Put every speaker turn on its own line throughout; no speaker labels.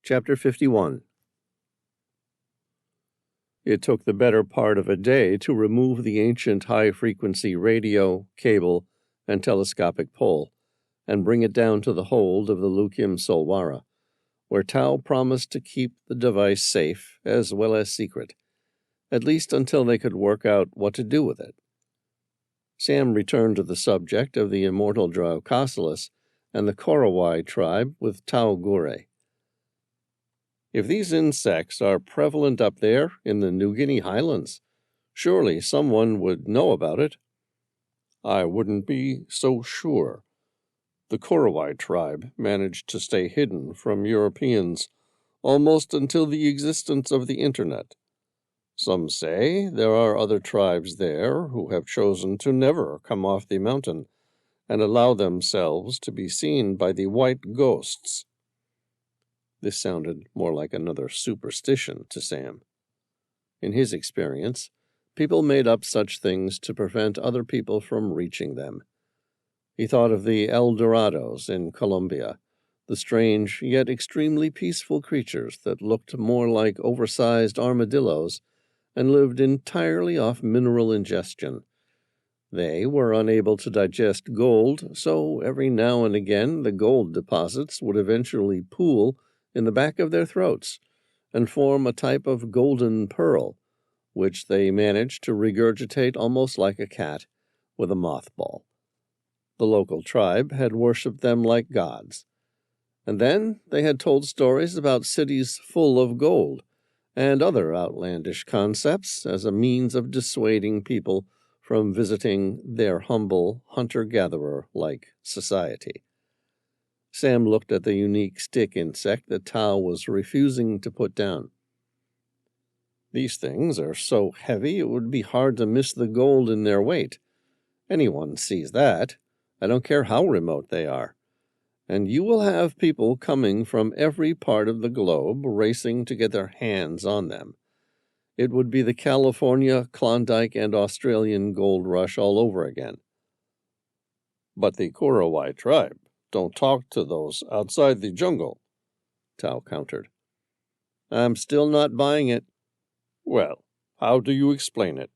Chapter 51. It took the better part of a day to remove the ancient high-frequency radio, cable, and telescopic pole, and bring it down to the hold of the Lukim Solwara, where Tao promised to keep the device safe as well as secret, at least until they could work out what to do with it. Sam returned to the subject of the immortal Draucosaurus and the Korowai tribe with Tao Gure. If these insects are prevalent up there in the New Guinea highlands, surely someone would know about it.
I wouldn't be so sure. The Korowai tribe managed to stay hidden from Europeans almost until the existence of the Internet. Some say there are other tribes there who have chosen to never come off the mountain and allow themselves to be seen by the white ghosts.
This sounded more like another superstition to Sam. In his experience, people made up such things to prevent other people from reaching them. He thought of the El Dorados in Colombia, the strange yet extremely peaceful creatures that looked more like oversized armadillos and lived entirely off mineral ingestion. They were unable to digest gold, so every now and again the gold deposits would eventually pool in the back of their throats and form a type of golden pearl, which they managed to regurgitate almost like a cat with a mothball. The local tribe had worshipped them like gods. And then they had told stories about cities full of gold and other outlandish concepts as a means of dissuading people from visiting their humble hunter-gatherer-like society. Sam looked at the unique stick insect that Tao was refusing to put down.
These things are so heavy it would be hard to miss the gold in their weight. Anyone sees that. I don't care how remote they are. And you will have people coming from every part of the globe racing to get their hands on them. It would be the California, Klondike, and Australian gold rush all over again.
But the Korowai tribe don't talk to those outside the jungle, Tao countered.
I'm still not buying it.
Well, how do you explain it?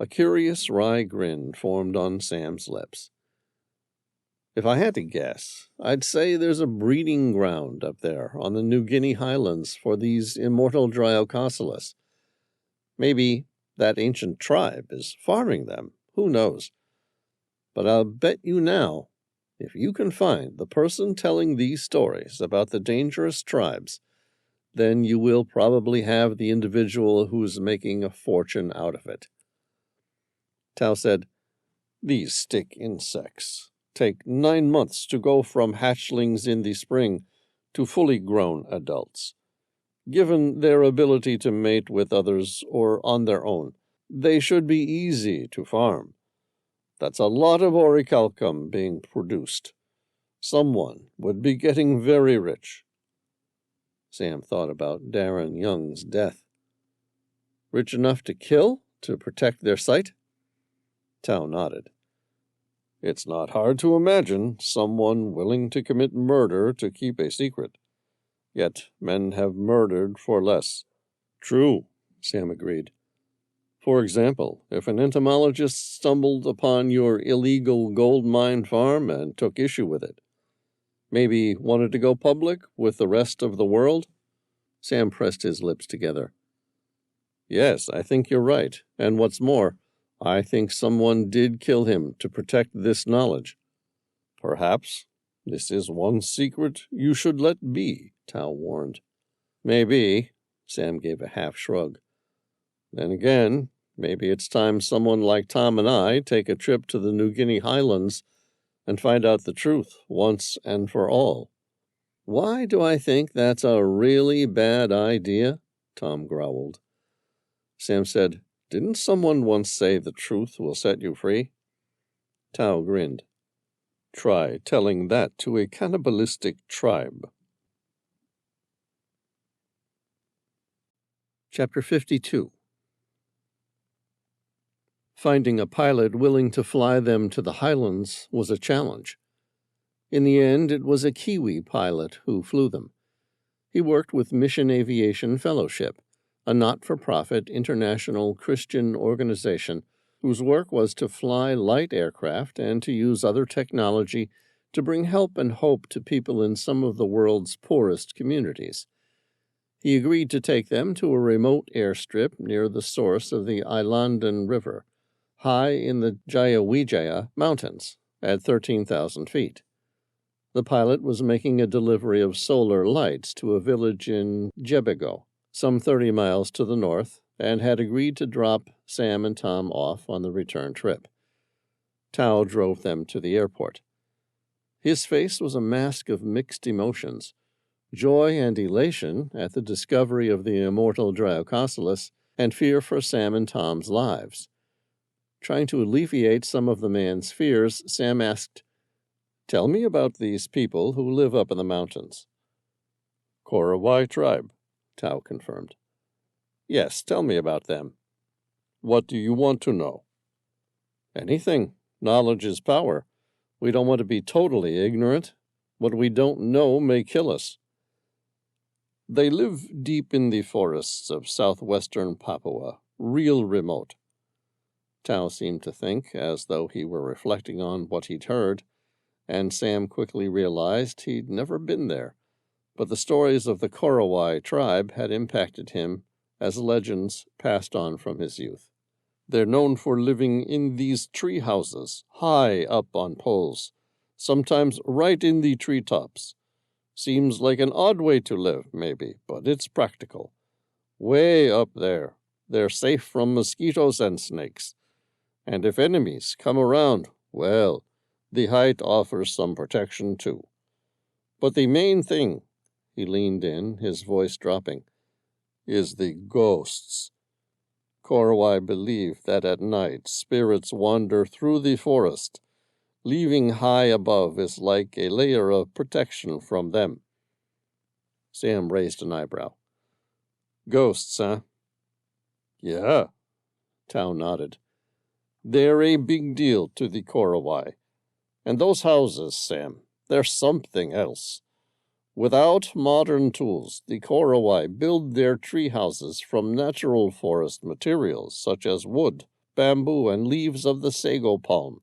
A curious wry grin formed on Sam's lips. If I had to guess, I'd say there's a breeding ground up there on the New Guinea highlands for these immortal Draucosaurus. Maybe that ancient tribe is farming them, who knows? But I'll bet you now, if you can find the person telling these stories about the dangerous tribes, then you will probably have the individual who's making a fortune out of it.
Tao said, These stick insects take 9 months to go from hatchlings in the spring to fully grown adults. Given their ability to mate with others or on their own, they should be easy to farm. That's a lot of orichalcum being produced. Someone would be getting very rich.
Sam thought about Darren Young's death. Rich enough to kill, to protect their sight? Tao nodded.
It's not hard to imagine someone willing to commit murder to keep a secret. Yet men have murdered for less.
True, Sam agreed. For example, if an entomologist stumbled upon your illegal gold mine farm and took issue with it, maybe wanted to go public with the rest of the world? Sam pressed his lips together. Yes, I think you're right. And what's more, I think someone did kill him to protect this knowledge.
Perhaps this is one secret you should let be, Tao warned.
Maybe, Sam gave a half shrug. Then again, maybe it's time someone like Tom and I take a trip to the New Guinea highlands and find out the truth once and for all. Why do I think that's a really bad idea? Tom growled. Sam said, Didn't someone once say the truth will set you free? Tao grinned.
Try telling that to a cannibalistic tribe.
Chapter 52. Finding a pilot willing to fly them to the highlands was a challenge. In the end, it was a Kiwi pilot who flew them. He worked with Mission Aviation Fellowship, a not-for-profit international Christian organization whose work was to fly light aircraft and to use other technology to bring help and hope to people in some of the world's poorest communities. He agreed to take them to a remote airstrip near the source of the Islandan River, high in the Jayawijaya Mountains, at 13,000 feet. The pilot was making a delivery of solar lights to a village in Jebego, some 30 miles to the north, and had agreed to drop Sam and Tom off on the return trip. Tao drove them to the airport. His face was a mask of mixed emotions, joy and elation at the discovery of the immortal Dryococelus, and fear for Sam and Tom's lives. Trying to alleviate some of the man's fears, Sam asked, "Tell me about these people who live up in the mountains."
"Korowai tribe,"
Tao confirmed.
"Yes, tell me about them. What do you want to know?"
"Anything. Knowledge is power. We don't want to be totally ignorant. What we don't know may kill us."
"They live deep in the forests of southwestern Papua, real remote."
Tao seemed to think, as though he were reflecting on what he'd heard, and Sam quickly realized he'd never been there, but the stories of the Korowai tribe had impacted him as legends passed on from his youth.
"They're known for living in these tree houses, high up on poles, sometimes right in the treetops. Seems like an odd way to live, maybe, but it's practical. Way up there, they're safe from mosquitoes and snakes. And if enemies come around, well, the height offers some protection too. But the main thing," he leaned in, his voice dropping, "is the ghosts. Korowai believe that at night spirits wander through the forest. Leaving high above is like a layer of protection from them."
Sam raised an eyebrow.
"Ghosts, huh?" "Yeah."
Tao nodded.
"They're a big deal to the Korowai. And those houses, Sam, they're something else. Without modern tools, the Korowai build their tree houses from natural forest materials such as wood, bamboo, and leaves of the sago palm.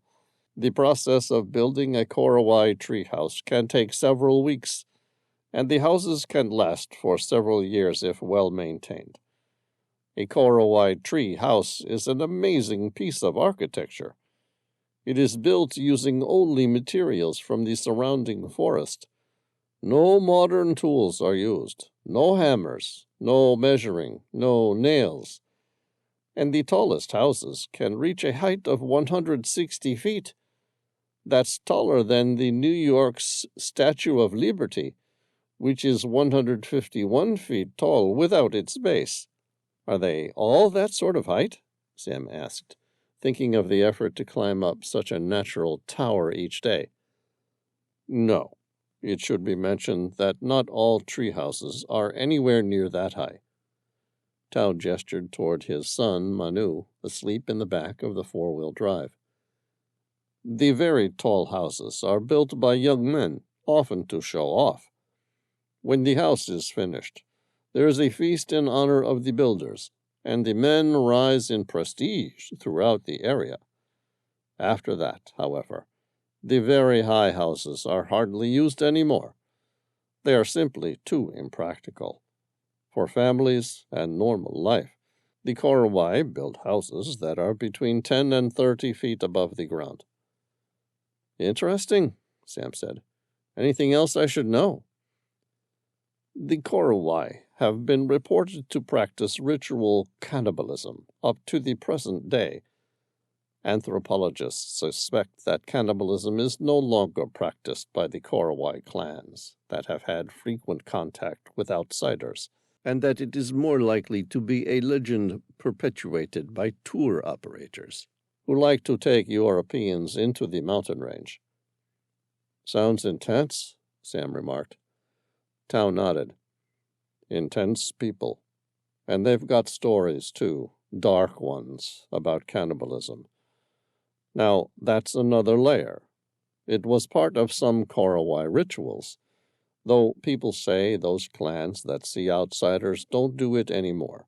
The process of building a Korowai treehouse can take several weeks, and the houses can last for several years if well maintained. A Korowai tree house is an amazing piece of architecture. It is built using only materials from the surrounding forest. No modern tools are used, no hammers, no measuring, no nails. And the tallest houses can reach a height of 160 feet. That's taller than the New York's Statue of Liberty, which is 151 feet tall without its base."
"Are they all that sort of height?" Sam asked, thinking of the effort to climb up such a natural tower each day.
"No. It should be mentioned that not all tree houses are anywhere near that high."
Tao gestured toward his son, Manu, asleep in the back of the four-wheel drive.
"The very tall houses are built by young men, often to show off. When the house is finished, there is a feast in honor of the builders, and the men rise in prestige throughout the area. After that, however, the very high houses are hardly used anymore. They are simply too impractical. For families and normal life, the Korowai build houses that are between 10 and 30 feet above the ground."
"Interesting," Sam said. "Anything else I should know?"
"The Korowai have been reported to practice ritual cannibalism up to the present day. Anthropologists suspect that cannibalism is no longer practiced by the Korowai clans that have had frequent contact with outsiders,
and that it is more likely to be a legend perpetuated by tour operators
who like to take Europeans into the mountain range."
"Sounds intense," Sam remarked.
Tao nodded. "Intense people. And they've got stories, too, dark ones, about cannibalism. Now, that's another layer. It was part of some Korowai rituals. though people say those clans that see outsiders don't do it anymore.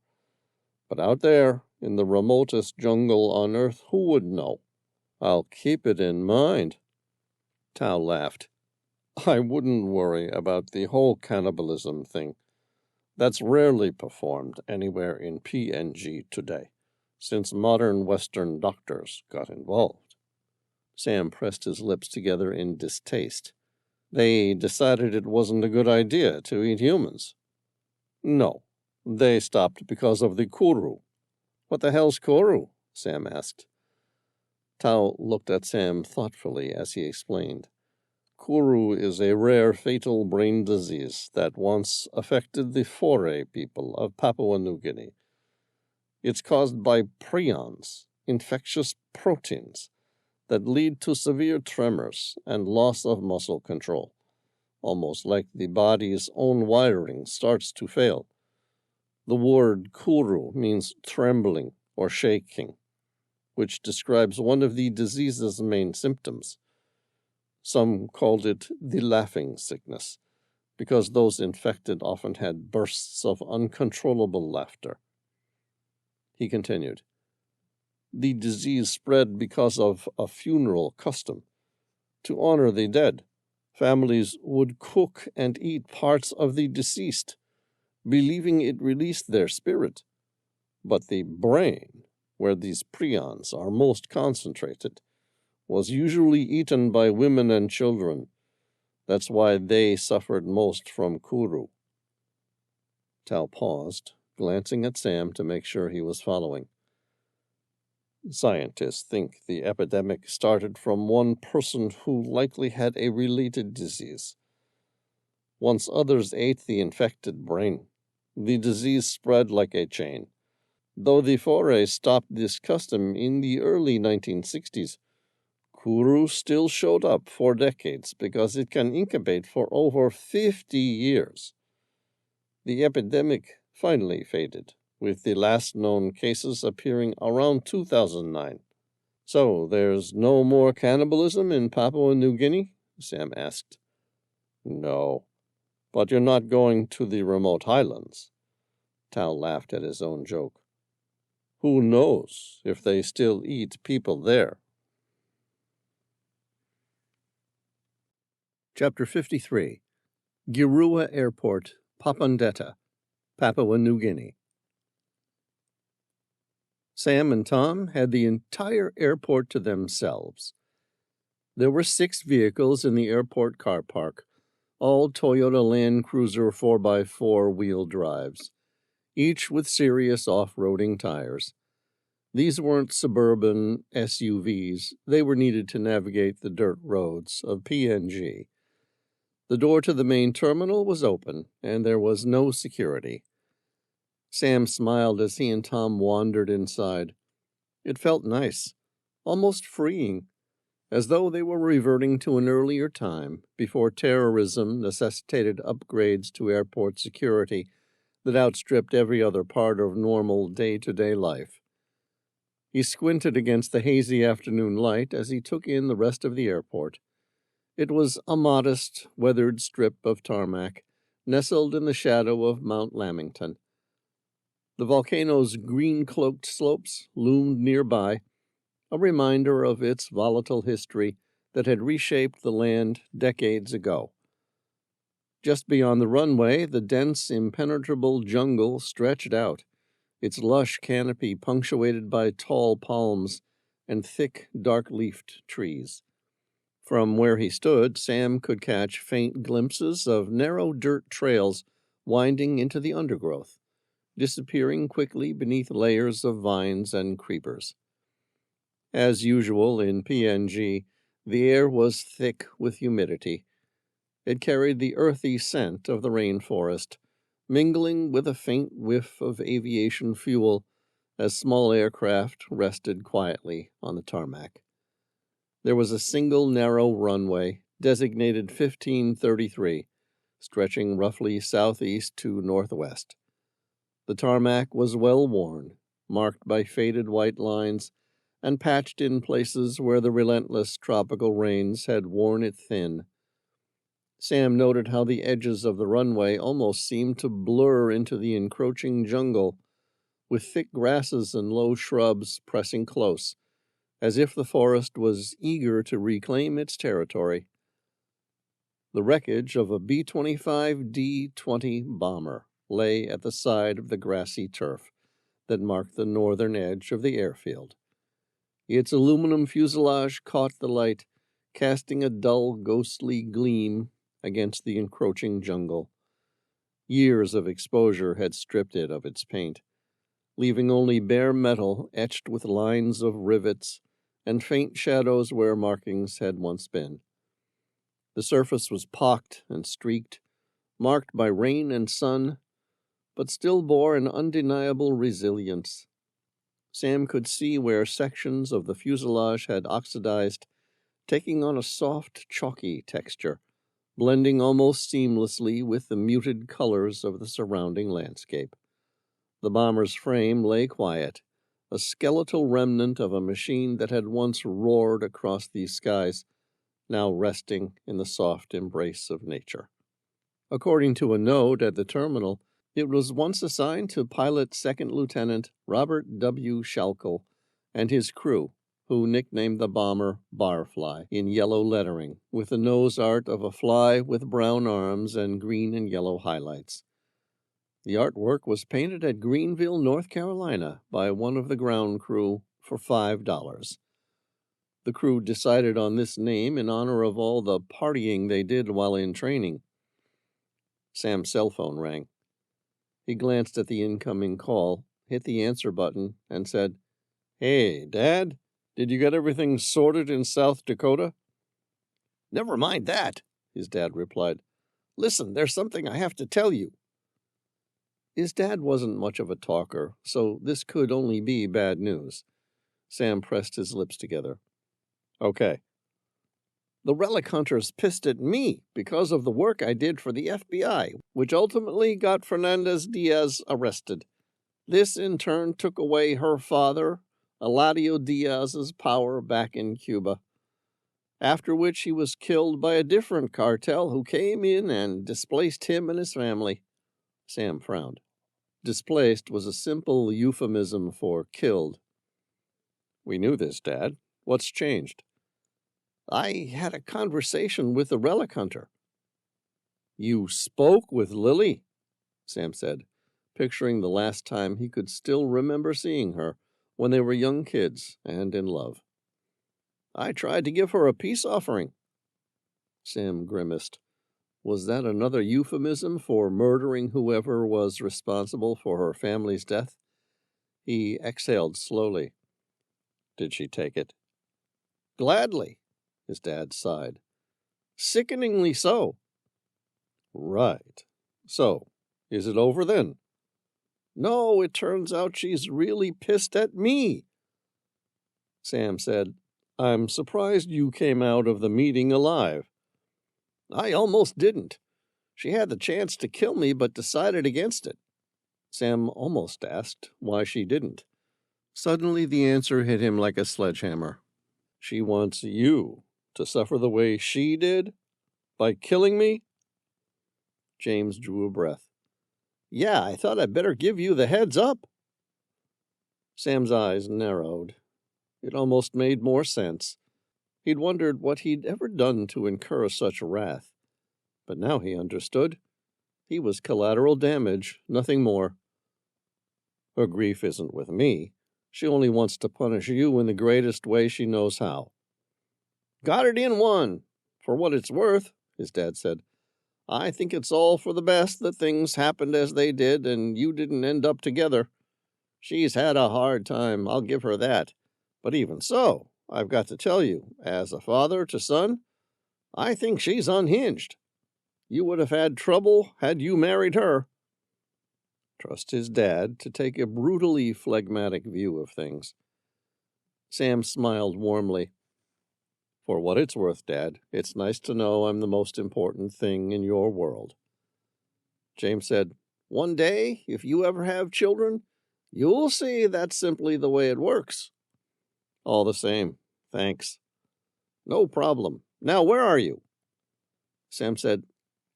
But out there, in the remotest jungle on Earth, who would know? I'll keep it in mind. Tao laughed. I wouldn't worry about the whole cannibalism thing. That's rarely performed anywhere in PNG today, since modern Western doctors got involved. Sam pressed his lips together in distaste. They decided it wasn't a good idea to eat humans. No, they stopped because of the kuru. What the hell's kuru? Sam asked. Tao looked at Sam thoughtfully as he explained. Kuru is a rare fatal brain disease that once affected the Foray people of Papua New Guinea. It's caused by prions, infectious proteins, that lead to severe tremors and loss of muscle control, almost like the body's own wiring starts to fail. The word kuru means trembling or shaking, which describes one of the disease's main symptoms. Some called it the laughing sickness, because those infected often had bursts of uncontrollable laughter. He continued, the disease spread because of a funeral custom. To honor the dead, families would cook and eat parts of the deceased, believing it released their spirit. But the brain, where these prions are most concentrated, was usually eaten by women and children. That's why they suffered most from kuru. Tao paused, glancing at Sam to make sure he was following. Scientists think the epidemic started from one person who likely had a related disease. Once others ate the infected brain, the disease spread like a chain. Though the Foray stopped this custom in the early 1960s, kuru still showed up for decades because it can incubate for over 50 years. The epidemic finally faded, with the last known cases appearing around 2009. So there's no more cannibalism in Papua New Guinea? Sam asked. No, but you're not going to the remote highlands. Tao laughed at his own joke. Who knows if they still eat people there?
Chapter 53. Girua Airport, Papandetta, Papua New Guinea. Sam and Tom had the entire airport to themselves. There were 6 vehicles in the airport car park, all Toyota Land Cruiser 4x4 wheel drives, each with serious off-roading tires. These weren't suburban SUVs. They were needed to navigate the dirt roads of PNG. The door to the main terminal was open, and there was no security. Sam smiled as he and Tom wandered inside. It felt nice, almost freeing, as though they were reverting to an earlier time before terrorism necessitated upgrades to airport security that outstripped every other part of normal day-to-day life. He squinted against the hazy afternoon light as he took in the rest of the airport. It was a modest, weathered strip of tarmac, nestled in the shadow of Mount Lamington. The volcano's green-cloaked slopes loomed nearby, a reminder of its volatile history that had reshaped the land decades ago. Just beyond the runway, the dense, impenetrable jungle stretched out, its lush canopy punctuated by tall palms and thick, dark-leafed trees. From where he stood, Sam could catch faint glimpses of narrow dirt trails winding into the undergrowth, disappearing quickly beneath layers of vines and creepers. As usual in PNG, the air was thick with humidity. It carried the earthy scent of the rainforest, mingling with a faint whiff of aviation fuel as small aircraft rested quietly on the tarmac. There was a single narrow runway, designated 1533, stretching roughly southeast to northwest. The tarmac was well worn, marked by faded white lines, and patched in places where the relentless tropical rains had worn it thin. Sam noted how the edges of the runway almost seemed to blur into the encroaching jungle, with thick grasses and low shrubs pressing close, as if the forest was eager to reclaim its territory. The wreckage of a B-25 D-20 bomber lay at the side of the grassy turf that marked the northern edge of the airfield. Its aluminum fuselage caught the light, casting a dull, ghostly gleam against the encroaching jungle. Years of exposure had stripped it of its paint, leaving only bare metal etched with lines of rivets and faint shadows where markings had once been. The surface was pocked and streaked, marked by rain and sun, but still bore an undeniable resilience. Sam could see where sections of the fuselage had oxidized, taking on a soft, chalky texture, blending almost seamlessly with the muted colors of the surrounding landscape. The bomber's frame lay quiet, a skeletal remnant of a machine that had once roared across these skies, now resting in the soft embrace of nature. According to a note at the terminal, it was once assigned to pilot Second Lieutenant Robert W. Schalkel and his crew, who nicknamed the bomber Barfly in yellow lettering, with the nose art of a fly with brown arms and green and yellow highlights. The artwork was painted at Greenville, North Carolina, by one of the ground crew for $5. The crew decided on this name in honor of all the partying they did while in training. Sam's cell phone rang. He glanced at the incoming call, hit the answer button, and said, "Hey, Dad, did you get everything sorted in South Dakota?" "Never mind that," his dad replied. "Listen, there's something I have to tell you." His dad wasn't much of a talker, so this could only be bad news. Sam pressed his lips together. "Okay." "The Relic Hunters pissed at me because of the work I did for the FBI, which ultimately got Fernandez-Diaz arrested. This, in turn, took away her father, Eladio Diaz's power back in Cuba, after which he was killed by a different cartel who came in and displaced him and his family." Sam frowned. Displaced was a simple euphemism for killed. "We knew this, Dad. What's changed?" "I had a conversation with the Relic Hunter." "You spoke with Lily?" Sam said, picturing the last time he could still remember seeing her, when they were young kids and in love. "I tried to give her a peace offering." Sam grimaced. Was that another euphemism for murdering whoever was responsible for her family's death? He exhaled slowly. "Did she take it?" "Gladly," his dad sighed. "Sickeningly so." "Right. So, is it over then?" "No, it turns out she's really pissed at me." Sam said, "I'm surprised you came out of the meeting alive." "I almost didn't. She had the chance to kill me, but decided against it." Sam almost asked why she didn't. Suddenly the answer hit him like a sledgehammer. "She wants you to suffer the way she did? By killing me?" James drew a breath. "Yeah, I thought I'd better give you the heads up." Sam's eyes narrowed. It almost made more sense. He'd wondered what he'd ever done to incur such wrath. But now he understood. He was collateral damage, nothing more. "Her grief isn't with me. She only wants to punish you in the greatest way she knows how." "Got it in one, for what it's worth," his dad said. "I think it's all for the best that things happened as they did and you didn't end up together. She's had a hard time, I'll give her that. But even so, I've got to tell you, as a father to son, I think she's unhinged. You would have had trouble had you married her." Trust his dad to take a brutally phlegmatic view of things. Sam smiled warmly. "For what it's worth, Dad, it's nice to know I'm the most important thing in your world." James said, "One day, if you ever have children, you'll see that's simply the way it works." "All the same, thanks." "No problem. Now, where are you?" Sam said,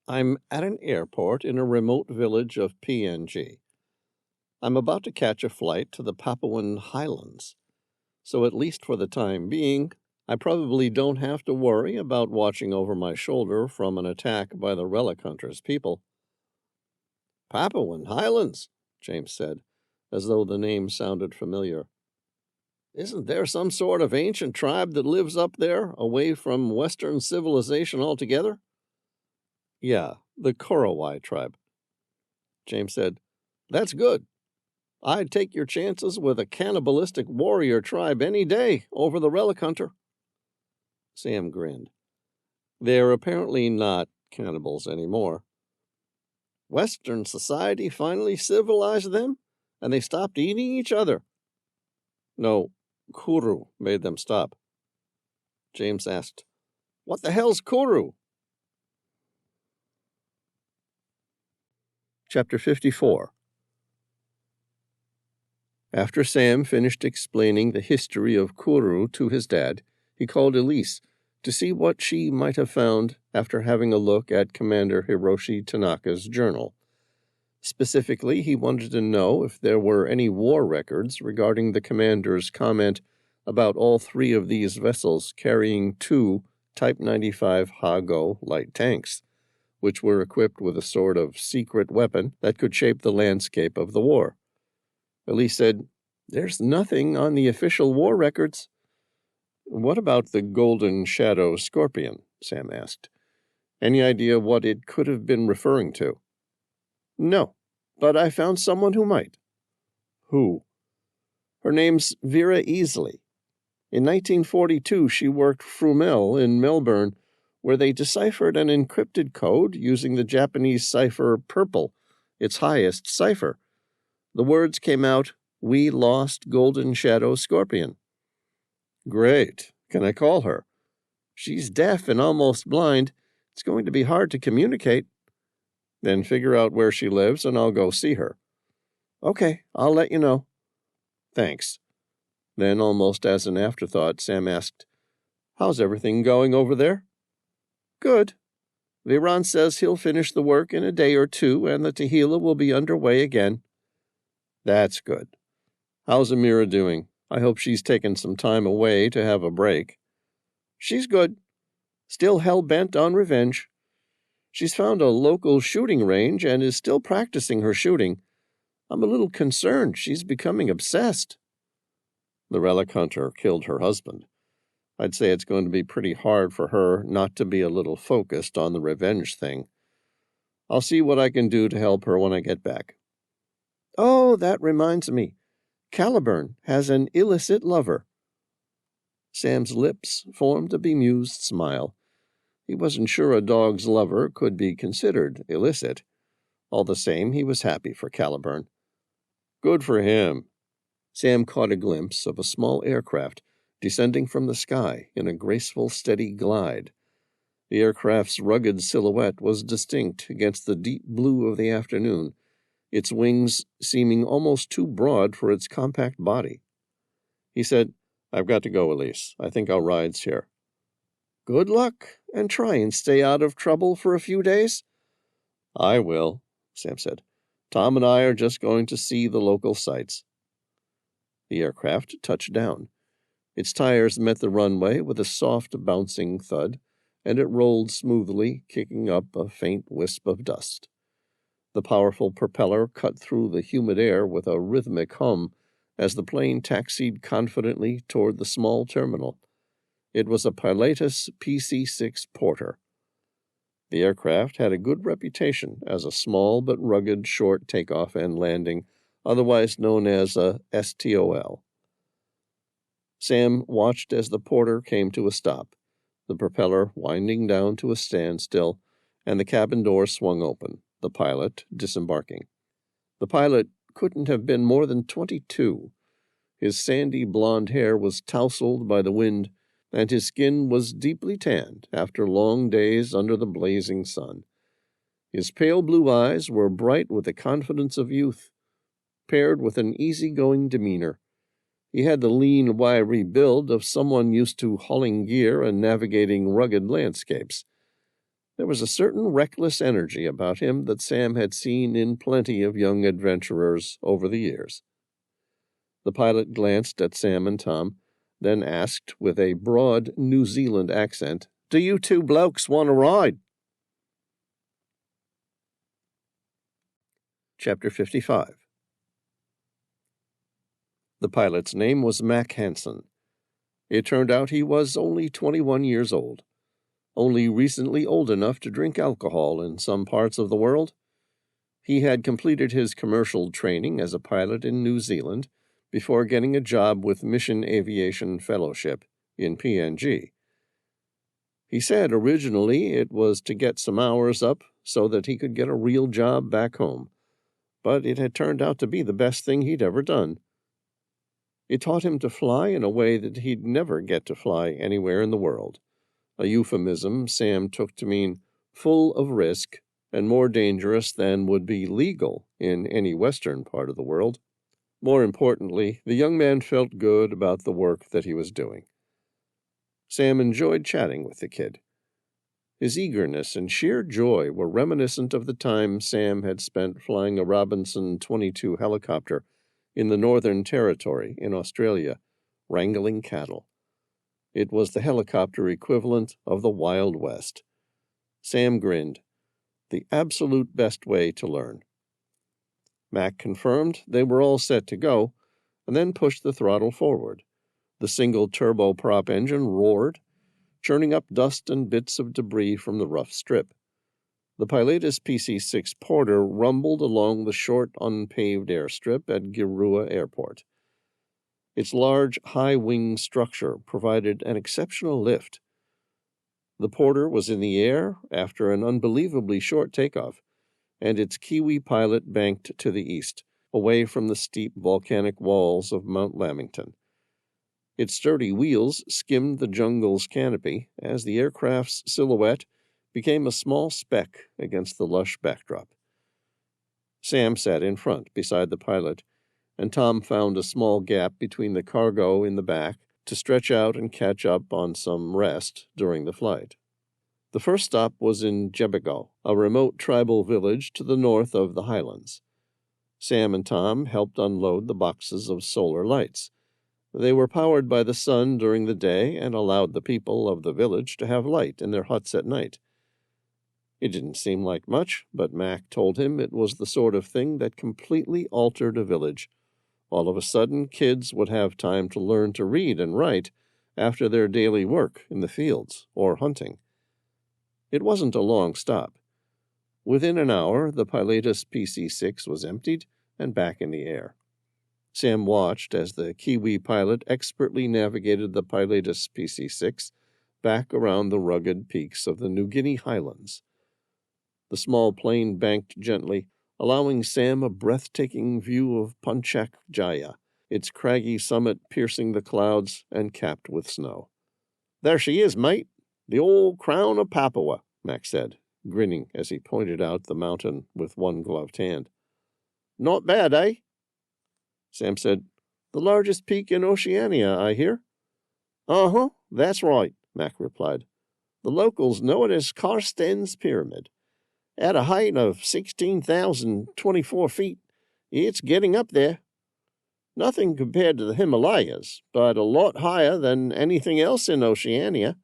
"I'm at an airport in a remote village of PNG. I'm about to catch a flight to the Papuan highlands, so at least for the time being, I probably don't have to worry about watching over my shoulder from an attack by the Relic Hunter's people." "Papuan highlands," James said, as though the name sounded familiar. "Isn't there some sort of ancient tribe that lives up there, away from Western civilization altogether?" "Yeah, the Korowai tribe." James said, "That's good. I'd take your chances with a cannibalistic warrior tribe any day over the Relic Hunter." Sam grinned. "They're apparently not cannibals anymore." "Western society finally civilized them, and they stopped eating each other." "No, Kuru made them stop." James asked, "What the hell's Kuru?" Chapter 54. After Sam finished explaining the history of Kuru to his dad, he called Elise to see what she might have found after having a look at Commander Hiroshi Tanaka's journal. Specifically, he wanted to know if there were any war records regarding the commander's comment about all three of these vessels carrying 2 Type 95 Ha-Go light tanks, which were equipped with a sort of secret weapon that could shape the landscape of the war. Elise said, "There's nothing on the official war records." "What about the Golden Shadow Scorpion?" Sam asked. "Any idea what it could have been referring to?" "No, but I found someone who might." "Who?" "Her name's Vera Easley. In 1942, she worked Frumel in Melbourne, where they deciphered an encrypted code using the Japanese cipher Purple, its highest cipher. The words came out, 'We lost Golden Shadow Scorpion.'" "Great. Can I call her?" "She's deaf and almost blind. It's going to be hard to communicate." "Then figure out where she lives and I'll go see her." "Okay, I'll let you know." "Thanks." Then, almost as an afterthought, Sam asked, "How's everything going over there?" "Good. Viran says he'll finish the work in a day or two and the Tehillah will be underway again." "That's good. How's Amira doing? I hope she's taken some time away to have a break." "She's good. Still hell-bent on revenge. She's found a local shooting range and is still practicing her shooting. I'm a little concerned she's becoming obsessed." "The Relic Hunter killed her husband. I'd say it's going to be pretty hard for her not to be a little focused on the revenge thing. I'll see what I can do to help her when I get back." "Oh, that reminds me. Caliburn has an illicit lover." Sam's lips formed a bemused smile. He wasn't sure a dog's lover could be considered illicit. All the same, he was happy for Caliburn. "Good for him." Sam caught a glimpse of a small aircraft descending from the sky in a graceful, steady glide. The aircraft's rugged silhouette was distinct against the deep blue of the afternoon, its wings seeming almost too broad for its compact body. He said, "I've got to go, Elise. I think our ride's here." "Good luck, and try and stay out of trouble for a few days." "I will," Sam said. "Tom and I are just going to see the local sights." The aircraft touched down. Its tires met the runway with a soft, bouncing thud, and it rolled smoothly, kicking up a faint wisp of dust. The powerful propeller cut through the humid air with a rhythmic hum as the plane taxied confidently toward the small terminal. It was a Pilatus PC-6 Porter. The aircraft had a good reputation as a small but rugged short takeoff and landing, otherwise known as a STOL. Sam watched as the Porter came to a stop, the propeller winding down to a standstill, and the cabin door swung open, the pilot disembarking. The pilot couldn't have been more than 22. His sandy blonde hair was tousled by the wind, and his skin was deeply tanned after long days under the blazing sun. His pale blue eyes were bright with the confidence of youth, paired with an easygoing demeanor. He had the lean, wiry build of someone used to hauling gear and navigating rugged landscapes. There was a certain reckless energy about him that Sam had seen in plenty of young adventurers over the years. The pilot glanced at Sam and Tom, then asked with a broad New Zealand accent, "Do you two blokes want to ride?" Chapter 55. The pilot's name was Mac Hansen. It turned out he was only 21 years old, only recently old enough to drink alcohol in some parts of the world. He had completed his commercial training as a pilot in New Zealand before getting a job with Mission Aviation Fellowship in PNG. He said originally it was to get some hours up so that he could get a real job back home, but it had turned out to be the best thing he'd ever done. It taught him to fly in a way that he'd never get to fly anywhere in the world, a euphemism Sam took to mean full of risk and more dangerous than would be legal in any Western part of the world. More importantly, the young man felt good about the work that he was doing. Sam enjoyed chatting with the kid. His eagerness and sheer joy were reminiscent of the time Sam had spent flying a Robinson 22 helicopter in the Northern Territory in Australia, wrangling cattle. It was the helicopter equivalent of the Wild West. Sam grinned. The absolute best way to learn. Mac confirmed they were all set to go, and then pushed the throttle forward. The single turboprop engine roared, churning up dust and bits of debris from the rough strip. The Pilatus PC-6 Porter rumbled along the short, unpaved airstrip at Girua Airport. Its large, high-wing structure provided an exceptional lift. The Porter was in the air after an unbelievably short takeoff, and its Kiwi pilot banked to the east, away from the steep volcanic walls of Mount Lamington. Its sturdy wheels skimmed the jungle's canopy as the aircraft's silhouette became a small speck against the lush backdrop. Sam sat in front beside the pilot, and Tom found a small gap between the cargo in the back to stretch out and catch up on some rest during the flight. The first stop was in Jebego, a remote tribal village to the north of the highlands. Sam and Tom helped unload the boxes of solar lights. They were powered by the sun during the day and allowed the people of the village to have light in their huts at night. It didn't seem like much, but Mac told him it was the sort of thing that completely altered a village. All of a sudden, kids would have time to learn to read and write after their daily work in the fields or hunting. It wasn't a long stop. Within an hour, the Pilatus PC-6 was emptied and back in the air. Sam watched as the Kiwi pilot expertly navigated the Pilatus PC-6 back around the rugged peaks of the New Guinea highlands. The small plane banked gently, allowing Sam a breathtaking view of Puncak Jaya, its craggy summit piercing the clouds and capped with snow. "There she is, mate, the old crown of Papua," Mac said, grinning as he pointed out the mountain with one gloved hand. "Not bad, eh?" Sam said, "The largest peak in Oceania, I hear." "Uh-huh, that's right," Mac replied. "The locals know it as Carsten's Pyramid. At a height of 16,024 feet, it's getting up there. Nothing compared to the Himalayas, but a lot higher than anything else in Oceania.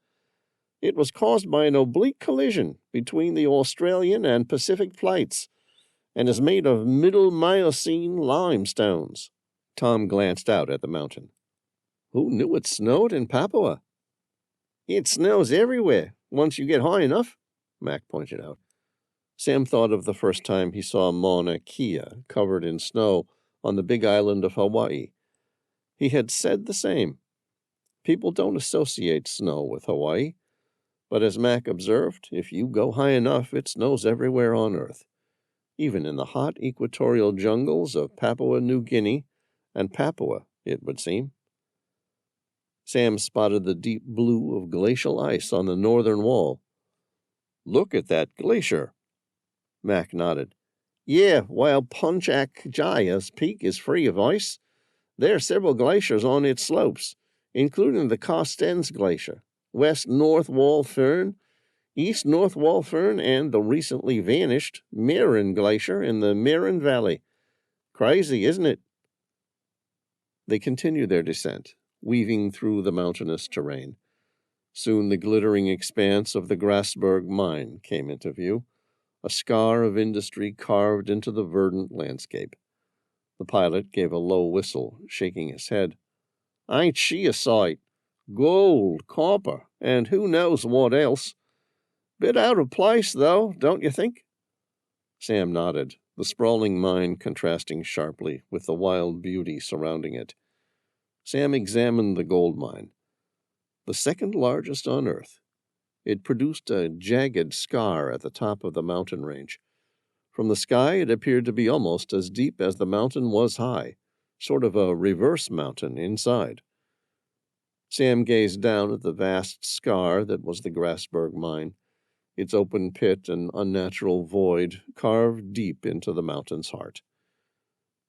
It was caused by an oblique collision between the Australian and Pacific plates, and is made of Middle Miocene limestones." Tom glanced out at the mountain. "Who knew it snowed in Papua?" "It snows everywhere, once you get high enough," Mac pointed out. Sam thought of the first time he saw Mauna Kea covered in snow on the big island of Hawaii. He had said the same. People don't associate snow with Hawaii, but as Mac observed, if you go high enough, it snows everywhere on Earth, even in the hot equatorial jungles of Papua New Guinea and Papua, it would seem. Sam spotted the deep blue of glacial ice on the northern wall. "Look at that glacier." Mac nodded. "Yeah, while Puncak Jaya's peak is free of ice, there are several glaciers on its slopes, including the Carstens Glacier, West North Wall Firn,
East North Walfern and the recently vanished Mirren Glacier in the Mirren Valley. Crazy, isn't it? They continued their descent, weaving through the mountainous terrain. Soon the glittering expanse of the Grasberg mine came into view, a scar of industry carved into the verdant landscape. The pilot gave a low whistle, shaking his head. Ain't she a sight? Gold, copper, and who knows what else. Bit out of place, though, don't you think? Sam nodded, the sprawling mine contrasting sharply with the wild beauty surrounding it. Sam examined the gold mine, the second largest on Earth. It produced a jagged scar at the top of the mountain range. From the sky, it appeared to be almost as deep as the mountain was high, sort of a reverse mountain inside. Sam gazed down at the vast scar that was the Grasberg mine, its open pit and unnatural void carved deep into the mountain's heart.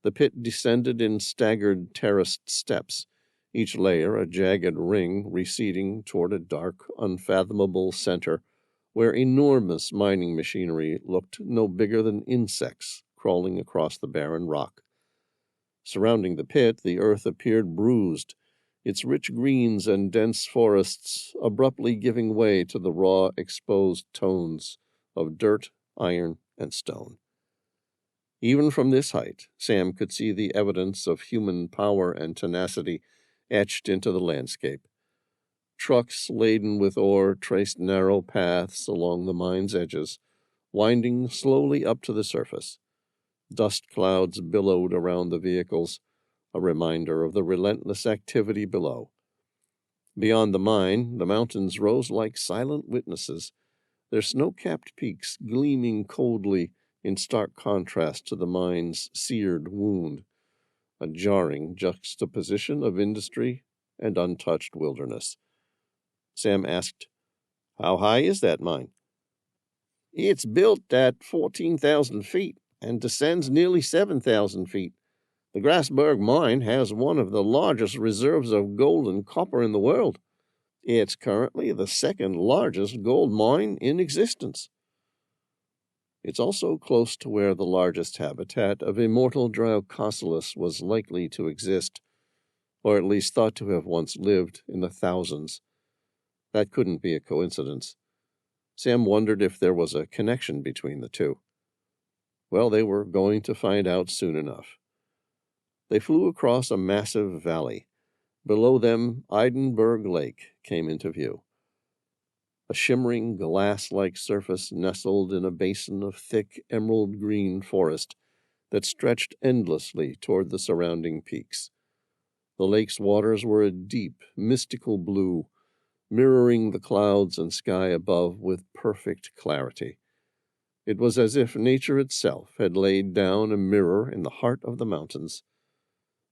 The pit descended in staggered terraced steps, each layer a jagged ring receding toward a dark, unfathomable center where enormous mining machinery looked no bigger than insects crawling across the barren rock. Surrounding the pit, the earth appeared bruised, its rich greens and dense forests abruptly giving way to the raw, exposed tones of dirt, iron, and stone. Even from this height, Sam could see the evidence of human power and tenacity etched into the landscape. Trucks laden with ore traced narrow paths along the mine's edges, winding slowly up to the surface. Dust clouds billowed around the vehicles, a reminder of the relentless activity below. Beyond the mine, the mountains rose like silent witnesses, their snow-capped peaks gleaming coldly in stark contrast to the mine's seared wound, a jarring juxtaposition of industry and untouched wilderness. Sam asked, "How high is that mine?" "It's built at 14,000 feet and descends nearly 7,000 feet. The Grasberg mine has one of the largest reserves of gold and copper in the world. It's currently the second largest gold mine in existence. It's also close to where the largest habitat of immortal Dryococelus was likely to exist, or at least thought to have once lived in the thousands. That couldn't be a coincidence. Sam wondered if there was a connection between the two. Well, they were going to find out soon enough. They flew across a massive valley. Below them, Eidenberg Lake came into view. A shimmering glass-like surface nestled in a basin of thick emerald-green forest that stretched endlessly toward the surrounding peaks. The lake's waters were a deep, mystical blue, mirroring the clouds and sky above with perfect clarity. It was as if nature itself had laid down a mirror in the heart of the mountains.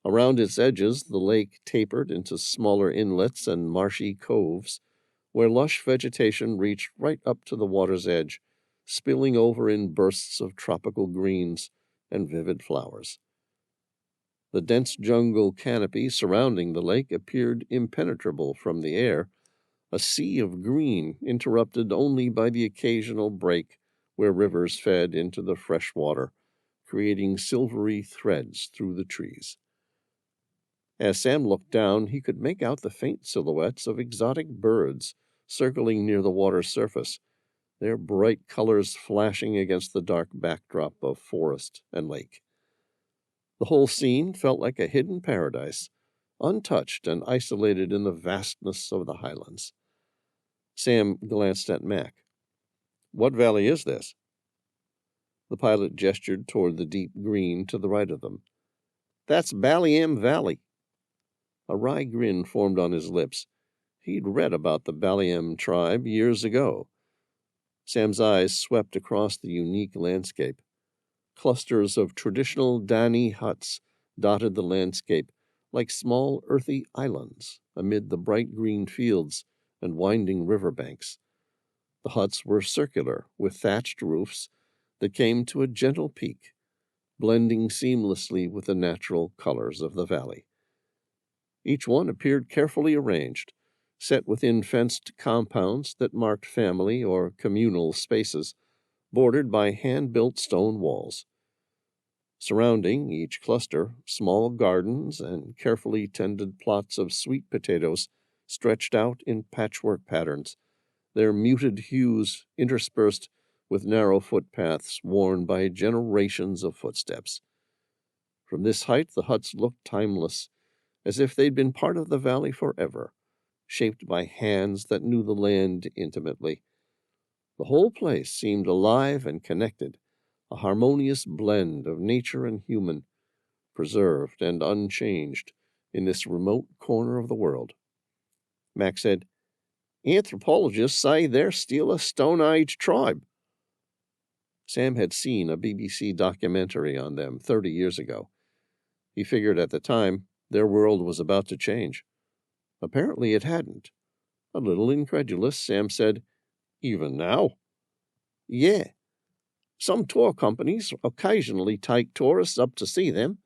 Around its edges, the lake tapered into smaller inlets and marshy coves, where lush vegetation reached right up to the water's edge, spilling over in bursts of tropical greens and vivid flowers. The dense jungle canopy surrounding the lake appeared impenetrable from the air, a sea of green interrupted only by the occasional break where rivers fed into the fresh water, creating silvery threads through the trees. As Sam looked down, he could make out the faint silhouettes of exotic birds circling near the water's surface, their bright colors flashing against the dark backdrop of forest and lake. The whole scene felt like a hidden paradise, untouched and isolated in the vastness of the highlands. Sam glanced at Mac. "What valley is this?" The pilot gestured toward the deep green to the right of them. "That's Baliem Valley." A wry grin formed on his lips. He'd read about the Baliem tribe years ago. Sam's eyes swept across the unique landscape. Clusters of traditional Dani huts dotted the landscape like small earthy islands amid the bright green fields and winding river banks. The huts were circular, with thatched roofs that came to a gentle peak, blending seamlessly with the natural colors of the valley. Each one appeared carefully arranged,
set within fenced compounds that marked family or communal spaces, bordered by hand-built stone walls. Surrounding each cluster, small gardens and carefully tended plots of sweet potatoes stretched out in patchwork patterns, their muted hues interspersed with narrow footpaths worn by generations of footsteps. From this height the huts looked timeless, as if they'd been part of the valley forever, shaped by hands that knew the land intimately. The whole place seemed alive and connected, a harmonious blend of nature and human, preserved and unchanged in this remote corner of the world. Mac said, "Anthropologists say they're still a Stone Age tribe." Sam had seen a BBC documentary on them 30 years ago. He figured at the time their world was about to change. Apparently it hadn't. A little incredulous, Sam said, "Even now?" "Yeah. Some tour companies occasionally take tourists up to see them.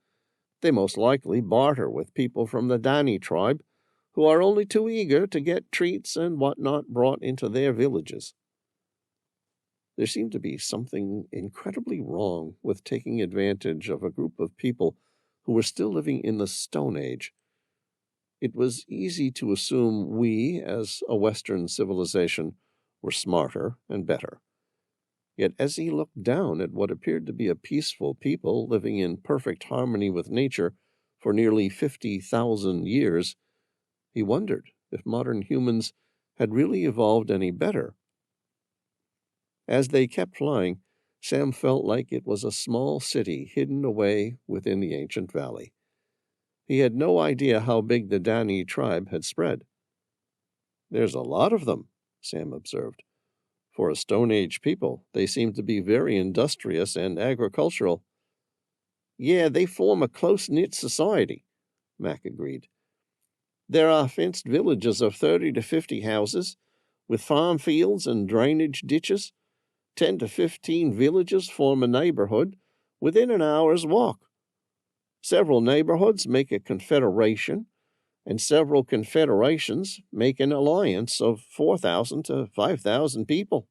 They most likely barter with people from the Dani tribe, who are only too eager to get treats and whatnot brought into their villages." There seemed to be something incredibly wrong with taking advantage of a group of people who were still living in the Stone Age. It was easy to assume we, as a Western civilization, were smarter and better. Yet as he looked down at what appeared to be a peaceful people living in perfect harmony with nature for nearly 50,000 years, he wondered if modern humans had really evolved any better. As they kept flying, Sam felt like it was a small city hidden away within the ancient valley. He had no idea how big the Dani tribe had spread. "There's a lot of them," Sam observed. "For a Stone Age people, they seem to be very industrious and agricultural." "Yeah, they form a close-knit society," Mac agreed. "There are fenced villages of 30 to 50 houses, with farm fields and drainage ditches. 10 to 15 villages form a neighborhood within an hour's walk. Several neighborhoods make a confederation, and several confederations make an alliance of 4,000 to 5,000 people.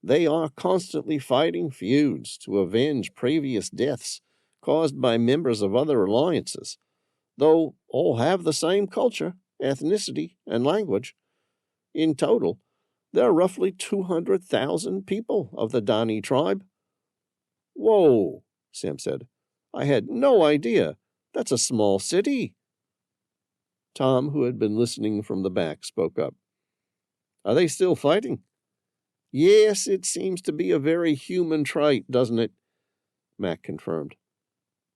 They are constantly fighting feuds to avenge previous deaths caused by members of other alliances, though all have the same culture, ethnicity, and language. In total, there are roughly 200,000 people of the Dani tribe." "Whoa," Sam said. "I had no idea. That's a small city." Tom, who had been listening from the back, spoke up. "Are they still fighting?" "Yes, it seems to be a very human trait, doesn't it?" Mac confirmed.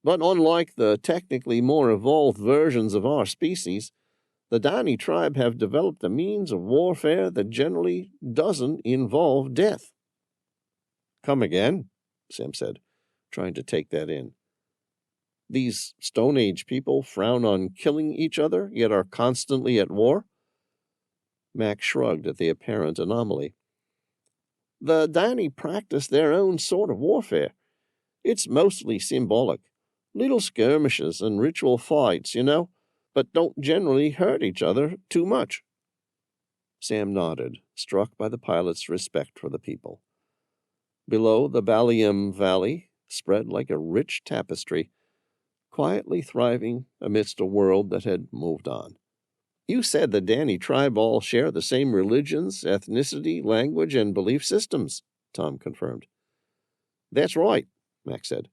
"But unlike the technically more evolved versions of our species, the Dani tribe have developed a means of warfare that generally doesn't involve death." "Come again?" Sam said, trying to take that in. "These Stone Age people frown on killing each other, yet are constantly at war?" Mac shrugged at the apparent anomaly. "The Dani practice their own sort of warfare. It's mostly symbolic. Little skirmishes and ritual fights, but don't generally hurt each other too much." Sam nodded, struck by the pilot's respect for the people. Below, the Balium Valley spread like a rich tapestry, quietly thriving amidst a world that had moved on. "You said the Dani tribe all share the same religions, ethnicity, language, and belief systems," Tom confirmed. "That's right," Mac said.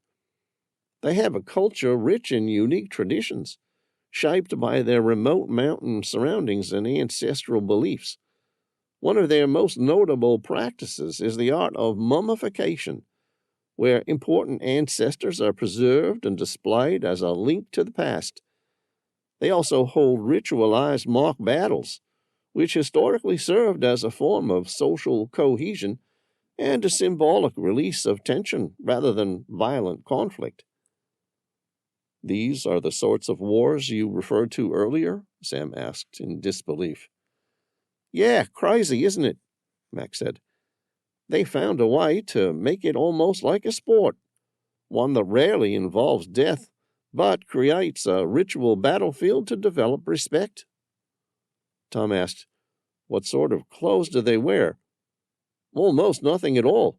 "They have a culture rich in unique traditions, shaped by their remote mountain surroundings and ancestral beliefs. One of their most notable practices is the art of mummification, where important ancestors are preserved and displayed as a link to the past. They also hold ritualized mock battles, which historically served as a form of social cohesion and a symbolic release of tension rather than violent conflict." "These are the sorts of wars you referred to earlier?" Sam asked in disbelief. "Yeah, crazy, isn't it?" Mac said. "They found a way to make it almost like a sport, one that rarely involves death, but creates a ritual battlefield to develop respect."
Tom asked, "What sort of clothes do they wear?" "Almost nothing at all."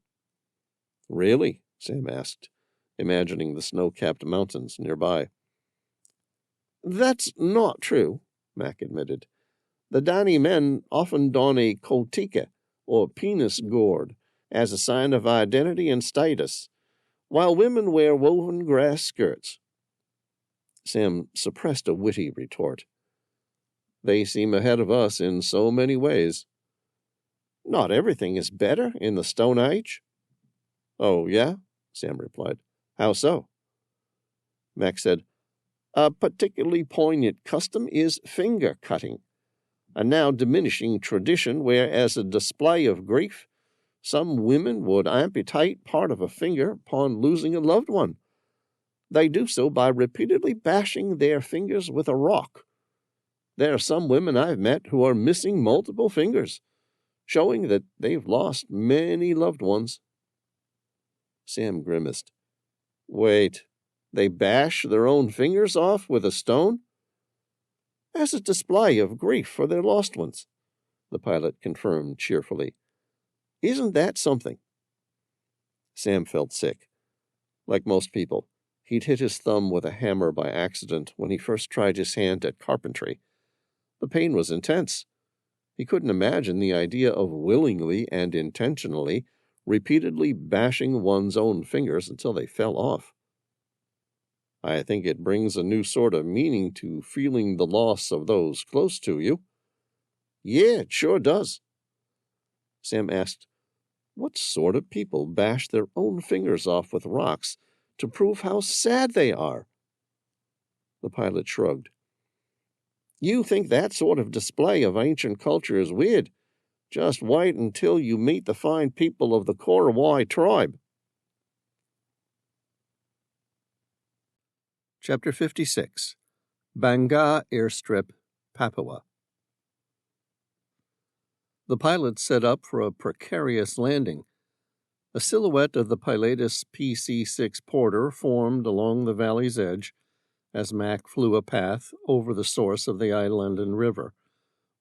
"Really?" Sam asked, imagining the snow-capped mountains nearby.
"That's not true," Mac admitted. "The Dani men often don a kotika, or penis gourd, as a sign of identity and status, while women wear woven grass skirts."
Sam suppressed a witty retort. "They seem ahead of us in so many ways."
"Not everything is better in the Stone Age."
"Oh, yeah?" Sam replied. "How so?"
Mac said, "A particularly poignant custom is finger cutting, a now diminishing tradition where, as a display of grief, some women would amputate part of a finger upon losing a loved one. They do so by repeatedly bashing their fingers with a rock. There are some women I've met who are missing multiple fingers, showing that they've lost many loved ones."
Sam grimaced. "Wait, they bash their own fingers off with a stone?"
"As a display of grief for their lost ones,"
the pilot confirmed cheerfully.
"Isn't that something?"
Sam felt sick. Like most people, he'd hit his thumb with a hammer by accident when he first tried his hand at carpentry. The pain was intense. He couldn't imagine the idea of willingly and intentionally repeatedly bashing one's own fingers until they fell off. "I think it brings a new sort of meaning to feeling the loss of those close to you."
"Yeah, it sure does."
Sam asked, "What sort of people bash their own fingers off with rocks to prove how sad they are?" The pilot shrugged.
"You think that sort of display of ancient culture is weird? Just wait until you meet the fine people of the Cartwright tribe."
Chapter 56. Banga Airstrip, Papua. The pilot set up for a precarious landing. A silhouette of the Pilatus PC-6 Porter formed along the valley's edge as Mac flew a path over the source of the Islandan River,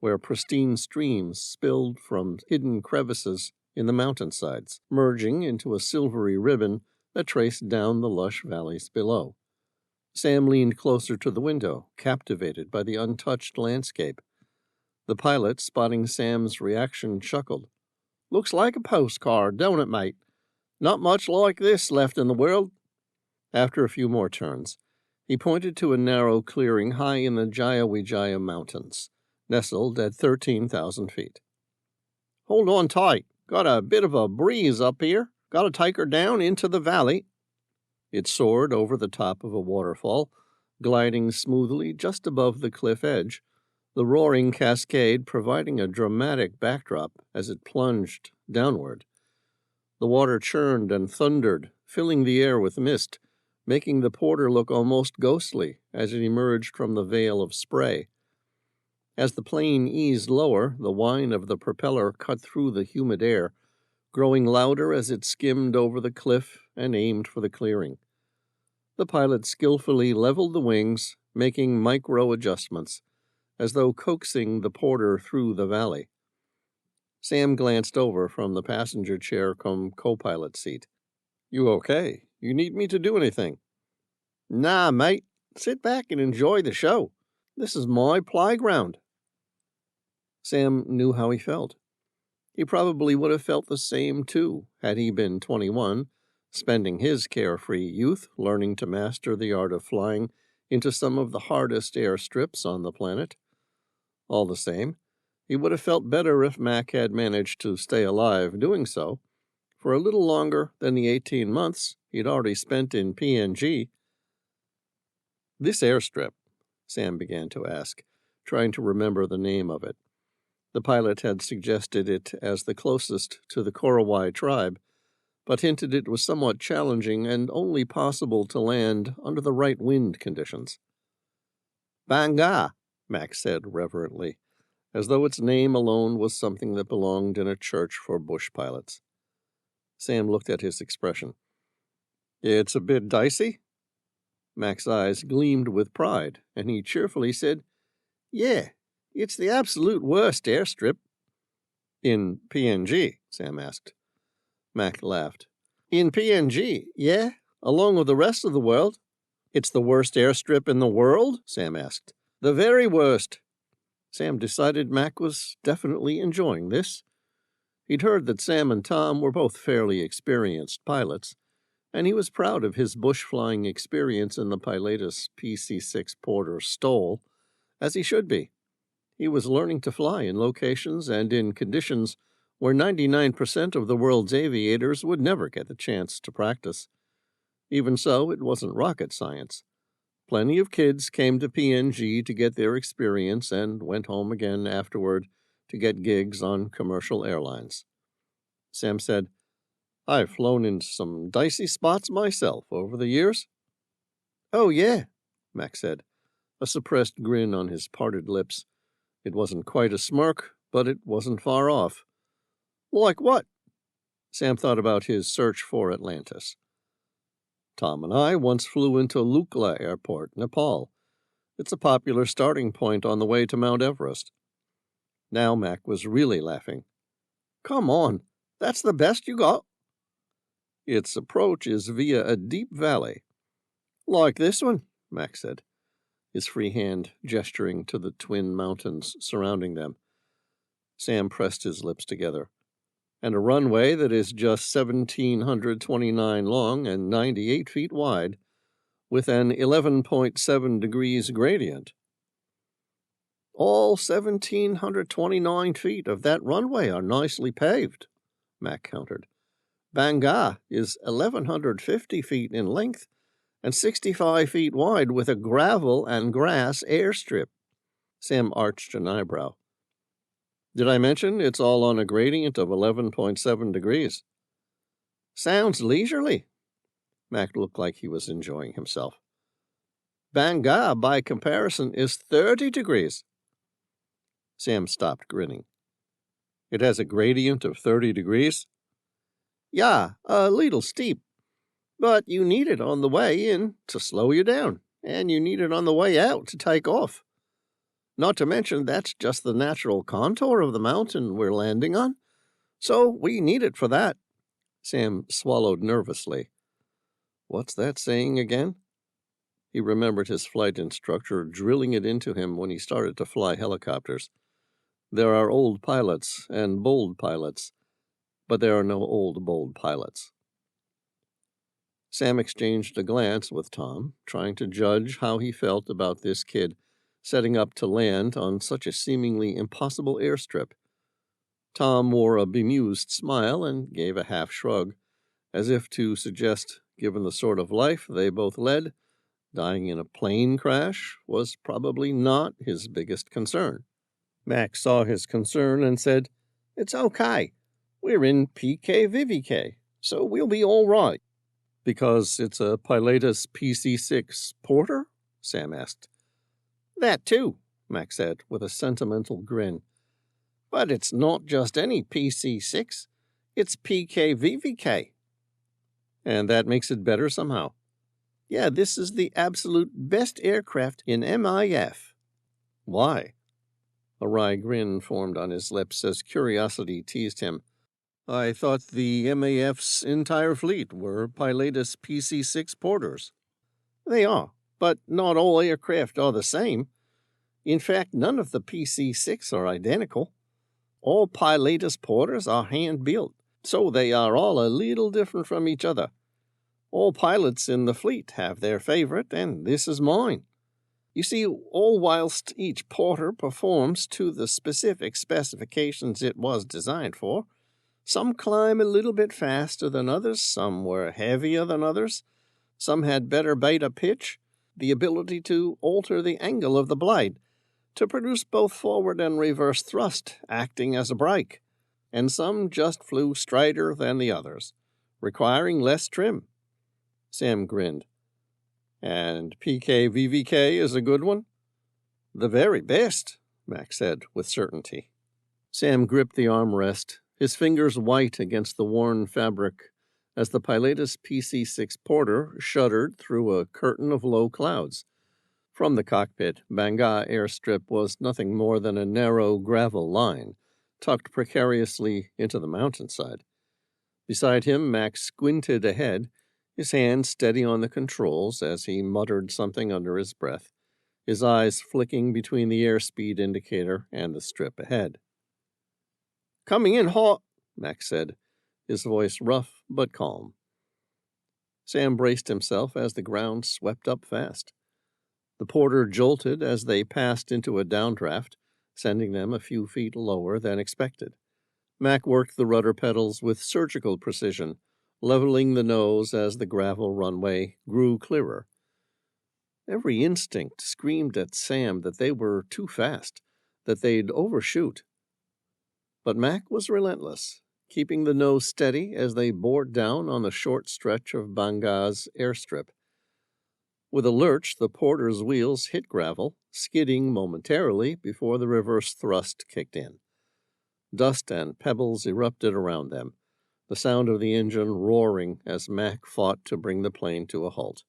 where pristine streams spilled from hidden crevices in the mountainsides, merging into a silvery ribbon that traced down the lush valleys below. Sam leaned closer to the window, captivated by the untouched landscape. The pilot, spotting Sam's reaction, chuckled.
"Looks like a postcard, don't it, mate? Not much like this left in the world."
After a few more turns, he pointed to a narrow clearing high in the Jayawijaya Mountains, nestled at 13,000 feet.
"Hold on tight. Got a bit of a breeze up here. Got to take her down into the valley."
It soared over the top of a waterfall, gliding smoothly just above the cliff edge, the roaring cascade providing a dramatic backdrop as it plunged downward. The water churned and thundered, filling the air with mist, making the Porter look almost ghostly as it emerged from the veil of spray. As the plane eased lower, the whine of the propeller cut through the humid air, growing louder as it skimmed over the cliff and aimed for the clearing. The pilot skillfully leveled the wings, making micro-adjustments, as though coaxing the Porter through the valley. Sam glanced over from the passenger chair cum co-pilot seat. "You okay? You need me to do anything?"
"Nah, mate. Sit back and enjoy the show. This is my playground."
Sam knew how he felt. He probably would have felt the same, too, had he been 21, spending his carefree youth learning to master the art of flying into some of the hardest airstrips on the planet. All the same, he would have felt better if Mac had managed to stay alive doing so for a little longer than the 18 months he'd already spent in PNG. "This airstrip," Sam began to ask, trying to remember the name of it. The pilot had suggested it as the closest to the Korowai tribe, but hinted it was somewhat challenging and only possible to land under the right wind conditions.
"Banga,"
Max said reverently, as though its name alone was something that belonged in a church for bush pilots. Sam looked at his expression. "It's a bit dicey?" Mac's eyes gleamed with pride, and he cheerfully said,
"Yeah,
It's the absolute worst airstrip.
In PNG? Sam asked.
Mac laughed. In PNG, yeah, along with the rest of the world.
It's the worst airstrip in the world? Sam asked.
The very worst.
Sam decided Mac was definitely enjoying this. He'd heard that Sam and Tom were both fairly experienced pilots, and he was proud of his bush flying experience in the Pilatus PC-6 Porter Stoll, as he should be. He was learning to fly in locations and in conditions where 99% of the world's aviators would never get the chance to practice. Even so, it wasn't rocket science. Plenty of kids came to PNG to get their experience and went home again afterward to get gigs on commercial airlines. Sam said, I've flown in some dicey spots myself over the years.
Oh, yeah,
Mac said, a suppressed grin on his parted lips. It wasn't quite a smirk, but it wasn't far off.
Like what?
Sam thought about his search for Atlantis. Tom and I once flew into Lukla Airport, Nepal. It's a popular starting point on the way to Mount Everest. Now Mac was really laughing.
Come on, that's the best you got?
Its approach is via a deep valley.
Like this one,
Mac said, his free hand gesturing to the twin mountains surrounding them. Sam pressed his lips together. And a runway that is just 1,729 long and 98 feet wide, with an 11.7 degrees gradient.
All 1,729 feet of that runway are nicely paved,
Mac countered.
Banga is 1,150 feet in length and 65 feet wide with a gravel and grass airstrip.
Sam arched an eyebrow. Did I mention it's all on a gradient of 11.7 degrees?
Sounds leisurely.
Mac looked like he was enjoying himself.
Banga, by comparison, is 30 degrees.
Sam stopped grinning. It has a gradient of 30 degrees?
Yeah, a little steep. But you need it on the way in to slow you down, and you need it on the way out to take off. Not to mention that's just the natural contour of the mountain we're landing on, so we need it for that.
Sam swallowed nervously. What's that saying again? He remembered his flight instructor drilling it into him when he started to fly helicopters. There are old pilots and bold pilots, but there are no old, bold pilots. Sam exchanged a glance with Tom, trying to judge how he felt about this kid setting up to land on such a seemingly impossible airstrip. Tom wore a bemused smile and gave a half shrug, as if to suggest, given the sort of life they both led, dying in a plane crash was probably not his biggest concern. Mac saw his concern and said,
It's okay. We're in PKVVK, so we'll be all right.
Because it's a Pilatus PC-6 Porter? Sam asked.
That too,
Mac said, with a sentimental grin.
But it's not just any PC-6. It's PKVVK.
And that makes it better somehow.
Yeah, this is the absolute best aircraft in MIF.
Why? A wry grin formed on his lips as curiosity teased him. I thought the MAF's entire fleet were Pilatus PC-6 Porters.
They are, but not all aircraft are the same. In fact, none of the PC-6 are identical. All Pilatus Porters are hand-built, so they are all a little different from each other. All pilots in the fleet have their favorite, and this is mine. You see, all whilst each Porter performs to the specific specifications it was designed for, some climb a little bit faster than others, some were heavier than others, some had better beta pitch, the ability to alter the angle of the blade, to produce both forward and reverse thrust, acting as a brake, and some just flew straighter than the others, requiring less trim.
Sam grinned. And PKVVK is a good one?
The very best,
Mac said with certainty. Sam gripped the armrest, his fingers white against the worn fabric, as the Pilatus PC-6 Porter shuddered through a curtain of low clouds. From the cockpit, Banga airstrip was nothing more than a narrow gravel line, tucked precariously into the mountainside. Beside him, Max squinted ahead, his hand steady on the controls as he muttered something under his breath, his eyes flicking between the airspeed indicator and the strip ahead. "Coming in hot," Max said, his voice rough but calm. Sam braced himself as the ground swept up fast. The porter jolted as they passed into a downdraft, sending them a few feet lower than expected. Mac worked the rudder pedals with surgical precision, leveling the nose as the gravel runway grew clearer. Every instinct screamed at Sam that they were too fast, that they'd overshoot. But Mac was relentless, keeping the nose steady as they bore down on the short stretch of Banga's airstrip. With a lurch, the porter's wheels hit gravel, skidding momentarily before the reverse thrust kicked in. Dust and pebbles erupted around them, the sound of the engine roaring as Mac fought to bring the plane to a halt.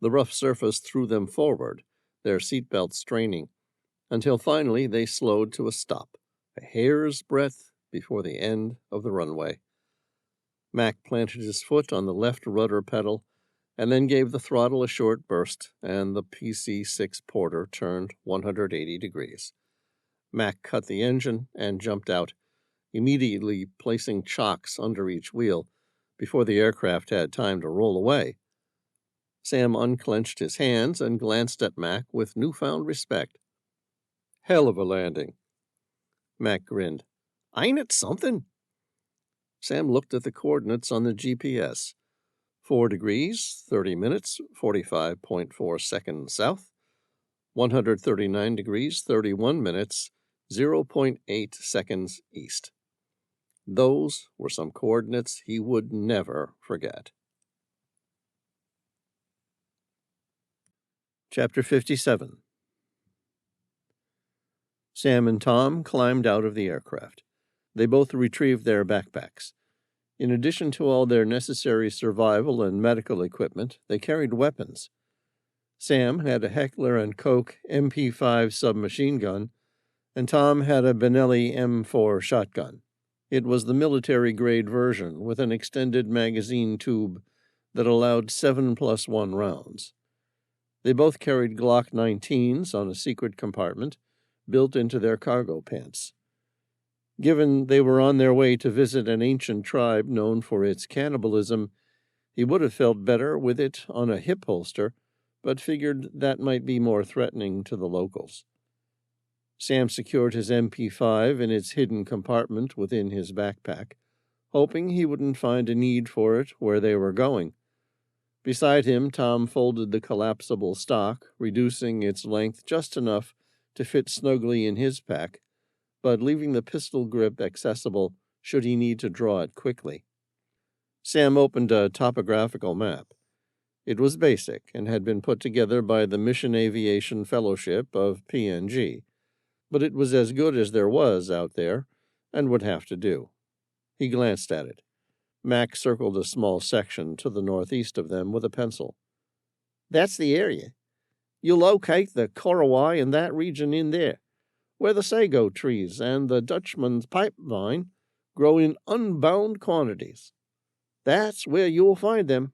The rough surface threw them forward, their seatbelts straining, until finally they slowed to a stop, a hair's breadth before the end of the runway. Mac planted his foot on the left rudder pedal and then gave the throttle a short burst, and the PC-6 Porter turned 180 degrees. Mac cut the engine and jumped out, immediately placing chocks under each wheel before the aircraft had time to roll away. Sam unclenched his hands and glanced at Mac with newfound respect. "Hell of a landing." Mac grinned. "Ain't it something?" Sam looked at the coordinates on the GPS. 4 degrees, 30 minutes, 45.4 seconds south. 139 degrees, 31 minutes, 0.8 seconds east. Those were some coordinates he would never forget. Chapter 57. Sam and Tom climbed out of the aircraft. They both retrieved their backpacks. In addition to all their necessary survival and medical equipment, they carried weapons. Sam had a Heckler & Koch MP5 submachine gun, and Tom had a Benelli M4 shotgun. It was the military-grade version with an extended magazine tube that allowed 7+1 rounds. They both carried Glock 19s on a secret compartment built into their cargo pants. Given they were on their way to visit an ancient tribe known for its cannibalism, he would have felt better with it on a hip holster, but figured that might be more threatening to the locals. Sam secured his MP5 in its hidden compartment within his backpack, hoping he wouldn't find a need for it where they were going. Beside him, Tom folded the collapsible stock, reducing its length just enough to fit snugly in his pack, but leaving the pistol grip accessible should he need to draw it quickly. Sam opened a topographical map. It was basic and had been put together by the Mission Aviation Fellowship of PNG, but it was as good as there was out there and would have to do. He glanced at it. Mac circled a small section to the northeast of them with a pencil. "That's the area. You'll locate the Korowai in that region in there, where the sago trees and the Dutchman's pipe vine grow in unbound quantities. That's where you'll find them."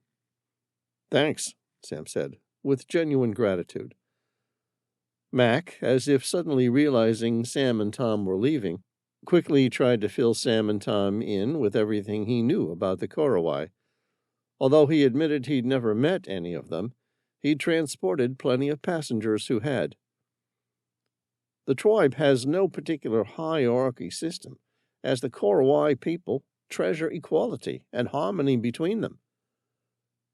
"Thanks," Sam said, with genuine gratitude. Mac, as if suddenly realizing Sam and Tom were leaving, quickly tried to fill Sam and Tom in with everything he knew about the Korowai. Although he admitted he'd never met any of them, he'd transported plenty of passengers who had. "The tribe has no particular hierarchy system, as the Korowai people treasure equality and harmony between them."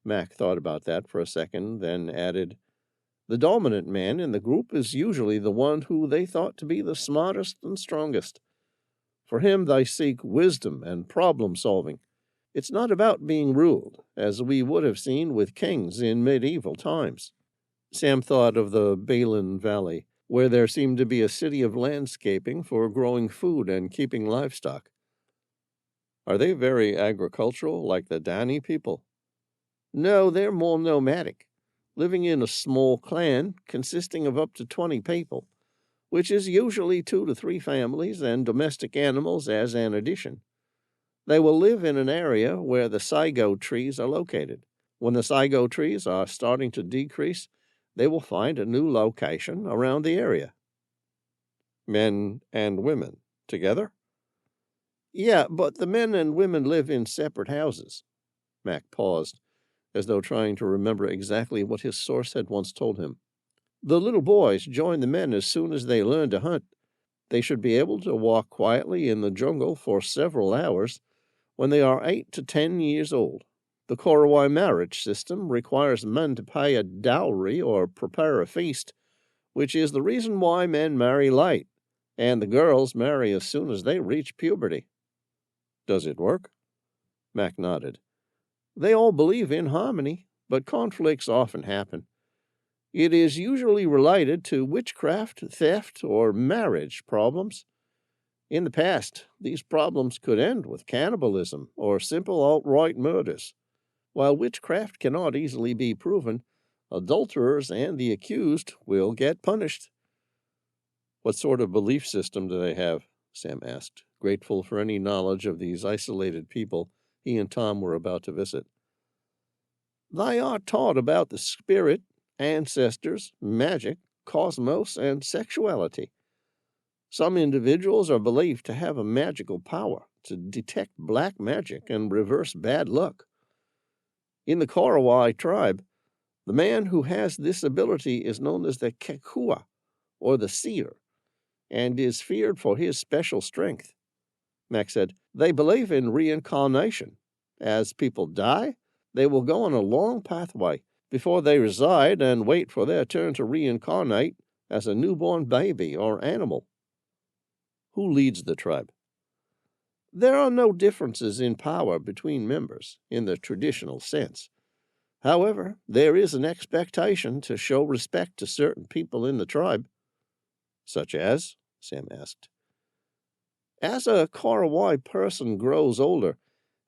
Mac thought about that for a second, then added, "The dominant man in the group is usually the one who they thought to be the smartest and strongest. For him, they seek wisdom and problem-solving. It's not about being ruled, as we would have seen with kings in medieval times." Sam thought of the Balin Valley, where there seemed to be a city of landscaping for growing food and keeping livestock. "Are they very agricultural, like the Dani people?" "No, they're more nomadic.
living in a small clan consisting of up to 20 people, which is usually 2 to 3 families and domestic animals as an addition. They will live in an area where the sago trees are located. When the sago trees are starting to decrease, they will find a new location around the area.
Men and women together?
Yeah, but the men and women live in separate houses. Mac paused, as though trying to remember exactly what his source had once told him. The little boys join the men as soon as they learn to hunt. They should be able to walk quietly in the jungle for several hours when they are 8 to 10 years old. The Korowai marriage system requires men to pay a dowry or prepare a feast, which is the reason why men marry late, and the girls marry as soon as they reach puberty.
Does it work?
Mac nodded. They all believe in harmony, but conflicts often happen. It is usually related to witchcraft, theft, or marriage problems. In the past, these problems could end with cannibalism or simple outright murders. While witchcraft cannot easily be proven, adulterers and the accused will get punished.
What sort of belief system do they have? Sam asked, grateful for any knowledge of these isolated people he and Tom were about to visit.
They are taught about the spirit, ancestors, magic, cosmos, and sexuality. Some individuals are believed to have a magical power to detect black magic and reverse bad luck. In the Korowai tribe, the man who has this ability is known as the Kekua, or the seer, and is feared for his special strength. Mac said, they believe in reincarnation. As people die, they will go on a long pathway before they reside and wait for their turn to reincarnate as a newborn baby or animal.
Who leads the tribe?
There are no differences in power between members in the traditional sense. However, there is an expectation to show respect to certain people in the tribe.
Such as? Sam asked.
As a Korowai person grows older,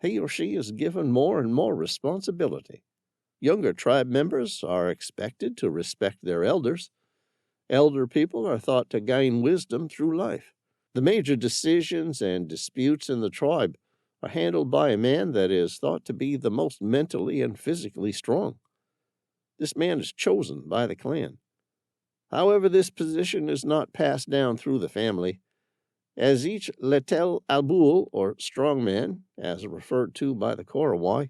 he or she is given more and more responsibility. Younger tribe members are expected to respect their elders. Elder people are thought to gain wisdom through life. The major decisions and disputes in the tribe are handled by a man that is thought to be the most mentally and physically strong. This man is chosen by the clan. However, this position is not passed down through the family, as each Letel Albul, or strongman, as referred to by the Korowai,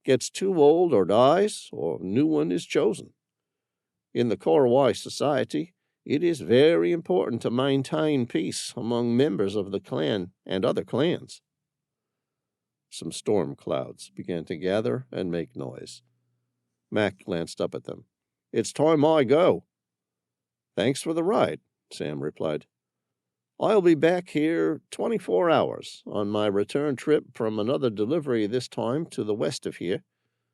gets too old or dies, or a new one is chosen. In the Korowai society, it is very important to maintain peace among members of the clan and other clans.
Some storm clouds began to gather and make noise. Mac glanced up at them.
It's time I go.
Thanks for the ride, Sam replied.
I'll be back here 24 hours on my return trip from another delivery, this time to the west of here.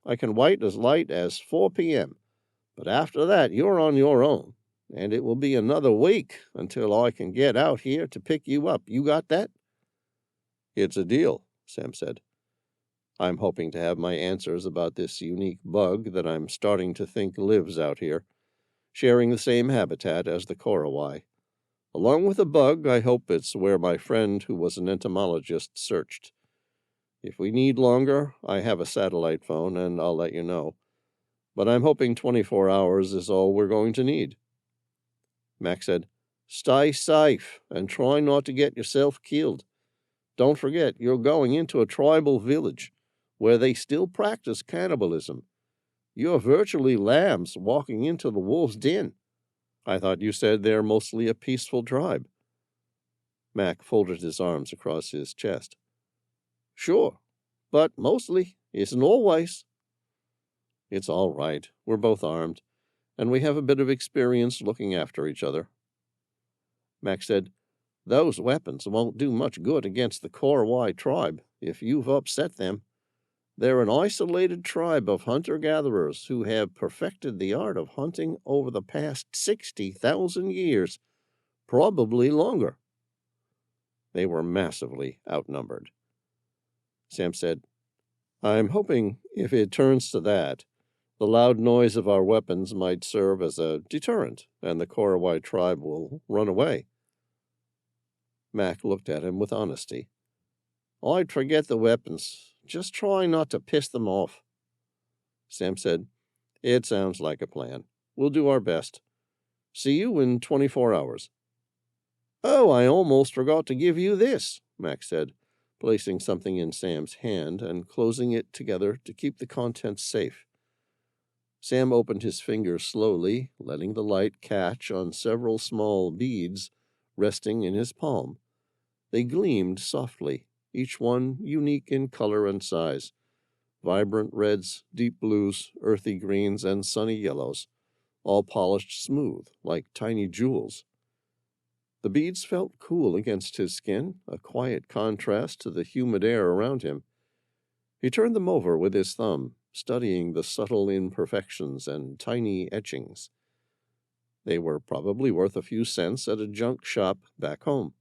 I can wait as late as 4 p.m., but after that you're on your own, and it will be another week until I can get out here to pick you up. You got that?
It's a deal, Sam said. I'm hoping to have my answers about this unique bug that I'm starting to think lives out here, sharing the same habitat as the Korowai. Along with the bug, I hope it's where my friend who was an entomologist searched. If we need longer, I have a satellite phone, and I'll let you know. But I'm hoping 24 hours is all we're going to need.
Mac said, stay safe and try not to get yourself killed. Don't forget, you're going into a tribal village where they still practice cannibalism. You're virtually lambs walking into the wolf's den.
I thought you said they're mostly a peaceful tribe.
Mac folded his arms across his chest. Sure, but mostly isn't always.
It's all right. We're both armed, and we have a bit of experience looking after each other.
Mac said, those weapons won't do much good against the Korowai tribe if you've upset them. They're an isolated tribe of hunter-gatherers who have perfected the art of hunting over the past 60,000 years, probably longer.
They were massively outnumbered. Sam said, I'm hoping, if it turns to that,
The loud noise of our weapons might serve as a deterrent, and the Cartwright tribe will run away. Mac looked at him with honesty. I'd forget the weapons. Just try not to piss them off. Sam said, It sounds like a plan. We'll do our best. See you in 24 hours. Oh, I almost forgot to give you this, Mac said, placing something in Sam's hand and closing it together to keep the contents safe. Sam opened his fingers slowly, letting the light catch on several small beads resting in his palm. They gleamed softly, each one unique in color and size. Vibrant reds, deep blues, earthy greens, and sunny yellows, all polished smooth, like tiny jewels. The beads felt cool against his skin, a quiet contrast to the humid air around him. He turned them over with his thumb, studying the subtle imperfections and tiny etchings. They were probably worth a few cents at a junk shop back home.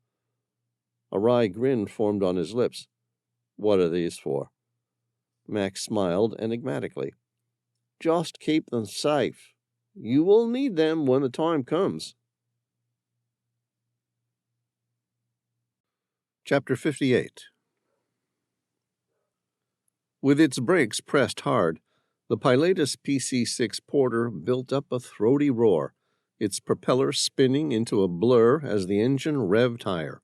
A wry grin formed on his lips. What are these for? Max smiled enigmatically. Just keep them safe. You will need them when the time comes. Chapter 58. With its brakes pressed hard, the Pilatus PC-6 Porter built up a throaty roar, its propeller spinning into a blur as the engine revved higher.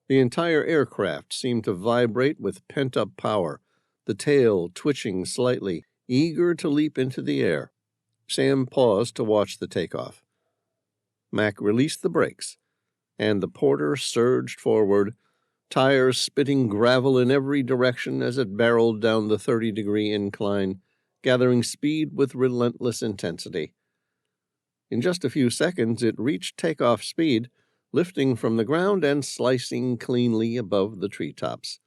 The entire aircraft seemed to vibrate with pent-up power, the tail twitching slightly, eager to leap into the air. Sam paused to watch the takeoff. Mac released the brakes, and the Porter surged forward, tires spitting gravel in every direction as it barreled down the 30-degree incline, gathering speed with relentless intensity. In just a few seconds, it reached takeoff speed, lifting from the ground and slicing cleanly above the treetops.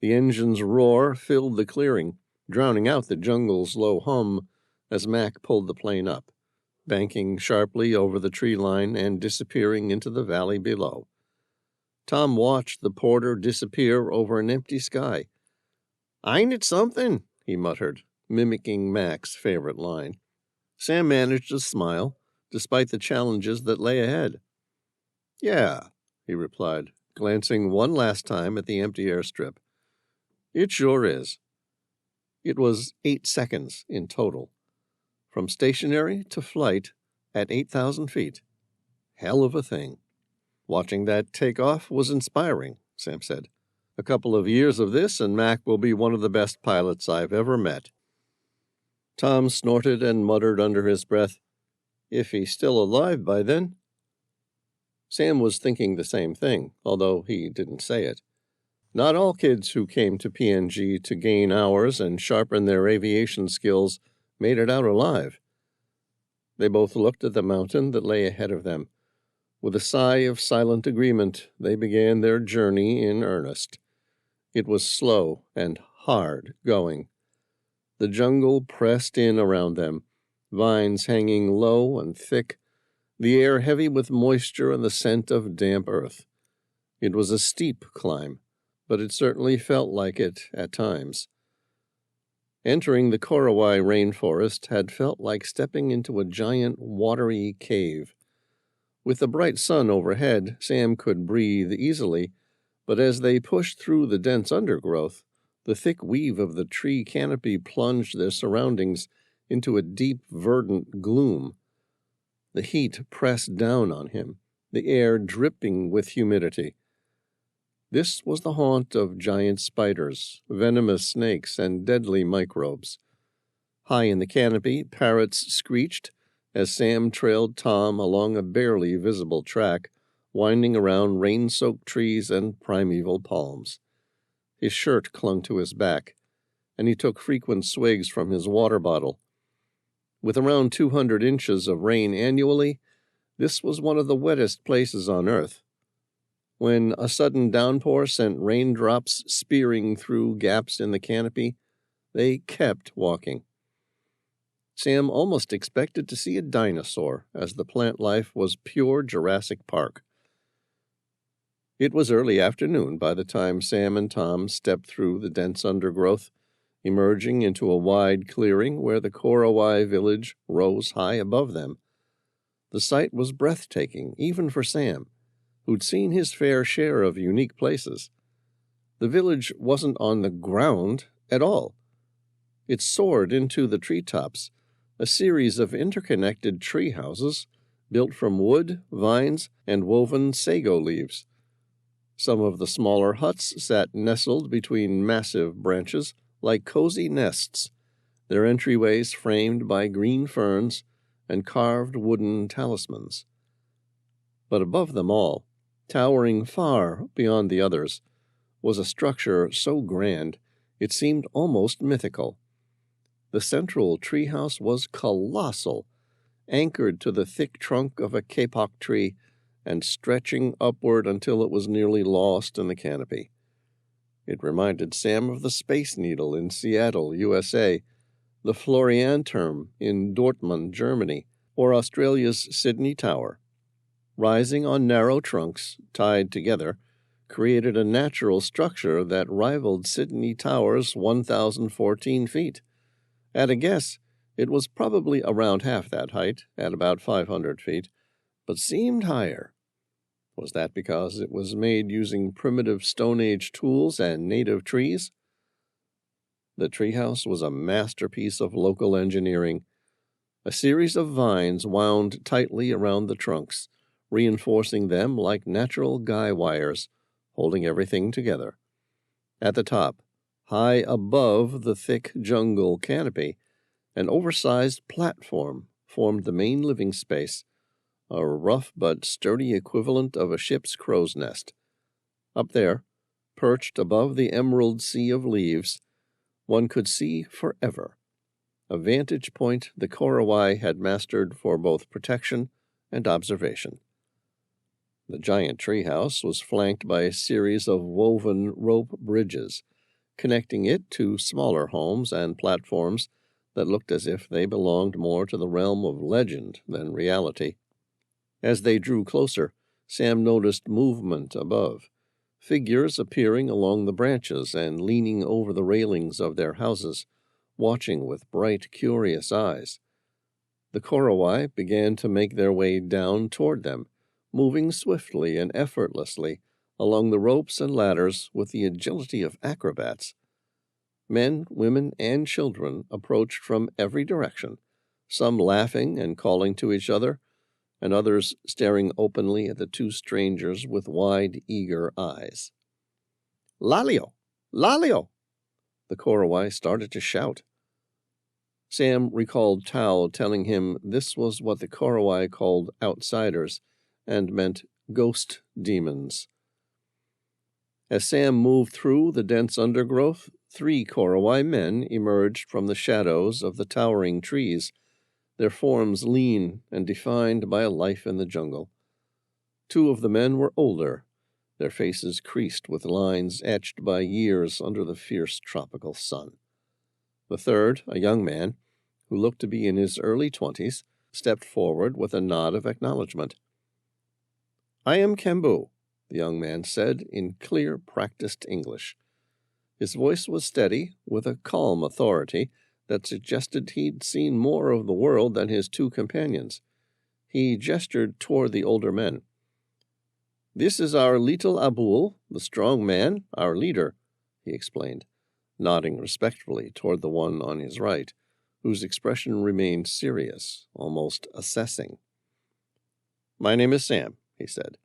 The engine's roar filled the clearing, drowning out the jungle's low hum as Mac pulled the plane up, banking sharply over the tree line and disappearing into the valley below. Tom watched the Porter disappear over an empty sky. Ain't it something? He muttered, mimicking Mac's favorite line. Sam managed a smile, despite the challenges that lay ahead. Yeah, he replied, glancing one last time at the empty airstrip. It sure is. It was 8 seconds in total, from stationary to flight at 8,000 feet. Hell of a thing. Watching that take off was inspiring, Sam said. A couple of years of this, and Mac will be one of the best pilots I've ever met. Tom snorted and muttered under his breath, If he's still alive by then. Sam was thinking the same thing, although he didn't say it. Not all kids who came to PNG to gain hours and sharpen their aviation skills made it out alive. They both looked at the mountain that lay ahead of them. With a sigh of silent agreement, they began their journey in earnest. It was slow and hard going. The jungle pressed in around them, vines hanging low and thick, the air heavy with moisture and the scent of damp earth. It was a steep climb, but it certainly felt like it at times. Entering the Cartwright rainforest had felt like stepping into a giant watery cave. With the bright sun overhead, Sam could breathe easily, but as they pushed through the dense undergrowth, the thick weave of the tree canopy plunged their surroundings into a deep, verdant gloom. The heat pressed down on him, the air dripping with humidity. This was the haunt of giant spiders, venomous snakes, and deadly microbes. High in the canopy, parrots screeched as Sam trailed Tom along a barely visible track, winding around rain-soaked trees and primeval palms. His shirt clung to his back, and he took frequent swigs from his water bottle. With around 200 inches of rain annually, this was one of the wettest places on Earth. When a sudden downpour sent raindrops spearing through gaps in the canopy, they kept walking. Sam almost expected to see a dinosaur, as the plant life was pure Jurassic Park. It was early afternoon by the time Sam and Tom stepped through the dense undergrowth
emerging into a wide clearing where the Korowai village rose high above them. The sight was breathtaking, even for Sam, who'd seen his fair share of unique places. The village wasn't on the ground at all. It soared into the treetops, a series of interconnected tree houses built from wood, vines, and woven sago leaves. Some of the smaller huts sat nestled between massive branches like cozy nests, their entryways framed by green ferns and carved wooden talismans. But above them all, towering far beyond the others, was a structure so grand it seemed almost mythical. The central treehouse was colossal, anchored to the thick trunk of a kapok tree and stretching upward until it was nearly lost in the canopy. It reminded Sam of the Space Needle in Seattle, USA, the Florianturm in Dortmund, Germany, or Australia's Sydney Tower. Rising on narrow trunks, tied together, created a natural structure that rivaled Sydney Tower's 1,014 feet. At a guess, it was probably around half that height, at about 500 feet, but seemed higher. Was that because it was made using primitive Stone Age tools and native trees? The treehouse was a masterpiece of local engineering. A series of vines wound tightly around the trunks, reinforcing them like natural guy wires, holding everything together. At the top, high above the thick jungle canopy, an oversized platform formed the main living space, a rough but sturdy equivalent of a ship's crow's nest. Up there, perched above the emerald sea of leaves, one could see forever, a vantage point the Korowai had mastered for both protection and observation. The giant treehouse was flanked by a series of woven rope bridges, connecting it to smaller homes and platforms that looked as if they belonged more to the realm of legend than reality. As they drew closer, Sam noticed movement above, figures appearing along the branches and leaning over the railings of their houses, watching with bright, curious eyes. The Korowai began to make their way down toward them, moving swiftly and effortlessly along the ropes and ladders with the agility of acrobats. Men, women, and children approached from every direction, some laughing and calling to each other, and others staring openly at the two strangers with wide, eager eyes. "Lalio! Lalio!" The Korowai started to shout. Sam recalled Tao telling him this was what the Korowai called outsiders, and meant ghost demons. As Sam moved through the dense undergrowth, 3 Korowai men emerged from the shadows of the towering trees, their forms lean and defined by a life in the jungle. 2 of the men were older, their faces creased with lines etched by years under the fierce tropical sun. The third, a young man, who looked to be in his early 20s, stepped forward with a nod of acknowledgement. "I am Kembu," the young man said in clear, practiced English. His voice was steady, with a calm authority that suggested he'd seen more of the world than his 2 companions. He gestured toward the older men. "This is our little Abul, the strong man, our leader," he explained, nodding respectfully toward the one on his right, whose expression remained serious, almost assessing. "My name is Sam," he said,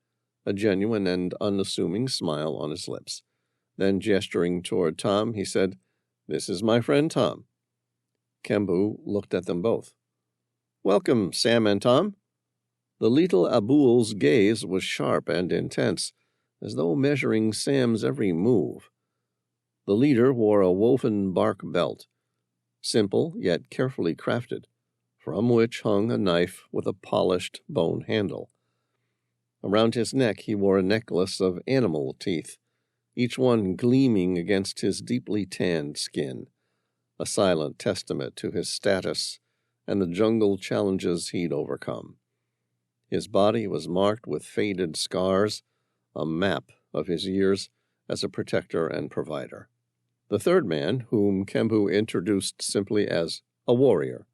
a genuine and unassuming smile on his lips. Then, gesturing toward Tom, he said, "This is my friend Tom." Kembu looked at them both. "Welcome, Sam and Tom." The little Abul's gaze was sharp and intense, as though measuring Sam's every move. The leader wore a woven bark belt, simple yet carefully crafted, from which hung a knife with a polished bone handle. Around his neck he wore a necklace of animal teeth, each one gleaming against his deeply tanned skin, a silent testament to his status and the jungle challenges he'd overcome. His body was marked with faded scars, a map of his years as a protector and provider. The third man, whom Kembu introduced simply as a warrior,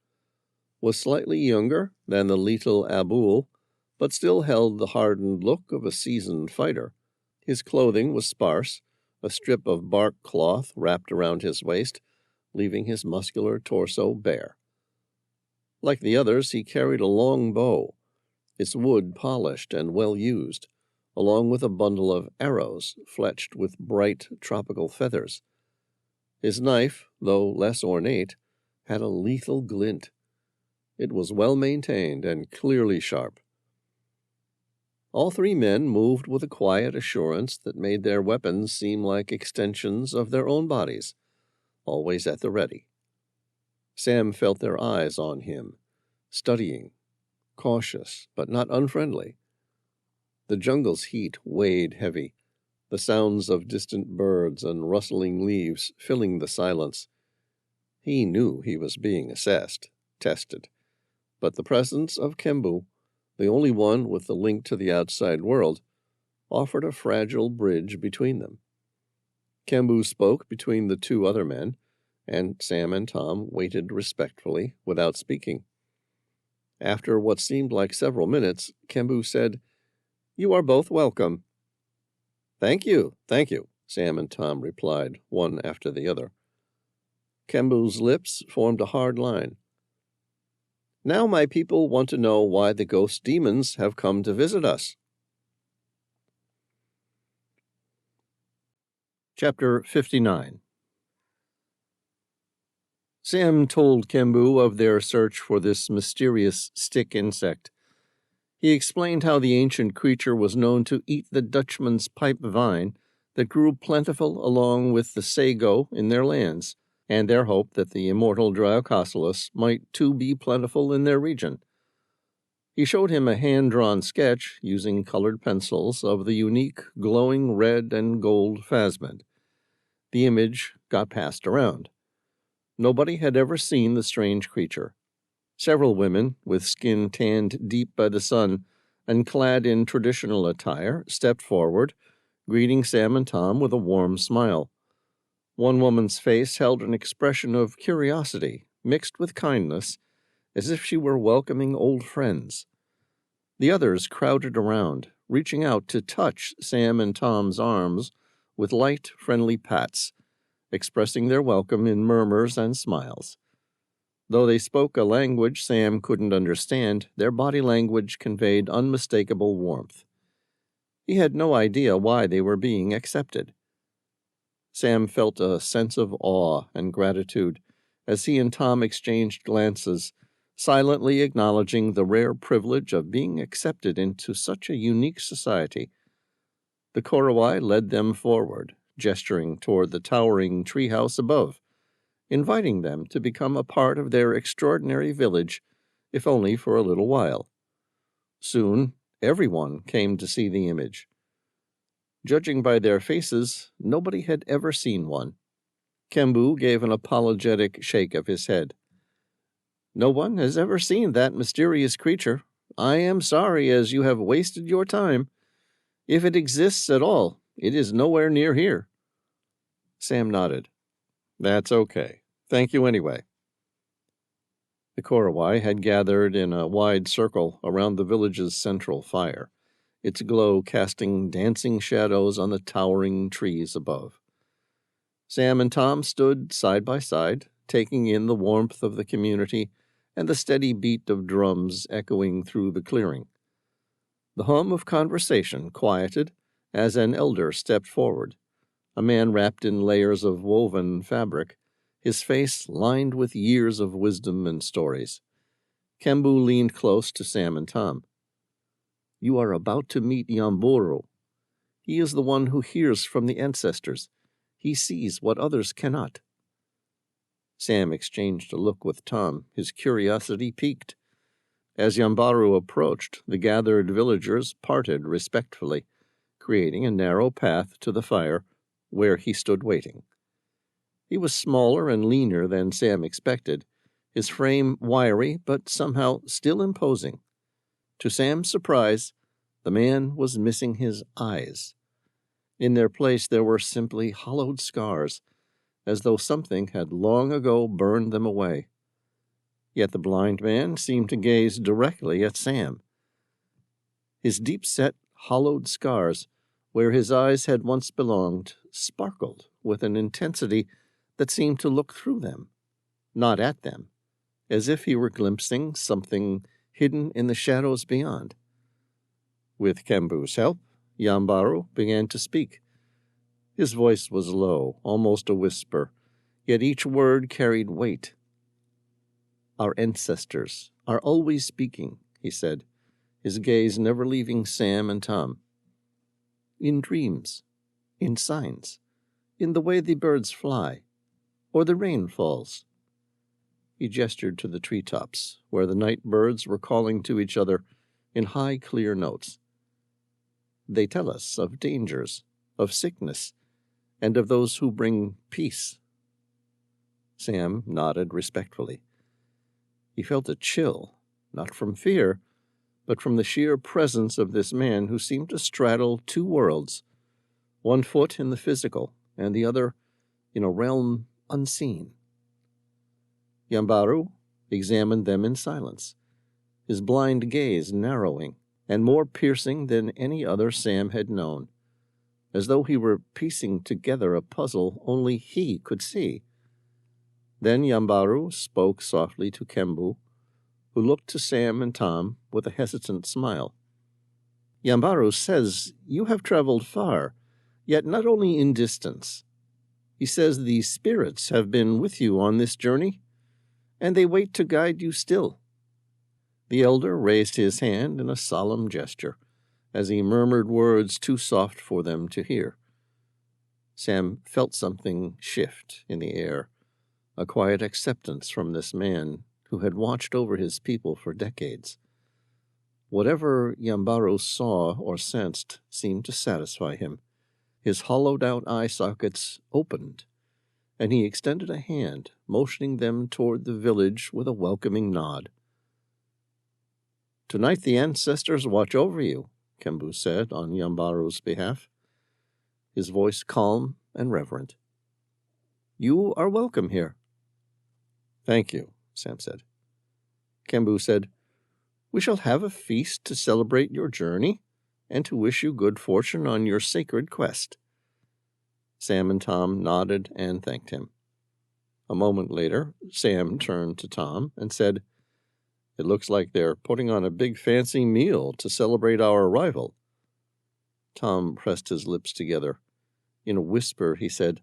was slightly younger than the lethal Abul, but still held the hardened look of a seasoned fighter. His clothing was sparse, a strip of bark cloth wrapped around his waist, leaving his muscular torso bare. Like the others, he carried a long bow, its wood polished and well used, along with a bundle of arrows fletched with bright tropical feathers. His knife, though less ornate, had a lethal glint. It was well maintained and clearly sharp. All three men moved with a quiet assurance that made their weapons seem like extensions of their own bodies, always at the ready. Sam felt their eyes on him, studying, cautious, but not unfriendly. The jungle's heat weighed heavy, the sounds of distant birds and rustling leaves filling the silence. He knew he was being assessed, tested, but the presence of Kembu, the only one with the link to the outside world, offered a fragile bridge between them. Kembu spoke between the two other men, and Sam and Tom waited respectfully without speaking. After what seemed like several minutes, Kembu said, "You are both welcome." Thank you, Sam and Tom replied, one after the other. Kembu's lips formed a hard line. Now my people want to know why the ghost demons have come to visit us. Chapter 59. Sam told Kembu of their search for this mysterious stick insect. He explained how the ancient creature was known to eat the Dutchman's pipe vine that grew plentiful along with the sago in their lands, and their hope that the immortal Dryococelus might too be plentiful in their region. He showed him a hand-drawn sketch using colored pencils of the unique glowing red and gold phasmid. The image got passed around. Nobody had ever seen the strange creature. Several women, with skin tanned deep by the sun and clad in traditional attire, stepped forward, greeting Sam and Tom with a warm smile. One woman's face held an expression of curiosity, mixed with kindness, as if she were welcoming old friends. The others crowded around, reaching out to touch Sam and Tom's arms with light, friendly pats, expressing their welcome in murmurs and smiles. Though they spoke a language Sam couldn't understand, their body language conveyed unmistakable warmth. He had no idea why they were being accepted. Sam felt a sense of awe and gratitude as he and Tom exchanged glances, silently acknowledging the rare privilege of being accepted into such a unique society. The Korowai led them forward, gesturing toward the towering treehouse above, inviting them to become a part of their extraordinary village, if only for a little while. Soon, everyone came to see the image. Judging by their faces, nobody had ever seen one. Kembu gave an apologetic shake of his head. No one has ever seen that mysterious creature. I am sorry, as you have wasted your time. If it exists at all, it is nowhere near here. Sam nodded. That's okay. Thank you anyway. The Korowai had gathered in a wide circle around the village's central fire, its glow casting dancing shadows on the towering trees above. Sam and Tom stood side by side, taking in the warmth of the community and the steady beat of drums echoing through the clearing. The hum of conversation quieted as an elder stepped forward, a man wrapped in layers of woven fabric, his face lined with years of wisdom and stories. Kembu leaned close to Sam and Tom. You are about to meet Yamburu. He is the one who hears from the ancestors. He sees what others cannot. Sam exchanged a look with Tom, his curiosity piqued. As Yambaru approached, the gathered villagers parted respectfully, creating a narrow path to the fire where he stood waiting. He was smaller and leaner than Sam expected, his frame wiry but somehow still imposing. To Sam's surprise, the man was missing his eyes. In their place there were simply hollowed scars, as though something had long ago burned them away. Yet the blind man seemed to gaze directly at Sam. His deep-set, hollowed scars, where his eyes had once belonged, sparkled with an intensity that seemed to look through them, not at them, as if he were glimpsing something hidden in the shadows beyond. With Kembu's help, Yambaru began to speak. His voice was low, almost a whisper, yet each word carried weight. "Our ancestors are always speaking," he said, his gaze never leaving Sam and Tom. "In dreams, in signs, in the way the birds fly, or the rain falls." He gestured to the treetops, where the night birds were calling to each other in high, clear notes. "They tell us of dangers, of sickness, and of those who bring peace." Sam nodded respectfully. He felt a chill, not from fear, but from the sheer presence of this man who seemed to straddle two worlds, one foot in the physical and the other in a realm unseen. Yambaru examined them in silence, his blind gaze narrowing and more piercing than any other Sam had known, as though he were piecing together a puzzle only he could see. Then Yambaru spoke softly to Kembu, who looked to Sam and Tom with a hesitant smile. "Yambaru says you have traveled far, yet not only in distance. He says the spirits have been with you on this journey, and they wait to guide you still." The elder raised his hand in a solemn gesture, as he murmured words too soft for them to hear. Sam felt something shift in the air, a quiet acceptance from this man who had watched over his people for decades. Whatever Yambaru saw or sensed seemed to satisfy him. His hollowed-out eye sockets opened, and he extended a hand, motioning them toward the village with a welcoming nod. "Tonight the ancestors watch over you," Kembu said on Yambaru's behalf, his voice calm and reverent. "You are welcome here." "Thank you," Sam said. Kembu said, "We shall have a feast to celebrate your journey and to wish you good fortune on your sacred quest." Sam and Tom nodded and thanked him. A moment later, Sam turned to Tom and said, "It looks like they're putting on a big fancy meal to celebrate our arrival." Tom pressed his lips together. In a whisper, he said,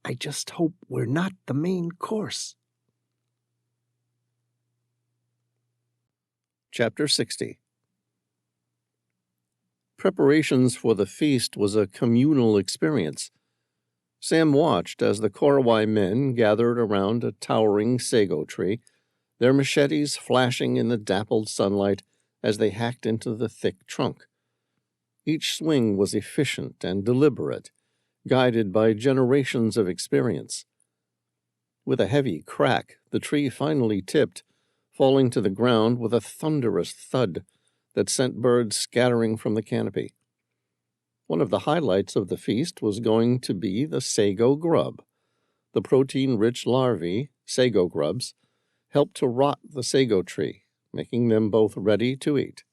"I just hope we're not the main course." Chapter 60. Preparations for the feast was a communal experience. Sam watched as the Korowai men gathered around a towering sago tree, their machetes flashing in the dappled sunlight as they hacked into the thick trunk. Each swing was efficient and deliberate, guided by generations of experience. With a heavy crack, the tree finally tipped, falling to the ground with a thunderous thud that sent birds scattering from the canopy. One of the highlights of the feast was going to be the sago grub. The protein-rich larvae, sago grubs, helped to rot the sago tree, making them both ready to eat.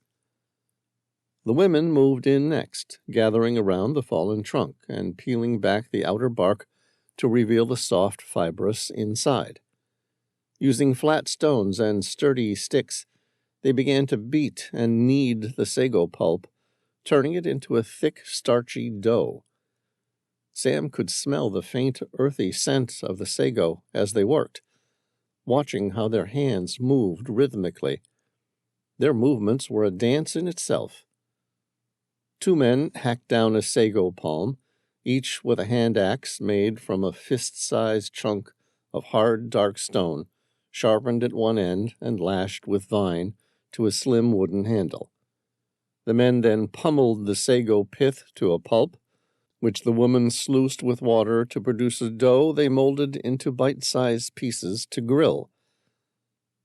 The women moved in next, gathering around the fallen trunk and peeling back the outer bark to reveal the soft, fibrous inside. Using flat stones and sturdy sticks, they began to beat and knead the sago pulp, turning it into a thick, starchy dough. Sam could smell the faint, earthy scent of the sago as they worked, watching how their hands moved rhythmically. Their movements were a dance in itself. Two men hacked down a sago palm, each with a hand axe made from a fist-sized chunk of hard, dark stone, sharpened at one end and lashed with vine to a slim wooden handle. The men then pummeled the sago pith to a pulp, which the woman sluiced with water to produce a dough they molded into bite-sized pieces to grill.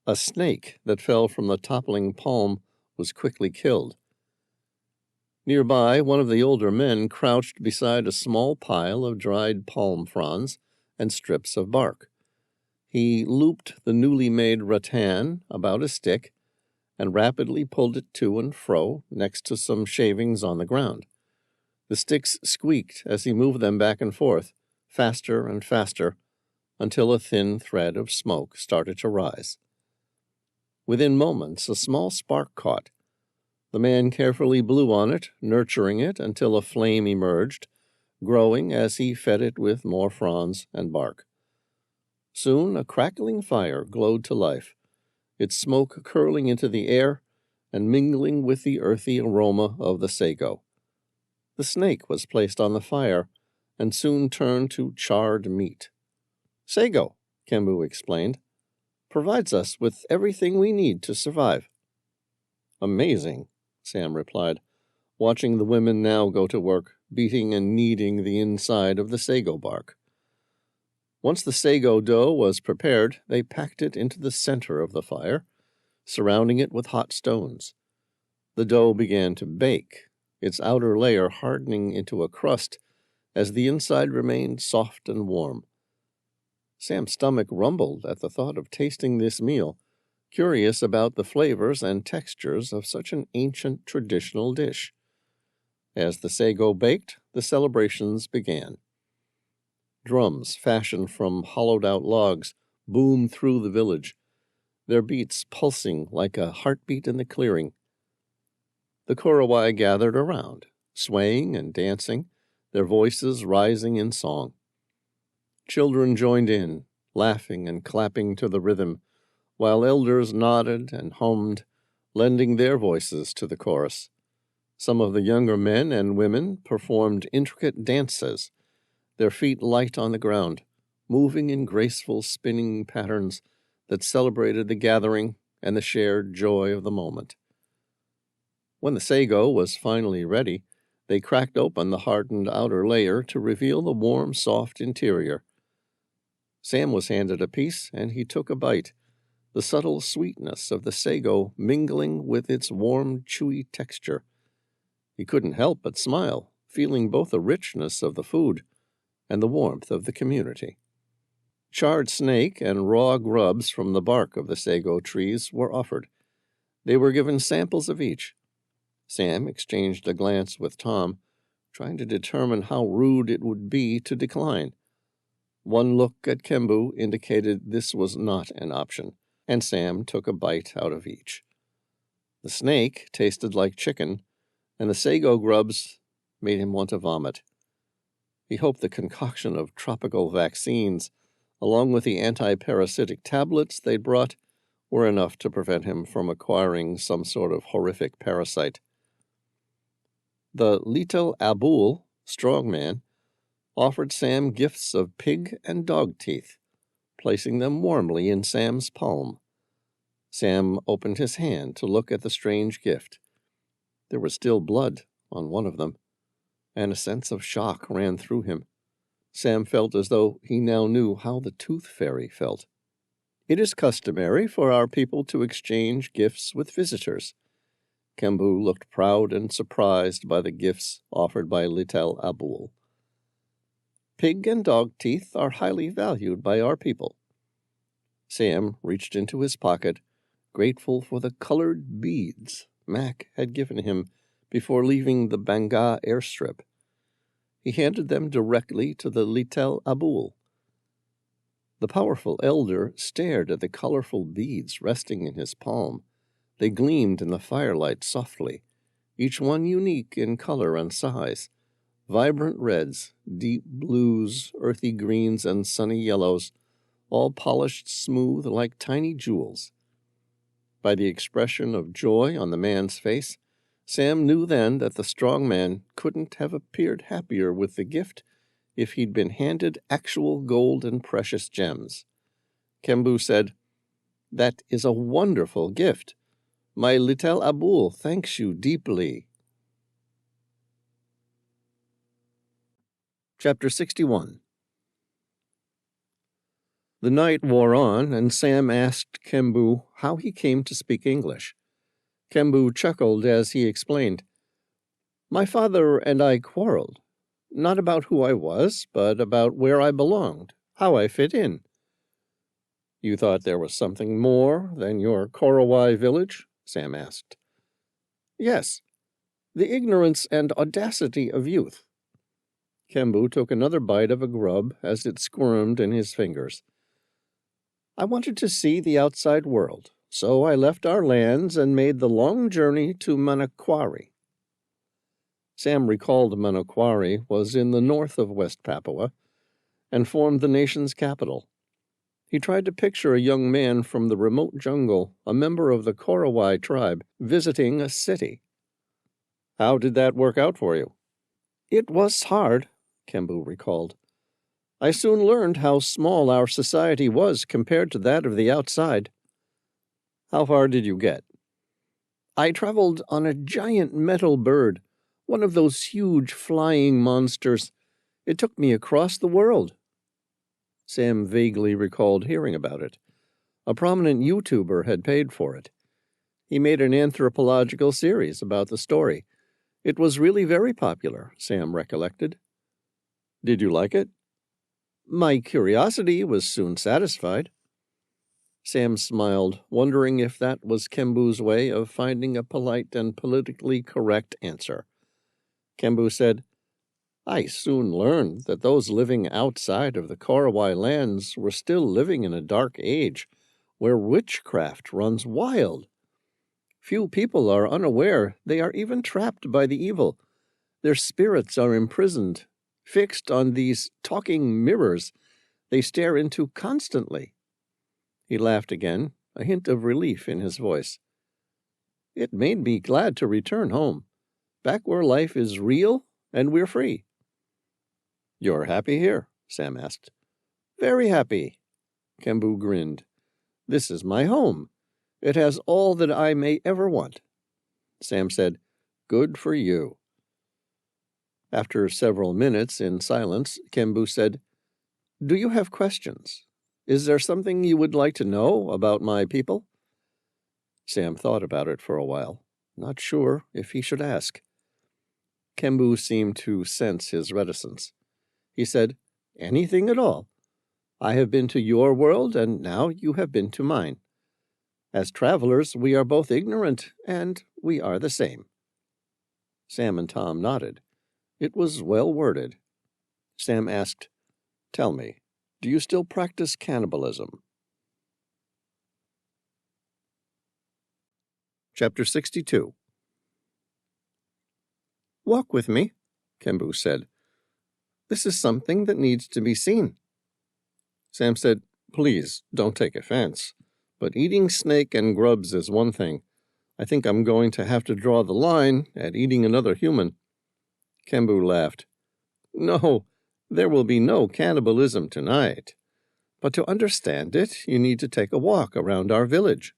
A snake that fell from the toppling palm was quickly killed. Nearby, one of the older men crouched beside a small pile of dried palm fronds and strips of bark. He looped the newly made rattan about a stick and rapidly pulled it to and fro next to some shavings on the ground. The sticks squeaked as he moved them back and forth, faster and faster, until a thin thread of smoke started to rise. Within moments, a small spark caught. The man carefully blew on it, nurturing it until a flame emerged, growing as he fed it with more fronds and bark. Soon a crackling fire glowed to life, its smoke curling into the air and mingling with the earthy aroma of the sago. The snake was placed on the fire and soon turned to charred meat. "Sago," Kembu explained, "provides us with everything we need to survive." "Amazing," Sam replied, watching the women now go to work, beating and kneading the inside of the sago bark. Once the sago dough was prepared, they packed it into the center of the fire, surrounding it with hot stones. The dough began to bake, its outer layer hardening into a crust as the inside remained soft and warm. Sam's stomach rumbled at the thought of tasting this meal, curious about the flavors and textures of such an ancient traditional dish. As the sago baked, the celebrations began. Drums fashioned from hollowed-out logs boomed through the village, their beats pulsing like a heartbeat in the clearing. The Korowai gathered around, swaying and dancing, their voices rising in song. Children joined in, laughing and clapping to the rhythm, while elders nodded and hummed, lending their voices to the chorus. Some of the younger men and women performed intricate dances, their feet light on the ground, moving in graceful spinning patterns that celebrated the gathering and the shared joy of the moment. When the sago was finally ready, they cracked open the hardened outer layer to reveal the warm, soft interior. Sam was handed a piece, and he took a bite, the subtle sweetness of the sago mingling with its warm, chewy texture. He couldn't help but smile, feeling both the richness of the food and the warmth of the community. Charred snake and raw grubs from the bark of the sago trees were offered. They were given samples of each. Sam exchanged a glance with Tom, trying to determine how rude it would be to decline. One look at Kembu indicated this was not an option, and Sam took a bite out of each. The snake tasted like chicken, and the sago grubs made him want to vomit. He hoped the concoction of tropical vaccines, along with the anti-parasitic tablets they'd brought, were enough to prevent him from acquiring some sort of horrific parasite. The Little Abul, strongman, offered Sam gifts of pig and dog teeth, placing them warmly in Sam's palm. Sam opened his hand to look at the strange gift. There was still blood on one of them, and a sense of shock ran through him. Sam felt as though he now knew how the tooth fairy felt. "It is customary for our people to exchange gifts with visitors." Kembu looked proud and surprised by the gifts offered by Little Abul. "Pig and dog teeth are highly valued by our people." Sam reached into his pocket, grateful for the colored beads Mac had given him before leaving the Banga airstrip. He handed them directly to the Little Abul. The powerful elder stared at the colorful beads resting in his palm. They gleamed in the firelight softly, each one unique in color and size. Vibrant reds, deep blues, earthy greens, and sunny yellows, all polished smooth like tiny jewels. By the expression of joy on the man's face, Sam knew then that the strong man couldn't have appeared happier with the gift if he'd been handed actual gold and precious gems. Kembu said, "That is a wonderful gift. My Little Abul thanks you deeply." Chapter 61. The night wore on, and Sam asked Kembu how he came to speak English. Kembu chuckled as he explained, "My father and I quarreled, not about who I was, but about where I belonged,
how I fit in." "You thought there was something more than your Korowai village?" Sam asked. "Yes, the ignorance and audacity of youth." Kembu took another bite of a grub as it squirmed in his fingers. "I wanted to see the outside world, so I left our lands and made the long journey to Manokwari." Sam recalled Manokwari was in the north of West Papua and formed the nation's capital. He tried to picture a young man from the remote jungle, a member of the Korowai tribe, visiting a city. "How did that work out for you?" "It was hard," Kembu recalled. "I soon learned how small our society was compared to that of the outside." "How far did you get?" "I traveled on a giant metal bird, one of those huge flying monsters. It took me across the world." Sam vaguely recalled hearing about it. A prominent YouTuber had paid for it. He made an anthropological series about the story. It was really very popular, Sam recollected. "Did you like it?" "My curiosity was soon satisfied." Sam smiled, wondering if that was Kembu's way of finding a polite and politically correct answer. Kembu said, "I soon learned that those living outside of the Korowai lands were still living in a dark age where witchcraft runs wild. Few people are unaware they are even trapped by the evil. Their spirits are imprisoned, fixed on these talking mirrors they stare into constantly." He laughed again, a hint of relief in his voice. "It made me glad to return home, back where life is real and we're free." "You're happy here?" Sam asked. "Very happy." Kembu grinned. "This is my home. It has all that I may ever want." Sam said, "Good for you." After several minutes in silence, Kembu said, "Do you have questions? Is there something you would like to know about my people?" Sam thought about it for a while, not sure if he should ask. Kembu seemed to sense his reticence. He said, "Anything at all. I have been to your world, and now you have been to mine. As travelers, we are both ignorant, and we are the same." Sam and Tom nodded. It was well worded. Sam asked, "Tell me, do you still practice cannibalism?" Chapter 62. "Walk with me," Kembu said. "This is something that needs to be seen." Sam said, "Please, don't take offense, but eating snake and grubs is one thing. I think I'm going to have to draw the line at eating another human." Kembu laughed. "No, there will be no cannibalism tonight. But to understand it, you need to take a walk around our village."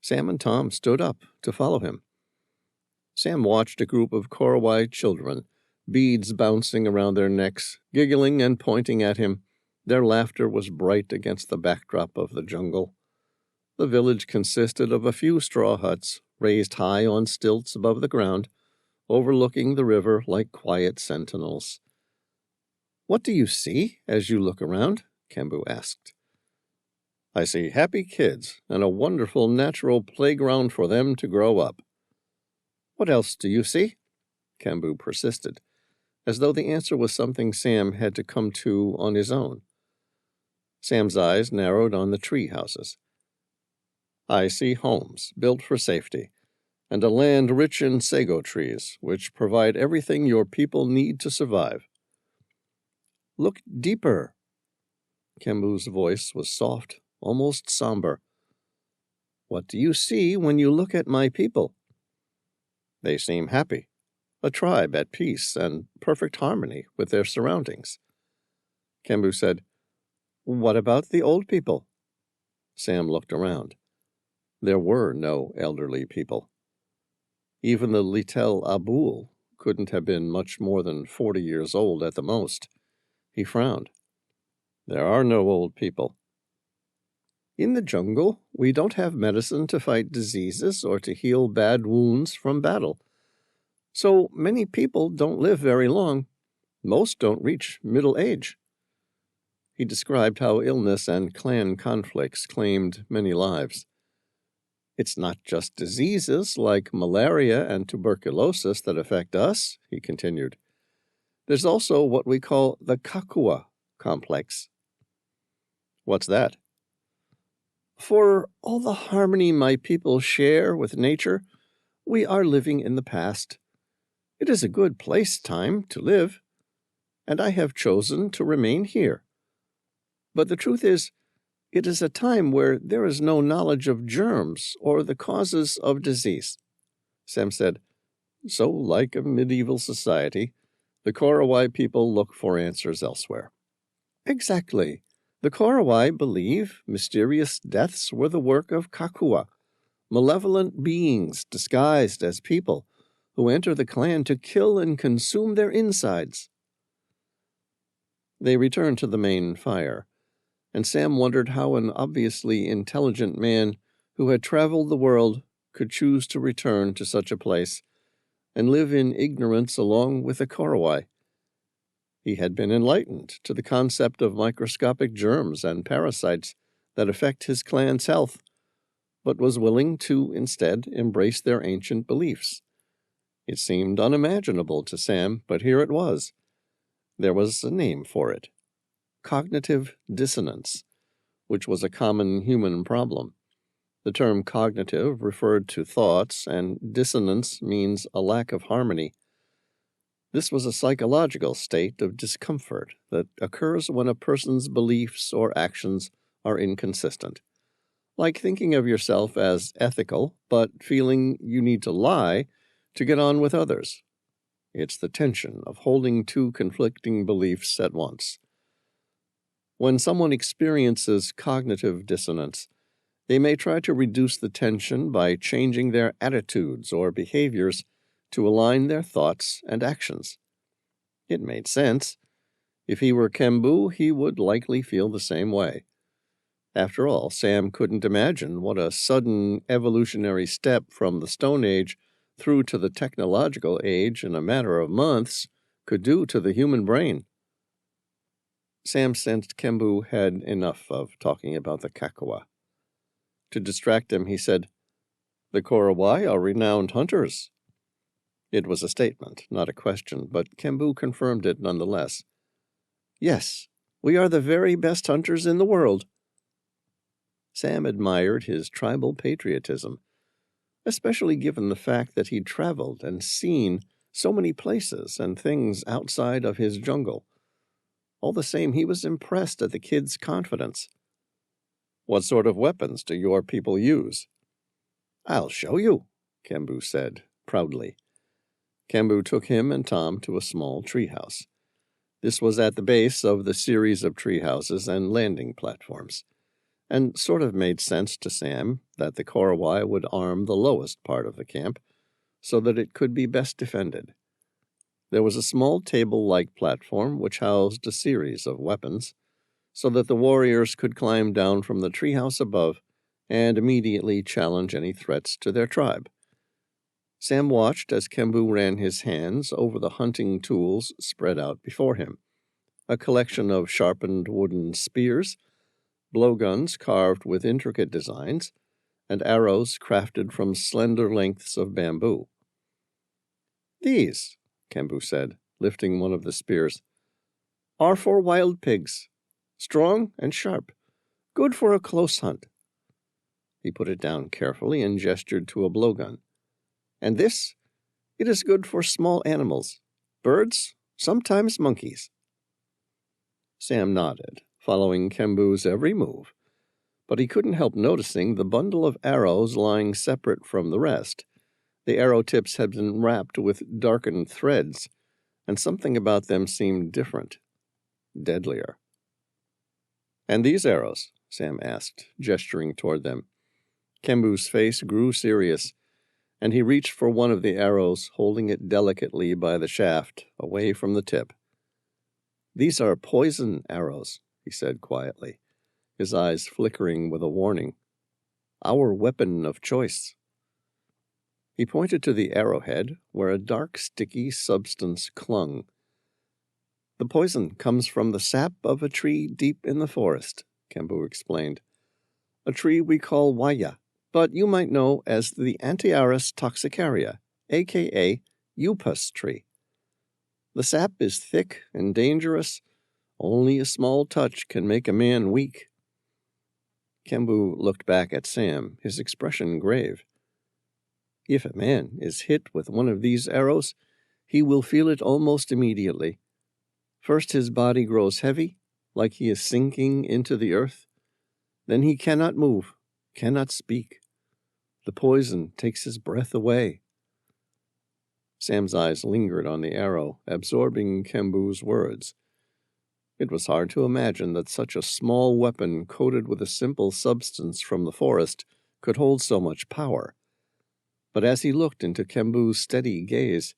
Sam and Tom stood up to follow him. Sam watched a group of Korowai children, beads bouncing around their necks, giggling and pointing at him. Their laughter was bright against the backdrop of the jungle. The village consisted of a few straw huts, raised high on stilts above the ground, overlooking the river like quiet sentinels. "What do you see as you look around?" Kembu asked. "I see happy kids and a wonderful natural playground for them to grow up." "What else do you see?" Kembu persisted, as though the answer was something Sam had to come to on his own. Sam's eyes narrowed on the tree houses. "I see homes built for safety, and a land rich in sago trees, which provide everything your people need to survive." "Look deeper." Kembu's voice was soft, almost somber. "What do you see when you look at my people?" "They seem happy, a tribe at peace and perfect harmony with their surroundings." Kembu said, "What about the old people?" Sam looked around. There were no elderly people. Even the Litel Abul couldn't have been much more than 40 years old at the most. He frowned. "There are no old people." "In the jungle, we don't have medicine to fight diseases or to heal bad wounds from battle. So many people don't live very long. Most don't reach middle age."
He described how illness and clan conflicts claimed many lives. "It's not just diseases like malaria and tuberculosis that affect us," he continued. "There's also what we call the Kakua complex." "What's that?" "For all the harmony my people share with nature, we are living in the past. It is a good time to live, and I have chosen to remain here. But the truth is, it is a time where there is no knowledge of germs or the causes of disease." Sam said, "So, like a medieval society, the Korowai people look for answers elsewhere." "Exactly. The Korowai believe mysterious deaths were the work of Kakua, malevolent beings disguised as people who enter the clan to kill and consume their insides." They returned to the main fire, and Sam wondered how an obviously intelligent man who had traveled the world could choose to return to such a place and live in ignorance along with the Korowai. He had been enlightened to the concept of microscopic germs and parasites that affect his clan's health, but was willing to instead embrace their ancient beliefs. It seemed unimaginable to Sam, but here it was. There was a name for it: cognitive dissonance, which was a common human problem. The term cognitive referred to thoughts, and dissonance means a lack of harmony. This was a psychological state of discomfort that occurs when a person's beliefs or actions are inconsistent, like thinking of yourself as ethical, but feeling you need to lie to get on with others. It's the tension of holding two conflicting beliefs at once. When someone experiences cognitive dissonance, they may try to reduce the tension by changing their attitudes or behaviors to align their thoughts and actions. It made sense. If he were Kembu, he would likely feel the same way. After all, Sam couldn't imagine what a sudden evolutionary step from the Stone Age through to the technological age in a matter of months could do to the human brain. Sam sensed Kembu had enough of talking about the Kakua. To distract him, he said, "The Korowai are renowned hunters." It was a statement, not a question, but Kembu confirmed it nonetheless. "Yes, we are the very best hunters in the world." Sam admired his tribal patriotism, especially given the fact that he'd traveled and seen so many places and things outside of his jungle. All the same, he was impressed at the kid's confidence. "What sort of weapons do your people use?" "I'll show you," Kembu said, proudly. Kembu took him and Tom to a small treehouse. This was at the base of the series of treehouses and landing platforms, and sort of made sense to Sam that the Korowai would arm the lowest part of the camp so that it could be best defended. There was a small table-like platform which housed a series of weapons, so that the warriors could climb down from the treehouse above and immediately challenge any threats to their tribe. Sam watched as Kembu ran his hands over the hunting tools spread out before him: a collection of sharpened wooden spears, blowguns carved with intricate designs, and arrows crafted from slender lengths of bamboo. "These," Kembu said, lifting one of the spears, "are for wild pigs, strong and sharp, good for a close hunt." He put it down carefully and gestured to a blowgun. "And this? It is good for small animals, birds, sometimes monkeys." Sam nodded, following Kembu's every move, but he couldn't help noticing the bundle of arrows lying separate from the rest. The arrow tips had been wrapped with darkened threads, and something about them seemed different, deadlier. "And these arrows?" Sam asked, gesturing toward them. Kembu's face grew serious, and he reached for one of the arrows, holding it delicately by the shaft, away from the tip. "These are poison arrows," he said quietly, his eyes flickering with a warning. "Our weapon of choice." He pointed to the arrowhead, where a dark, sticky substance clung. The poison comes from the sap of a tree deep in the forest, Kembu explained. A tree we call waya, but you might know as the Antiaris toxicaria, a.k.a. upas tree. The sap is thick and dangerous. Only a small touch can make a man weak. Kembu looked back at Sam, his expression grave. If a man is hit with one of these arrows, he will feel it almost immediately. First his body grows heavy, like he is sinking into the earth. Then he cannot move, cannot speak. The poison takes his breath away. Sam's eyes lingered on the arrow, absorbing Kembu's words. It was hard to imagine that such a small weapon coated with a simple substance from the forest could hold so much power. But as he looked into Kembu's steady gaze,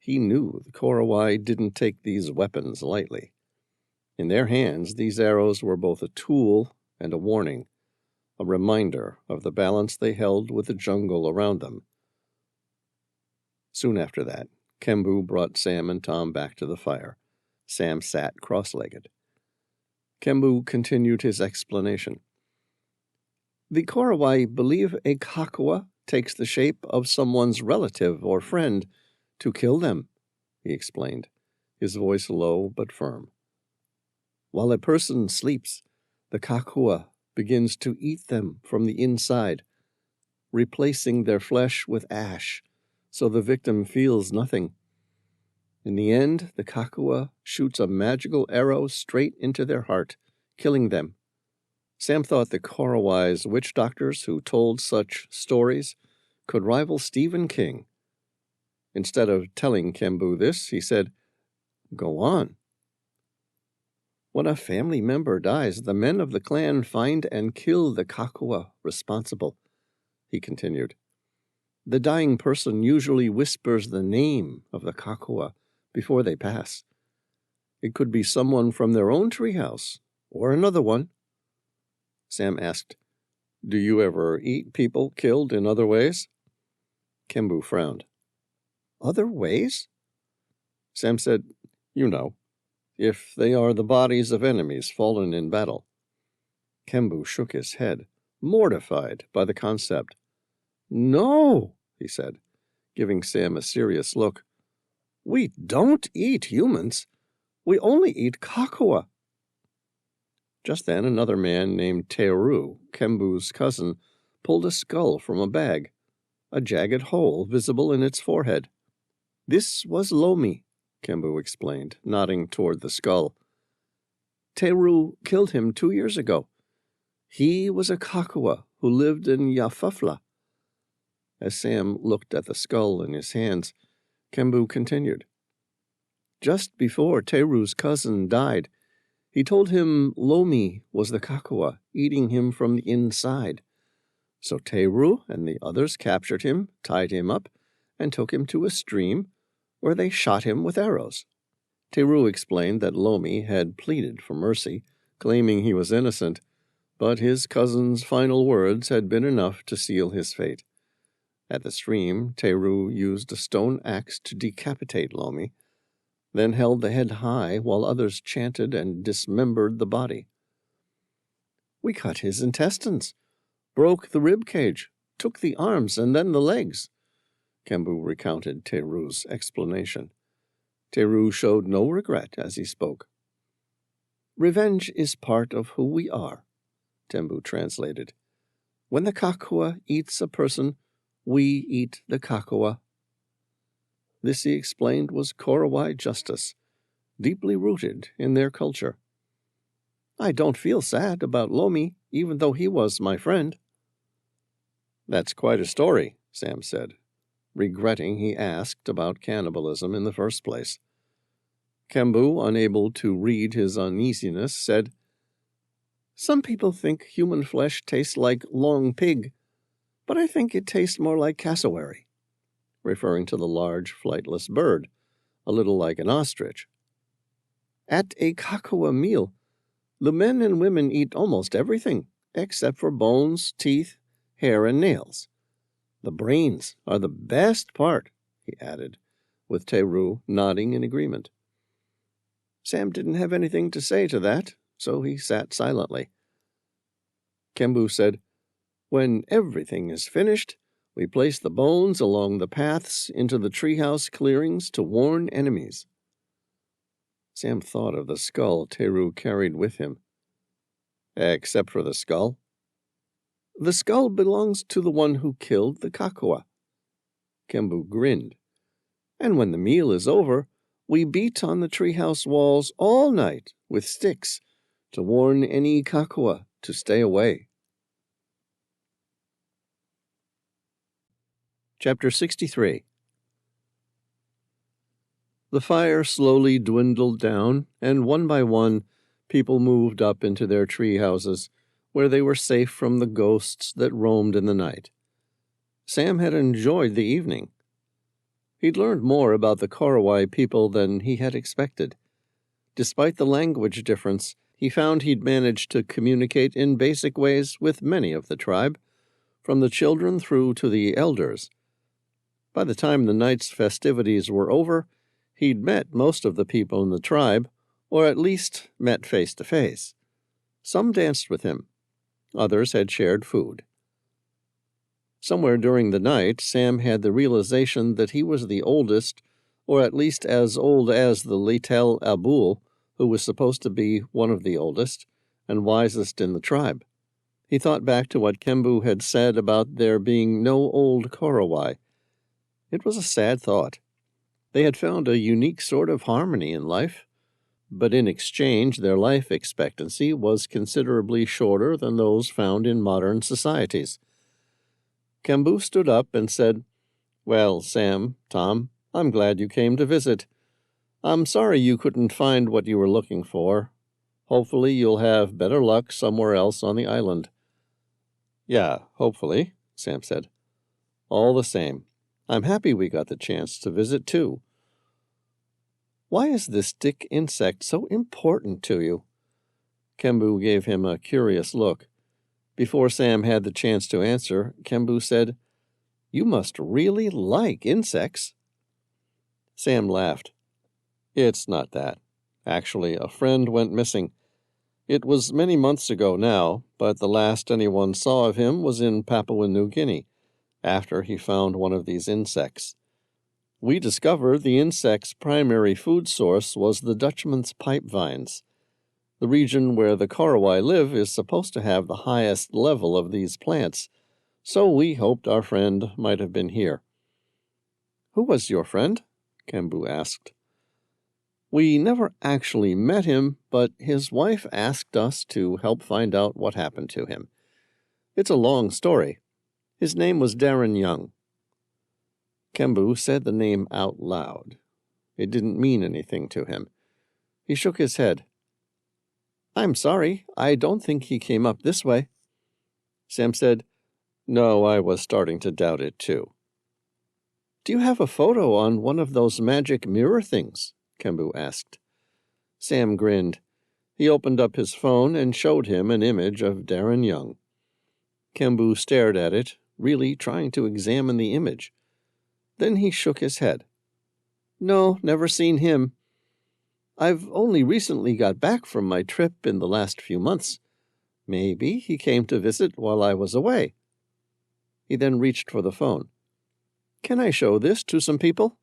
he knew the Korowai didn't take these weapons lightly. In their hands, these arrows were both a tool and a warning, a reminder of the balance they held with the jungle around them. Soon after that, Kembu brought Sam and Tom back to the fire. Sam sat cross-legged. Kembu continued his explanation. The Korowai believe a kakua takes the shape of someone's relative or friend to kill them, he explained, his voice low but firm. While a person sleeps, the kakua begins to eat them from the inside, replacing their flesh with ash, so the victim feels nothing. In the end, the kakua shoots a magical arrow straight into their heart, killing them. Sam thought the Korowai's witch doctors who told such stories could rival Stephen King. Instead of telling Kembu this, he said, "Go on." When a family member dies, the men of the clan find and kill the kakua responsible, he continued. The dying person usually whispers the name of the kakua before they pass. It could be someone from their own treehouse, or another one. Sam asked, "Do you ever eat people killed in other ways?" Kembu frowned. "Other ways?" Sam said, "You know, if they are the bodies of enemies fallen in battle." Kembu shook his head, mortified by the concept. "No," he said, giving Sam a serious look. "We don't eat humans. We only eat kakua." Just then another man named Teru, Kembu's cousin, pulled a skull from a bag, a jagged hole visible in its forehead. "This was Lomi," Kembu explained, nodding toward the skull. "Teru killed him 2 years ago. He was a kakua who lived in Yafafla." As Sam looked at the skull in his hands, Kembu continued. "Just before Teru's cousin died, he told him Lomi was the kakua, eating him from the inside. So Teru and the others captured him, tied him up, and took him to a stream, where they shot him with arrows." Teru explained that Lomi had pleaded for mercy, claiming he was innocent, but his cousin's final words had been enough to seal his fate. At the stream, Teru used a stone axe to decapitate Lomi, then held the head high while others chanted and dismembered the body. "We cut his intestines, broke the rib cage, took the arms and then the legs," Kembu recounted Teru's explanation. Teru showed no regret as he spoke. "Revenge is part of who we are," Tembu translated. "When the kakua eats a person, we eat the kakua." This, he explained, was Korowai justice, deeply rooted in their culture. "I don't feel sad about Lomi, even though he was my friend." "That's quite a story," Sam said, regretting he asked about cannibalism in the first place. Kembu, unable to read his uneasiness, said, "Some people think human flesh tastes like long pig, but I think it tastes more like cassowary," referring to the large flightless bird, a little like an ostrich. "At a kakua meal, the men and women eat almost everything, except for bones, teeth, hair, and nails. The brains are the best part," he added, with Teru nodding in agreement. Sam didn't have anything to say to that, so he sat silently. Kembu said, "When everything is finished, we place the bones along the paths into the treehouse clearings to warn enemies." Sam thought of the skull Teru carried with him. "Except for the skull?" "The skull belongs to the one who killed the kakua." Kembu grinned. "And when the meal is over, we beat on the treehouse walls all night with sticks to warn any kakua to stay away." Chapter 63. The fire slowly dwindled down, and one by one people moved up into their tree houses, where they were safe from the ghosts that roamed in the night. Sam had enjoyed the evening. He'd learned more about the Cartwright people than he had expected. Despite the language difference, he found he'd managed to communicate in basic ways with many of the tribe, from the children through to the elders. By the time the night's festivities were over, he'd met most of the people in the tribe, or at least met face to face. Some danced with him. Others had shared food. Somewhere during the night, Sam had the realization that he was the oldest, or at least as old as the Litel Abul, who was supposed to be one of the oldest and wisest in the tribe. He thought back to what Kembu had said about there being no old Korowai. It was a sad thought. They had found a unique sort of harmony in life, but in exchange their life expectancy was considerably shorter than those found in modern societies. Kembu stood up and said, "Well, Sam, Tom, I'm glad you came to visit. I'm sorry you couldn't find what you were looking for. Hopefully you'll have better luck somewhere else on the island." "Yeah, hopefully," Sam said. "All the same, I'm happy we got the chance to visit too." "Why is this stick insect so important to you?" Kembu gave him a curious look. Before Sam had the chance to answer, Kembu said, "You must really like insects." Sam laughed. "It's not that. Actually, a friend went missing. It was many months ago now, but the last anyone saw of him was in Papua New Guinea, after he found one of these insects. We discovered the insect's primary food source was the Dutchman's pipe vines. The region where the Korowai live is supposed to have the highest level of these plants, so we hoped our friend might have been here." "Who was your friend?" Kembu asked. "We never actually met him, but his wife asked us to help find out what happened to him. It's a long story. His name was Darren Young." Kembu said the name out loud. It didn't mean anything to him. He shook his head. "I'm sorry, I don't think he came up this way." Sam said, "No, I was starting to doubt it too." "Do you have a photo on one of those magic mirror things?" Kembu asked. Sam grinned. He opened up his phone and showed him an image of Darren Young. Kembu stared at it, really trying to examine the image. Then he shook his head. "No, never seen him. I've only recently got back from my trip in the last few months. Maybe he came to visit while I was away." He then reached for the phone. "Can I show this to some people?"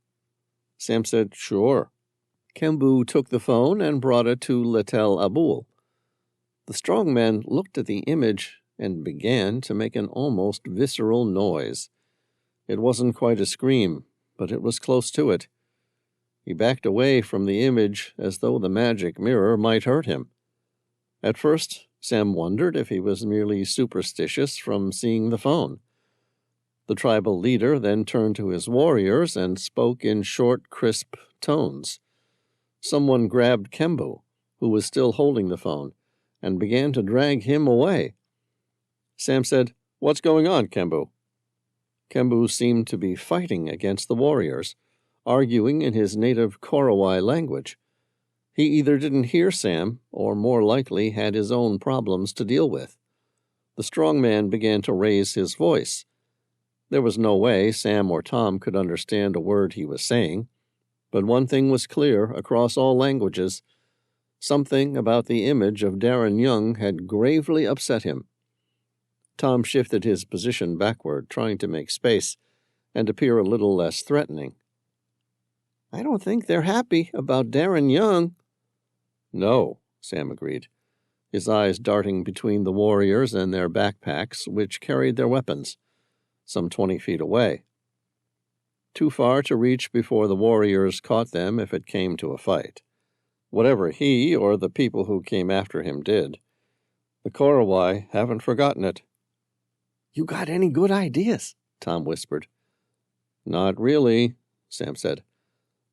Sam said, "Sure." Kembu took the phone and brought it to Litel Abul. The strong man looked at the image and began to make an almost visceral noise. It wasn't quite a scream, but it was close to it. He backed away from the image as though the magic mirror might hurt him. At first, Sam wondered if he was merely superstitious from seeing the phone. The tribal leader then turned to his warriors and spoke in short, crisp tones. Someone grabbed Kembu, who was still holding the phone, and began to drag him away. Sam said, "What's going on, Kembu?" Kembu seemed to be fighting against the warriors, arguing in his native Korowai language. He either didn't hear Sam, or more likely had his own problems to deal with. The strong man began to raise his voice. There was no way Sam or Tom could understand a word he was saying, but one thing was clear across all languages: Something about the image of Darren Young had gravely upset him. Tom shifted his position backward, trying to make space and appear a little less threatening. "I don't think they're happy about Darren Young." "No," Sam agreed, his eyes darting between the warriors and their backpacks, which carried their weapons, some 20 feet away. Too far to reach before the warriors caught them if it came to a fight. Whatever he or the people who came after him did, the Korowai haven't forgotten it. "You got any good ideas?" Tom whispered. "Not really," Sam said.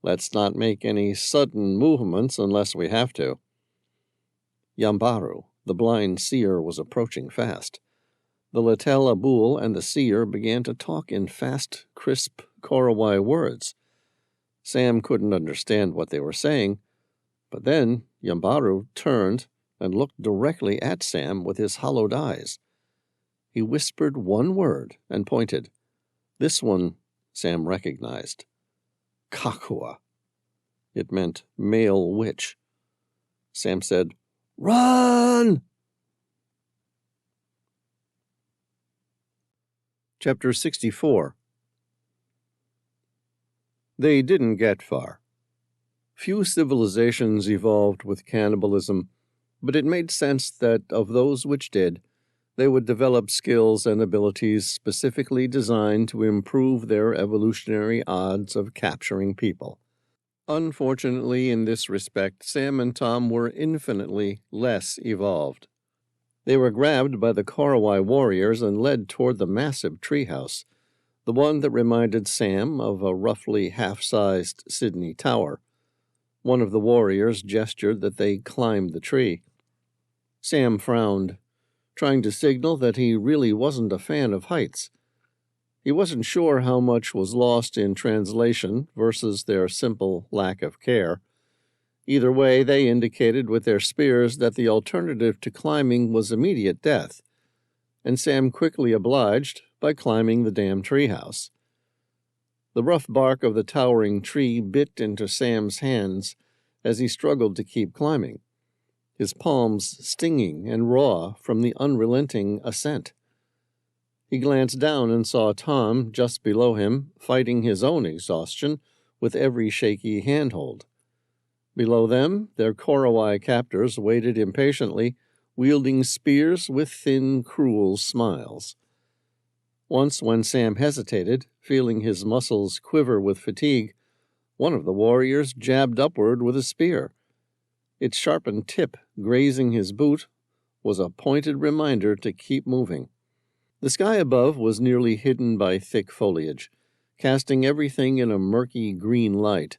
"Let's not make any sudden movements unless we have to." Yambaru, the blind seer, was approaching fast. The Litel Abul and the seer began to talk in fast, crisp Korowai words. Sam couldn't understand what they were saying, but then Yambaru turned and looked directly at Sam with his hollowed eyes. He whispered one word and pointed. This one Sam recognized. Kakua. It meant male witch. Sam said, "Run!" Chapter 64. They didn't get far. Few civilizations evolved with cannibalism, but it made sense that of those which did, they would develop skills and abilities specifically designed to improve their evolutionary odds of capturing people. Unfortunately, in this respect, Sam and Tom were infinitely less evolved. They were grabbed by the Korowai warriors and led toward the massive treehouse, the one that reminded Sam of a roughly half-sized Sydney Tower. One of the warriors gestured that they climb the tree. Sam frowned, trying to signal that he really wasn't a fan of heights. He wasn't sure how much was lost in translation versus their simple lack of care. Either way, they indicated with their spears that the alternative to climbing was immediate death, and Sam quickly obliged by climbing the damn treehouse. The rough bark of the towering tree bit into Sam's hands as he struggled to keep climbing, his palms stinging and raw from the unrelenting ascent. He glanced down and saw Tom, just below him, fighting his own exhaustion with every shaky handhold. Below them, their Korowai captors waited impatiently, wielding spears with thin, cruel smiles. Once, when Sam hesitated, feeling his muscles quiver with fatigue, one of the warriors jabbed upward with a spear. Its sharpened tip, grazing his boot, was a pointed reminder to keep moving. The sky above was nearly hidden by thick foliage, casting everything in a murky green light.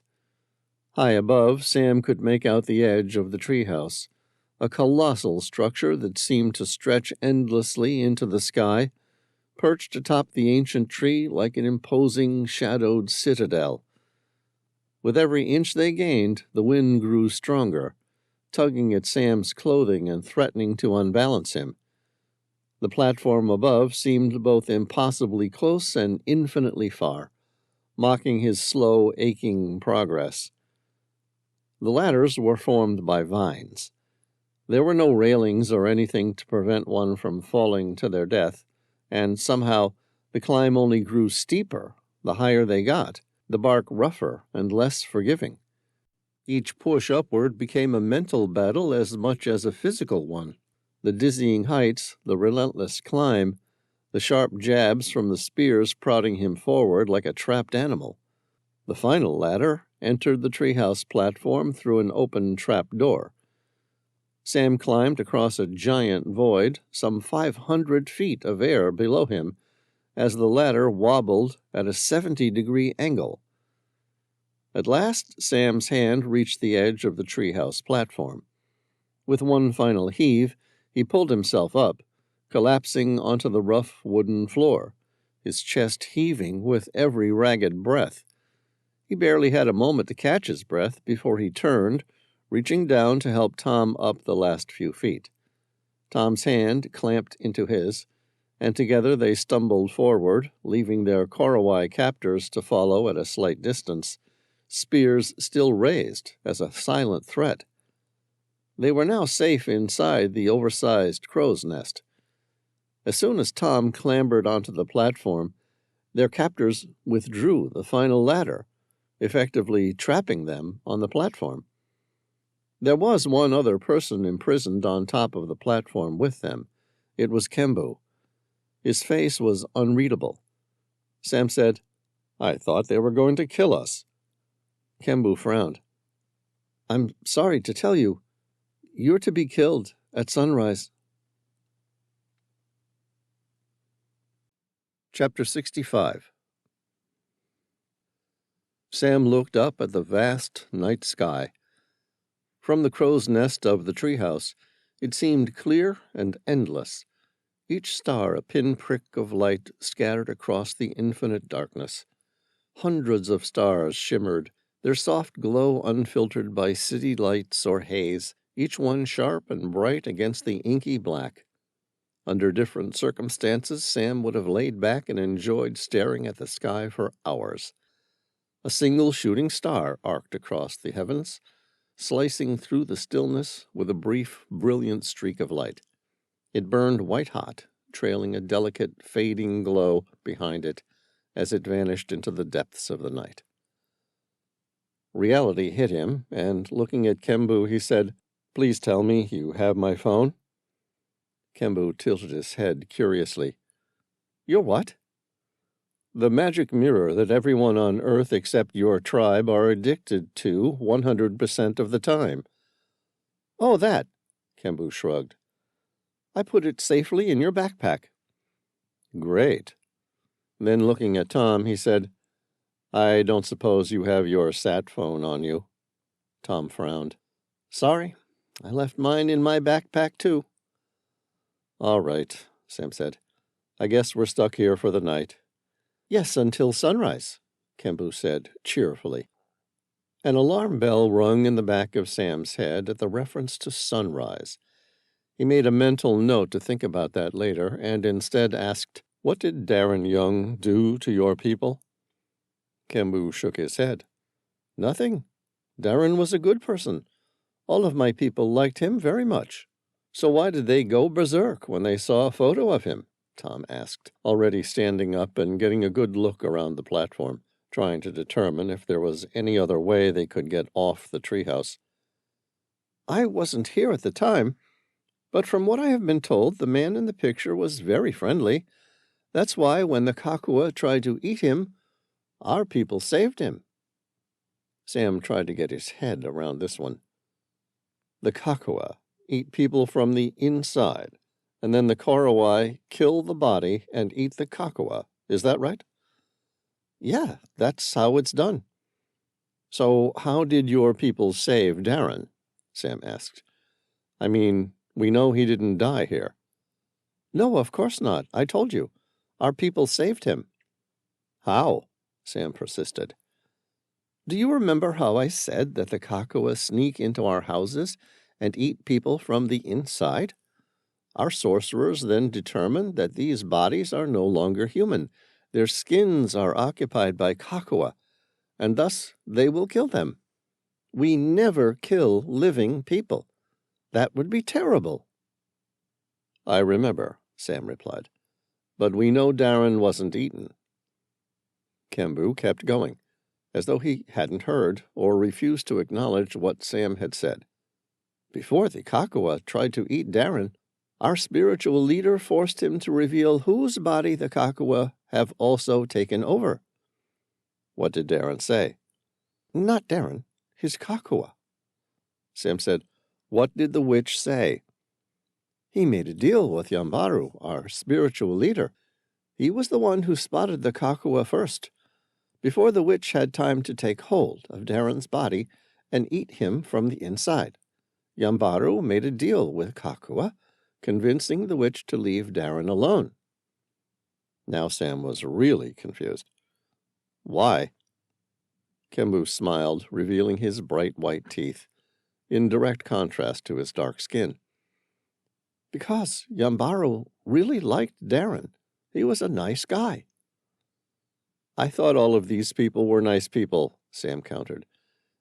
High above, Sam could make out the edge of the treehouse, a colossal structure that seemed to stretch endlessly into the sky, perched atop the ancient tree like an imposing, shadowed citadel. With every inch they gained, the wind grew stronger, tugging at Sam's clothing and threatening to unbalance him. The platform above seemed both impossibly close and infinitely far, mocking his slow, aching progress. The ladders were formed by vines. There were no railings or anything to prevent one from falling to their death, and somehow the climb only grew steeper the higher they got, the bark rougher and less forgiving. Each push upward became a mental battle as much as a physical one. The dizzying heights, the relentless climb, the sharp jabs from the spears prodding him forward like a trapped animal. The final ladder entered the treehouse platform through an open trap door. Sam climbed across a giant void, some 500 feet of air below him, as the ladder wobbled at a 70-degree angle. At last, Sam's hand reached the edge of the treehouse platform. With one final heave, he pulled himself up, collapsing onto the rough wooden floor, his chest heaving with every ragged breath. He barely had a moment to catch his breath before he turned, reaching down to help Tom up the last few feet. Tom's hand clamped into his, and together they stumbled forward, leaving their Korowai captors to follow at a slight distance, spears still raised as a silent threat. They were now safe inside the oversized crow's nest. As soon as Tom clambered onto the platform, their captors withdrew the final ladder, effectively trapping them on the platform. There was one other person imprisoned on top of the platform with them. It was Kembu. His face was unreadable. Sam said, "I thought they were going to kill us." Kembu frowned. "I'm sorry to tell you, you're to be killed at sunrise." Chapter 65. Sam looked up at the vast night sky. From the crow's nest of the treehouse, it seemed clear and endless, each star a pinprick of light scattered across the infinite darkness. Hundreds of stars shimmered, their soft glow unfiltered by city lights or haze, each one sharp and bright against the inky black. Under different circumstances, Sam would have laid back and enjoyed staring at the sky for hours. A single shooting star arced across the heavens, slicing through the stillness with a brief, brilliant streak of light. It burned white-hot, trailing a delicate, fading glow behind it as it vanished into the depths of the night. Reality hit him, and looking at Kembu, he said, "Please tell me you have my phone." Kembu tilted his head curiously. "Your what?" "The magic mirror that everyone on Earth except your tribe are addicted to 100% of the time." "Oh, that," Kembu shrugged. "I put it safely in your backpack." "Great." Then looking at Tom, he said, "I don't suppose you have your sat phone on you." Tom frowned. "Sorry, I left mine in my backpack, too." "All right," Sam said. "I guess we're stuck here for the night." "Yes, until sunrise," Kembu said cheerfully. An alarm bell rung in the back of Sam's head at the reference to sunrise. He made a mental note to think about that later, and instead asked, "What did Darren Young do to your people?" Kembu shook his head. "Nothing. Darren was a good person. All of my people liked him very much." "So why did they go berserk when they saw a photo of him?" Tom asked, already standing up and getting a good look around the platform, trying to determine if there was any other way they could get off the treehouse. "I wasn't here at the time, but from what I have been told, the man in the picture was very friendly. That's why when the Kakua tried to eat him, our people saved him." Sam tried to get his head around this one. The Kakua eat people from the inside, and then the Korowai kill the body and eat the Kakua. Is that right? "Yeah, that's how it's done." "So how did your people save Darren?" Sam asked. "I mean, we know he didn't die here." "No, of course not. I told you. Our people saved him." "How?" Sam persisted. "Do you remember how I said that the Kakua sneak into our houses and eat people from the inside? Our sorcerers then determine that these bodies are no longer human. Their skins are occupied by Kakua, and thus they will kill them. We never kill living people. That would be terrible." "I remember," Sam replied. "But we know Darren wasn't eaten." Kembu kept going, as though he hadn't heard or refused to acknowledge what Sam had said. "Before the Kakua tried to eat Darren, our spiritual leader forced him to reveal whose body the Kakua have also taken over." "What did Darren say?" "Not Darren, his Kakua." Sam said, "What did the witch say?" "He made a deal with Yambaru, our spiritual leader. He was the one who spotted the Kakua first, before the witch had time to take hold of Darren's body and eat him from the inside. Yambaru made a deal with Kakua, convincing the witch to leave Darren alone." Now Sam was really confused. "Why?" Kembu smiled, revealing his bright white teeth, in direct contrast to his dark skin. "Because Yambaru really liked Darren. He was a nice guy." "I thought all of these people were nice people," Sam countered.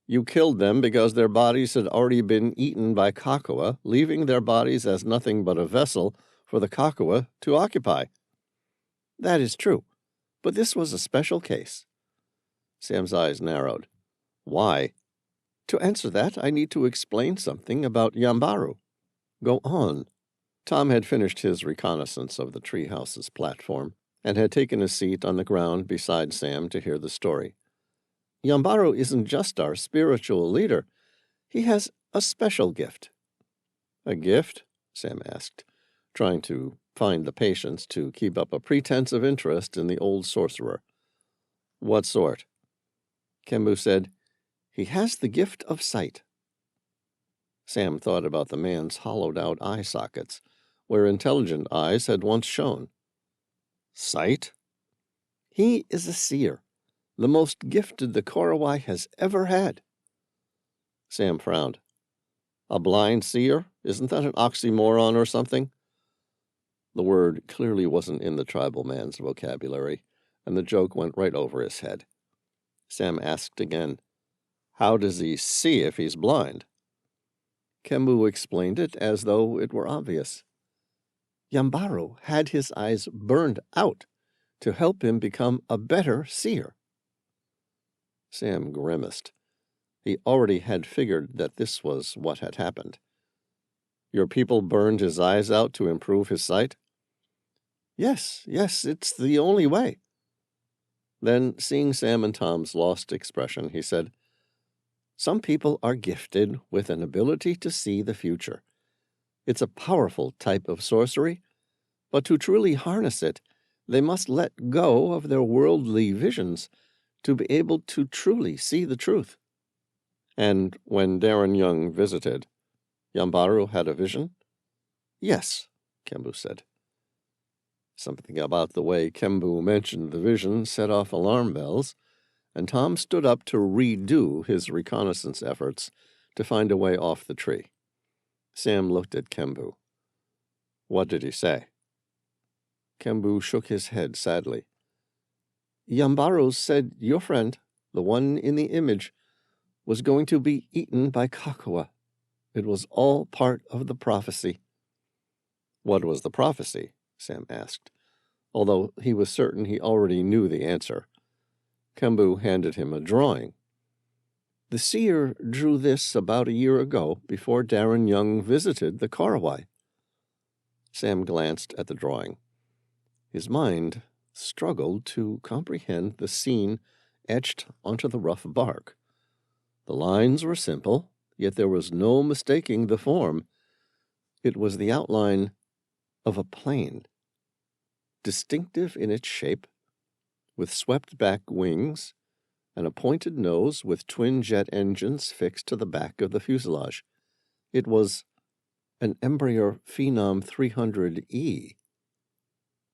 You killed them because their bodies had already been eaten by Kakua, leaving their bodies as nothing but a vessel for the Kakua to occupy. That is true, but this was a special case. Sam's eyes narrowed. Why? To answer that, I need to explain something about Yambaru. Go on. Tom had finished his reconnaissance of the treehouse's platform and had taken a seat on the ground beside Sam to hear the story. Yambaru isn't just our spiritual leader. He has a special gift. A gift? Sam asked, trying to find the patience to keep up a pretense of interest in the old sorcerer. What sort? Kembu said, He has the gift of sight. Sam thought about the man's hollowed-out eye sockets, where intelligent eyes had once shone. Sight? He is a seer, the most gifted the Korowai has ever had. Sam frowned. A blind seer? Isn't that an oxymoron or something? The word clearly wasn't in the tribal man's vocabulary, and the joke went right over his head. Sam asked again, How does he see if he's blind? Kembu explained it as though it were obvious. Yambaru had his eyes burned out to help him become a better seer. Sam grimaced. He already had figured that this was what had happened. Your people burned his eyes out to improve his sight? Yes, it's the only way. Then, seeing Sam and Tom's lost expression, he said, Some people are gifted with an ability to see the future. It's a powerful type of sorcery, but to truly harness it, they must let go of their worldly visions to be able to truly see the truth. And when Darren Young visited, Yambaru had a vision? Yes, Kembu said. Something about the way Kembu mentioned the vision set off alarm bells, and Tom stood up to redo his reconnaissance efforts to find a way off the tree. Sam looked at Kembu. What did he say? Kembu shook his head sadly. Yambaru said your friend, the one in the image, was going to be eaten by Kakua. It was all part of the prophecy. What was the prophecy? Sam asked, although he was certain he already knew the answer. Kembu handed him a drawing. The seer drew this about a year ago, before Darren Young visited the Korowai. Sam glanced at the drawing. His mind struggled to comprehend the scene etched onto the rough bark. The lines were simple, yet there was no mistaking the form. It was the outline of a plane, distinctive in its shape, with swept-back wings and a pointed nose with twin jet engines fixed to the back of the fuselage. It was an Embraer Phenom 300E,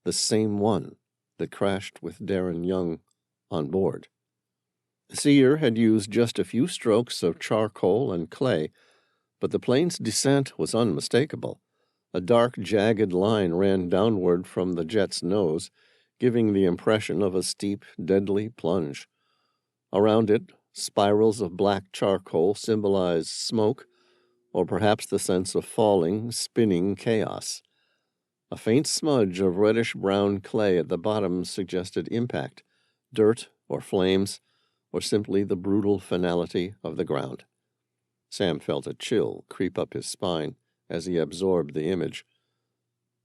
the same one that crashed with Darren Young on board. The seer had used just a few strokes of charcoal and clay, but the plane's descent was unmistakable. A dark, jagged line ran downward from the jet's nose, giving the impression of a steep, deadly plunge. Around it, spirals of black charcoal symbolized smoke, or perhaps the sense of falling, spinning chaos. A faint smudge of reddish-brown clay at the bottom suggested impact, dirt or flames, or simply the brutal finality of the ground. Sam felt a chill creep up his spine as he absorbed the image.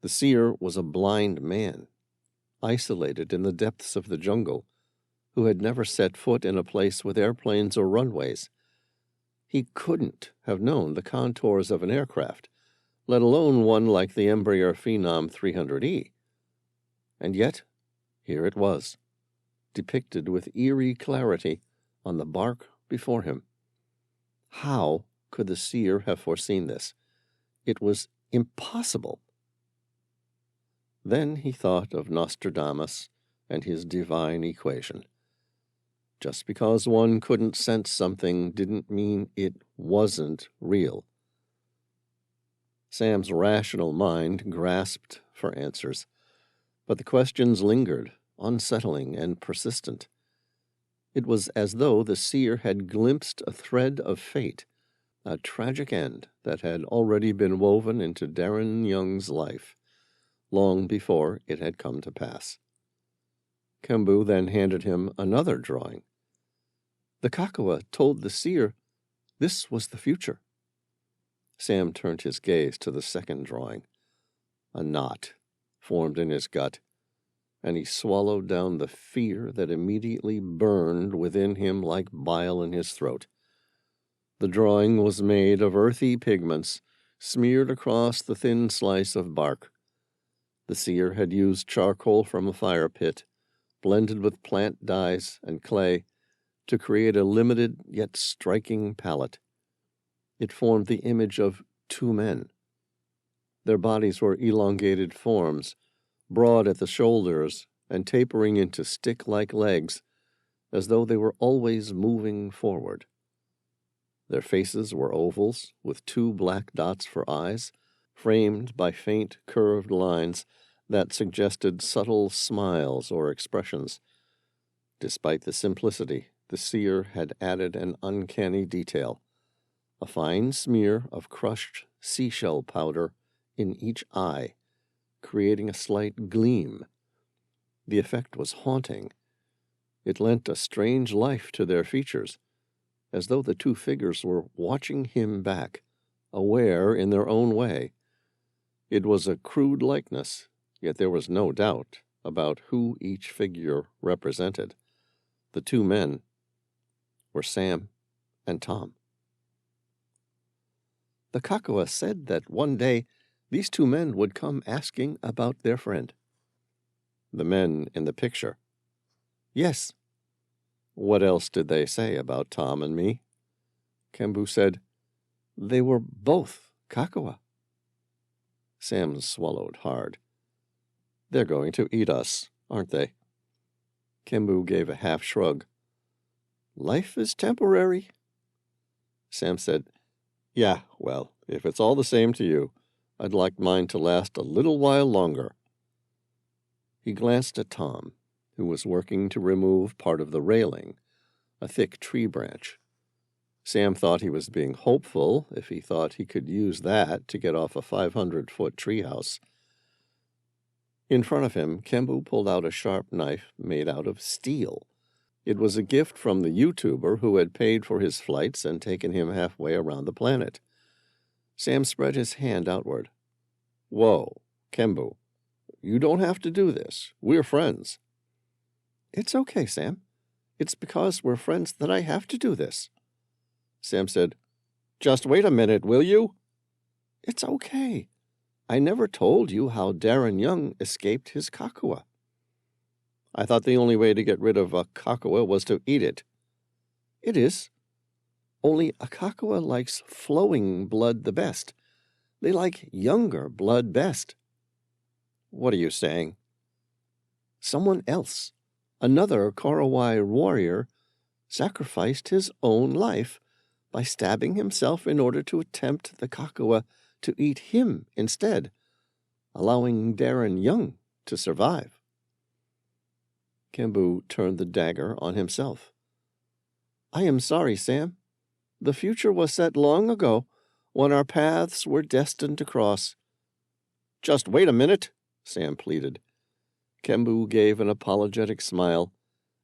The seer was a blind man, isolated in the depths of the jungle, who had never set foot in a place with airplanes or runways. He couldn't have known the contours of an aircraft, let alone one like the Embraer Phenom 300E. And yet, here it was, depicted with eerie clarity on the bark before him. How could the seer have foreseen this? It was impossible. Then he thought of Nostradamus and his divine equation. Just because one couldn't sense something didn't mean it wasn't real. Sam's rational mind grasped for answers, but the questions lingered, unsettling and persistent. It was as though the seer had glimpsed a thread of fate, a tragic end that had already been woven into Darren Young's life, long before it had come to pass. Kembu then handed him another drawing. The Kakua told the seer this was the future. Sam turned his gaze to the second drawing. A knot formed in his gut, and he swallowed down the fear that immediately burned within him like bile in his throat. The drawing was made of earthy pigments smeared across the thin slice of bark. The seer had used charcoal from a fire pit, blended with plant dyes and clay, to create a limited yet striking palette. It formed the image of two men. Their bodies were elongated forms, broad at the shoulders and tapering into stick-like legs, as though they were always moving forward. Their faces were ovals, with two black dots for eyes, framed by faint curved lines that suggested subtle smiles or expressions. Despite the simplicity, the seer had added an uncanny detail, a fine smear of crushed seashell powder in each eye, creating a slight gleam. The effect was haunting. It lent a strange life to their features, as though the two figures were watching him back, aware in their own way. It was a crude likeness, yet there was no doubt about who each figure represented. The two men were Sam and Tom. The Kakua said that one day these two men would come asking about their friend. The men in the picture. Yes. What else did they say about Tom and me? Kembu said, they were both Kakua. Sam swallowed hard. They're going to eat us, aren't they? Kembu gave a half shrug. Life is temporary. Sam said, yeah, well, if it's all the same to you, I'd like mine to last a little while longer. He glanced at Tom, who was working to remove part of the railing, a thick tree branch. Sam thought he was being hopeful if he thought he could use that to get off a 500-foot treehouse. In front of him, Kembu pulled out a sharp knife made out of steel. It was a gift from the YouTuber who had paid for his flights and taken him halfway around the planet. Sam spread his hand outward. Whoa, Kembu, you don't have to do this. We're friends. It's okay, Sam. It's because we're friends that I have to do this. Sam said, just wait a minute, will you? It's okay. I never told you how Darren Young escaped his Kakua. I thought the only way to get rid of a Kakua was to eat it. It is. Only a Kakua likes flowing blood the best. They like younger blood best. What are you saying? Someone else, another Korowai warrior, sacrificed his own life by stabbing himself in order to tempt the Kakua to eat him instead, allowing Darren Young to survive. Kembu turned the dagger on himself. I am sorry, Sam. The future was set long ago, when our paths were destined to cross. Just wait a minute, Sam pleaded. Kembu gave an apologetic smile,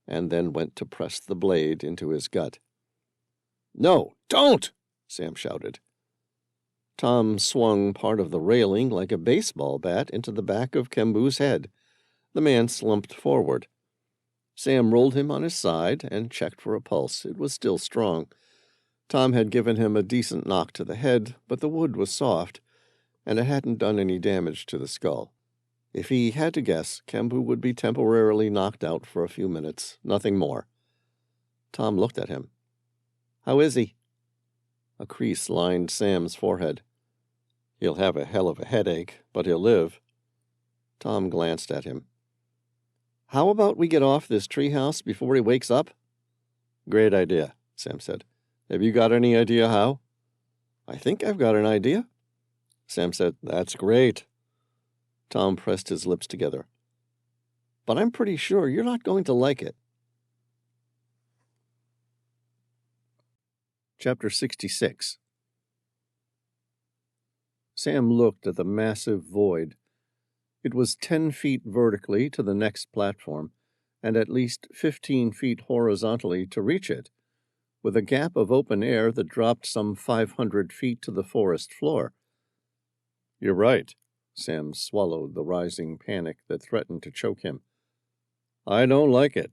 and then went to press the blade into his gut. No, don't! Sam shouted. Tom swung part of the railing like a baseball bat into the back of Kembu's head. The man slumped forward. Sam rolled him on his side and checked for a pulse. It was still strong. Tom had given him a decent knock to the head, but the wood was soft, and it hadn't done any damage to the skull. If he had to guess, Kembu would be temporarily knocked out for a few minutes, nothing more. Tom looked at him. How is he? A crease lined Sam's forehead. He'll have a hell of a headache, but he'll live. Tom glanced at him. How about we get off this treehouse before he wakes up? Great idea, Sam said. Have you got any idea how? I think I've got an idea. Sam said, That's great. Tom pressed his lips together. But I'm pretty sure you're not going to like it. Chapter 66. Sam looked at the massive void. It was 10 feet vertically to the next platform, and at least 15 feet horizontally to reach it, with a gap of open air that dropped some 500 feet to the forest floor. "You're right." Sam swallowed the rising panic that threatened to choke him. "I don't like it."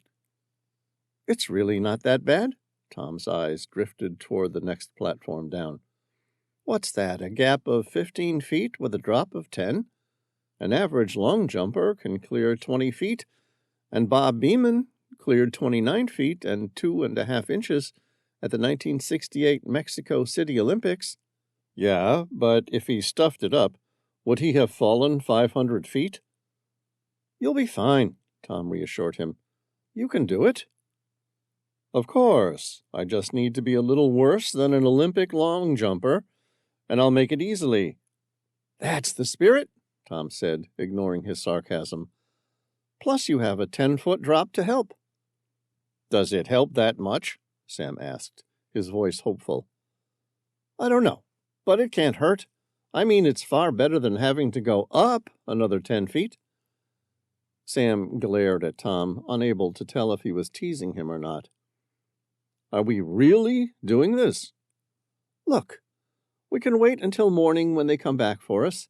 "It's really not that bad." Tom's eyes drifted toward the next platform down. "What's that, a gap of 15 feet with a drop of 10? An average long jumper can clear 20 feet, and Bob Beeman cleared 29 feet and 2.5 inches at the 1968 Mexico City Olympics." "Yeah, but if he stuffed it up, would he have fallen 500 feet? "You'll be fine," Tom reassured him. "You can do it." "Of course. I just need to be a little worse than an Olympic long jumper, and I'll make it easily." "That's the spirit," Tom said, ignoring his sarcasm. "Plus you have a 10-foot drop to help." "Does it help that much?" Sam asked, his voice hopeful. "I don't know, but it can't hurt. I mean, it's far better than having to go up another 10 feet. Sam glared at Tom, unable to tell if he was teasing him or not. "Are we really doing this?" "Look, we can wait until morning when they come back for us,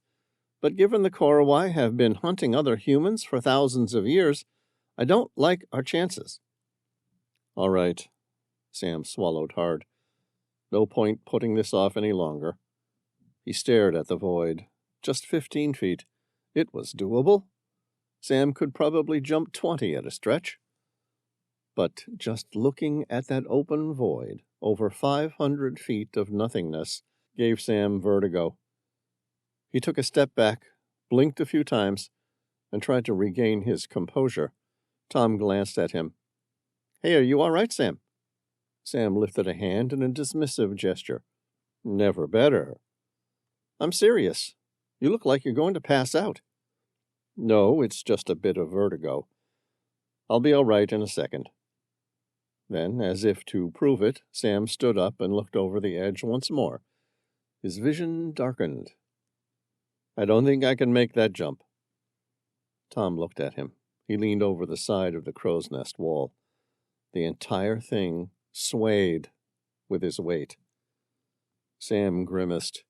but given the Korowai have been hunting other humans for thousands of years, I don't like our chances." "All right." Sam swallowed hard. No point putting this off any longer. He stared at the void. Just 15 feet. It was doable. Sam could probably jump 20 at a stretch. But just looking at that open void, over 500 feet of nothingness, gave Sam vertigo. He took a step back, blinked a few times, and tried to regain his composure. Tom glanced at him. "Hey, are you all right, Sam?" Sam lifted a hand in a dismissive gesture. "Never better." "I'm serious. You look like you're going to pass out." "No, it's just a bit of vertigo. I'll be all right in a second." Then, as if to prove it, Sam stood up and looked over the edge once more. His vision darkened. "I don't think I can make that jump." Tom looked at him. He leaned over the side of the crow's nest wall. The entire thing swayed with his weight. Sam grimaced.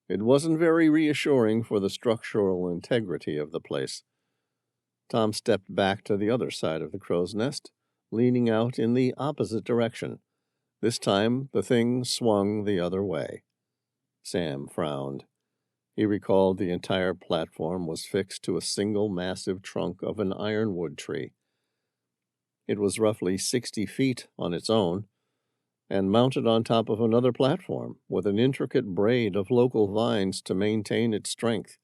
It wasn't very reassuring for the structural integrity of the place. Tom stepped back to the other side of the crow's nest, leaning out in the opposite direction. This time the thing swung the other way. Sam frowned. He recalled the entire platform was fixed to a single massive trunk of an ironwood tree. It was roughly 60 feet on its own, and mounted on top of another platform with an intricate braid of local vines to maintain its strength.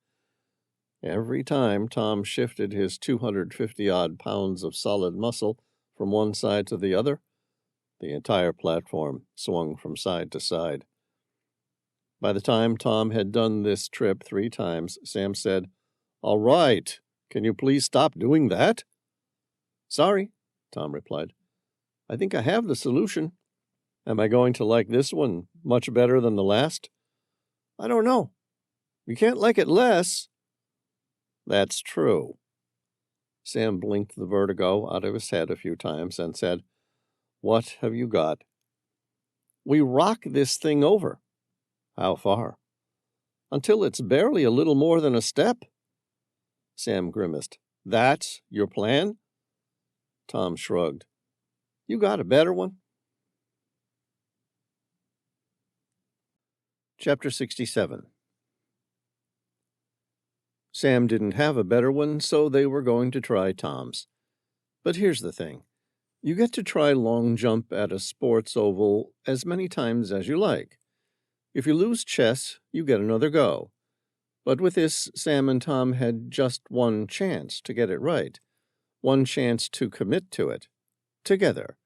Every time Tom shifted his 250-odd pounds of solid muscle from one side to the other, the entire platform swung from side to side. By the time Tom had done this trip 3 times, Sam said, "All right, can you please stop doing that?" "Sorry," Tom replied. "I think I have the solution." "Am I going to like this one much better than the last?" "I don't know. You can't like it less." "That's true." Sam blinked the vertigo out of his head a few times and said, "What have you got?" "We rock this thing over." "How far?" "Until it's barely a little more than a step." Sam grimaced. "That's your plan?" Tom shrugged. "You got a better one?" Chapter 67. Sam didn't have a better one, so they were going to try Tom's. But here's the thing. You get to try long jump at a sports oval as many times as you like. If you lose chess, you get another go. But with this, Sam and Tom had just one chance to get it right. One chance to commit to it. Together.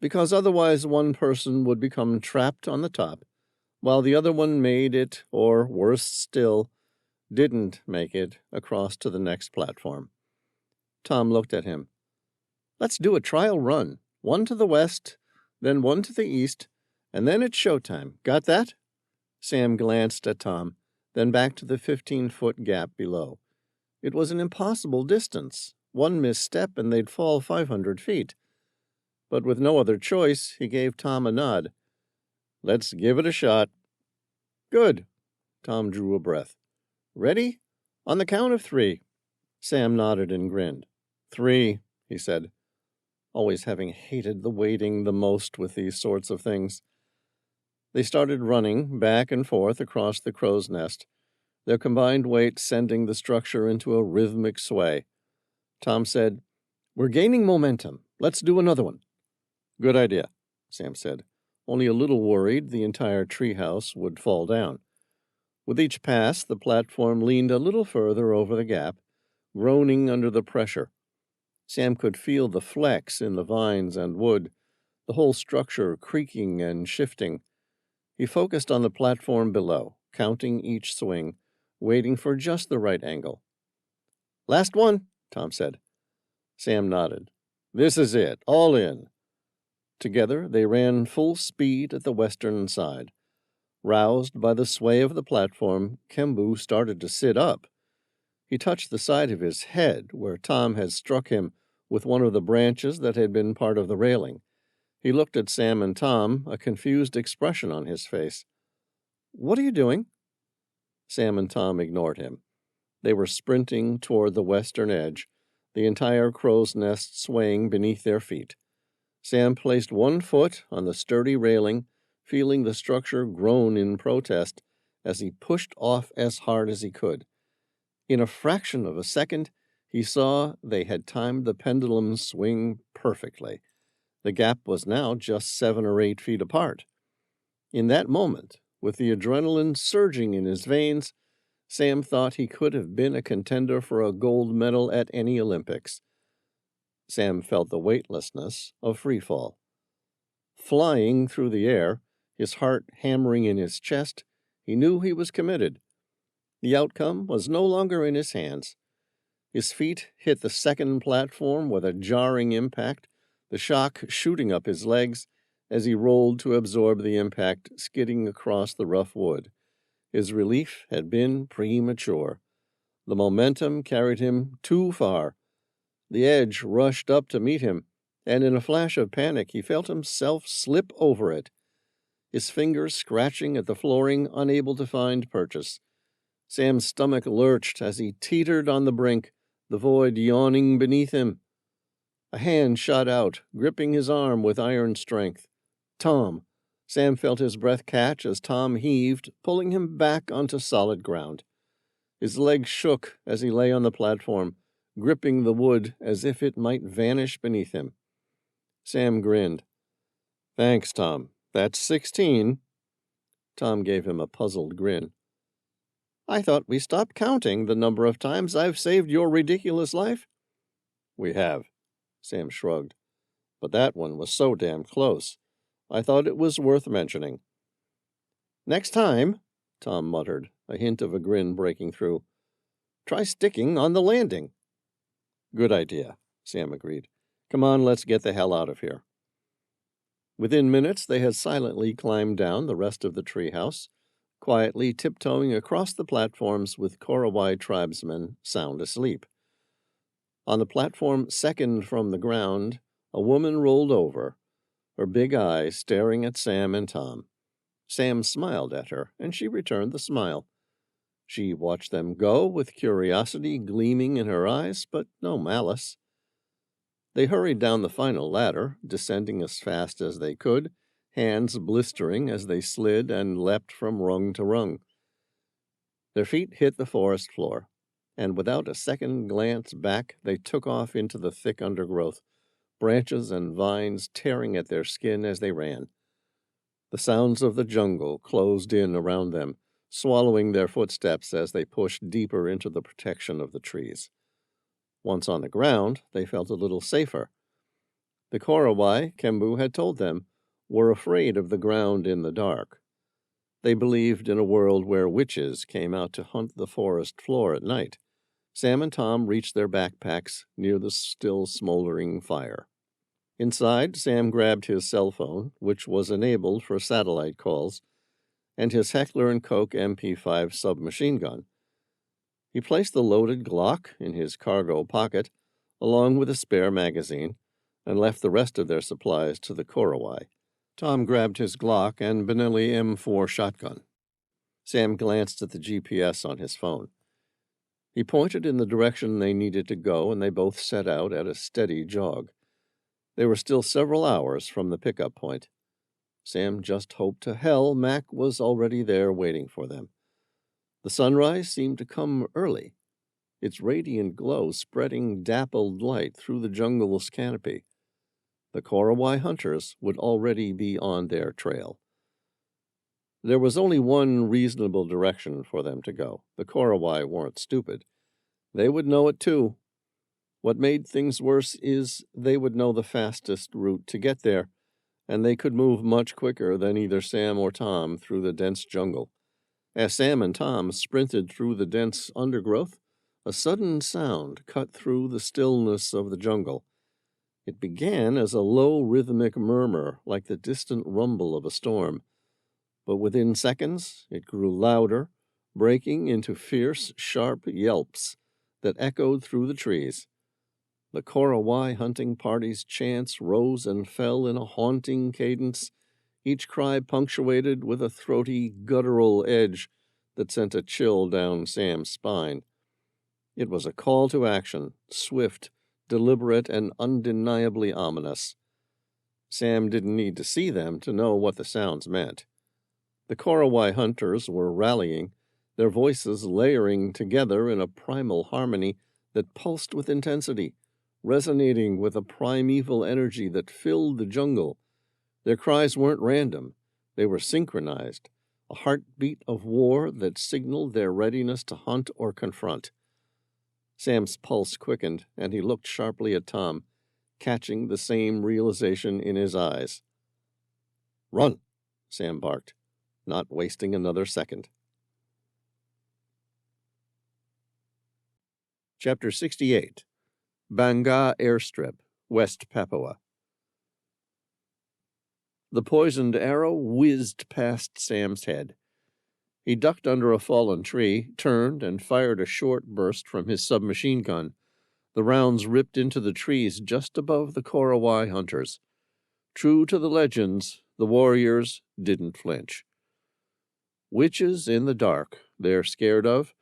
Because otherwise one person would become trapped on the top, while the other one made it, or worse still, didn't make it across to the next platform. Tom looked at him. "Let's do a trial run, one to the west, then one to the east, And then it's showtime. Got that? Sam glanced at Tom, then back to the 15-foot gap below. It was an impossible distance. One misstep and they'd fall 500 feet. But with no other choice, he gave Tom a nod. Let's give it a shot. Good. Tom drew a breath. Ready? On the count of 3. Sam nodded and grinned. 3, he said, always having hated the waiting the most with these sorts of things. They started running back and forth across the crow's nest, their combined weight sending the structure into a rhythmic sway. Tom said, We're gaining momentum. Let's do another one. Good idea, Sam said, only a little worried the entire treehouse would fall down. With each pass, the platform leaned a little further over the gap, groaning under the pressure. Sam could feel the flex in the vines and wood, the whole structure creaking and shifting. He focused on the platform below, counting each swing, waiting for just the right angle. Last one, Tom said. Sam nodded. This is it, all in. Together they ran full speed at the western side. Roused by the sway of the platform, Kembu started to sit up. He touched the side of his head where Tom had struck him with one of the branches that had been part of the railing. He looked at Sam and Tom, a confused expression on his face. What are you doing? Sam and Tom ignored him. They were sprinting toward the western edge, the entire crow's nest swaying beneath their feet. Sam placed one foot on the sturdy railing, feeling the structure groan in protest as he pushed off as hard as he could. In a fraction of a second, he saw they had timed the pendulum's swing perfectly. The gap was now just 7 or 8 feet apart. In that moment, with the adrenaline surging in his veins, Sam thought he could have been a contender for a gold medal at any Olympics. Sam felt the weightlessness of freefall. Flying through the air, his heart hammering in his chest, he knew he was committed. The outcome was no longer in his hands. His feet hit the second platform with a jarring impact, the shock shooting up his legs as he rolled to absorb the impact, skidding across the rough wood. His relief had been premature. The momentum carried him too far. The edge rushed up to meet him, and in a flash of panic he felt himself slip over it, his fingers scratching at the flooring, unable to find purchase. Sam's stomach lurched as he teetered on the brink, the void yawning beneath him. A hand shot out, gripping his arm with iron strength. Tom. Sam felt his breath catch as Tom heaved, pulling him back onto solid ground. His legs shook as he lay on the platform, gripping the wood as if it might vanish beneath him. Sam grinned. Thanks, Tom. That's 16. Tom gave him a puzzled grin. I thought we stopped counting the number of times I've saved your ridiculous life. We have, Sam shrugged. But that one was so damn close. I thought it was worth mentioning. Next time, Tom muttered, a hint of a grin breaking through, try sticking on the landing. Good idea, Sam agreed. Come on, let's get the hell out of here. Within minutes, they had silently climbed down the rest of the treehouse, quietly tiptoeing across the platforms with Korowai tribesmen sound asleep. On the platform second from the ground, a woman rolled over, her big eyes staring at Sam and Tom. Sam smiled at her, and she returned the smile. She watched them go with curiosity gleaming in her eyes, but no malice. They hurried down the final ladder, descending as fast as they could, hands blistering as they slid and leapt from rung to rung. Their feet hit the forest floor, and without a second glance back, they took off into the thick undergrowth, branches and vines tearing at their skin as they ran. The sounds of the jungle closed in around them, swallowing their footsteps as they pushed deeper into the protection of the trees. Once on the ground, they felt a little safer. The Korowai, Kembu had told them, were afraid of the ground in the dark. They believed in a world where witches came out to hunt the forest floor at night. Sam and Tom reached their backpacks near the still smoldering fire. Inside, Sam grabbed his cell phone, which was enabled for satellite calls, and his Heckler & Koch MP5 submachine gun. He placed the loaded Glock in his cargo pocket, along with a spare magazine, and left the rest of their supplies to the Korowai. Tom grabbed his Glock and Benelli M4 shotgun. Sam glanced at the GPS on his phone. He pointed in the direction they needed to go, and they both set out at a steady jog. They were still several hours from the pickup point. Sam just hoped to hell Mac was already there waiting for them. The sunrise seemed to come early, its radiant glow spreading dappled light through the jungle's canopy. The Korowai hunters would already be on their trail. There was only one reasonable direction for them to go. The Korowai weren't stupid. They would know it too. What made things worse is they would know the fastest route to get there, and they could move much quicker than either Sam or Tom through the dense jungle. As Sam and Tom sprinted through the dense undergrowth, a sudden sound cut through the stillness of the jungle. It began as a low rhythmic murmur like the distant rumble of a storm, but within seconds it grew louder, breaking into fierce, sharp yelps that echoed through the trees. The Korowai hunting party's chants rose and fell in a haunting cadence, each cry punctuated with a throaty, guttural edge that sent a chill down Sam's spine. It was a call to action, swift, deliberate, and undeniably ominous. Sam didn't need to see them to know what the sounds meant. The Korowai hunters were rallying, their voices layering together in a primal harmony that pulsed with intensity, resonating with a primeval energy that filled the jungle. Their cries weren't random. They were synchronized, a heartbeat of war that signaled their readiness to hunt or confront. Sam's pulse quickened, and he looked sharply at Tom, catching the same realization in his eyes. "Run!" Sam barked, not wasting another second. Chapter 68. Banga Airstrip, West Papua. The poisoned arrow whizzed past Sam's head. He ducked under a fallen tree, turned, and fired a short burst from his submachine gun. The rounds ripped into the trees just above the Korowai hunters. True to the legends, the warriors didn't flinch. Witches in the dark, they're scared of,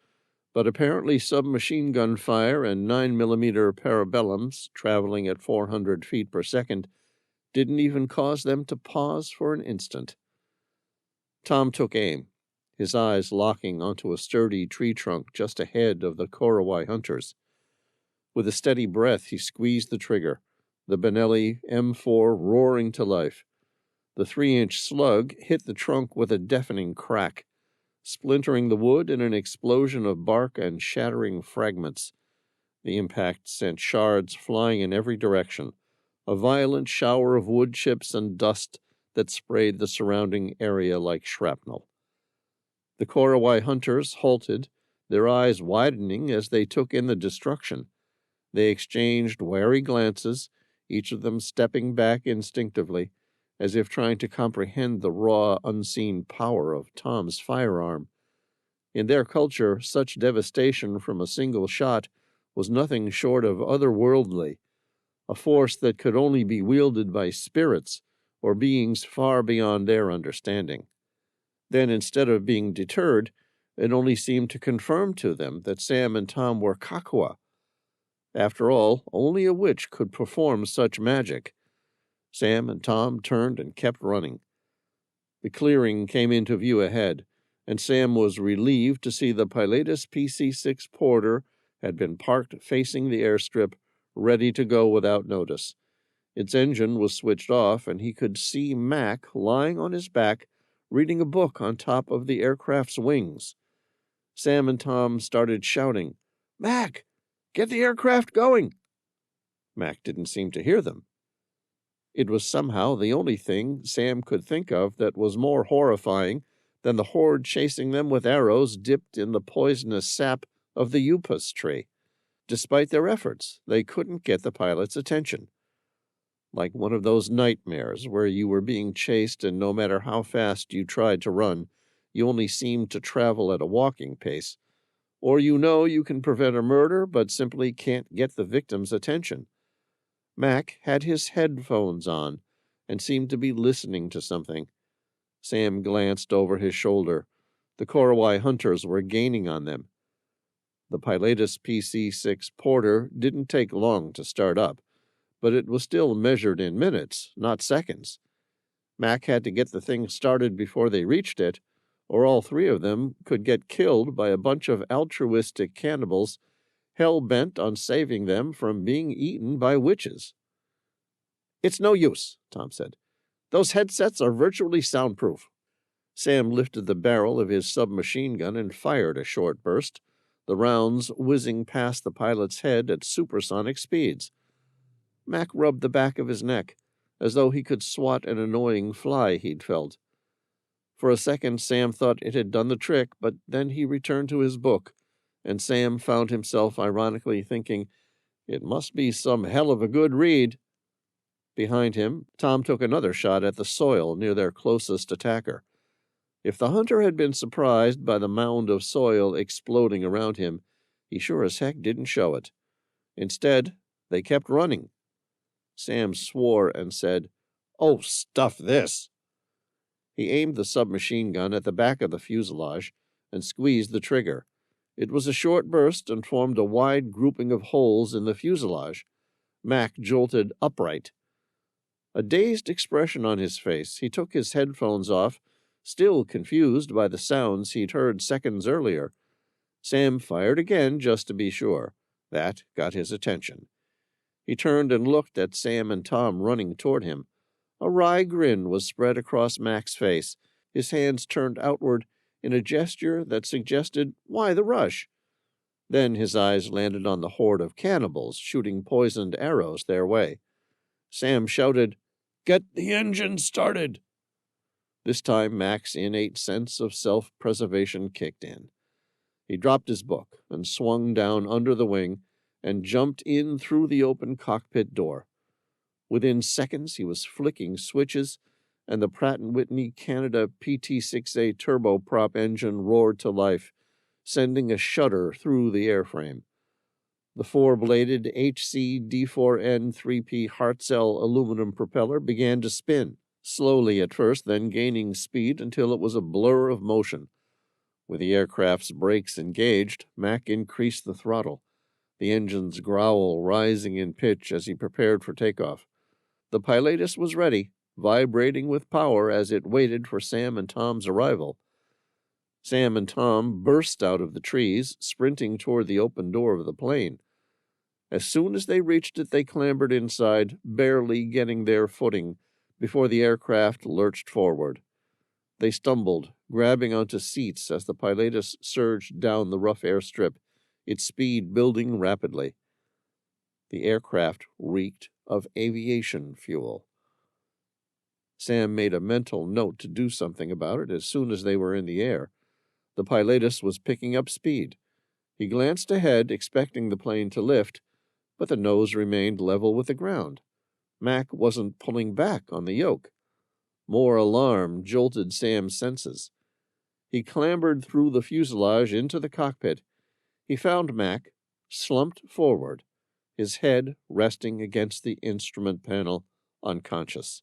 but apparently submachine gun fire and 9mm parabellums, traveling at 400 feet per second, didn't even cause them to pause for an instant. Tom took aim, his eyes locking onto a sturdy tree trunk just ahead of the Korowai hunters. With a steady breath, he squeezed the trigger, the Benelli M4 roaring to life. The 3-inch slug hit the trunk with a deafening crack, splintering the wood in an explosion of bark and shattering fragments. The impact sent shards flying in every direction, a violent shower of wood chips and dust that sprayed the surrounding area like shrapnel. The Korowai hunters halted, their eyes widening as they took in the destruction. They exchanged wary glances, each of them stepping back instinctively, as if trying to comprehend the raw, unseen power of Tom's firearm. In their culture, such devastation from a single shot was nothing short of otherworldly, a force that could only be wielded by spirits or beings far beyond their understanding. Then, instead of being deterred, it only seemed to confirm to them that Sam and Tom were kakwa. After all, only a witch could perform such magic. Sam and Tom turned and kept running. The clearing came into view ahead, and Sam was relieved to see the Pilatus PC-6 Porter had been parked facing the airstrip, ready to go without notice. Its engine was switched off, and he could see Mac lying on his back, reading a book on top of the aircraft's wings. Sam and Tom started shouting, "Mac, get the aircraft going!" Mac didn't seem to hear them. It was somehow the only thing Sam could think of that was more horrifying than the horde chasing them with arrows dipped in the poisonous sap of the upas tree. Despite their efforts, they couldn't get the pilot's attention. like one of those nightmares where you were being chased and no matter how fast you tried to run, you only seemed to travel at a walking pace. Or you know you can prevent a murder but simply can't get the victim's attention. Mac had his headphones on and seemed to be listening to something. Sam glanced over his shoulder. The Cartwright hunters were gaining on them. The Pilatus PC-6 Porter didn't take long to start up, but it was still measured in minutes, not seconds. Mac had to get the thing started before they reached it, or all three of them could get killed by a bunch of altruistic cannibals hell-bent on saving them from being eaten by witches. "It's no use," Tom said. "Those headsets are virtually soundproof." Sam lifted the barrel of his submachine gun and fired a short burst, the rounds whizzing past the pilot's head at supersonic speeds. Mac rubbed the back of his neck, as though he could swat an annoying fly he'd felt. For a second, Sam thought it had done the trick, but then he returned to his book, and Sam found himself ironically thinking, it must be some hell of a good read. Behind him, Tom took another shot at the soil near their closest attacker. If the hunter had been surprised by the mound of soil exploding around him, he sure as heck didn't show it. Instead, they kept running. Sam swore and said, "Oh, stuff this!" He aimed the submachine gun at the back of the fuselage and squeezed the trigger. It was a short burst and formed a wide grouping of holes in the fuselage. Mac jolted upright. A dazed expression on his face, he took his headphones off, still confused by the sounds he'd heard seconds earlier. Sam fired again just to be sure. That got his attention. He turned and looked at Sam and Tom running toward him. A wry grin was spread across Mac's face, his hands turned outward in a gesture that suggested, why the rush? Then his eyes landed on the horde of cannibals shooting poisoned arrows their way. Sam shouted, "Get the engine started!" This time Mac's innate sense of self-preservation kicked in. He dropped his book and swung down under the wing and jumped in through the open cockpit door. Within seconds he was flicking switches, and the Pratt & Whitney Canada PT-6A turboprop engine roared to life, sending a shudder through the airframe. The four-bladed HC D4N 3P Hartzell aluminum propeller began to spin, slowly at first, then gaining speed until it was a blur of motion. With the aircraft's brakes engaged, Mac increased the throttle, the engine's growl rising in pitch as he prepared for takeoff. The Pilatus was ready, vibrating with power as it waited for Sam and Tom's arrival. Sam and Tom burst out of the trees, sprinting toward the open door of the plane. As soon as they reached it, they clambered inside, barely getting their footing, before the aircraft lurched forward. They stumbled, grabbing onto seats as the Pilatus surged down the rough airstrip, its speed building rapidly. The aircraft reeked of aviation fuel. Sam made a mental note to do something about it as soon as they were in the air. The Pilatus was picking up speed. He glanced ahead, expecting the plane to lift, but the nose remained level with the ground. Mac wasn't pulling back on the yoke. More alarm jolted Sam's senses. He clambered through the fuselage into the cockpit. He found Mac, slumped forward, his head resting against the instrument panel, unconscious.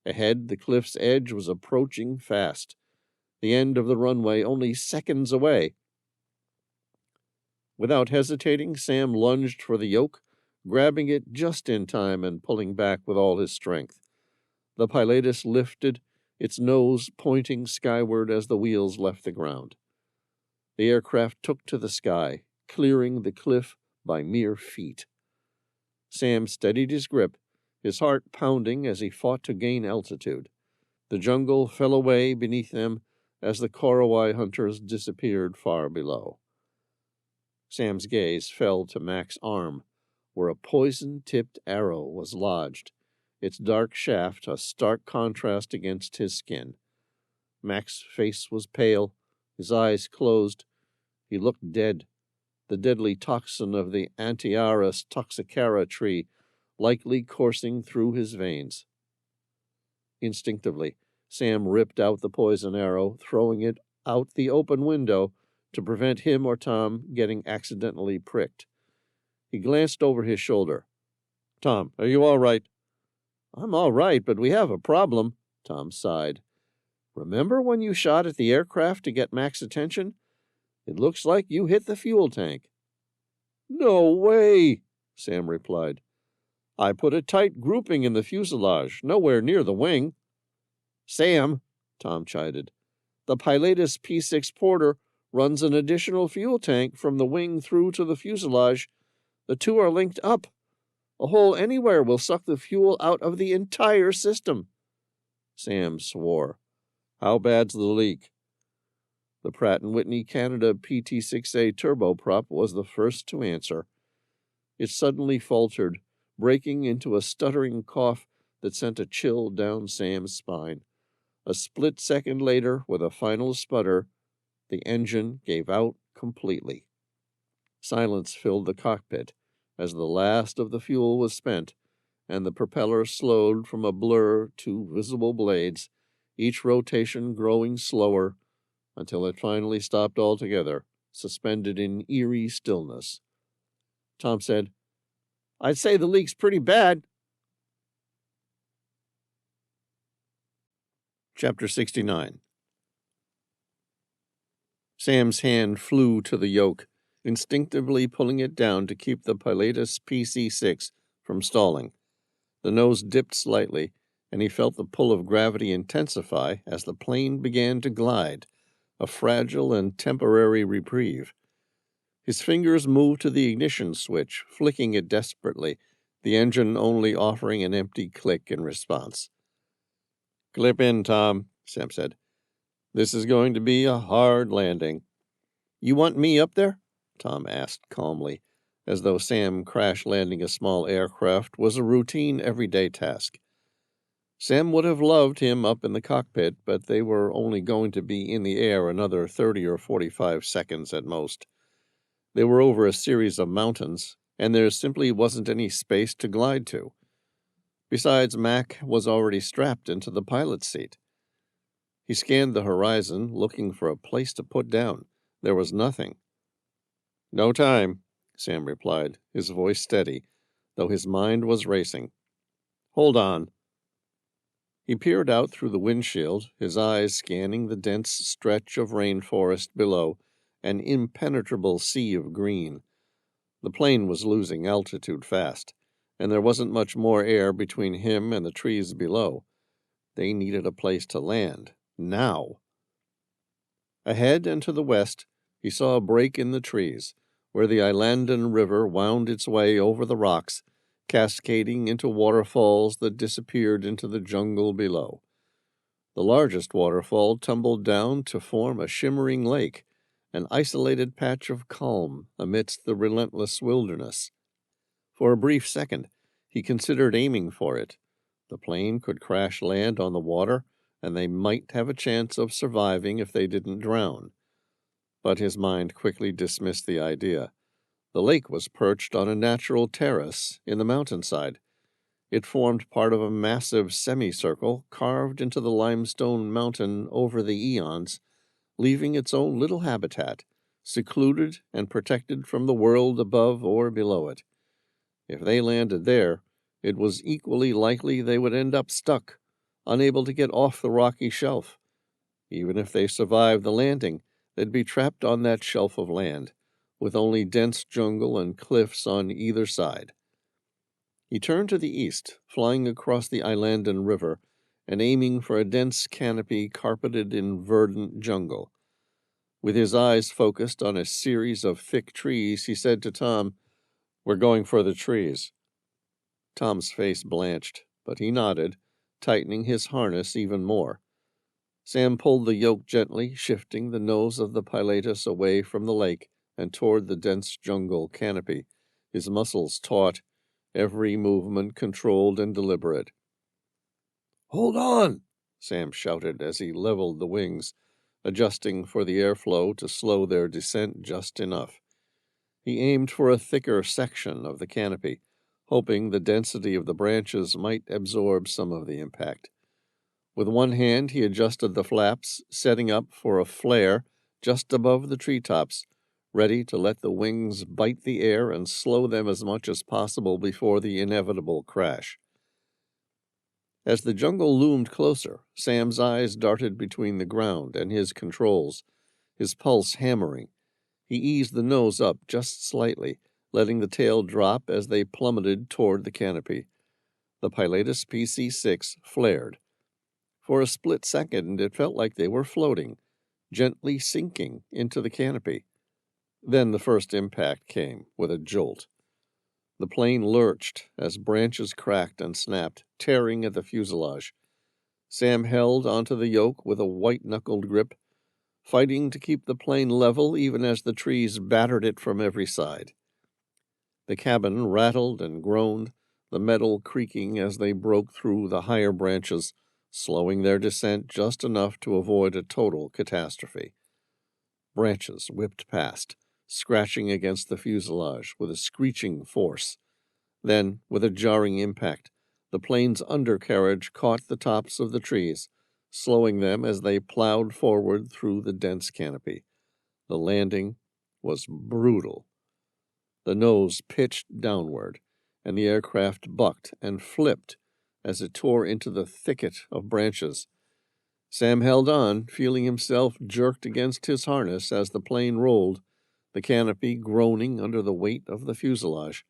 Ahead, the cliff's edge was approaching fast, the end of the runway only seconds away. Without hesitating, Sam lunged for the yoke, grabbing it just in time and pulling back with all his strength. The Pilatus lifted, its nose pointing skyward as the wheels left the ground. The aircraft took to the sky, clearing the cliff by mere feet. Sam steadied his grip, his heart pounding as he fought to gain altitude. The jungle fell away beneath them as the Cartwright hunters disappeared far below. Sam's gaze fell to Mac's arm, where a poison-tipped arrow was lodged, its dark shaft a stark contrast against his skin. Mac's face was pale, his eyes closed. He looked dead. The deadly toxin of the Antiaris toxicara tree likely coursing through his veins. Instinctively, Sam ripped out the poison arrow, throwing it out the open window to prevent him or Tom getting accidentally pricked. He glanced over his shoulder. "Tom, are you all right?" "I'm all right, but we have a problem," Tom sighed. "Remember when you shot at the aircraft to get Mac's attention? It looks like you hit the fuel tank." "No way," Sam replied. "I put a tight grouping in the fuselage, nowhere near the wing." "Sam," Tom chided, "the Pilatus P6 Porter runs an additional fuel tank from the wing through to the fuselage. The two are linked up. A hole anywhere will suck the fuel out of the entire system." Sam swore. "How bad's the leak?" The Pratt & Whitney Canada PT6A turboprop was the first to answer. It suddenly faltered, breaking into a stuttering cough that sent a chill down Sam's spine. A split second later, with a final sputter, the engine gave out completely. Silence filled the cockpit as the last of the fuel was spent, and the propeller slowed from a blur to visible blades, each rotation growing slower, until it finally stopped altogether, suspended in eerie stillness. Tom said, "I'd say the leak's pretty bad." Chapter 69. Sam's hand flew to the yoke, instinctively pulling it down to keep the Pilatus PC-6 from stalling. The nose dipped slightly, and he felt the pull of gravity intensify as the plane began to glide, a fragile and temporary reprieve. His fingers moved to the ignition switch, flicking it desperately, the engine only offering an empty click in response. "Clip in, Tom," Sam said. "This is going to be a hard landing." "You want me up there?" Tom asked calmly, as though Sam crash-landing a small aircraft was a routine everyday task. Sam would have loved him up in the cockpit, but they were only going to be in the air another 30 or 45 seconds at most. They were over a series of mountains, and there simply wasn't any space to glide to. Besides, Mac was already strapped into the pilot's seat. He scanned the horizon, looking for a place to put down. There was nothing. "No time," Sam replied, his voice steady, though his mind was racing. "Hold on." He peered out through the windshield, his eyes scanning the dense stretch of rainforest below, an impenetrable sea of green. The plane was losing altitude fast, and there wasn't much more air between him and the trees below. They needed a place to land, now. Ahead and to the west, he saw a break in the trees, where the Islandan River wound its way over the rocks, cascading into waterfalls that disappeared into the jungle below. The largest waterfall tumbled down to form a shimmering lake, an isolated patch of calm amidst the relentless wilderness. For a brief second, he considered aiming for it. The plane could crash land on the water, and they might have a chance of surviving if they didn't drown. But his mind quickly dismissed the idea. The lake was perched on a natural terrace in the mountainside. It formed part of a massive semicircle carved into the limestone mountain over the eons, leaving its own little habitat, secluded and protected from the world above or below it. If they landed there, it was equally likely they would end up stuck, unable to get off the rocky shelf. Even if they survived the landing, they'd be trapped on that shelf of land, with only dense jungle and cliffs on either side. He turned to the east, flying across the Islandan River, and aiming for a dense canopy carpeted in verdant jungle. With his eyes focused on a series of thick trees, he said to Tom, "We're going for the trees." Tom's face blanched, but he nodded, tightening his harness even more. Sam pulled the yoke gently, shifting the nose of the Pilatus away from the lake and toward the dense jungle canopy, his muscles taut, every movement controlled and deliberate. "Hold on!" Sam shouted as he leveled the wings, adjusting for the airflow to slow their descent just enough. He aimed for a thicker section of the canopy, hoping the density of the branches might absorb some of the impact. With one hand, he adjusted the flaps, setting up for a flare just above the treetops, ready to let the wings bite the air and slow them as much as possible before the inevitable crash. As the jungle loomed closer, Sam's eyes darted between the ground and his controls, his pulse hammering. He eased the nose up just slightly, letting the tail drop as they plummeted toward the canopy. The Pilatus PC-6 flared. For a split second, it felt like they were floating, gently sinking into the canopy. Then the first impact came with a jolt. The plane lurched as branches cracked and snapped, tearing at the fuselage. Sam held onto the yoke with a white-knuckled grip, fighting to keep the plane level even as the trees battered it from every side. The cabin rattled and groaned, the metal creaking as they broke through the higher branches, slowing their descent just enough to avoid a total catastrophe. Branches whipped past, scratching against the fuselage with a screeching force. Then, with a jarring impact, the plane's undercarriage caught the tops of the trees, slowing them as they plowed forward through the dense canopy. The landing was brutal. The nose pitched downward, and the aircraft bucked and flipped as it tore into the thicket of branches. Sam held on, feeling himself jerked against his harness as the plane rolled, the canopy groaning under the weight of the fuselage.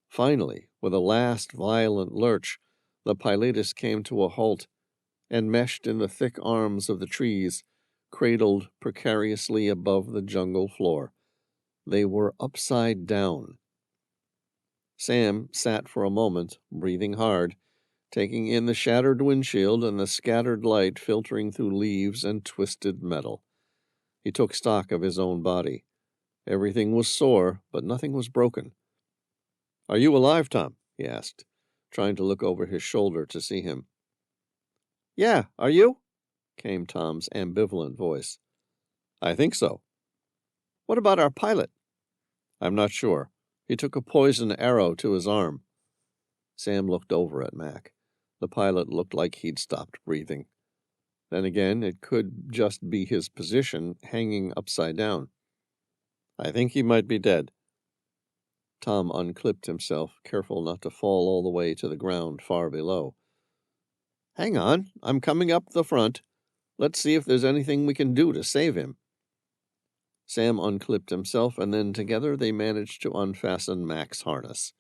Finally, with a last violent lurch, the Pilatus came to a halt, enmeshed in the thick arms of the trees, cradled precariously above the jungle floor. They were upside down. Sam sat for a moment, breathing hard, taking in the shattered windshield and the scattered light filtering through leaves and twisted metal. He took stock of his own body. Everything was sore, but nothing was broken. "Are you alive, Tom?" he asked, trying to look over his shoulder to see him. "Yeah, are you?" came Tom's ambivalent voice. "I think so." "What about our pilot?" "I'm not sure. He took a poison arrow to his arm." Sam looked over at Mac. The pilot looked like he'd stopped breathing. Then again, it could just be his position, hanging upside down. "I think he might be dead." Tom unclipped himself, careful not to fall all the way to the ground far below. "Hang on, I'm coming up the front. Let's see if there's anything we can do to save him." Sam unclipped himself, and then together they managed to unfasten Mac's harness.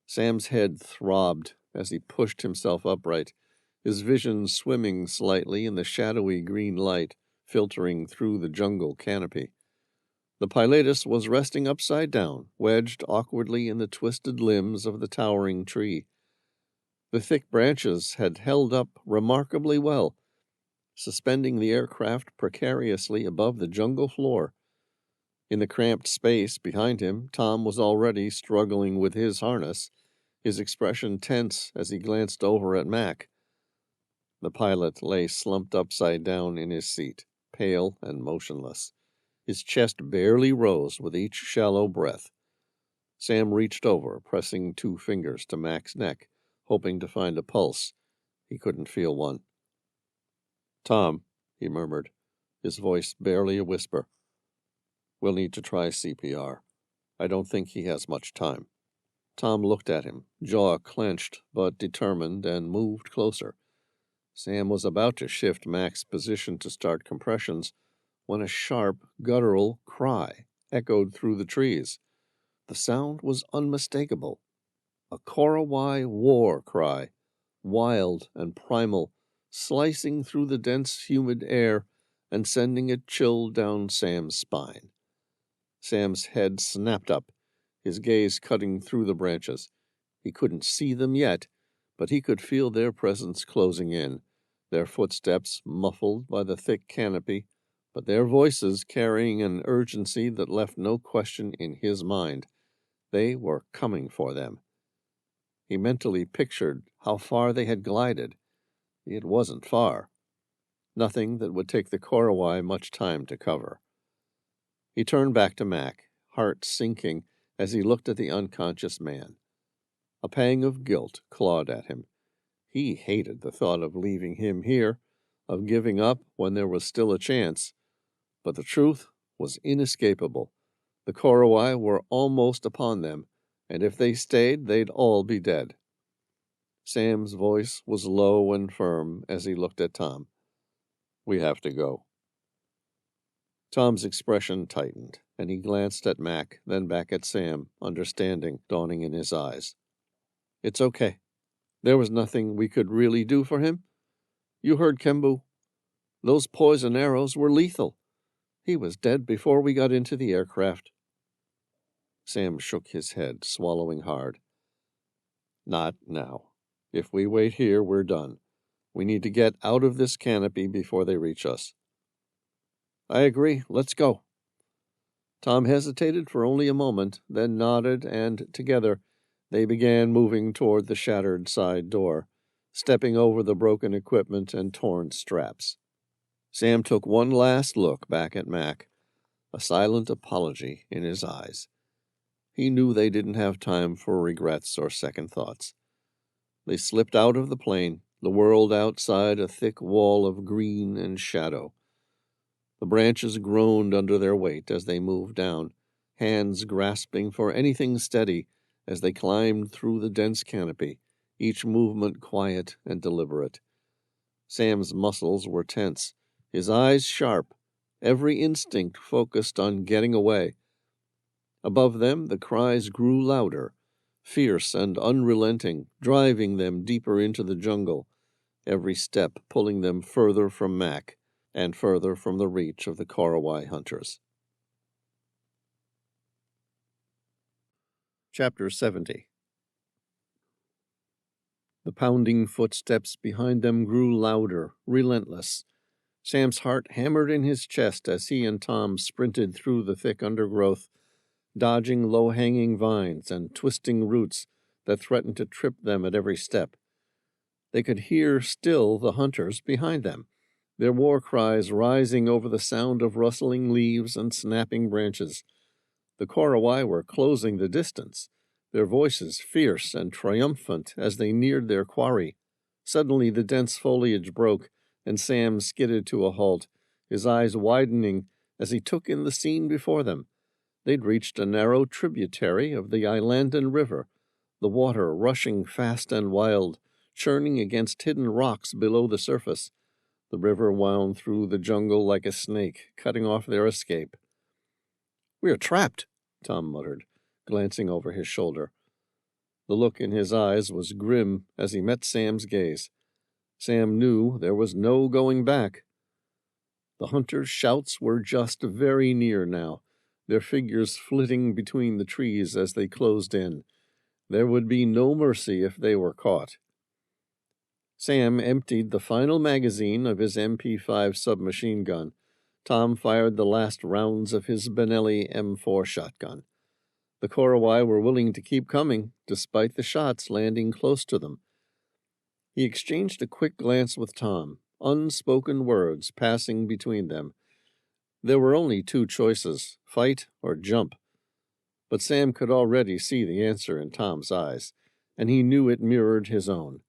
Sam's head throbbed as he pushed himself upright, his vision swimming slightly in the shadowy green light filtering through the jungle canopy. The Pilatus was resting upside down, wedged awkwardly in the twisted limbs of the towering tree. The thick branches had held up remarkably well, suspending the aircraft precariously above the jungle floor. In the cramped space behind him, Tom was already struggling with his harness, his expression tense as he glanced over at Mac. The pilot lay slumped upside down in his seat, pale and motionless. His chest barely rose with each shallow breath. Sam reached over, pressing 2 fingers to Mac's neck, hoping to find a pulse. He couldn't feel one. "Tom," he murmured, his voice barely a whisper. "We'll need to try CPR. I don't think he has much time." Tom looked at him, jaw clenched but determined, and moved closer. Sam was about to shift Mac's position to start compressions when a sharp, guttural cry echoed through the trees. The sound was unmistakable. A Korowai war cry, wild and primal, slicing through the dense, humid air and sending a chill down Sam's spine. Sam's head snapped up, his gaze cutting through the branches. He couldn't see them yet, but he could feel their presence closing in, their footsteps muffled by the thick canopy, but their voices carrying an urgency that left no question in his mind. They were coming for them. He mentally pictured how far they had glided. It wasn't far. Nothing that would take the Korowai much time to cover. He turned back to Mac, heart sinking as he looked at the unconscious man. A pang of guilt clawed at him. He hated the thought of leaving him here, of giving up when there was still a chance. But the truth was inescapable. The Korowai were almost upon them, and if they stayed, they'd all be dead. Sam's voice was low and firm as he looked at Tom. "We have to go." Tom's expression tightened, and he glanced at Mac, then back at Sam, understanding dawning in his eyes. "It's okay. There was nothing we could really do for him. You heard Kembu. Those poison arrows were lethal. He was dead before we got into the aircraft." Sam shook his head, swallowing hard. "Not now. If we wait here, we're done. We need to get out of this canopy before they reach us." "I agree. Let's go." Tom hesitated for only a moment, then nodded, and together they began moving toward the shattered side door, stepping over the broken equipment and torn straps. Sam took one last look back at Mac, a silent apology in his eyes. He knew they didn't have time for regrets or second thoughts. They slipped out of the plane, the world outside a thick wall of green and shadow. The branches groaned under their weight as they moved down, hands grasping for anything steady as they climbed through the dense canopy, each movement quiet and deliberate. Sam's muscles were tense, his eyes sharp, every instinct focused on getting away. Above them, the cries grew louder, fierce and unrelenting, driving them deeper into the jungle, every step pulling them further from Mac and further from the reach of the Korowai hunters. Chapter 70. The pounding footsteps behind them grew louder, relentless. Sam's heart hammered in his chest as he and Tom sprinted through the thick undergrowth, dodging low-hanging vines and twisting roots that threatened to trip them at every step. They could hear still the hunters behind them, their war cries rising over the sound of rustling leaves and snapping branches. The Korowai were closing the distance, their voices fierce and triumphant as they neared their quarry. Suddenly the dense foliage broke, and Sam skidded to a halt, his eyes widening as he took in the scene before them. They'd reached a narrow tributary of the Islandan River, the water rushing fast and wild, churning against hidden rocks below the surface. The river wound through the jungle like a snake, cutting off their escape. "We're trapped," Tom muttered, glancing over his shoulder. The look in his eyes was grim as he met Sam's gaze. Sam knew there was no going back. The hunters' shouts were just very near now, their figures flitting between the trees as they closed in. There would be no mercy if they were caught. Sam emptied the final magazine of his MP5 submachine gun. Tom fired the last rounds of his Benelli M4 shotgun. The Korowai were willing to keep coming, despite the shots landing close to them. He exchanged a quick glance with Tom, unspoken words passing between them. There were only two choices, fight or jump. But Sam could already see the answer in Tom's eyes, and he knew it mirrored his own.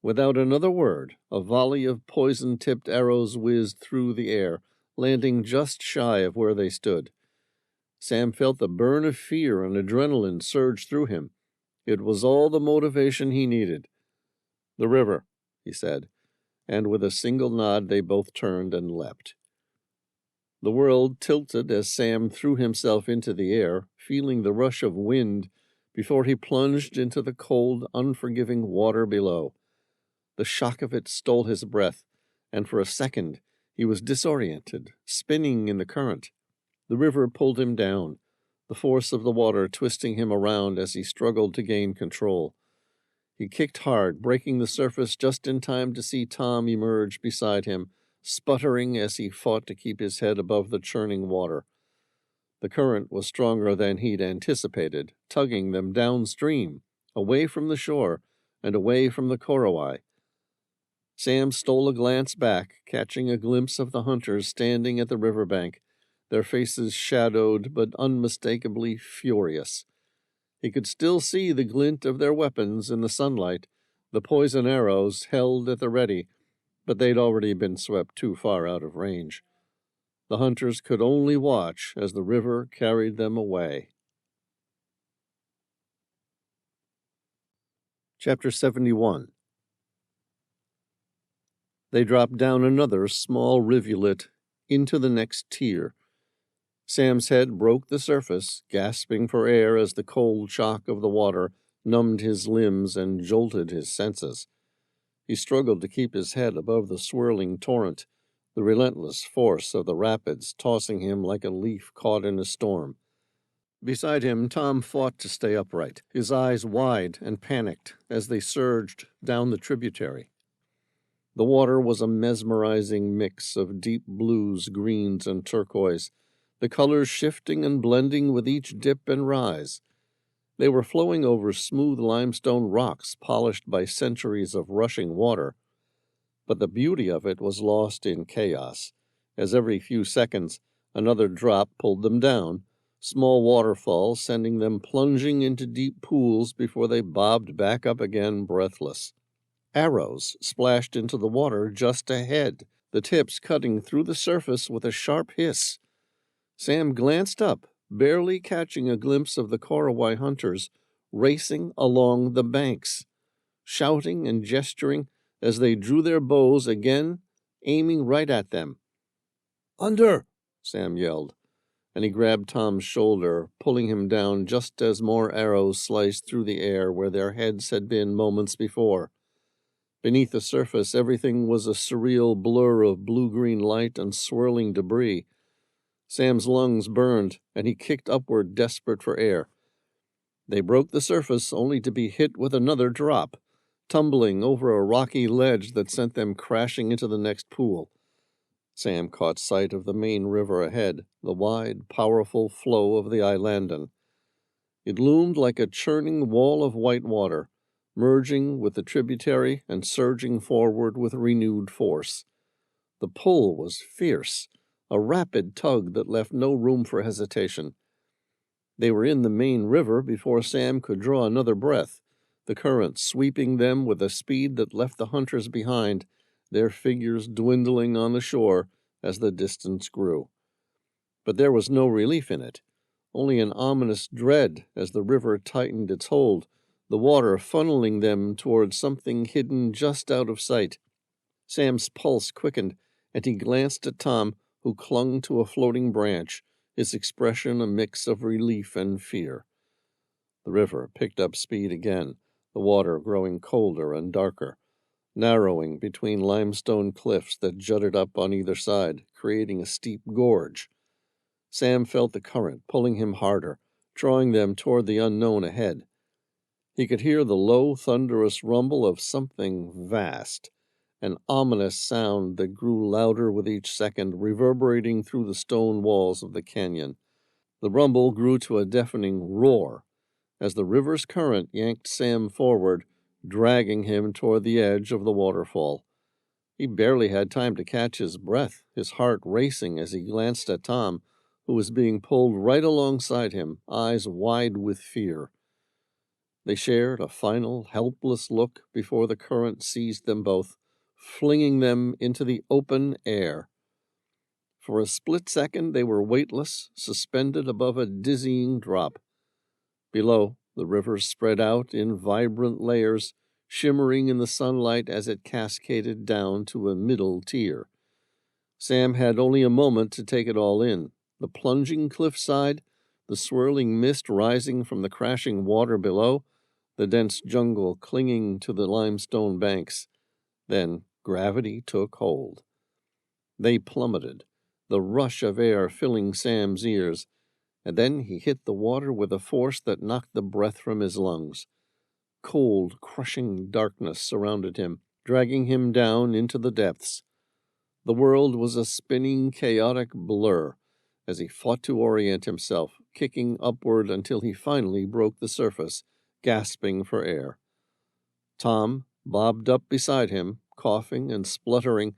Without another word, a volley of poison-tipped arrows whizzed through the air, landing just shy of where they stood. Sam felt the burn of fear and adrenaline surge through him. It was all the motivation he needed. "The river," he said, and with a single nod they both turned and leapt. The world tilted as Sam threw himself into the air, feeling the rush of wind before he plunged into the cold, unforgiving water below. The shock of it stole his breath, and for a second he was disoriented, spinning in the current. The river pulled him down, the force of the water twisting him around as he struggled to gain control. He kicked hard, breaking the surface just in time to see Tom emerge beside him, sputtering as he fought to keep his head above the churning water. The current was stronger than he'd anticipated, tugging them downstream, away from the shore and away from the Korowai. Sam stole a glance back, catching a glimpse of the hunters standing at the riverbank, their faces shadowed but unmistakably furious. He could still see the glint of their weapons in the sunlight, the poison arrows held at the ready, but they'd already been swept too far out of range. The hunters could only watch as the river carried them away. Chapter 71. They dropped down another small rivulet into the next tier. Sam's head broke the surface, gasping for air as the cold shock of the water numbed his limbs and jolted his senses. He struggled to keep his head above the swirling torrent, the relentless force of the rapids tossing him like a leaf caught in a storm. Beside him, Tom fought to stay upright, his eyes wide and panicked as they surged down the tributary. The water was a mesmerizing mix of deep blues, greens, and turquoise, the colors shifting and blending with each dip and rise. They were flowing over smooth limestone rocks polished by centuries of rushing water, but the beauty of it was lost in chaos, as every few seconds another drop pulled them down, small waterfalls sending them plunging into deep pools before they bobbed back up again breathless. Arrows splashed into the water just ahead, the tips cutting through the surface with a sharp hiss. Sam glanced up, barely catching a glimpse of the Cartwright hunters racing along the banks, shouting and gesturing as they drew their bows again, aiming right at them. "Under!" Sam yelled, and he grabbed Tom's shoulder, pulling him down just as more arrows sliced through the air where their heads had been moments before. Beneath the surface, everything was a surreal blur of blue-green light and swirling debris. Sam's lungs burned, and he kicked upward, desperate for air. They broke the surface, only to be hit with another drop, tumbling over a rocky ledge that sent them crashing into the next pool. Sam caught sight of the main river ahead, the wide, powerful flow of the Islandan. It loomed like a churning wall of white water, merging with the tributary and surging forward with renewed force. The pull was fierce, a rapid tug that left no room for hesitation. They were in the main river before Sam could draw another breath, the current sweeping them with a speed that left the hunters behind, their figures dwindling on the shore as the distance grew. But there was no relief in it, only an ominous dread as the river tightened its hold, the water funneling them towards something hidden just out of sight. Sam's pulse quickened, and he glanced at Tom, who clung to a floating branch, his expression a mix of relief and fear. The river picked up speed again, the water growing colder and darker, narrowing between limestone cliffs that jutted up on either side, creating a steep gorge. Sam felt the current pulling him harder, drawing them toward the unknown ahead. He could hear the low, thunderous rumble of something vast, an ominous sound that grew louder with each second, reverberating through the stone walls of the canyon. The rumble grew to a deafening roar as the river's current yanked Sam forward, dragging him toward the edge of the waterfall. He barely had time to catch his breath, his heart racing as he glanced at Tom, who was being pulled right alongside him, eyes wide with fear. They shared a final, helpless look before the current seized them both, flinging them into the open air. For a split second they were weightless, suspended above a dizzying drop. Below, the river spread out in vibrant layers, shimmering in the sunlight as it cascaded down to a middle tier. Sam had only a moment to take it all in. The plunging cliffside, the swirling mist rising from the crashing water below, the dense jungle clinging to the limestone banks. Then gravity took hold. They plummeted, the rush of air filling Sam's ears, and then he hit the water with a force that knocked the breath from his lungs. Cold, crushing darkness surrounded him, dragging him down into the depths. The world was a spinning, chaotic blur as he fought to orient himself, kicking upward until he finally broke the surface, gasping for air. Tom bobbed up beside him, coughing and spluttering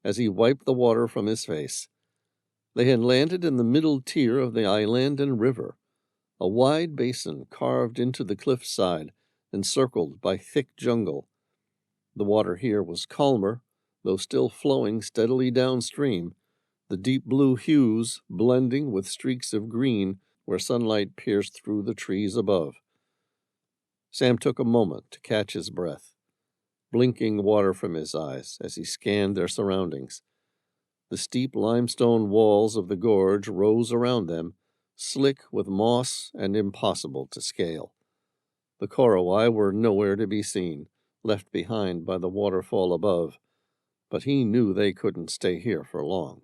as he wiped the water from his face. They had landed in the middle tier of the Islandan River, a wide basin carved into the cliffside, encircled by thick jungle. The water here was calmer, though still flowing steadily downstream, the deep blue hues blending with streaks of green where sunlight pierced through the trees above. Sam took a moment to catch his breath, blinking water from his eyes as he scanned their surroundings. The steep limestone walls of the gorge rose around them, slick with moss and impossible to scale. The Korowai were nowhere to be seen, left behind by the waterfall above, but he knew they couldn't stay here for long.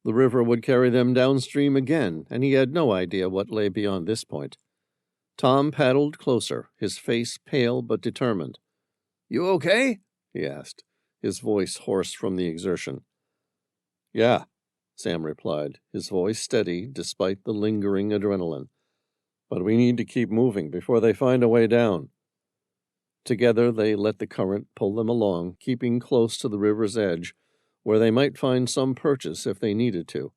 The river would carry them downstream again, and he had no idea what lay beyond this point. Tom paddled closer, his face pale but determined. "You okay?" he asked, his voice hoarse from the exertion. "Yeah," Sam replied, his voice steady despite the lingering adrenaline. "But we need to keep moving before they find a way down." Together they let the current pull them along, keeping close to the river's edge, where they might find some purchase if they needed to.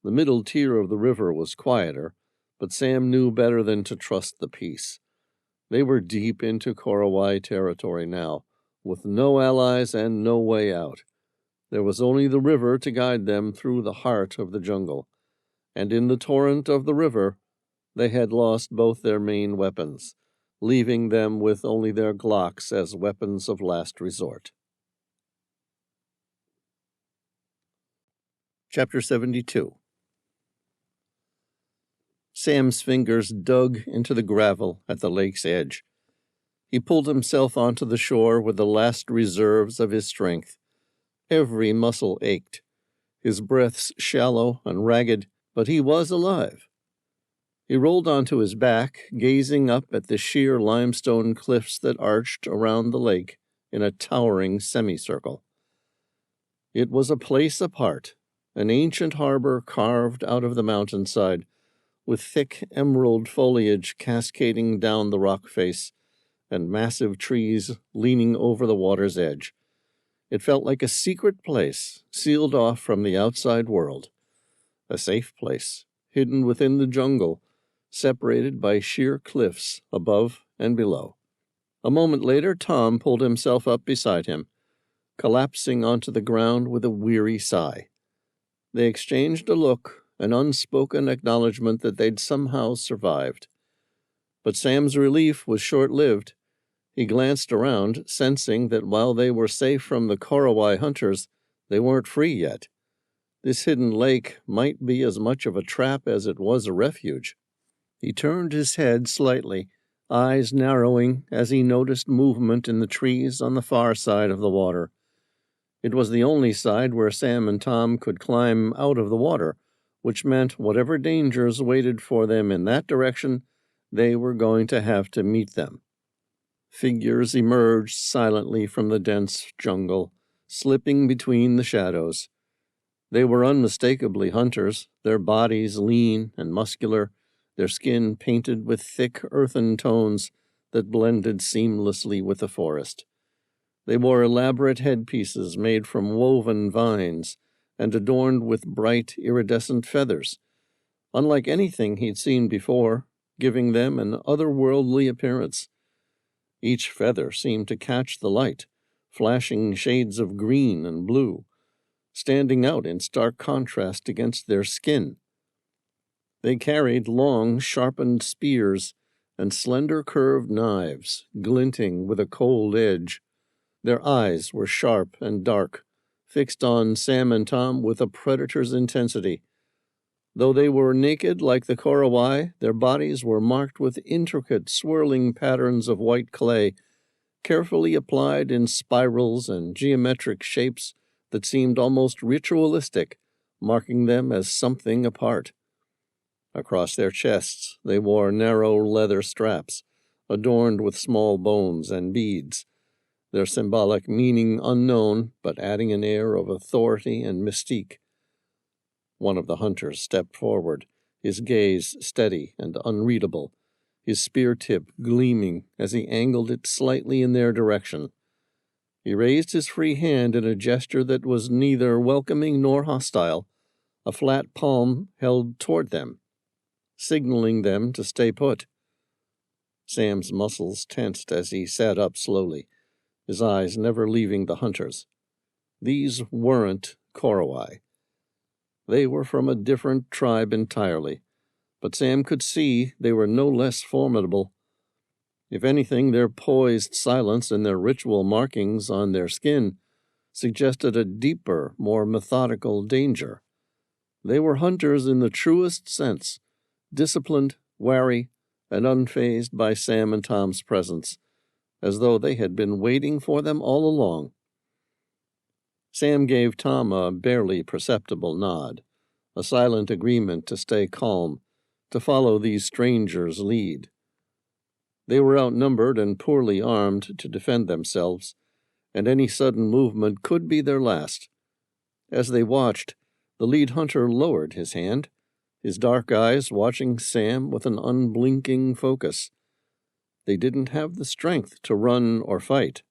The middle tier of the river was quieter, but Sam knew better than to trust the peace. They were deep into Korowai territory now, with no allies and no way out. There was only the river to guide them through the heart of the jungle, and in the torrent of the river they had lost both their main weapons, leaving them with only their Glocks as weapons of last resort. Chapter 72. Sam's fingers dug into the gravel at the lake's edge. He pulled himself onto the shore with the last reserves of his strength. Every muscle ached, his breaths shallow and ragged, but he was alive. He rolled onto his back, gazing up at the sheer limestone cliffs that arched around the lake in a towering semicircle. It was a place apart, an ancient harbor carved out of the mountainside, with thick emerald foliage cascading down the rock face and massive trees leaning over the water's edge. It felt like a secret place, sealed off from the outside world. A safe place, hidden within the jungle, separated by sheer cliffs above and below. A moment later, Tom pulled himself up beside him, collapsing onto the ground with a weary sigh. They exchanged a look, an unspoken acknowledgment that they'd somehow survived. But Sam's relief was short-lived. He glanced around, sensing that while they were safe from the Korowai hunters, they weren't free yet. This hidden lake might be as much of a trap as it was a refuge. He turned his head slightly, eyes narrowing as he noticed movement in the trees on the far side of the water. It was the only side where Sam and Tom could climb out of the water, which meant whatever dangers waited for them in that direction, they were going to have to meet them. Figures emerged silently from the dense jungle, slipping between the shadows. They were unmistakably hunters, their bodies lean and muscular, their skin painted with thick earthen tones that blended seamlessly with the forest. They wore elaborate headpieces made from woven vines and adorned with bright, iridescent feathers, unlike anything he'd seen before, giving them an otherworldly appearance. Each feather seemed to catch the light, flashing shades of green and blue, standing out in stark contrast against their skin. They carried long, sharpened spears and slender curved knives, glinting with a cold edge. Their eyes were sharp and dark, fixed on Sam and Tom with a predator's intensity. Though they were naked like the Korowai, their bodies were marked with intricate, swirling patterns of white clay, carefully applied in spirals and geometric shapes that seemed almost ritualistic, marking them as something apart. Across their chests they wore narrow leather straps, adorned with small bones and beads, their symbolic meaning unknown, but adding an air of authority and mystique. One of the hunters stepped forward, his gaze steady and unreadable, his spear tip gleaming as he angled it slightly in their direction. He raised his free hand in a gesture that was neither welcoming nor hostile, a flat palm held toward them. signaling them to stay put. Sam's muscles tensed as he sat up slowly, his eyes never leaving the hunters. These weren't Korowai. They were from a different tribe entirely, but Sam could see they were no less formidable. If anything, their poised silence and their ritual markings on their skin suggested a deeper, more methodical danger. They were hunters in the truest sense, disciplined, wary, and unfazed by Sam and Tom's presence, as though they had been waiting for them all along. Sam gave Tom a barely perceptible nod, a silent agreement to stay calm, to follow these strangers' lead. They were outnumbered and poorly armed to defend themselves, and any sudden movement could be their last. As they watched, the lead hunter lowered his hand, his dark eyes watching Sam with an unblinking focus. They didn't have the strength to run or fight.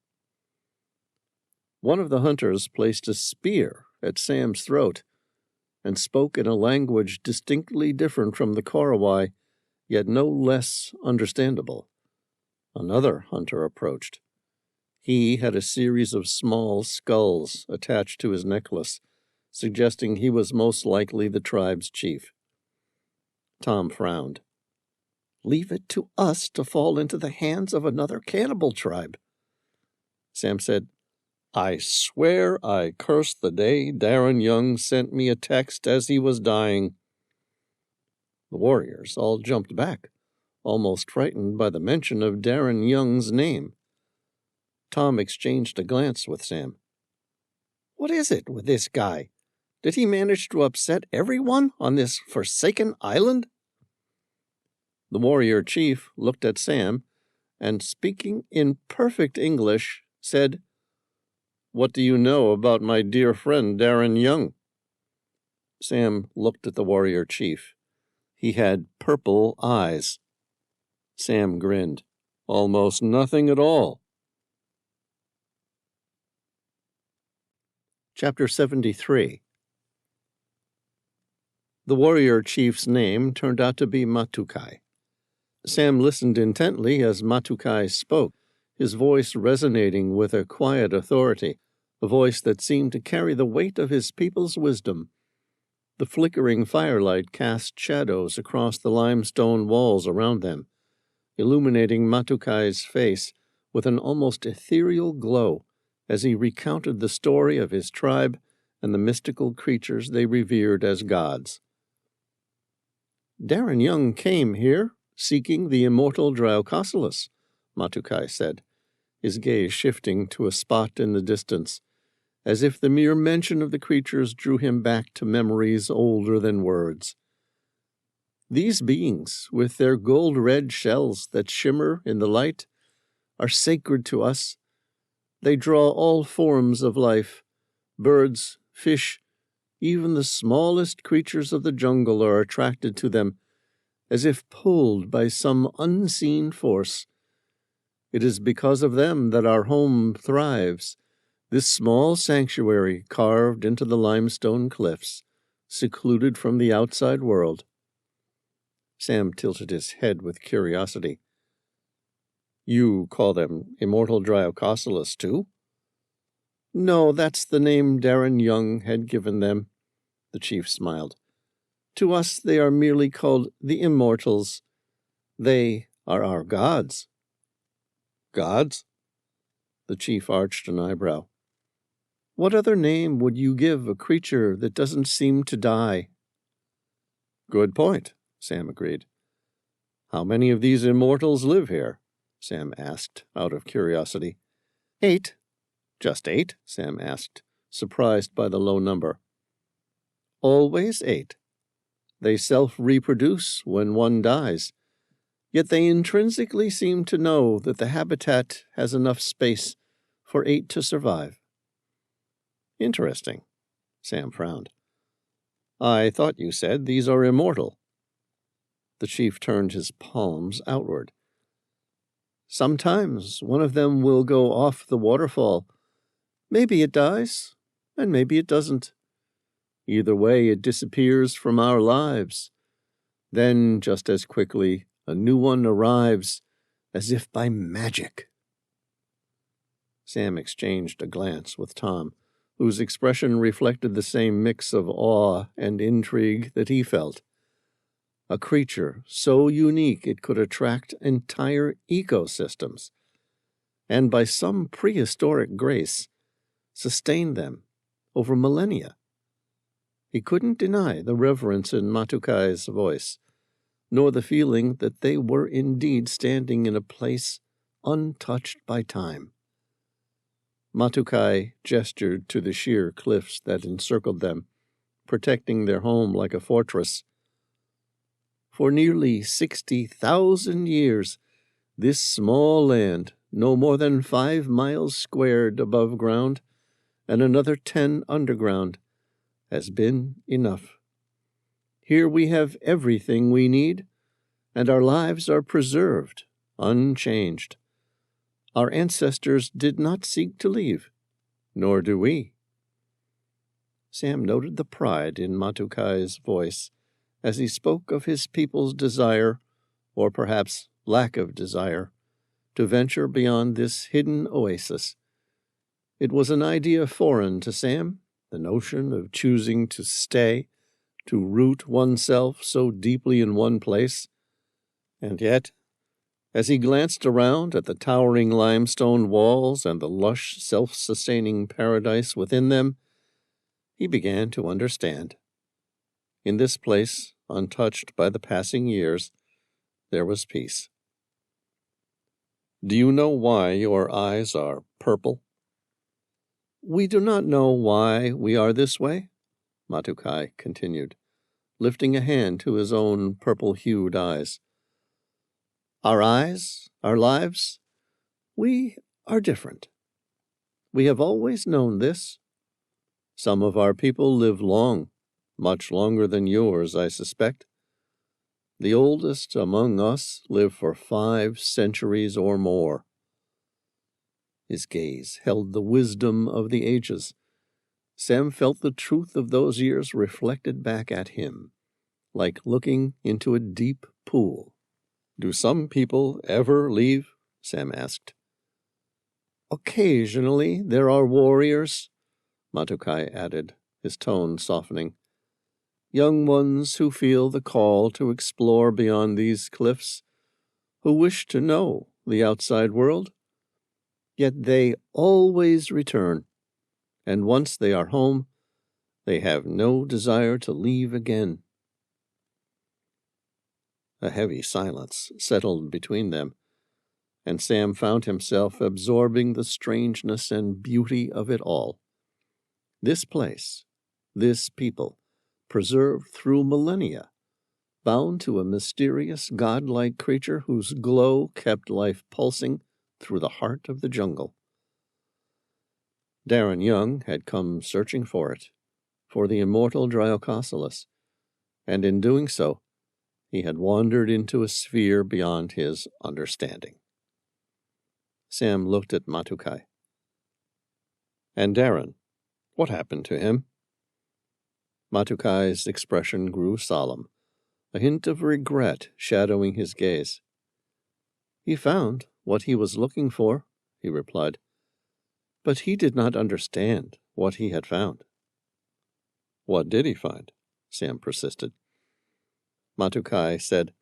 One of the hunters placed a spear at Sam's throat and spoke in a language distinctly different from the Korowai, yet no less understandable. Another hunter approached. He had a series of small skulls attached to his necklace, suggesting he was most likely the tribe's chief. Tom frowned. "Leave it to us to fall into the hands of another cannibal tribe." Sam said, "I swear I cursed the day Darren Young sent me a text as he was dying." The warriors all jumped back, almost frightened by the mention of Darren Young's name. Tom exchanged a glance with Sam. "What is it with this guy? Did he manage to upset everyone on this forsaken island?" The warrior chief looked at Sam and, speaking in perfect English, said, "What do you know about my dear friend Darren Young?" Sam looked at the warrior chief. He had purple eyes. Sam grinned. "Almost nothing at all." Chapter 73. The warrior chief's name turned out to be Matukai. Sam listened intently as Matukai spoke, his voice resonating with a quiet authority, a voice that seemed to carry the weight of his people's wisdom. The flickering firelight cast shadows across the limestone walls around them, illuminating Matukai's face with an almost ethereal glow as he recounted the story of his tribe and the mystical creatures they revered as gods. "Darren Young came here, seeking the immortal Draucosaurus," Matukai said, his gaze shifting to a spot in the distance, as if the mere mention of the creatures drew him back to memories older than words. "These beings, with their gold-red shells that shimmer in the light, are sacred to us. They draw all forms of life. Birds, fish, even the smallest creatures of the jungle are attracted to them, as if pulled by some unseen force. It is because of them that our home thrives, this small sanctuary carved into the limestone cliffs, secluded from the outside world." Sam tilted his head with curiosity. "You call them immortal Draucosaurus, too?" "No, that's the name Darren Young had given them," the chief smiled. "To us they are merely called the Immortals. They are our gods." "Gods?" The chief arched an eyebrow. "What other name would you give a creature that doesn't seem to die?" "Good point," Sam agreed. "How many of these immortals live here?" Sam asked, out of curiosity. 8. "Just 8?" Sam asked, surprised by the low number. "Always 8. They self-reproduce when one dies, yet they intrinsically seem to know that the habitat has enough space for 8 to survive." "Interesting," Sam frowned. "I thought you said these are immortal." The chief turned his palms outward. "Sometimes one of them will go off the waterfall. Maybe it dies, and maybe it doesn't. Either way, it disappears from our lives. Then, just as quickly, a new one arrives, as if by magic. Sam exchanged a glance with Tom, whose expression reflected the same mix of awe and intrigue that he felt. A creature so unique it could attract entire ecosystems, and by some prehistoric grace, sustain them over millennia. He couldn't deny the reverence in Matukai's voice, nor the feeling that they were indeed standing in a place untouched by time. Matukai gestured to the sheer cliffs that encircled them, protecting their home like a fortress. For nearly 60,000 years, this small land, no more than 5 miles squared above ground and another 10 underground, has been enough. Here we have everything we need, and our lives are preserved, unchanged. Our ancestors did not seek to leave, nor do we. Sam noted the pride in Matukai's voice as he spoke of his people's desire, or perhaps lack of desire, to venture beyond this hidden oasis. It was an idea foreign to Sam, the notion of choosing to stay, to root oneself so deeply in one place. And yet, as he glanced around at the towering limestone walls and the lush, self-sustaining paradise within them, he began to understand. In this place, untouched by the passing years, there was peace. "Do you know why your eyes are purple?" "We do not know why we are this way," Matukai continued, lifting a hand to his own purple-hued eyes. "Our eyes, our lives, we are different. We have always known this. Some of our people live long, much longer than yours, I suspect. The oldest among us live for 5 centuries or more." His gaze held the wisdom of the ages. Sam felt the truth of those years reflected back at him, like looking into a deep pool. "Do some people ever leave?" Sam asked. "Occasionally there are warriors," Matukai added, his tone softening. "Young ones who feel the call to explore beyond these cliffs, who wish to know the outside world. Yet they always return, and once they are home, they have no desire to leave again." A heavy silence settled between them, and Sam found himself absorbing the strangeness and beauty of it all. This place, this people, preserved through millennia, bound to a mysterious, godlike creature whose glow kept life pulsing through the heart of the jungle. Darren Young had come searching for it, for the immortal Dryococelus, and in doing so, he had wandered into a sphere beyond his understanding. Sam looked at Matukai. "And Darren, what happened to him?" Matukai's expression grew solemn, a hint of regret shadowing his gaze. "He found what he was looking for," he replied, "but he did not understand what he had found." "What did he find?" Sam persisted. Matukai said,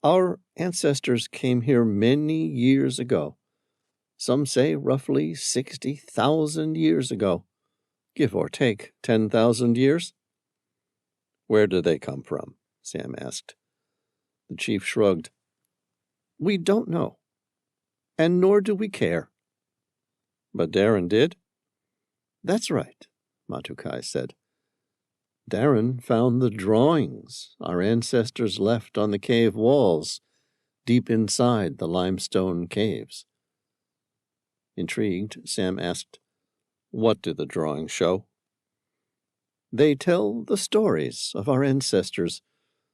"Our ancestors came here many years ago. Some say roughly 60,000 years ago, give or take 10,000 years." "Where did they come from?" Sam asked. The chief shrugged. "We don't know, and nor do we care." "But Darren did?" "That's right," Matukai said. "Darren found the drawings our ancestors left on the cave walls, deep inside the limestone caves." Intrigued, Sam asked, "What do the drawings show?" "They tell the stories of our ancestors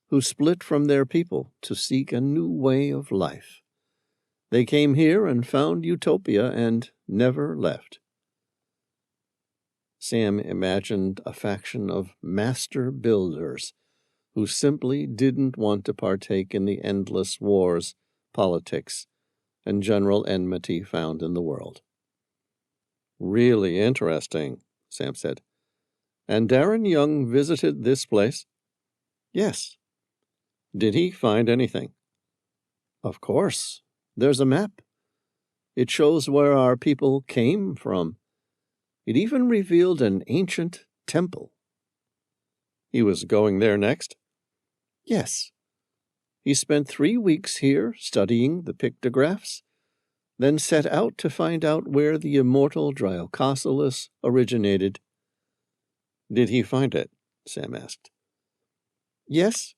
who split from their people to seek a new way of life. They came here and found utopia and never left." Sam imagined a faction of master builders who simply didn't want to partake in the endless wars, politics, and general enmity found in the world. "Really interesting," Sam said. "And Darren Young visited this place?" "Yes." "Did he find anything?" "Of course. There's a map. It shows where our people came from. It even revealed an ancient temple." "He was going there next?" "Yes. He spent 3 weeks here studying the pictographs, then set out to find out where the immortal Dryococelus originated." "Did he find it?" Sam asked. "Yes,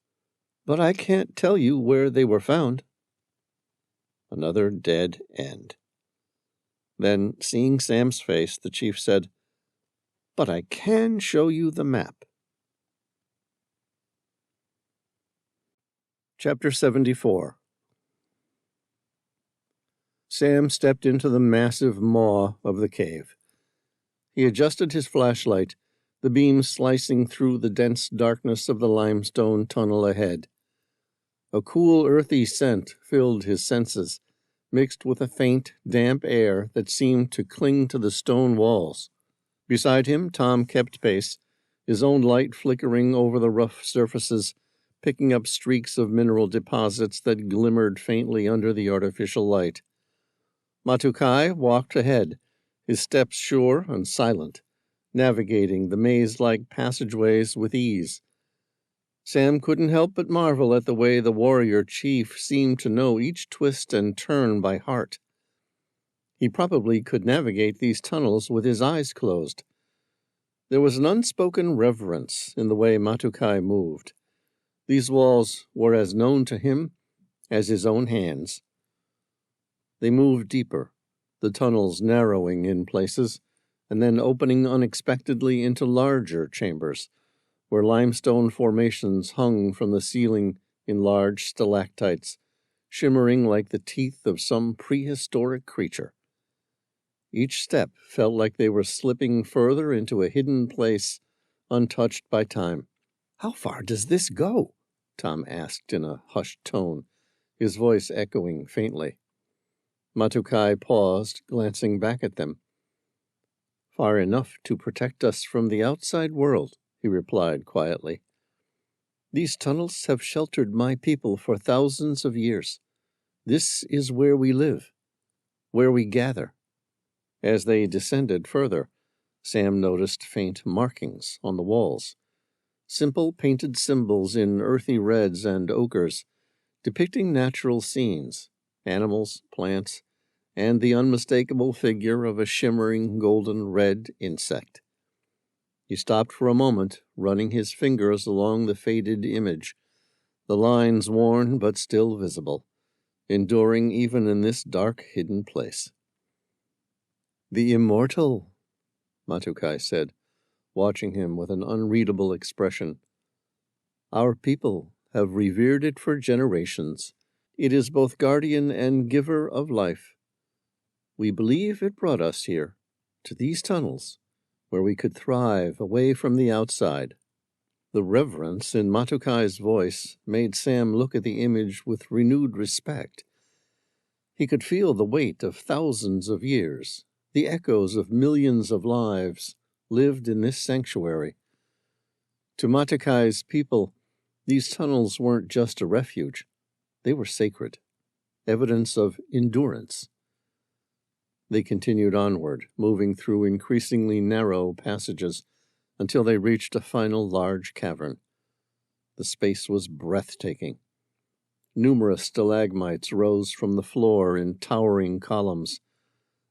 but I can't tell you where they were found." Another dead end. Then, seeing Sam's face, the chief said, "But I can show you the map." Chapter 74. Sam stepped into the massive maw of the cave. He adjusted his flashlight, the beam slicing through the dense darkness of the limestone tunnel ahead. A cool, earthy scent filled his senses, mixed with a faint, damp air that seemed to cling to the stone walls. Beside him, Tom kept pace, his own light flickering over the rough surfaces, picking up streaks of mineral deposits that glimmered faintly under the artificial light. Matukai walked ahead, his steps sure and silent, navigating the maze-like passageways with ease. Sam couldn't help but marvel at the way the warrior chief seemed to know each twist and turn by heart. He probably could navigate these tunnels with his eyes closed. There was an unspoken reverence in the way Matukai moved. These walls were as known to him as his own hands. They moved deeper, the tunnels narrowing in places, and then opening unexpectedly into larger chambers, where limestone formations hung from the ceiling in large stalactites, shimmering like the teeth of some prehistoric creature. Each step felt like they were slipping further into a hidden place, untouched by time. "How far does this go?" Tom asked in a hushed tone, his voice echoing faintly. Matukai paused, glancing back at them. "Far enough to protect us from the outside world," he replied quietly. "These tunnels have sheltered my people for thousands of years. This is where we live, where we gather." As they descended further, Sam noticed faint markings on the walls, simple painted symbols in earthy reds and ochres, depicting natural scenes, animals, plants, and the unmistakable figure of a shimmering golden red insect. He stopped for a moment, running his fingers along the faded image, the lines worn but still visible, enduring even in this dark, hidden place. "The immortal," Matukai said, watching him with an unreadable expression. "Our people have revered it for generations. It is both guardian and giver of life. We believe it brought us here, to these tunnels, where we could thrive away from the outside." The reverence in Matukai's voice made Sam look at the image with renewed respect. He could feel the weight of thousands of years, the echoes of millions of lives lived in this sanctuary. To Matukai's people, these tunnels weren't just a refuge. They were sacred, evidence of endurance. They continued onward, moving through increasingly narrow passages until they reached a final large cavern. The space was breathtaking. Numerous stalagmites rose from the floor in towering columns,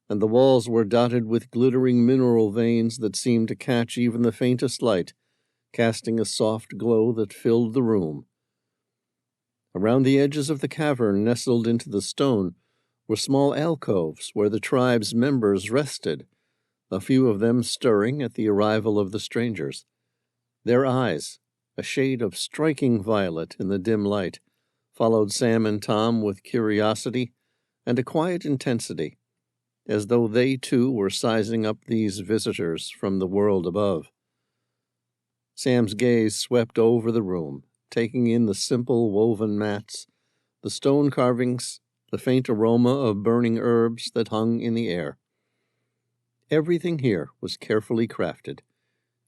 and the walls were dotted with glittering mineral veins that seemed to catch even the faintest light, casting a soft glow that filled the room. Around the edges of the cavern, nestled into the stone, were small alcoves where the tribe's members rested, a few of them stirring at the arrival of the strangers. Their eyes, a shade of striking violet in the dim light, followed Sam and Tom with curiosity and a quiet intensity, as though they too were sizing up these visitors from the world above. Sam's gaze swept over the room, taking in the simple woven mats, the stone carvings, the faint aroma of burning herbs that hung in the air. Everything here was carefully crafted,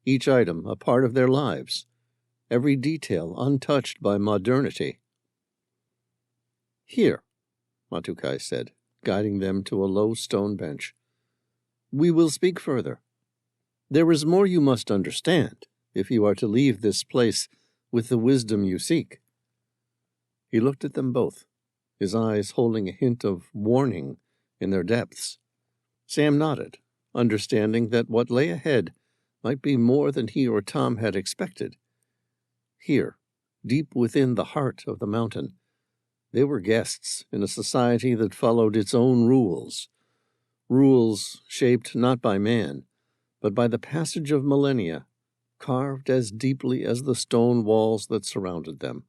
each item a part of their lives, every detail untouched by modernity. "Here," Matukai said, guiding them to a low stone bench. "We will speak further. There is more you must understand if you are to leave this place with the wisdom you seek." He looked at them both, his eyes holding a hint of warning in their depths. Sam nodded, understanding that what lay ahead might be more than he or Tom had expected. Here, deep within the heart of the mountain, they were guests in a society that followed its own rules, rules shaped not by man, but by the passage of millennia, carved as deeply as the stone walls that surrounded them.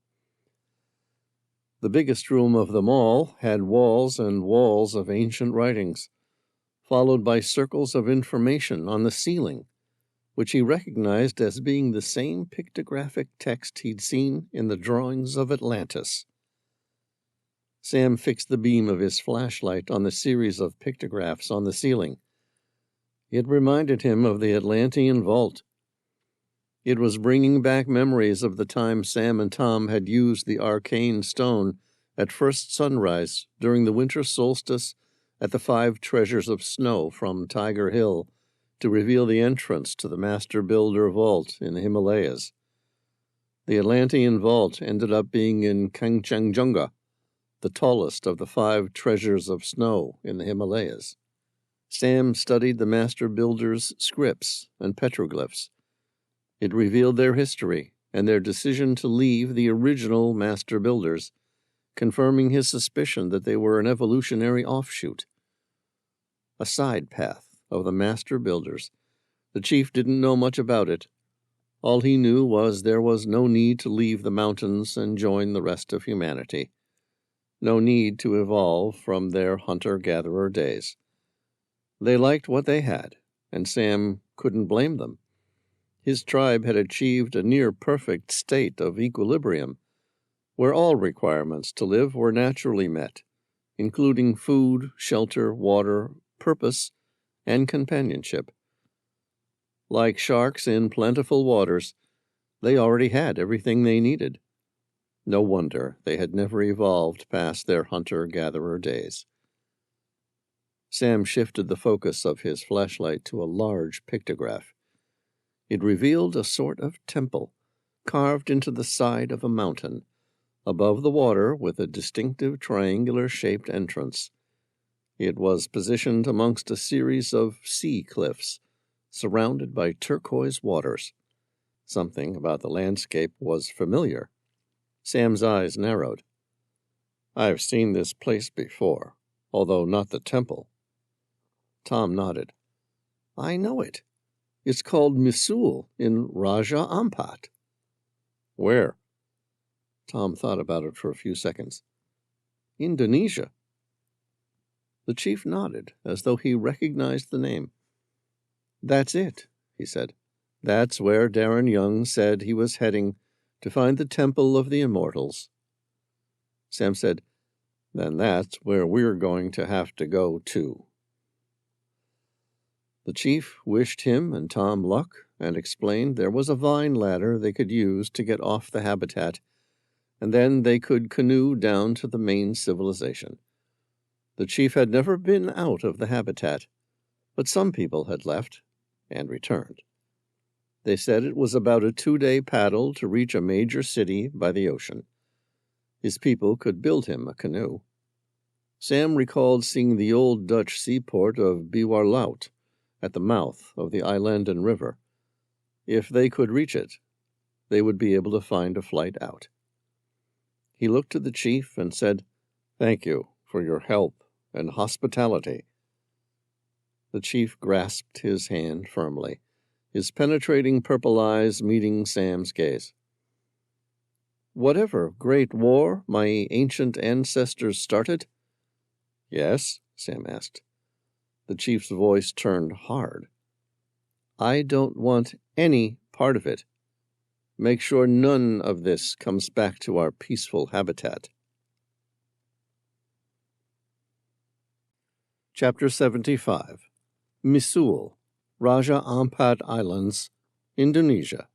The biggest room of them all had walls and walls of ancient writings, followed by circles of information on the ceiling, which he recognized as being the same pictographic text he'd seen in the drawings of Atlantis. Sam fixed the beam of his flashlight on the series of pictographs on the ceiling. It reminded him of the Atlantean vault. It was bringing back memories of the time Sam and Tom had used the arcane stone at first sunrise during the winter solstice at the 5 treasures of snow from Tiger Hill to reveal the entrance to the Master Builder Vault in the Himalayas. The Atlantean vault ended up being in Kangchenjunga, the tallest of the 5 treasures of snow in the Himalayas. Sam studied the Master Builder's scripts and petroglyphs. It revealed their history and their decision to leave the original Master Builders, confirming his suspicion that they were an evolutionary offshoot. A side path of the Master Builders. The chief didn't know much about it. All he knew was there was no need to leave the mountains and join the rest of humanity. No need to evolve from their hunter-gatherer days. They liked what they had, and Sam couldn't blame them. His tribe had achieved a near-perfect state of equilibrium, where all requirements to live were naturally met, including food, shelter, water, purpose, and companionship. Like sharks in plentiful waters, they already had everything they needed. No wonder they had never evolved past their hunter-gatherer days. Sam shifted the focus of his flashlight to a large pictograph. It revealed a sort of temple, carved into the side of a mountain, above the water with a distinctive triangular-shaped entrance. It was positioned amongst a series of sea cliffs, surrounded by turquoise waters. Something about the landscape was familiar. Sam's eyes narrowed. "I've seen this place before, although not the temple." Tom nodded. "I know it. It's called Misul in Raja Ampat." "Where?" Tom thought about it for a few seconds. "Indonesia." The chief nodded, as though he recognized the name. "That's it," he said. "That's where Darren Young said he was heading to find the Temple of the Immortals." Sam said, "Then that's where we're going to have to go, too." The chief wished him and Tom luck and explained there was a vine ladder they could use to get off the habitat, and then they could canoe down to the main civilization. The chief had never been out of the habitat, but some people had left and returned. They said it was about a 2-day paddle to reach a major city by the ocean. His people could build him a canoe. Sam recalled seeing the old Dutch seaport of Bewaarlout at the mouth of the Islandan River. If they could reach it, they would be able to find a flight out. He looked to the chief and said, "Thank you for your help and hospitality." The chief grasped his hand firmly, his penetrating purple eyes meeting Sam's gaze. "Whatever great war my ancient ancestors started?" "Yes?" Sam asked. The chief's voice turned hard. "I don't want any part of it." Make sure none of this comes back to our peaceful habitat. Chapter 75. Misul, Raja Ampat Islands, Indonesia.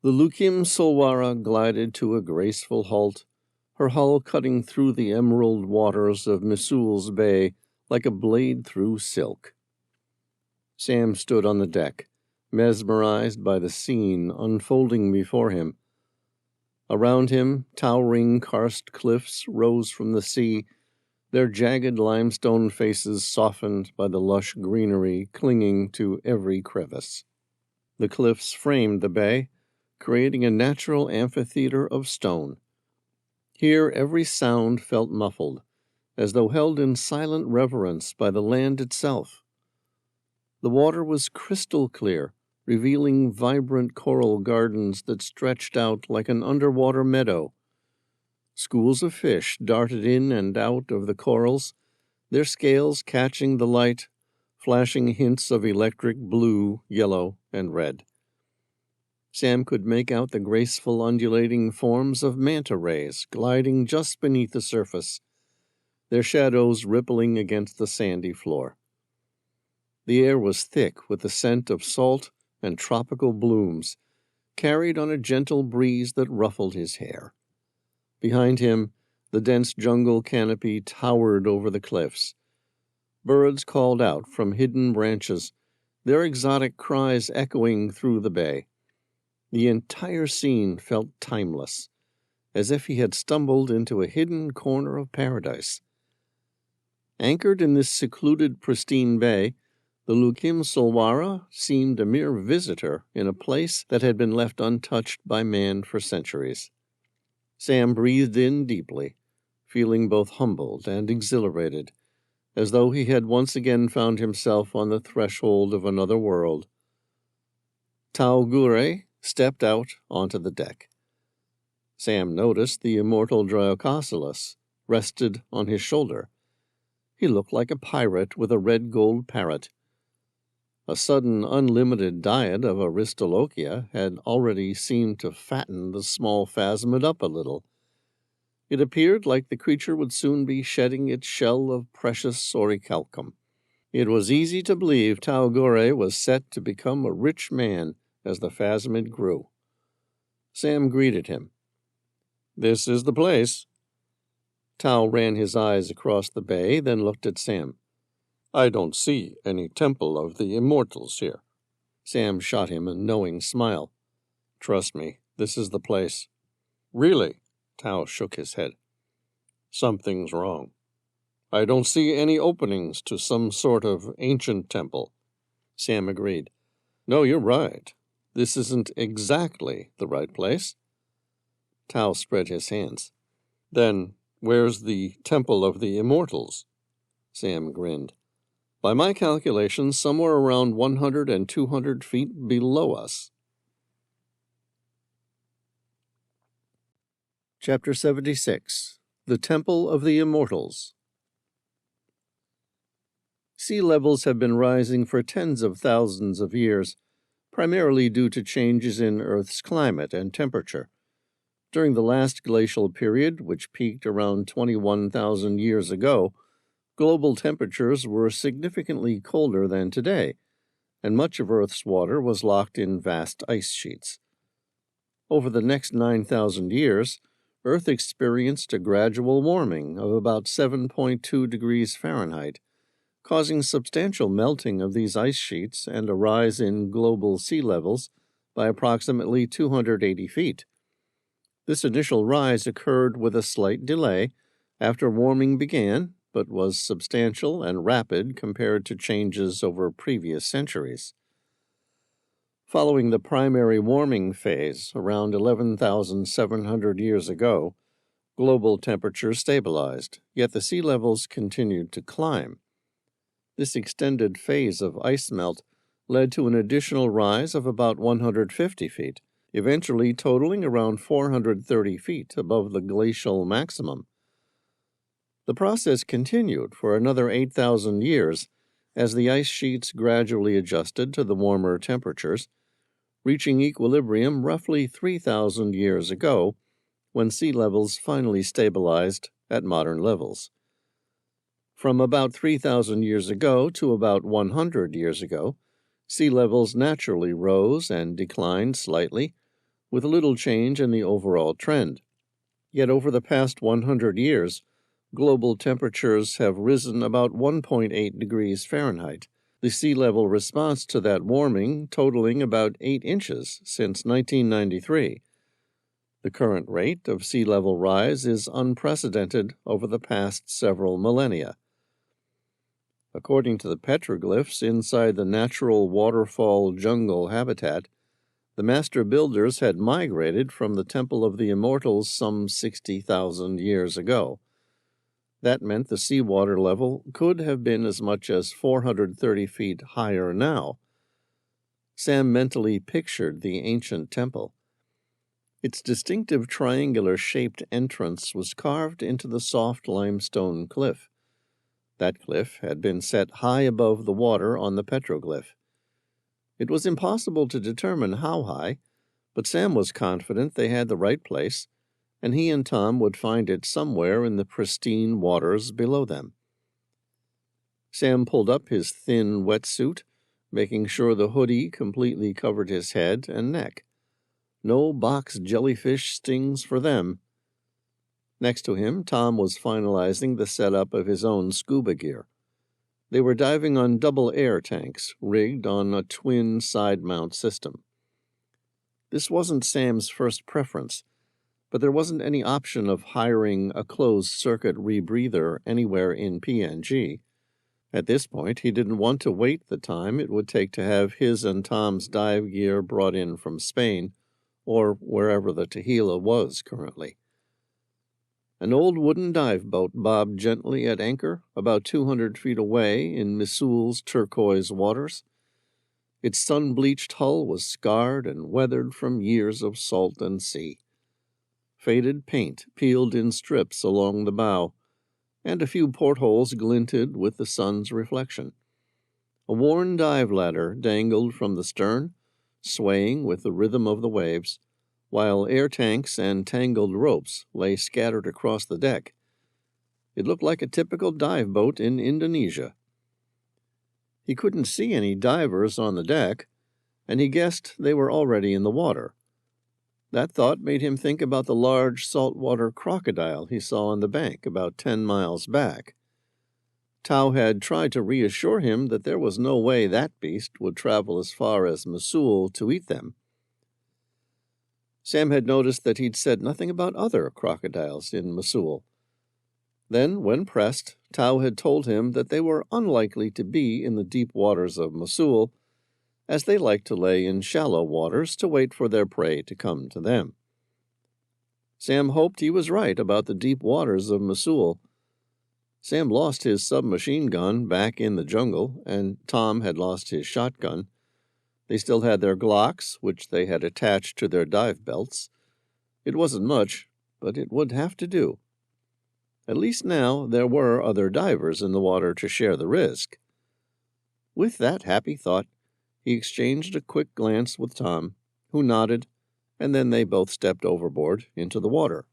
The Lukim Solwara glided to a graceful halt, her hull cutting through the emerald waters of Misul's bay like a blade through silk. Sam stood on the deck, mesmerized by the scene unfolding before him. Around him, towering karst cliffs rose from the sea, their jagged limestone faces softened by the lush greenery clinging to every crevice. The cliffs framed the bay, creating a natural amphitheater of stone. Here every sound felt muffled, as though held in silent reverence by the land itself. The water was crystal clear, revealing vibrant coral gardens that stretched out like an underwater meadow. Schools of fish darted in and out of the corals, their scales catching the light, flashing hints of electric blue, yellow, and red. Sam could make out the graceful undulating forms of manta rays gliding just beneath the surface, their shadows rippling against the sandy floor. The air was thick with the scent of salt and tropical blooms, carried on a gentle breeze that ruffled his hair. Behind him, the dense jungle canopy towered over the cliffs. Birds called out from hidden branches, their exotic cries echoing through the bay. The entire scene felt timeless, as if he had stumbled into a hidden corner of paradise. Anchored in this secluded, pristine bay, the Lukim Solwara seemed a mere visitor in a place that had been left untouched by man for centuries. Sam breathed in deeply, feeling both humbled and exhilarated, as though he had once again found himself on the threshold of another world. Taugure stepped out onto the deck. Sam noticed the immortal Dryococelus rested on his shoulder. He looked like a pirate with a red-gold parrot. A sudden unlimited diet of Aristolochia had already seemed to fatten the small phasmid up a little. It appeared like the creature would soon be shedding its shell of precious orichalcum. It was easy to believe Taugure was set to become a rich man as the phasmid grew. Sam greeted him. "This is the place." Tao ran his eyes across the bay, then looked at Sam. "I don't see any temple of the immortals here." Sam shot him a knowing smile. "Trust me, this is the place." "Really?" Tao shook his head. "Something's wrong. I don't see any openings to some sort of ancient temple." Sam agreed. "No, you're right. This isn't exactly the right place." Tao spread his hands. "Then where's the Temple of the Immortals?" Sam grinned. "By my calculations, somewhere around 100 and 200 feet below us." Chapter 76. The Temple of the Immortals. Sea levels have been rising for tens of thousands of years, primarily due to changes in Earth's climate and temperature. During the last glacial period, which peaked around 21,000 years ago, global temperatures were significantly colder than today, and much of Earth's water was locked in vast ice sheets. Over the next 9,000 years, Earth experienced a gradual warming of about 7.2 degrees Fahrenheit, causing substantial melting of these ice sheets and a rise in global sea levels by approximately 280 feet. This initial rise occurred with a slight delay after warming began, but was substantial and rapid compared to changes over previous centuries. Following the primary warming phase around 11,700 years ago, global temperatures stabilized, yet the sea levels continued to climb. This extended phase of ice melt led to an additional rise of about 150 feet, eventually totaling around 430 feet above the glacial maximum. The process continued for another 8,000 years as the ice sheets gradually adjusted to the warmer temperatures, reaching equilibrium roughly 3,000 years ago, when sea levels finally stabilized at modern levels. From about 3,000 years ago to about 100 years ago, sea levels naturally rose and declined slightly, with little change in the overall trend. Yet over the past 100 years, global temperatures have risen about 1.8 degrees Fahrenheit, the sea level response to that warming totaling about 8 inches since 1993. The current rate of sea level rise is unprecedented over the past several millennia. According to the petroglyphs inside the natural waterfall jungle habitat, the master builders had migrated from the Temple of the Immortals some 60,000 years ago. That meant the seawater level could have been as much as 430 feet higher now. Sam mentally pictured the ancient temple. Its distinctive triangular-shaped entrance was carved into the soft limestone cliff. That cliff had been set high above the water on the petroglyph. It was impossible to determine how high, but Sam was confident they had the right place, and he and Tom would find it somewhere in the pristine waters below them. Sam pulled up his thin wetsuit, making sure the hoodie completely covered his head and neck. No box jellyfish stings for them. Next to him, Tom was finalizing the setup of his own scuba gear. They were diving on double air tanks, rigged on a twin side-mount system. This wasn't Sam's first preference, but there wasn't any option of hiring a closed-circuit rebreather anywhere in PNG. At this point, he didn't want to wait the time it would take to have his and Tom's dive gear brought in from Spain, or wherever the Tehila was currently. An old wooden dive boat bobbed gently at anchor about 200 feet away in Missoul's turquoise waters. Its sun-bleached hull was scarred and weathered from years of salt and sea. Faded paint peeled in strips along the bow, and a few portholes glinted with the sun's reflection. A worn dive ladder dangled from the stern, swaying with the rhythm of the waves, while air tanks and tangled ropes lay scattered across the deck. It looked like a typical dive boat in Indonesia. He couldn't see any divers on the deck, and he guessed they were already in the water. That thought made him think about the large saltwater crocodile he saw on the bank about 10 miles back. Tao had tried to reassure him that there was no way that beast would travel as far as Mosul to eat them. Sam had noticed that he'd said nothing about other crocodiles in Mosul. Then, when pressed, Tao had told him that they were unlikely to be in the deep waters of Mosul, as they liked to lay in shallow waters to wait for their prey to come to them. Sam hoped he was right about the deep waters of Mosul. Sam lost his submachine gun back in the jungle, and Tom had lost his shotgun. They still had their Glocks, which they had attached to their dive belts. It wasn't much, but it would have to do. At least now there were other divers in the water to share the risk. With that happy thought, he exchanged a quick glance with Tom, who nodded, and then they both stepped overboard into the water.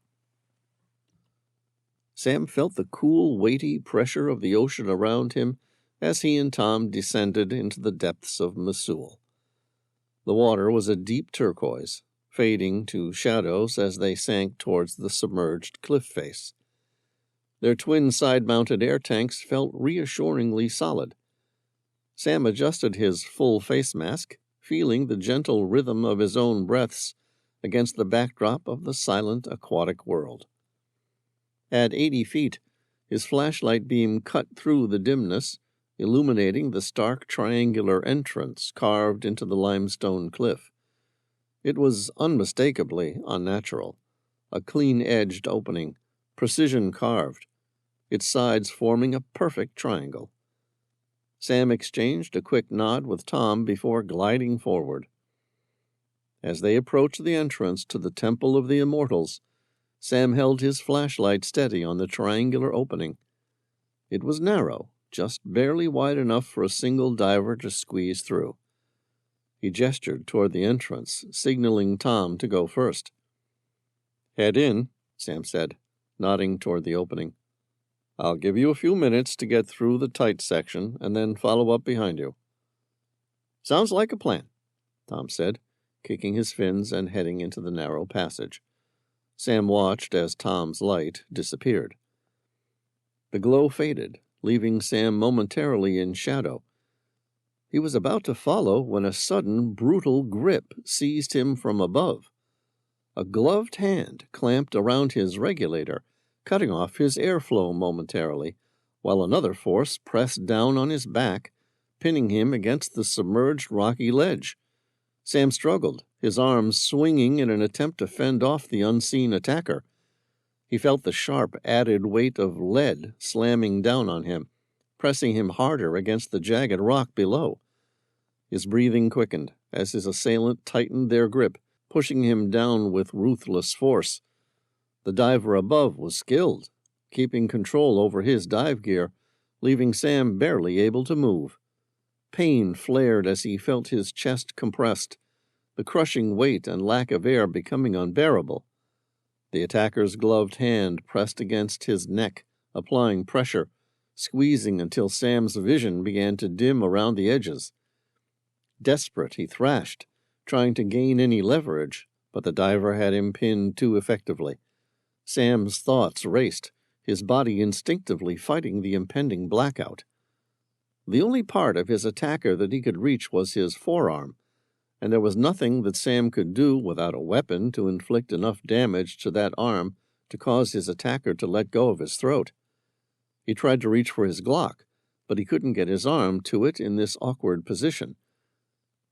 Sam felt the cool, weighty pressure of the ocean around him as he and Tom descended into the depths of Mosul. The water was a deep turquoise, fading to shadows as they sank towards the submerged cliff face. Their twin side-mounted air tanks felt reassuringly solid. Sam adjusted his full face mask, feeling the gentle rhythm of his own breaths against the backdrop of the silent aquatic world. At 80 feet, his flashlight beam cut through the dimness, illuminating the stark triangular entrance carved into the limestone cliff. It was unmistakably unnatural, a clean-edged opening, precision-carved, its sides forming a perfect triangle. Sam exchanged a quick nod with Tom before gliding forward. As they approached the entrance to the Temple of the Immortals, Sam held his flashlight steady on the triangular opening. It was narrow, just barely wide enough for a single diver to squeeze through. He gestured toward the entrance, signaling Tom to go first. "Head in," Sam said, nodding toward the opening. "I'll give you a few minutes to get through the tight section and then follow up behind you." "Sounds like a plan," Tom said, kicking his fins and heading into the narrow passage. Sam watched as Tom's light disappeared. The glow faded, leaving Sam momentarily in shadow. He was about to follow when a sudden, brutal grip seized him from above. A gloved hand clamped around his regulator, cutting off his airflow momentarily, while another force pressed down on his back, pinning him against the submerged rocky ledge. Sam struggled, his arms swinging in an attempt to fend off the unseen attacker. He felt the sharp, added weight of lead slamming down on him, pressing him harder against the jagged rock below. His breathing quickened as his assailant tightened their grip, pushing him down with ruthless force. The diver above was skilled, keeping control over his dive gear, leaving Sam barely able to move. Pain flared as he felt his chest compressed, the crushing weight and lack of air becoming unbearable. The attacker's gloved hand pressed against his neck, applying pressure, squeezing until Sam's vision began to dim around the edges. Desperate, he thrashed, trying to gain any leverage, but the diver had him pinned too effectively. Sam's thoughts raced, his body instinctively fighting the impending blackout. The only part of his attacker that he could reach was his forearm, and there was nothing that Sam could do without a weapon to inflict enough damage to that arm to cause his attacker to let go of his throat. He tried to reach for his Glock, but he couldn't get his arm to it in this awkward position.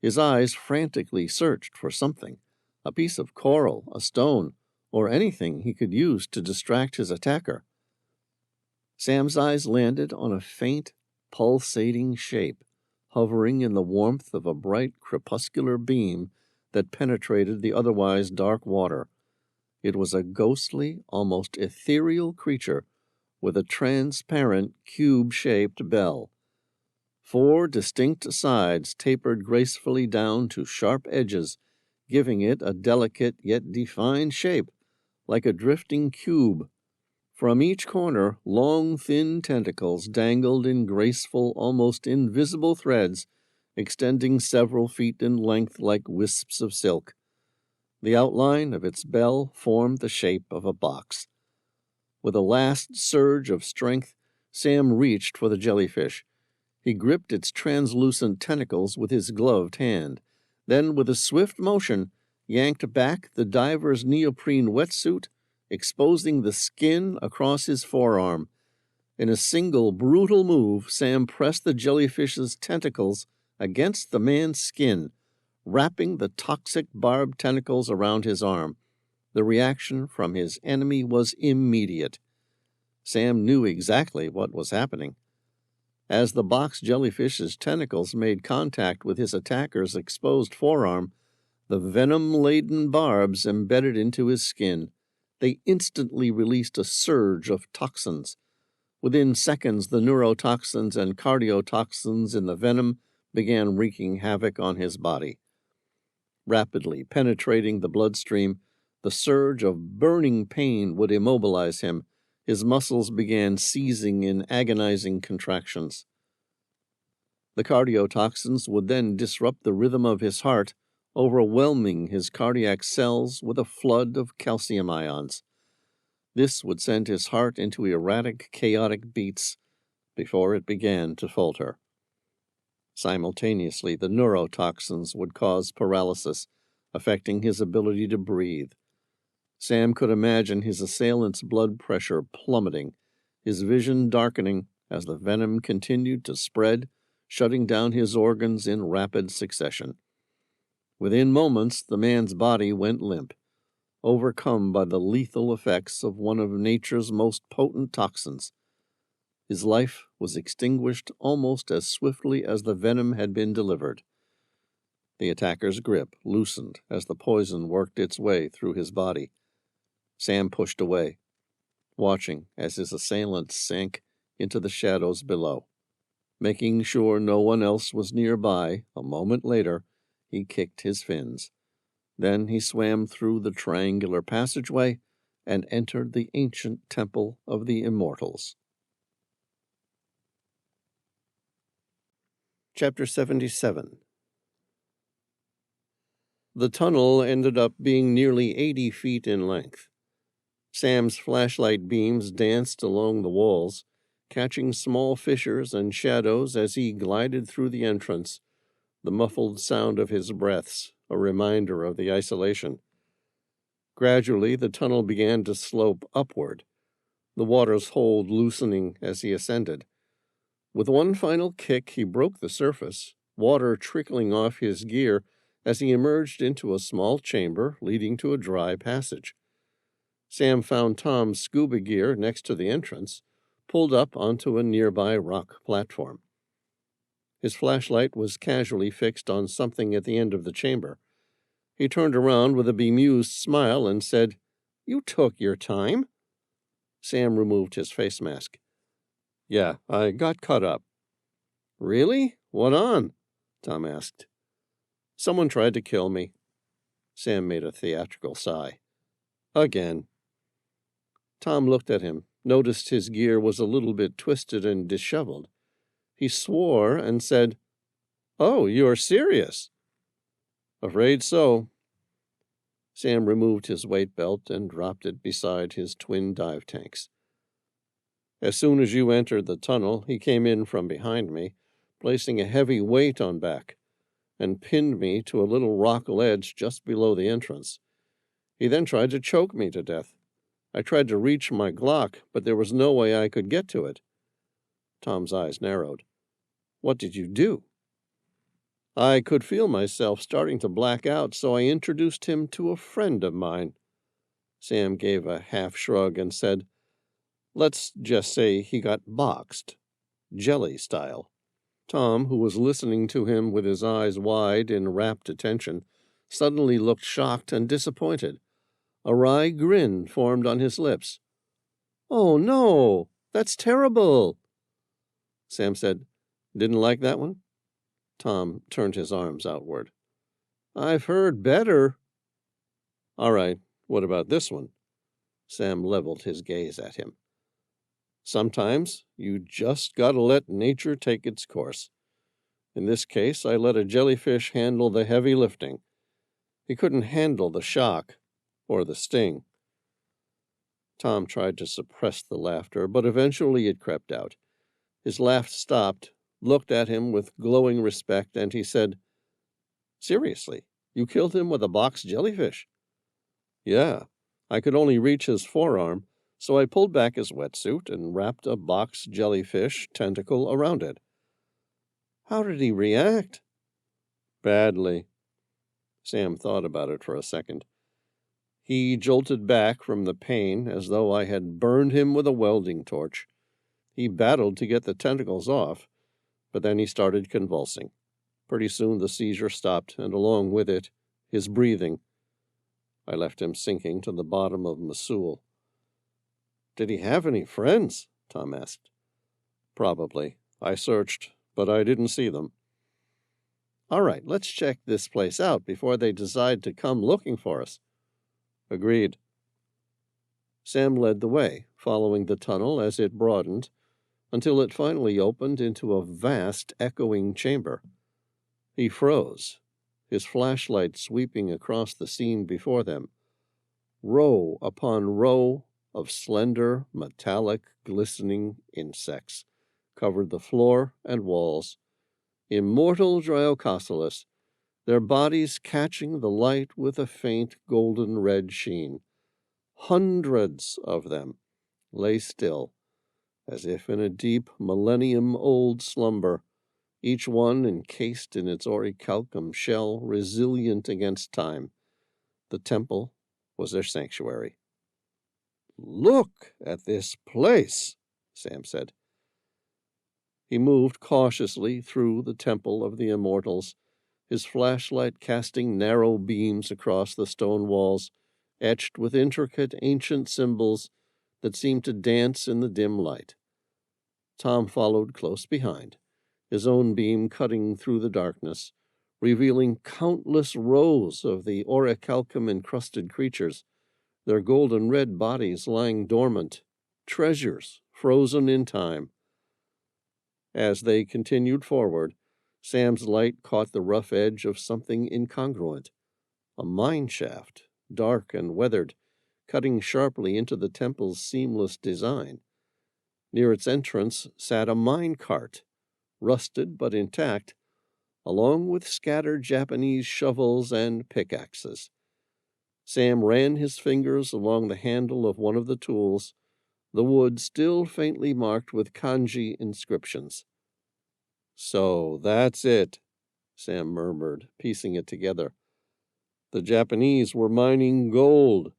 His eyes frantically searched for something, a piece of coral, a stone, or anything he could use to distract his attacker. Sam's eyes landed on a faint, pulsating shape, hovering in the warmth of a bright crepuscular beam that penetrated the otherwise dark water. It was a ghostly, almost ethereal creature with a transparent, cube-shaped bell. 4 distinct sides tapered gracefully down to sharp edges, giving it a delicate yet defined shape, like a drifting cube. From each corner, long, thin tentacles dangled in graceful, almost invisible threads, extending several feet in length like wisps of silk. The outline of its bell formed the shape of a box. With a last surge of strength, Sam reached for the jellyfish. He gripped its translucent tentacles with his gloved hand, then, with a swift motion, yanked back the diver's neoprene wetsuit, exposing the skin across his forearm. In a single brutal move, Sam pressed the jellyfish's tentacles against the man's skin, wrapping the toxic barbed tentacles around his arm. The reaction from his enemy was immediate. Sam knew exactly what was happening. As the box jellyfish's tentacles made contact with his attacker's exposed forearm, the venom-laden barbs embedded into his skin. They instantly released a surge of toxins. Within seconds, the neurotoxins and cardiotoxins in the venom began wreaking havoc on his body. Rapidly penetrating the bloodstream, the surge of burning pain would immobilize him. His muscles began seizing in agonizing contractions. The cardiotoxins would then disrupt the rhythm of his heart, overwhelming his cardiac cells with a flood of calcium ions. This would send his heart into erratic, chaotic beats before it began to falter. Simultaneously, the neurotoxins would cause paralysis, affecting his ability to breathe. Sam could imagine his assailant's blood pressure plummeting, his vision darkening as the venom continued to spread, shutting down his organs in rapid succession. Within moments, the man's body went limp, overcome by the lethal effects of one of nature's most potent toxins. His life was extinguished almost as swiftly as the venom had been delivered. The attacker's grip loosened as the poison worked its way through his body. Sam pushed away, watching as his assailant sank into the shadows below. Making sure no one else was nearby, a moment later, he kicked his fins. Then he swam through the triangular passageway and entered the ancient temple of the immortals. Chapter 77. The tunnel ended up being nearly 80 feet in length. Sam's flashlight beams danced along the walls, catching small fissures and shadows as he glided through the entrance, the muffled sound of his breaths a reminder of the isolation. Gradually, the tunnel began to slope upward, the water's hold loosening as he ascended. With one final kick, he broke the surface, water trickling off his gear as he emerged into a small chamber leading to a dry passage. Sam found Tom's scuba gear next to the entrance, pulled up onto a nearby rock platform. His flashlight was casually fixed on something at the end of the chamber. He turned around with a bemused smile and said, "You took your time." Sam removed his face mask. "Yeah, I got caught up." "Really? What on?" Tom asked. "Someone tried to kill me." Sam made a theatrical sigh. "Again." Tom looked at him, noticed his gear was a little bit twisted and disheveled. He swore and said, "Oh, you're serious?" "Afraid so." Sam removed his weight belt and dropped it beside his twin dive tanks. "As soon as you entered the tunnel, he came in from behind me, placing a heavy weight on back, and pinned me to a little rock ledge just below the entrance. He then tried to choke me to death. I tried to reach my Glock, but there was no way I could get to it." Tom's eyes narrowed. "What did you do?" "I could feel myself starting to black out, so I introduced him to a friend of mine." Sam gave a half shrug and said, "Let's just say he got boxed, jelly style." Tom, who was listening to him with his eyes wide in rapt attention, suddenly looked shocked and disappointed. A wry grin formed on his lips. "Oh, no, that's terrible." Sam said, "Didn't like that one?" Tom turned his arms outward. "I've heard better." "All right, what about this one?" Sam leveled his gaze at him. "Sometimes you just gotta let nature take its course. In this case, I let a jellyfish handle the heavy lifting. He couldn't handle the shock or the sting." Tom tried to suppress the laughter, but eventually it crept out. His laugh stopped, looked at him with glowing respect, and he said, "Seriously, you killed him with a box jellyfish?" "Yeah, I could only reach his forearm, so I pulled back his wetsuit and wrapped a box jellyfish tentacle around it." "How did he react?" "Badly." Sam thought about it for a second. "He jolted back from the pain as though I had burned him with a welding torch. He battled to get the tentacles off, but then he started convulsing. Pretty soon the seizure stopped, and along with it, his breathing. I left him sinking to the bottom of Mosul." "Did he have any friends?" Tom asked. "Probably. I searched, but I didn't see them." "All right, let's check this place out before they decide to come looking for us." "Agreed." Sam led the way, following the tunnel as it broadened, until it finally opened into a vast echoing chamber. He froze, his flashlight sweeping across the scene before them. Row upon row of slender, metallic, glistening insects covered the floor and walls. Immortal Dryococelus, their bodies catching the light with a faint golden red sheen. Hundreds of them lay still, as if in a deep millennium-old slumber, each one encased in its orichalcum shell, resilient against time. The temple was their sanctuary. "Look at this place," Sam said. He moved cautiously through the temple of the immortals, his flashlight casting narrow beams across the stone walls, etched with intricate ancient symbols that seemed to dance in the dim light. Tom followed close behind, his own beam cutting through the darkness, revealing countless rows of the orichalcum-encrusted creatures, their golden red bodies lying dormant, treasures frozen in time. As they continued forward, Sam's light caught the rough edge of something incongruent, a mine shaft, dark and weathered, cutting sharply into the temple's seamless design. Near its entrance sat a mine cart, rusted but intact, along with scattered Japanese shovels and pickaxes. Sam ran his fingers along the handle of one of the tools, the wood still faintly marked with kanji inscriptions. "So that's it," Sam murmured, piecing it together. "The Japanese were mining gold,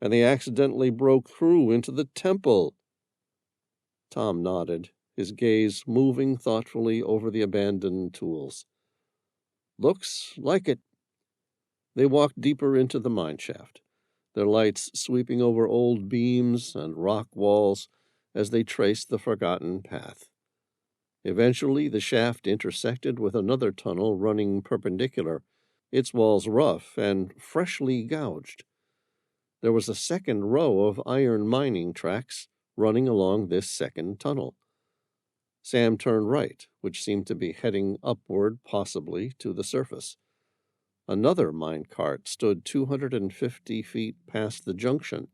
and they accidentally broke through into the temple." Tom nodded, his gaze moving thoughtfully over the abandoned tools. "Looks like it." They walked deeper into the mine shaft, their lights sweeping over old beams and rock walls as they traced the forgotten path. Eventually, the shaft intersected with another tunnel running perpendicular, its walls rough and freshly gouged. There was a second row of iron mining tracks running along this second tunnel. Sam turned right, which seemed to be heading upward, possibly to the surface. Another mine cart stood 250 feet past the junction.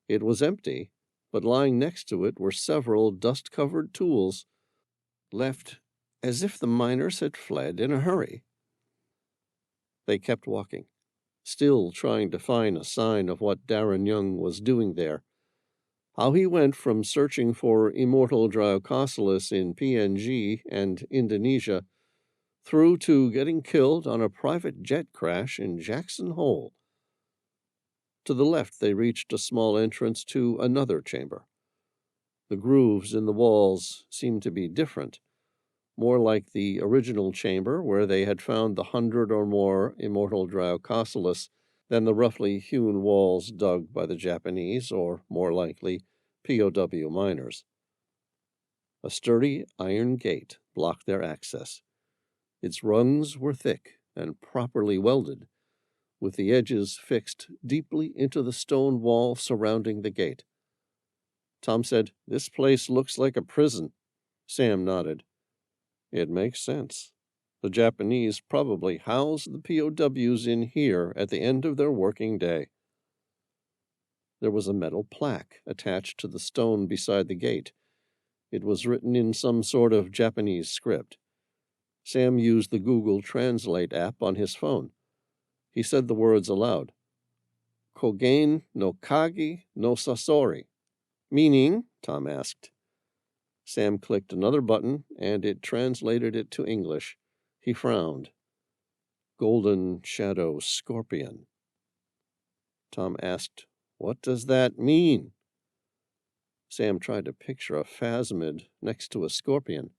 It was empty, but lying next to it were several dust-covered tools, left as if the miners had fled in a hurry. They kept walking, still trying to find a sign of what Darren Young was doing there. How he went from searching for immortal Dryococelus in PNG and Indonesia through to getting killed on a private jet crash in Jackson Hole. To the left, they reached a small entrance to another chamber. The grooves in the walls seemed to be different, more like the original chamber where they had found the 100 or more immortal Dryococelus than the roughly hewn walls dug by the Japanese, or more likely, POW miners. A sturdy iron gate blocked their access. Its rungs were thick and properly welded, with the edges fixed deeply into the stone wall surrounding the gate. Tom said, "This place looks like a prison." Sam nodded. "It makes sense. The Japanese probably house the POWs in here at the end of their working day." There was a metal plaque attached to the stone beside the gate. It was written in some sort of Japanese script. Sam used the Google Translate app on his phone. He said the words aloud. "Kogen no Kagi no Sasori." "Meaning?" Tom asked. Sam clicked another button, and it translated it to English. He frowned. "Golden Shadow Scorpion." Tom asked, "What does that mean?" Sam tried to picture a phasmid next to a scorpion.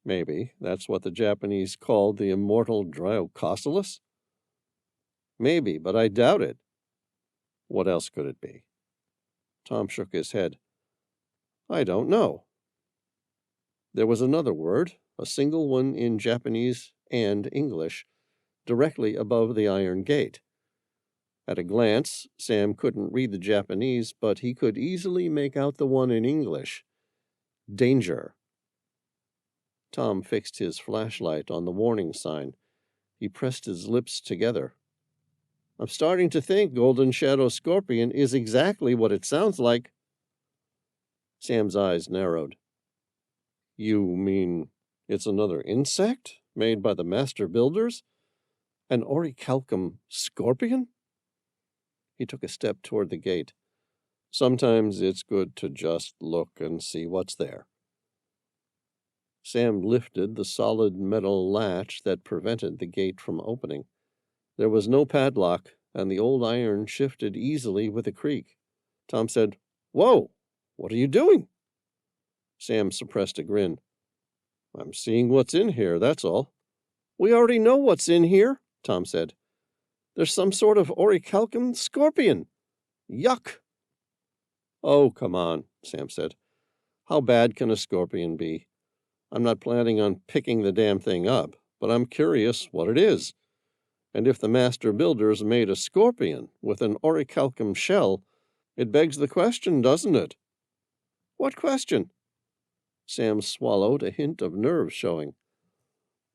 Maybe that's what the Japanese called the immortal Dryococelus? Maybe, but I doubt it. What else could it be? Tom shook his head. "I don't know." There was another word, a single one in Japanese and English, directly above the iron gate. At a glance, Sam couldn't read the Japanese, but he could easily make out the one in English. Danger. Tom fixed his flashlight on the warning sign. He pressed his lips together. "I'm starting to think Golden Shadow Scorpion is exactly what it sounds like." Sam's eyes narrowed. "You mean it's another insect made by the master builders? An orichalcum scorpion?" He took a step toward the gate. "Sometimes it's good to just look and see what's there." Sam lifted the solid metal latch that prevented the gate from opening. There was no padlock, and the old iron shifted easily with a creak. Tom said, "Whoa, what are you doing?" Sam suppressed a grin. "I'm seeing what's in here, that's all." "We already know what's in here," Tom said. "There's some sort of orichalcum scorpion. Yuck!" "Oh, come on," Sam said. "How bad can a scorpion be? I'm not planning on picking the damn thing up,
but I'm curious what it is. And if the master builders made a scorpion with an orichalcum shell, it begs the question, doesn't it?" "What question?" Sam swallowed, a hint of nerve showing.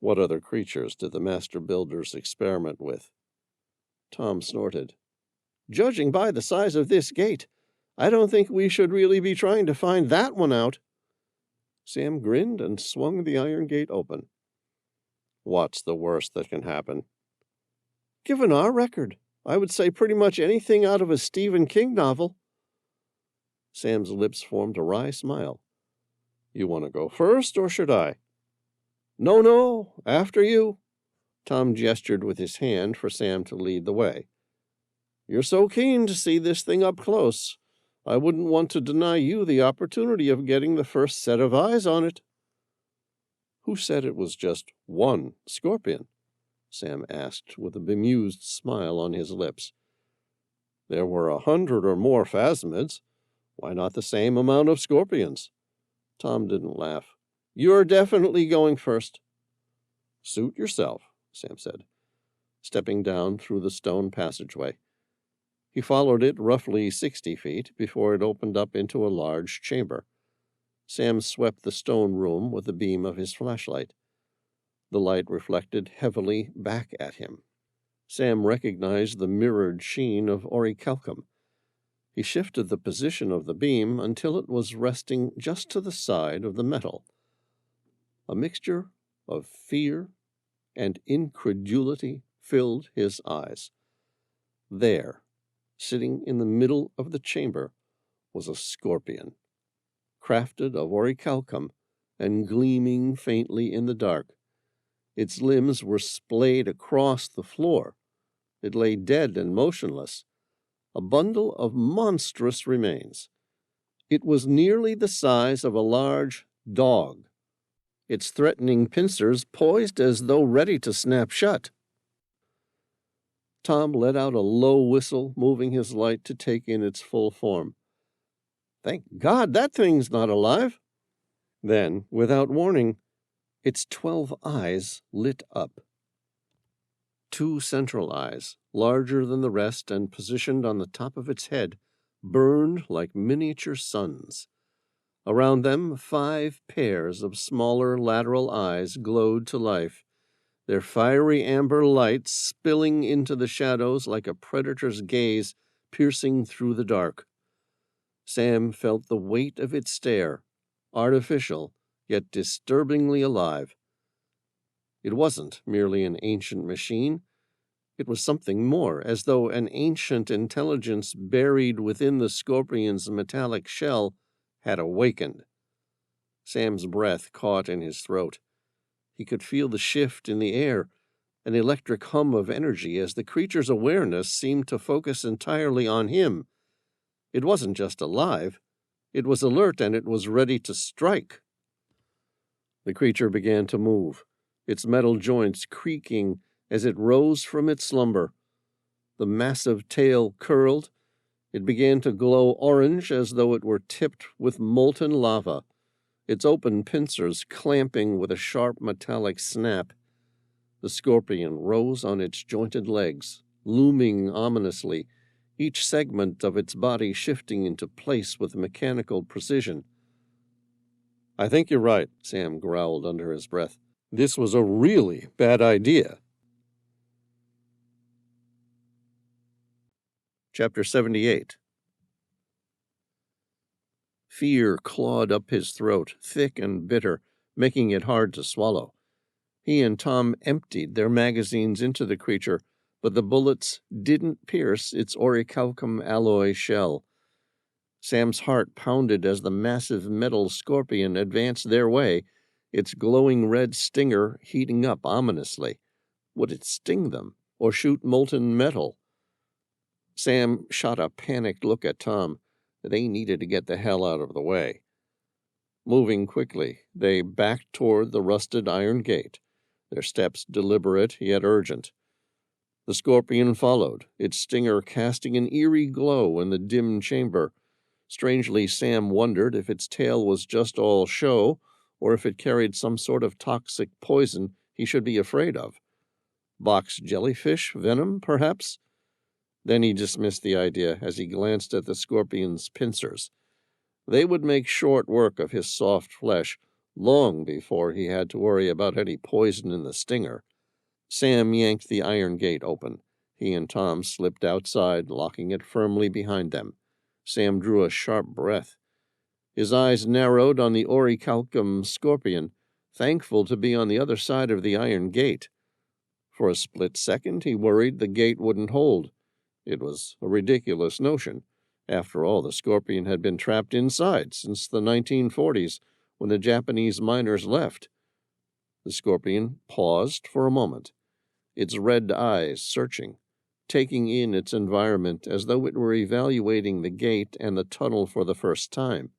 "What other creatures did the master builders experiment with?" Tom snorted. "Judging by the size of this gate, I don't think we should really be trying to find that one out." Sam grinned and swung the iron gate open. "What's the worst that can happen?" "Given our record, I would say pretty much anything out of a Stephen King novel." Sam's lips formed a wry smile. "You want to go first, or should I?" No, after you." Tom gestured with his hand for Sam to lead the way. "You're so keen to see this thing up close, I wouldn't want to deny you the opportunity of getting the first set of eyes on it." "Who said it was just one scorpion?" Sam asked, with a bemused smile on his lips. "There were 100 or more phasmids. Why not the same amount of scorpions?" Tom didn't laugh. "You're definitely going first." "Suit yourself," Sam said, stepping down through the stone passageway. He followed it roughly 60 feet before it opened up into a large chamber. Sam swept the stone room with the beam of his flashlight. The light reflected heavily back at him. Sam recognized the mirrored sheen of orichalcum. He shifted the position of the beam until it was resting just to the side of the metal. A mixture of fear and incredulity filled his eyes. There, sitting in the middle of the chamber, was a scorpion, crafted of orichalcum and gleaming faintly in the dark. Its limbs were splayed across the floor. It lay dead and motionless, a bundle of monstrous remains. It was nearly the size of a large dog, its threatening pincers poised as though ready to snap shut. Tom let out a low whistle, moving his light to take in its full form. "Thank God that thing's not alive." Then, without warning, its 12 eyes lit up. 2 central eyes, larger than the rest and positioned on the top of its head, burned like miniature suns. Around them, 5 pairs of smaller lateral eyes glowed to life, their fiery amber light spilling into the shadows like a predator's gaze piercing through the dark. Sam felt the weight of its stare, artificial, yet disturbingly alive. It wasn't merely an ancient machine. It was something more, as though an ancient intelligence buried within the scorpion's metallic shell had awakened. Sam's breath caught in his throat. He could feel the shift in the air, an electric hum of energy as the creature's awareness seemed to focus entirely on him. It wasn't just alive. It was alert, and it was ready to strike. The creature began to move, its metal joints creaking as it rose from its slumber. The massive tail curled. It began to glow orange as though it were tipped with molten lava, its open pincers clamping with a sharp metallic snap. The scorpion rose on its jointed legs, looming ominously, each segment of its body shifting into place with mechanical precision. "I think you're right," Sam growled under his breath. "This was a really bad idea." Chapter 78. Fear clawed up his throat, thick and bitter, making it hard to swallow. He and Tom emptied their magazines into the creature, but the bullets didn't pierce its orichalcum alloy shell. Sam's heart pounded as the massive metal scorpion advanced their way, its glowing red stinger heating up ominously. Would it sting them, or shoot molten metal? Sam shot a panicked look at Tom. They needed to get the hell out of the way. Moving quickly, they backed toward the rusted iron gate, their steps deliberate yet urgent. The scorpion followed, its stinger casting an eerie glow in the dim chamber. Strangely, Sam wondered if its tail was just all show, or if it carried some sort of toxic poison
he should be afraid of? Box jellyfish venom, perhaps? Then he dismissed the idea as he glanced at the scorpion's pincers. They would make short work of his soft flesh long before he had to worry about any poison in the stinger. Sam yanked the iron gate open. He and Tom slipped outside, locking it firmly behind them. Sam drew a sharp breath. His eyes narrowed on the orichalcum scorpion, thankful to be on the other side of the iron gate. For a split second he worried the gate wouldn't hold. It was a ridiculous notion. After all, the scorpion had been trapped inside since the 1940s, when the Japanese miners left. The scorpion paused for a moment, its red eyes searching, taking in its environment as though it were evaluating the gate and the tunnel for the first time.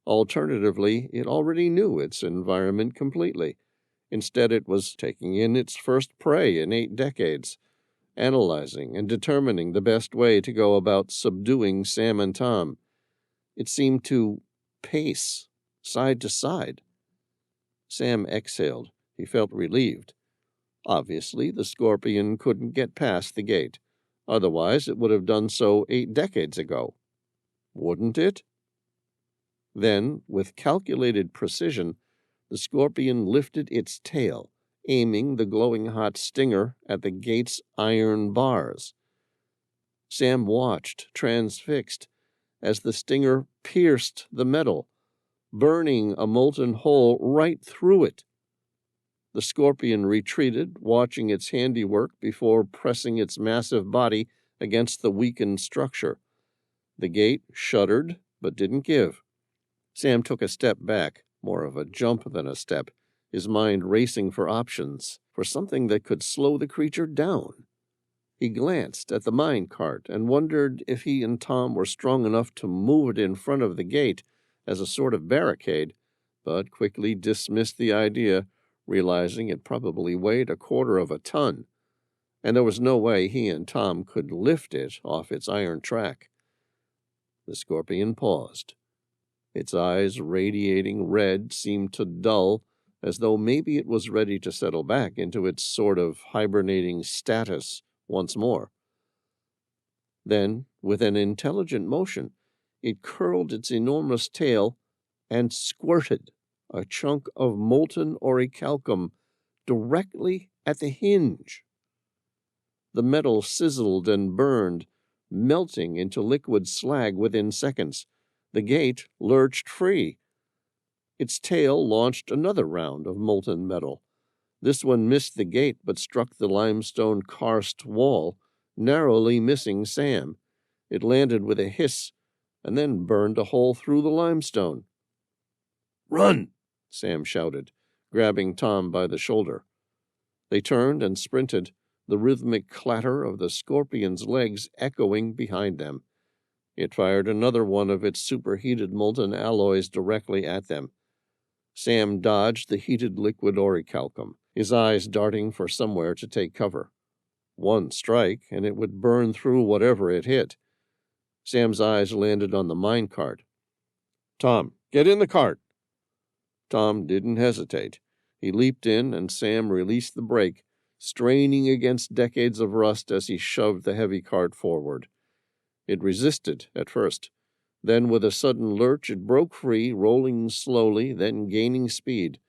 Alternatively, it already knew its environment completely. Instead, it was taking in its first prey in 8 decades, analyzing and determining the best way to go about subduing Sam and Tom. It seemed to pace side to side. Sam exhaled. He felt relieved. Obviously, the scorpion couldn't get past the gate. Otherwise, it would have done so 8 decades ago. Wouldn't it? Then, with calculated precision, the scorpion lifted its tail, aiming the glowing hot stinger at the gate's iron bars. Sam watched, transfixed, as the stinger pierced the metal, burning a molten hole right through it. The scorpion retreated, watching its handiwork before pressing its massive body against the weakened structure. The gate shuddered, but didn't give. Sam took a step back, more of a jump than a step, his mind racing for options, for something that could slow the creature down. He glanced at the mine cart and wondered if he and Tom were strong enough to move it in front of the gate as a sort of barricade, but quickly dismissed the idea, realizing it probably weighed 1/4 ton, and there was no way he and Tom could lift it off its iron track. The scorpion paused. Its eyes, radiating red, seemed to dull, as though maybe it was ready to settle back into its sort of hibernating status once more. Then, with an intelligent motion, it curled its enormous tail and squirted a chunk of molten orichalcum directly at the hinge. The metal sizzled and burned, melting into liquid slag within seconds. The gate lurched free. Its tail launched another round of molten metal. This one missed the gate but struck the limestone karst wall, narrowly missing Sam. It landed with a hiss and then burned a hole through the limestone. "Run!" Sam shouted, grabbing Tom by the shoulder. They turned and sprinted, the rhythmic clatter of the scorpion's legs echoing behind them. It fired another one of its superheated molten alloys directly at them. Sam dodged the heated liquid orichalcum, his eyes darting for somewhere to take cover. One strike, and it would burn through whatever it hit. Sam's eyes landed on the mine cart. "Tom, get in the cart!" Tom didn't hesitate. He leaped in, and Sam released the brake, straining against decades of rust as he shoved the heavy cart forward. It resisted at first. Then, with a sudden lurch, it broke free, rolling slowly, then gaining speed.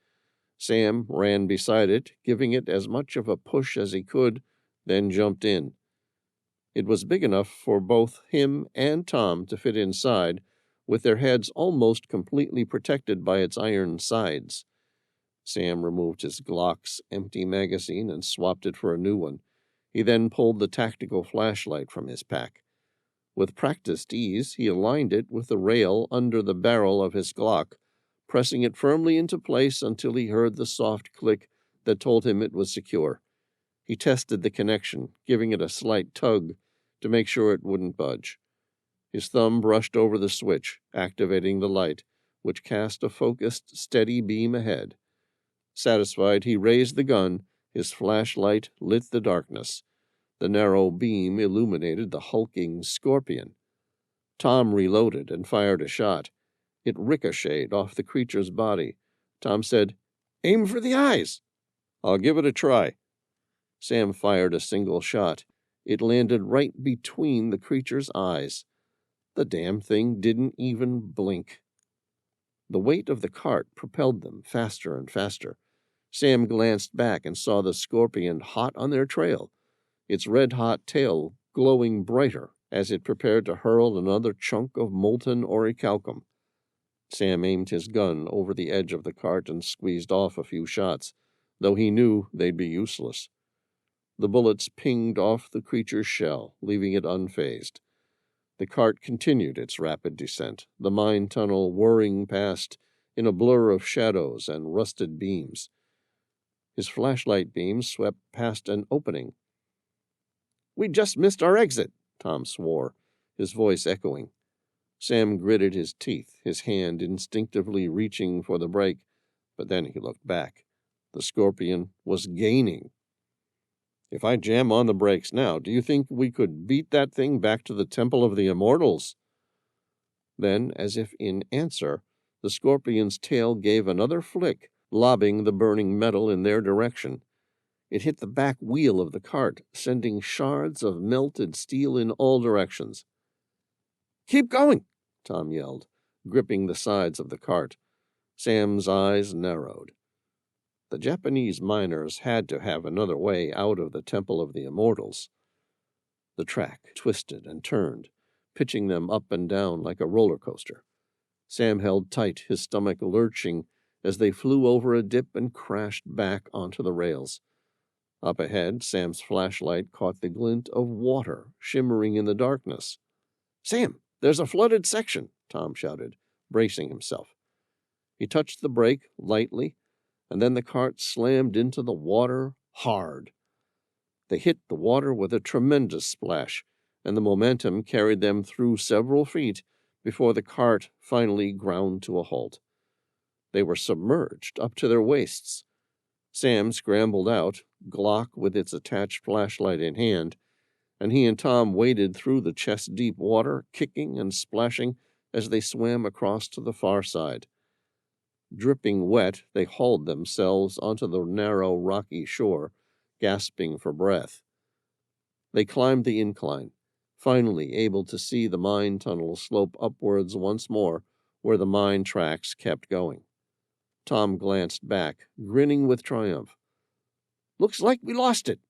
Sam ran beside it, giving it as much of a push as he could, then jumped in. It was big enough for both him and Tom to fit inside, with their heads almost completely protected by its iron sides. Sam removed his Glock's empty magazine and swapped it for a new one. He then pulled the tactical flashlight from his pack. With practiced ease, he aligned it with the rail under the barrel of his Glock, pressing it firmly into place until he heard the soft click that told him it was secure. He tested the connection, giving it a slight tug to make sure it wouldn't budge. His thumb brushed over the switch, activating the light, which cast a focused, steady beam ahead. Satisfied, he raised the gun. His flashlight lit the darkness. The narrow beam illuminated the hulking scorpion. Tom reloaded and fired a shot. It ricocheted off the creature's body. Tom said, "Aim for the eyes."
I'll give it a try. Sam fired a single shot. It landed right between the creature's eyes. The damn thing didn't even blink. The weight of the cart propelled them faster and faster. Sam glanced back and saw the scorpion hot on their trail, its red-hot tail glowing brighter as it prepared to hurl another chunk of molten orichalcum. Sam aimed his gun over the edge of the cart and squeezed off a few shots, though he knew they'd be useless. The bullets pinged off the creature's shell, leaving it unfazed. The cart continued its rapid descent, the mine tunnel whirring past in a blur of shadows and rusted beams. His flashlight beams swept past an opening. "We just missed our exit," Tom swore, his voice echoing. Sam gritted his teeth, his hand instinctively reaching for the brake, but then he looked back. The scorpion was gaining. "If I jam on the brakes now, do you think we could beat that thing back to the Temple of the Immortals?" Then, as if in answer, the scorpion's tail gave another flick, lobbing the burning metal in their direction. It hit the back wheel of the cart, sending shards of melted steel in all directions. "Keep going!" Tom yelled, gripping the sides of the cart. Sam's eyes narrowed. The Japanese miners had to have another way out of the Temple of the Immortals. The track twisted and turned, pitching them up and down like a roller coaster. Sam held tight, his stomach lurching as they flew over a dip and crashed back onto the rails. Up ahead, Sam's flashlight caught the glint of water shimmering in the darkness. "Sam, there's a flooded section," Tom shouted, bracing himself. He touched the brake lightly, and then the cart slammed into the water hard. They hit the water with a tremendous splash, and the momentum carried them through several feet before the cart finally ground to a halt. They were submerged up to their waists. Sam scrambled out, Glock with its attached flashlight in hand, and he and Tom waded through the chest-deep water, kicking and splashing as they swam across to the far side. Dripping wet, they hauled themselves onto the narrow, rocky shore, gasping for breath. They climbed the incline, finally able to see the mine tunnel slope upwards once more, where the mine tracks kept going. Tom glanced back, grinning with triumph. "Looks like we lost it."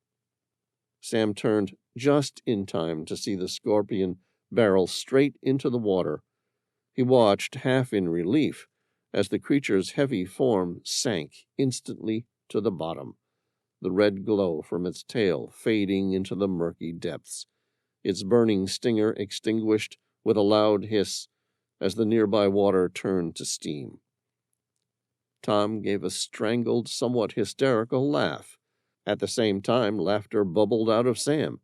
Sam turned just in time to see the scorpion barrel straight into the water. He watched, half in relief, as the creature's heavy form sank instantly to the bottom, the red glow from its tail fading into the murky depths, its burning stinger extinguished with a loud hiss as the nearby water turned to steam. Tom gave a strangled, somewhat hysterical laugh. At the same time, laughter bubbled out of Sam.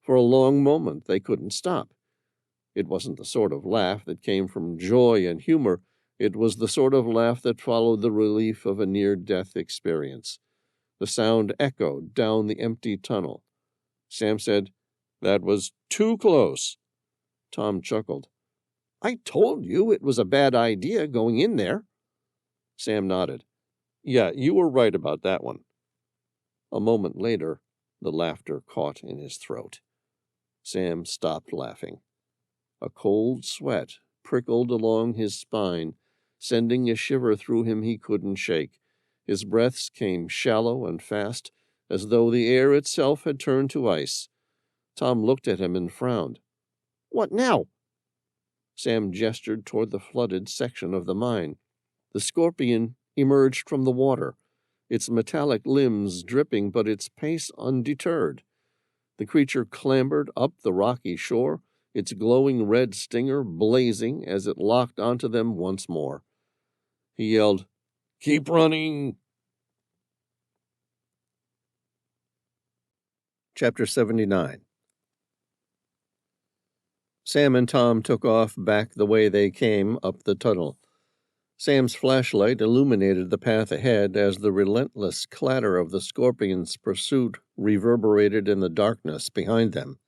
For a long moment, they couldn't stop. It wasn't the sort of laugh that came from joy and humor. It was the sort of laugh that followed the relief of a near-death experience. The sound echoed down the empty tunnel. Sam said, "That was too close." Tom chuckled. "I told you it was a bad idea going in there." Sam nodded. "Yeah, you were right about that one." A moment later, the laughter caught in his throat. Sam stopped laughing. A cold sweat prickled along his spine, sending a shiver through him he couldn't shake. His breaths came shallow and fast, as though the air itself had turned to ice. Tom looked at him and frowned. "What now?" Sam gestured toward the flooded section of the mine. The scorpion emerged from the water, its metallic limbs dripping, but its pace undeterred. The creature clambered up the rocky shore, its glowing red stinger blazing as it locked onto them once more. He yelled, "Keep running!" Chapter 79. Sam and Tom took off back the way they came, up the tunnel. Sam's flashlight illuminated the path ahead as the relentless clatter of the scorpion's pursuit reverberated in the darkness behind them.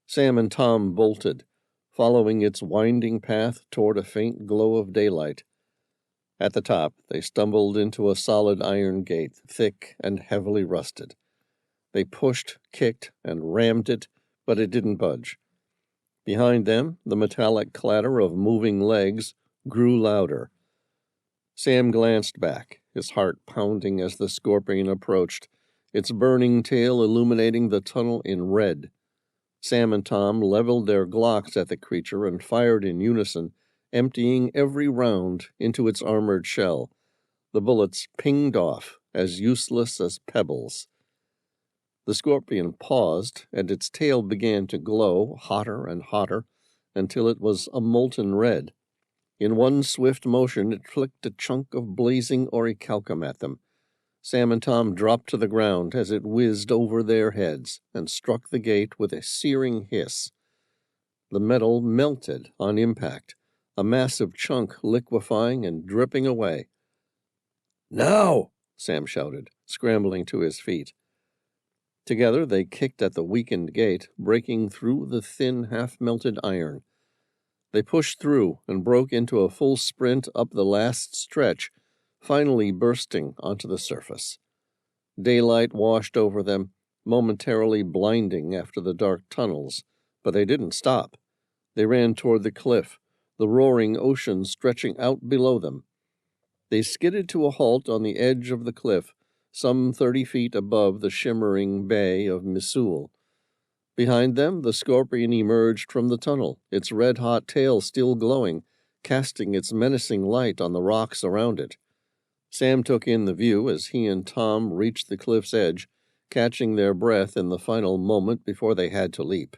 Sam and Tom bolted, following its winding path toward a faint glow of daylight.
At the top, they stumbled into a solid iron gate, thick and heavily rusted. They pushed, kicked, and rammed it, but it didn't budge. Behind them, the metallic clatter of moving legs grew louder. Sam glanced back, his heart pounding as the scorpion approached, its burning tail illuminating the tunnel in red. Sam and Tom leveled their Glocks at the creature and fired in unison, emptying every round into its armored shell. The bullets pinged off, as useless as pebbles. The scorpion paused, and its tail began to glow, hotter and hotter, until it was a molten red. In one swift motion, it flicked a chunk of blazing orichalcum at them. Sam and Tom dropped to the ground as it whizzed over their heads and struck the gate with a searing hiss. The metal melted on impact, a massive chunk liquefying and dripping away. "Now!" Sam shouted, scrambling to his feet. Together they kicked at the weakened gate, breaking through the thin, half-melted iron. They pushed through and broke into a full sprint up the last stretch, finally bursting onto the surface. Daylight washed over them, momentarily blinding after the dark tunnels, but they didn't stop. They ran toward the cliff, the roaring ocean stretching out below them. They skidded to a halt on the edge of the cliff, some 30 feet above the shimmering bay of Missoul. Behind them, the scorpion emerged from the tunnel, its red-hot tail still glowing, casting its menacing light on the rocks around it. Sam took in the view as he and Tom reached the cliff's edge, catching their breath in the final moment before they had to leap.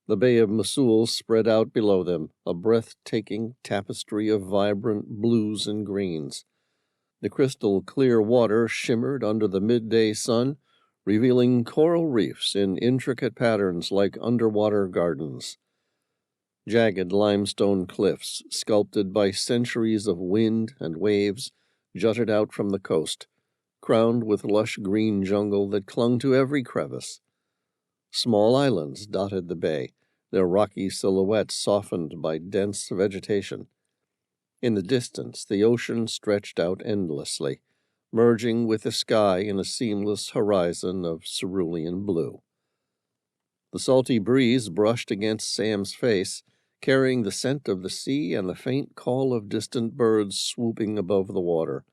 The Bay of Missoul spread out below them, a breathtaking tapestry of vibrant blues and greens. The crystal-clear water shimmered under the midday sun, revealing coral reefs in intricate patterns like underwater gardens. Jagged limestone cliffs, sculpted by centuries of wind and waves, jutted out from the coast, crowned with lush green jungle that clung to every crevice. Small islands dotted the bay, their rocky silhouettes softened by dense vegetation. In the distance, the ocean stretched out endlessly, merging with the sky in a seamless horizon of cerulean blue. The salty breeze brushed against Sam's face, carrying the scent of the sea and the faint call of distant birds swooping above the water.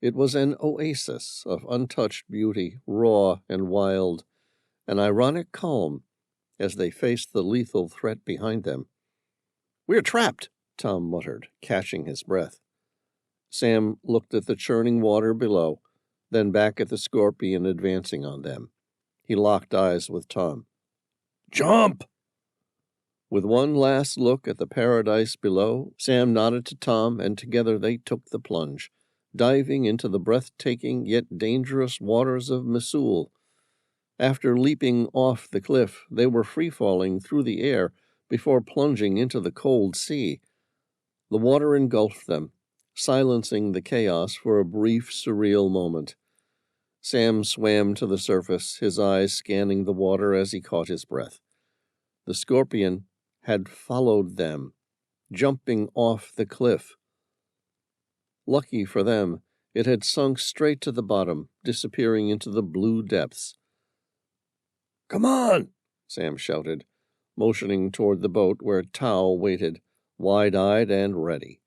It was an oasis of untouched beauty, raw and wild, an ironic calm as they faced the lethal threat behind them. "We're trapped," Tom muttered, catching his breath. Sam looked at the churning water below, then back at the scorpion advancing on them. He locked eyes with Tom. "Jump!" With one last look at the paradise below, Sam nodded to Tom, and together they took the plunge, diving into the breathtaking yet dangerous waters of Missoul. After leaping off the cliff, they were free-falling through the air before plunging into the cold sea. The water engulfed them, silencing the chaos for a brief, surreal moment. Sam swam to the surface, his eyes scanning the water as he caught his breath. The scorpion had followed them, jumping off the cliff. Lucky for them, it had sunk straight to the bottom, disappearing into the blue depths. "Come on!" Sam shouted, motioning toward the boat where Tao waited, wide-eyed and ready.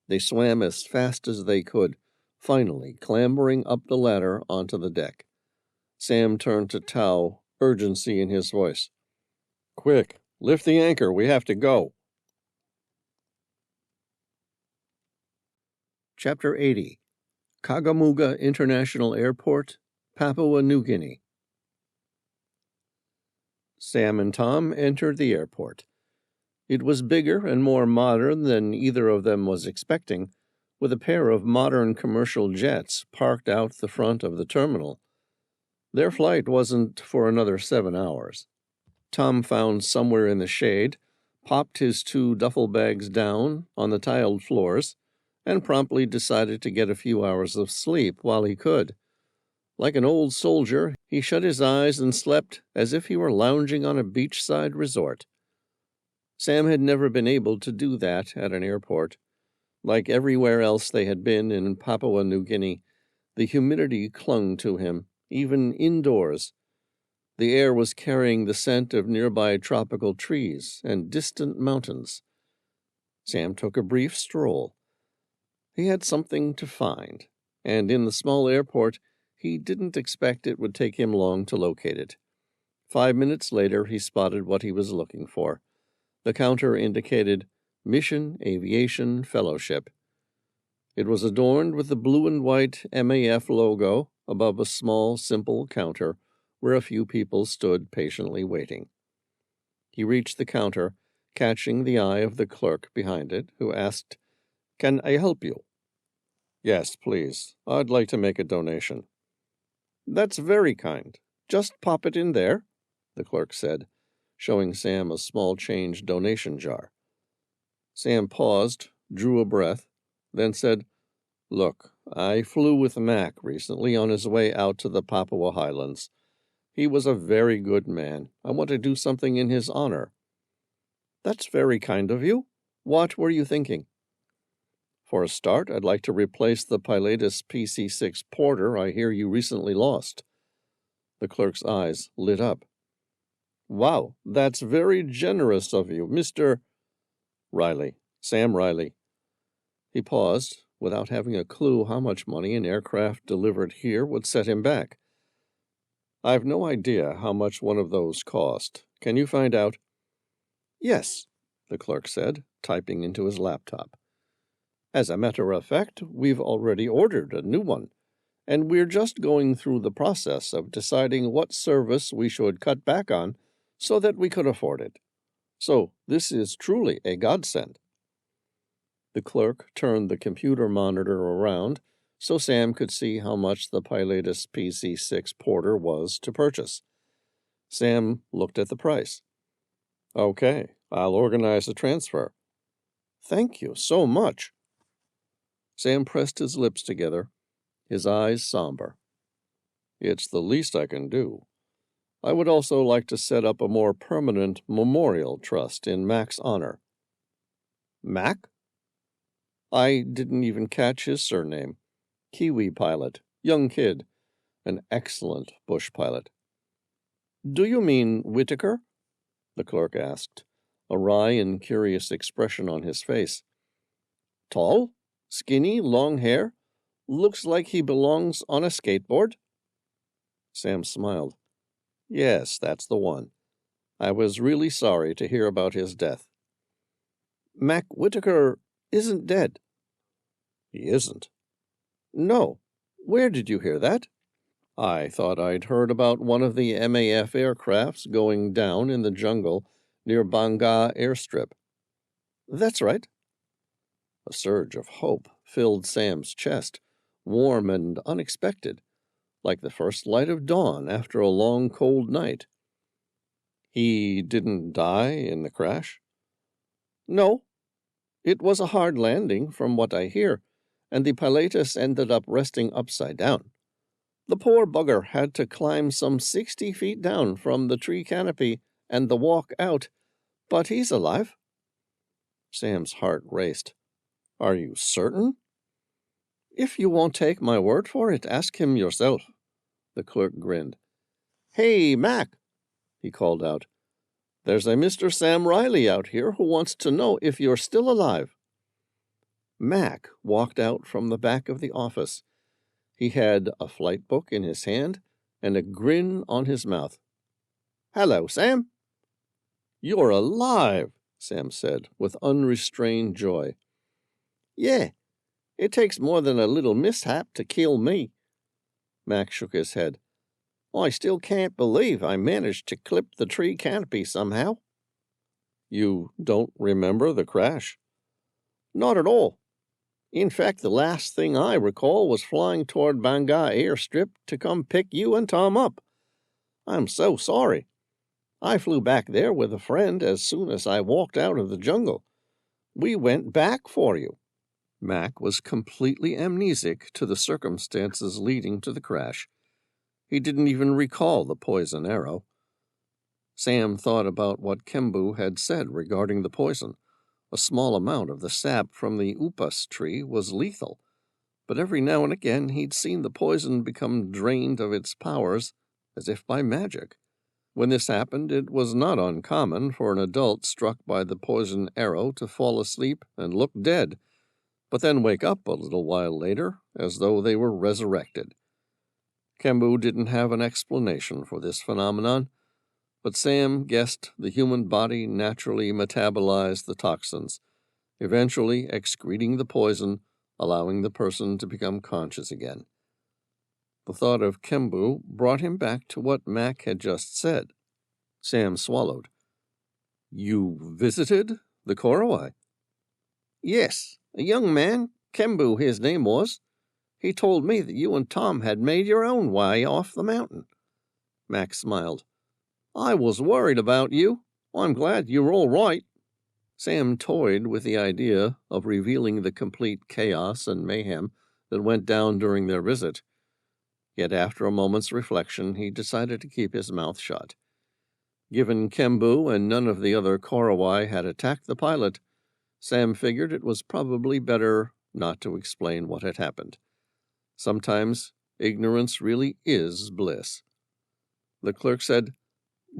They swam as fast as they could, finally clambering up the ladder onto the deck. Sam turned to Tao, urgency in his voice. "Quick, lift the anchor, we have to go." Chapter 80. Kagamooga International Airport, Papua New Guinea. Sam and Tom entered the airport. It was bigger and more modern than either of them was expecting, with a pair of modern commercial jets parked out the front of the terminal. Their flight wasn't for another 7 hours. Tom found somewhere in the shade, popped his 2 duffel bags down on the tiled floors, and promptly decided to get a few hours of sleep while he could. Like an old soldier, he shut his eyes and slept as if he were lounging on a beachside resort. Sam had never been able to do that at an airport. Like everywhere else they had been in Papua New Guinea, the humidity clung to him, even indoors. The air was carrying the scent of nearby tropical trees and distant mountains. Sam took a brief stroll. He had something to find, and in the small airport, he didn't expect it would take him long to locate it. 5 minutes later, he spotted what he was looking for. The counter indicated Mission Aviation Fellowship. It was adorned with the blue and white MAF logo above a small, simple counter where a few people stood patiently waiting. He reached the counter, catching the eye of the clerk behind it, who asked, "Can I help you?" "Yes, please. I'd like to make a donation." "That's very kind. Just pop it in there," the clerk said, showing Sam a small change donation jar. Sam paused, drew a breath, then said, "Look, I flew with Mac recently on his way out to the Papua highlands. He was a very good man. I want to do something in his honor." "That's very kind of you. What were you thinking?" "For a start, I'd like to replace the Pilatus PC-6 Porter I hear you recently lost." The clerk's eyes lit up. "Wow, that's very generous of you, Mr. Reilly, Sam Reilly." He paused, without having a clue how much money an aircraft delivered here would set him back. "I've no idea how much one of those cost. Can you find out?" "Yes," the clerk said, typing into his laptop. "As a matter of fact, we've already ordered a new one, and we're just going through the process of deciding what service we should cut back on so that we could afford it. So this is truly a godsend." The clerk turned the computer monitor around so Sam could see how much the Pilatus PC-6 Porter was to purchase. Sam looked at the price. "Okay, I'll organize a transfer." "Thank you so much." Sam pressed his lips together, his eyes somber. "It's the least I can do. I would also like to set up a more permanent memorial trust in Mac's honor." "Mac?" "I didn't even catch his surname. Kiwi pilot, young kid, an excellent bush pilot." "Do you mean Whitaker?" the clerk asked, a wry and curious expression on his face. "Tall, skinny, long hair, looks like he belongs on a skateboard?" Sam smiled. "Yes, that's the one. I was really sorry to hear about his death." "Mac Whitaker isn't dead." "He isn't?" "No. Where did you hear that?" "I thought I'd heard about one of the MAF aircrafts going down in the jungle near Banga airstrip." "That's right." A surge of hope filled Sam's chest, warm and unexpected, like the first light of dawn after a long, cold night. "He didn't die in the crash?" "No. It was a hard landing, from what I hear, and the Pilatus ended up resting upside down. The poor bugger had to climb some 60 feet down from the tree canopy and the walk out, but he's alive." Sam's heart raced. "Are you certain?" "If you won't take my word for it, ask him yourself." The clerk grinned. "Hey, Mac," he called out. "There's a Mr. Sam Reilly out here who wants to know if you're still alive." Mac walked out from the back of the office. He had a flight book in his hand and a grin on his mouth. "Hello, Sam." "You're alive," Sam said, with unrestrained joy. "Yeah, it takes more than a little mishap to kill me." Mac shook his head. "I still can't believe I managed to clip the tree canopy somehow." "You don't remember the crash?" "Not at all. In fact, the last thing I recall was flying toward Banga airstrip to come pick you and Tom up. I'm so sorry. I flew back there with a friend as soon as I walked out of the jungle. We went back for you." Mac was completely amnesic to the circumstances leading to the crash. He didn't even recall the poison arrow. Sam thought about what Kembu had said regarding the poison, A small amount of the sap from the upas tree was lethal, but every now and again he'd seen the poison become drained of its powers as if by magic. When this happened, it was not uncommon for an adult struck by the poison arrow to fall asleep and look dead, but then wake up a little while later as though they were resurrected. Kembu didn't have an explanation for this phenomenon, but Sam guessed the human body naturally metabolized the toxins, eventually excreting the poison, allowing the person to become conscious again. The thought of Kembu brought him back to what Mac had just said. Sam swallowed. "You visited the Korowai?" "Yes, a young man, Kembu his name was. He told me that you and Tom had made your own way off the mountain." Mac smiled. "I was worried about you. I'm glad you're all right." Sam toyed with the idea of revealing the complete chaos and mayhem that went down during their visit. Yet after a moment's reflection, he decided to keep his mouth shut. Given Kembu and none of the other Korowai had attacked the pilot, Sam figured it was probably better not to explain what had happened. Sometimes ignorance really is bliss. The clerk said,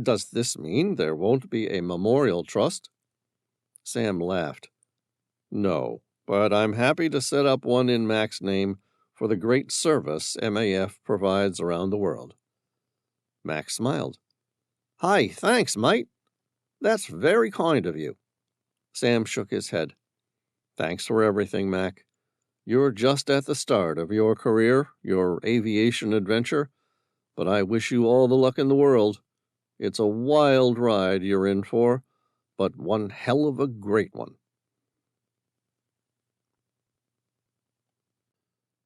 "Does this mean there won't be a memorial trust?" Sam laughed. "No, but I'm happy to set up one in Mac's name for the great service MAF provides around the world." Mac smiled. "Hi, thanks, mate. That's very kind of you." Sam shook his head. "Thanks for everything, Mac. You're just at the start of your career, your aviation adventure, but I wish you all the luck in the world. It's a wild ride you're in for, but one hell of a great one."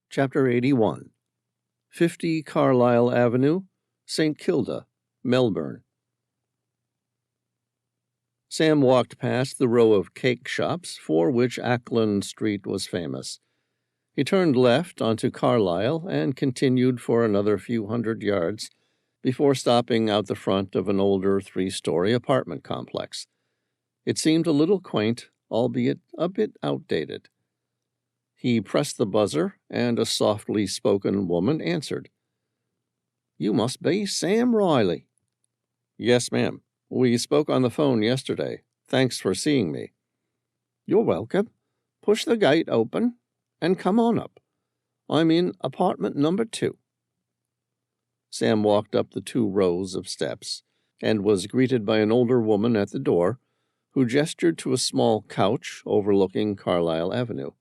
Chapter 81. 50 Carlisle Avenue, St. Kilda, Melbourne. Sam walked past the row of cake shops for which Ackland Street was famous. He turned left onto Carlisle and continued for another few hundred yards before stopping out the front of an older 3-story apartment complex. It seemed a little quaint, albeit a bit outdated. He pressed the buzzer, and a softly spoken woman answered. "You must be Sam Reilly." "Yes, ma'am. We spoke on the phone yesterday. Thanks for seeing me." "You're welcome. Push the gate open and come on up. I'm in apartment number 2. Sam walked up the 2 rows of steps and was greeted by an older woman at the door who gestured to a small couch overlooking Carlisle Avenue.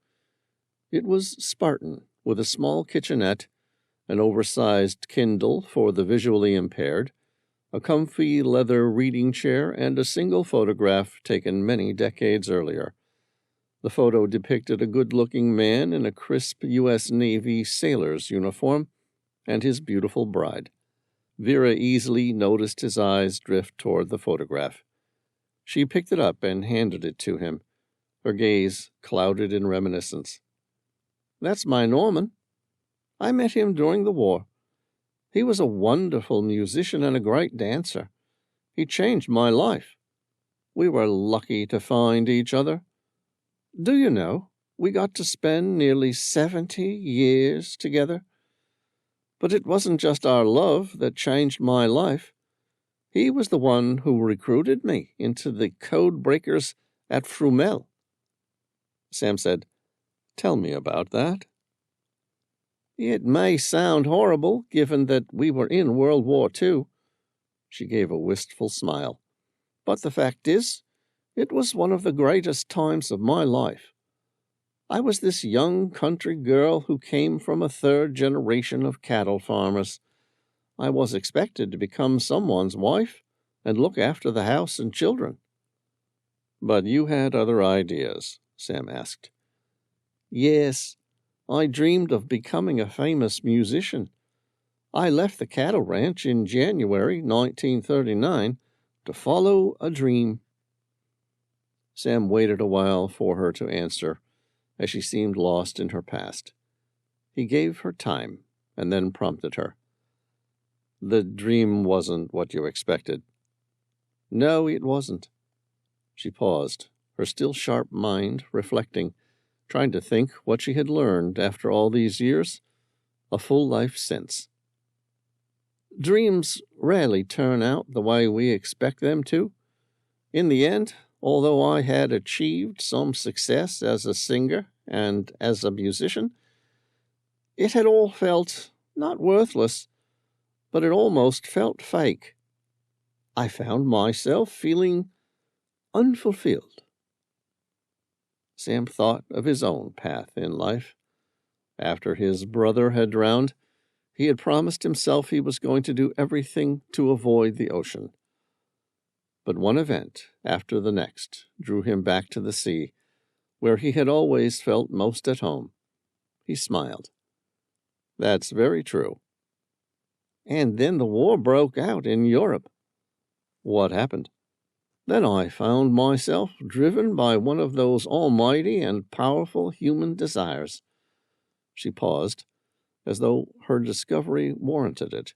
It was Spartan, with a small kitchenette, an oversized Kindle for the visually impaired, a comfy leather reading chair, and a single photograph taken many decades earlier. The photo depicted a good-looking man in a crisp U.S. Navy sailor's uniform and his beautiful bride. Vera easily noticed his eyes drift toward the photograph. She picked it up and handed it to him, her gaze clouded in reminiscence. "That's my Norman. I met him during the war. He was a wonderful musician and a great dancer. He changed my life. We were lucky to find each other. Do you know, we got to spend nearly 70 years together? But it wasn't just our love that changed my life. He was the one who recruited me into the code breakers at Frumel." Sam said, "Tell me about that." "It may sound horrible, given that we were in World War II. She gave a wistful smile. "But the fact is, it was one of the greatest times of my life. I was this young country girl who came from a 3rd generation of cattle farmers. I was expected to become someone's wife and look after the house and children." "But you had other ideas?" Sam asked. "Yes, I dreamed of becoming a famous musician. I left the cattle ranch in January 1939 to follow a dream." Sam waited a while for her to answer, as she seemed lost in her past. He gave her time, and then prompted her. "The dream wasn't what you expected." "No, it wasn't." She paused, her still sharp mind reflecting, trying to think what she had learned after all these years, a full life since. Dreams rarely turn out the way we expect them to. In the end, although I had achieved some success as a singer and as a musician, it had all felt not worthless, but it almost felt fake. I found myself feeling unfulfilled. Sam thought of his own path in life. After his brother had drowned, he had promised himself he was going to do everything to avoid the ocean. But one event after the next drew him back to the sea, where he had always felt most at home. He smiled. That's very true. And then the war broke out in Europe. What happened? Then I found myself driven by one of those almighty and powerful human desires. She paused, as though her discovery warranted it.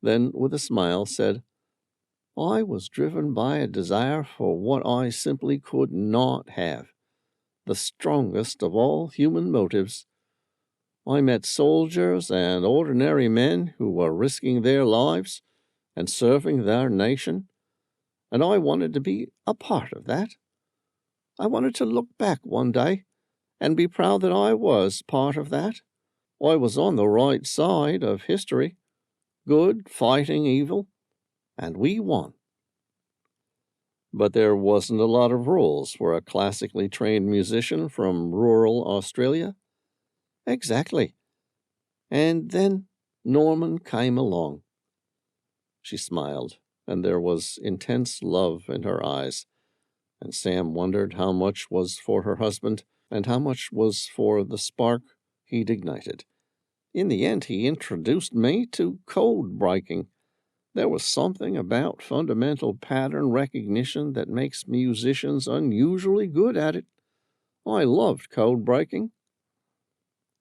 Then, with a smile, said, I was driven by a desire for what I simply could not have, the strongest of all human motives. I met soldiers and ordinary men who were risking their lives and serving their nation, and I wanted to be a part of that. I wanted to look back one day and be proud that I was part of that. I was on the right side of history, good fighting evil, and we won. But there wasn't a lot of rules for a classically trained musician from rural Australia. Exactly. And then Norman came along. She smiled, and there was intense love in her eyes, and Sam wondered how much was for her husband and how much was for the spark he'd ignited. In the end, he introduced me to code breaking. There was something about fundamental pattern recognition that makes musicians unusually good at it. I loved code breaking.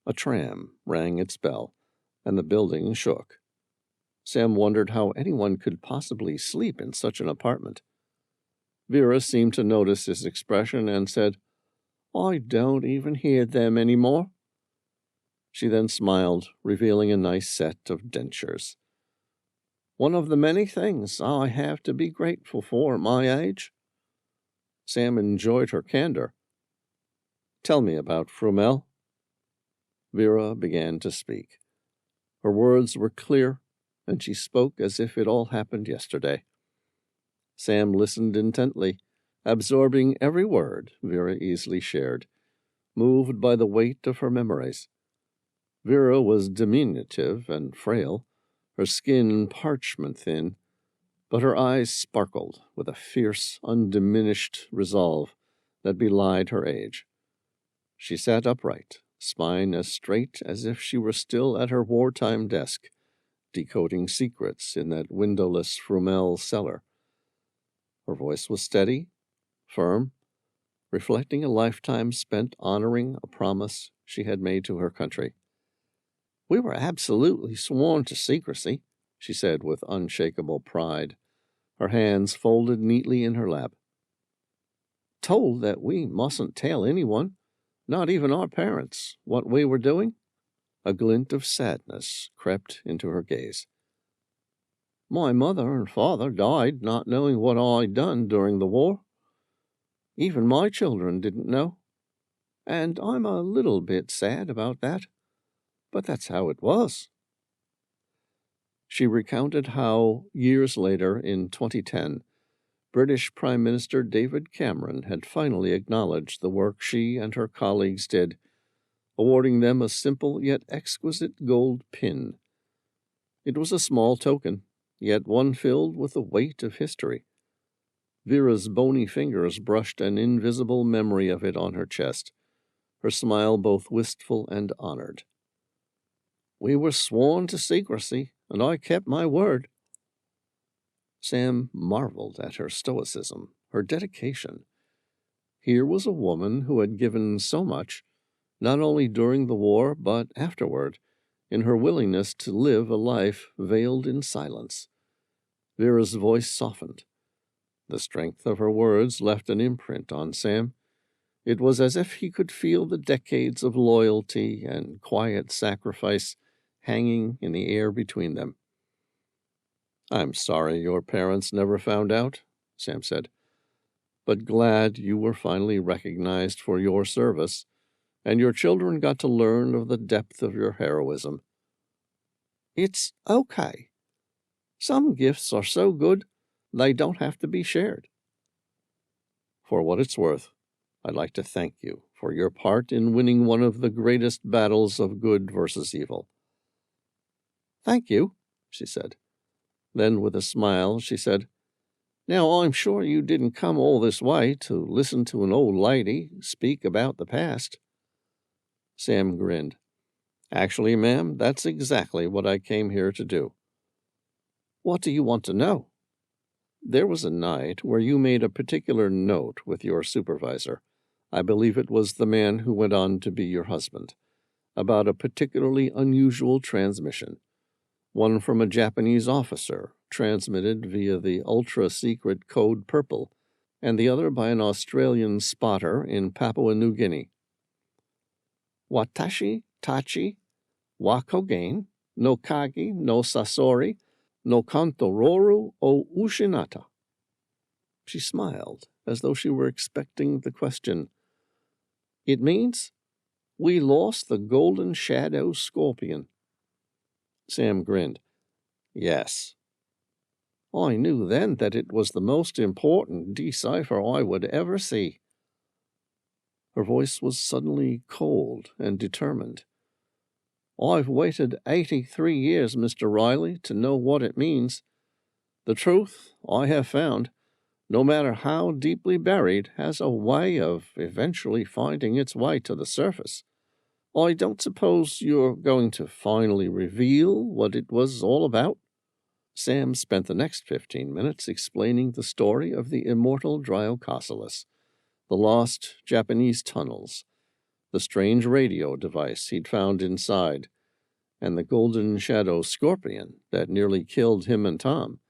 A tram rang its bell, and the building shook. Sam wondered how anyone could possibly sleep in such an apartment. Vera seemed to notice his expression and said, I don't even hear them any more. She then smiled, revealing a nice set of dentures. One of the many things I have to be grateful for at my age. Sam enjoyed her candor. Tell me about Frumel. Vera began to speak. Her words were clear, and she spoke as if it all happened yesterday. Sam listened intently, absorbing every word Vera easily shared, moved by the weight of her memories. Vera was diminutive and frail, her skin parchment thin, but her eyes sparkled with a fierce, undiminished resolve that belied her age. She sat upright, spine as straight as if she were still at her wartime desk, decoding secrets in that windowless Frumel cellar. Her voice was steady, firm, reflecting a lifetime spent honoring a promise she had made to her country. We were absolutely sworn to secrecy, she said with unshakable pride, her hands folded neatly in her lap. Told that we mustn't tell anyone, not even our parents, what we were doing. A glint of sadness crept into her gaze. My mother and father died not knowing what I'd done during the war. Even my children didn't know. And I'm a little bit sad about that. But that's how it was. She recounted how, years later, in 2010, British Prime Minister David Cameron had finally acknowledged the work she and her colleagues did, awarding them a simple yet exquisite gold pin. It was a small token, yet one filled with the weight of history. Vera's bony fingers brushed an invisible memory of it on her chest, her smile both wistful and honored. We were sworn to secrecy, and I kept my word. Sam marveled at her stoicism, her dedication. Here was a woman who had given so much, not only during the war, but afterward, in her willingness to live a life veiled in silence. Vera's voice softened. The strength of her words left an imprint on Sam. It was as if he could feel the decades of loyalty and quiet sacrifice hanging in the air between them. "I'm sorry your parents never found out," Sam said, "but glad you were finally recognized for your service, and your children got to learn of the depth of your heroism." "It's okay. Some gifts are so good they don't have to be shared." "For what it's worth, I'd like to thank you for your part in winning one of the greatest battles of good versus evil." "Thank you," she said. Then, with a smile, she said, "Now, I'm sure you didn't come all this way to listen to an old lady speak about the past." Sam grinned. "Actually, ma'am, that's exactly what I came here to do." "What do you want to know?" "There was a night where you made a particular note with your supervisor. I believe it was the man who went on to be your husband, about a particularly unusual transmission. One from a Japanese officer, transmitted via the ultra-secret Code Purple, and the other by an Australian spotter in Papua New Guinea. Watashi tachi wa kogen no kagi no sasori no kantororu o ushinata." She smiled, as though she were expecting the question. "It means, we lost the golden shadow scorpion." Sam grinned. "Yes." "I knew then that it was the most important decipher I would ever see." Her voice was suddenly cold and determined. "I've waited 83 years, Mr. Reilly, to know what it means. The truth, I have found, no matter how deeply buried, has a way of eventually finding its way to the surface. I don't suppose you're going to finally reveal what it was all about?" Sam spent the next 15 minutes explaining the story of the immortal Dryococelus, the lost Japanese tunnels, the strange radio device he'd found inside, and the golden shadow scorpion that nearly killed him and Tom.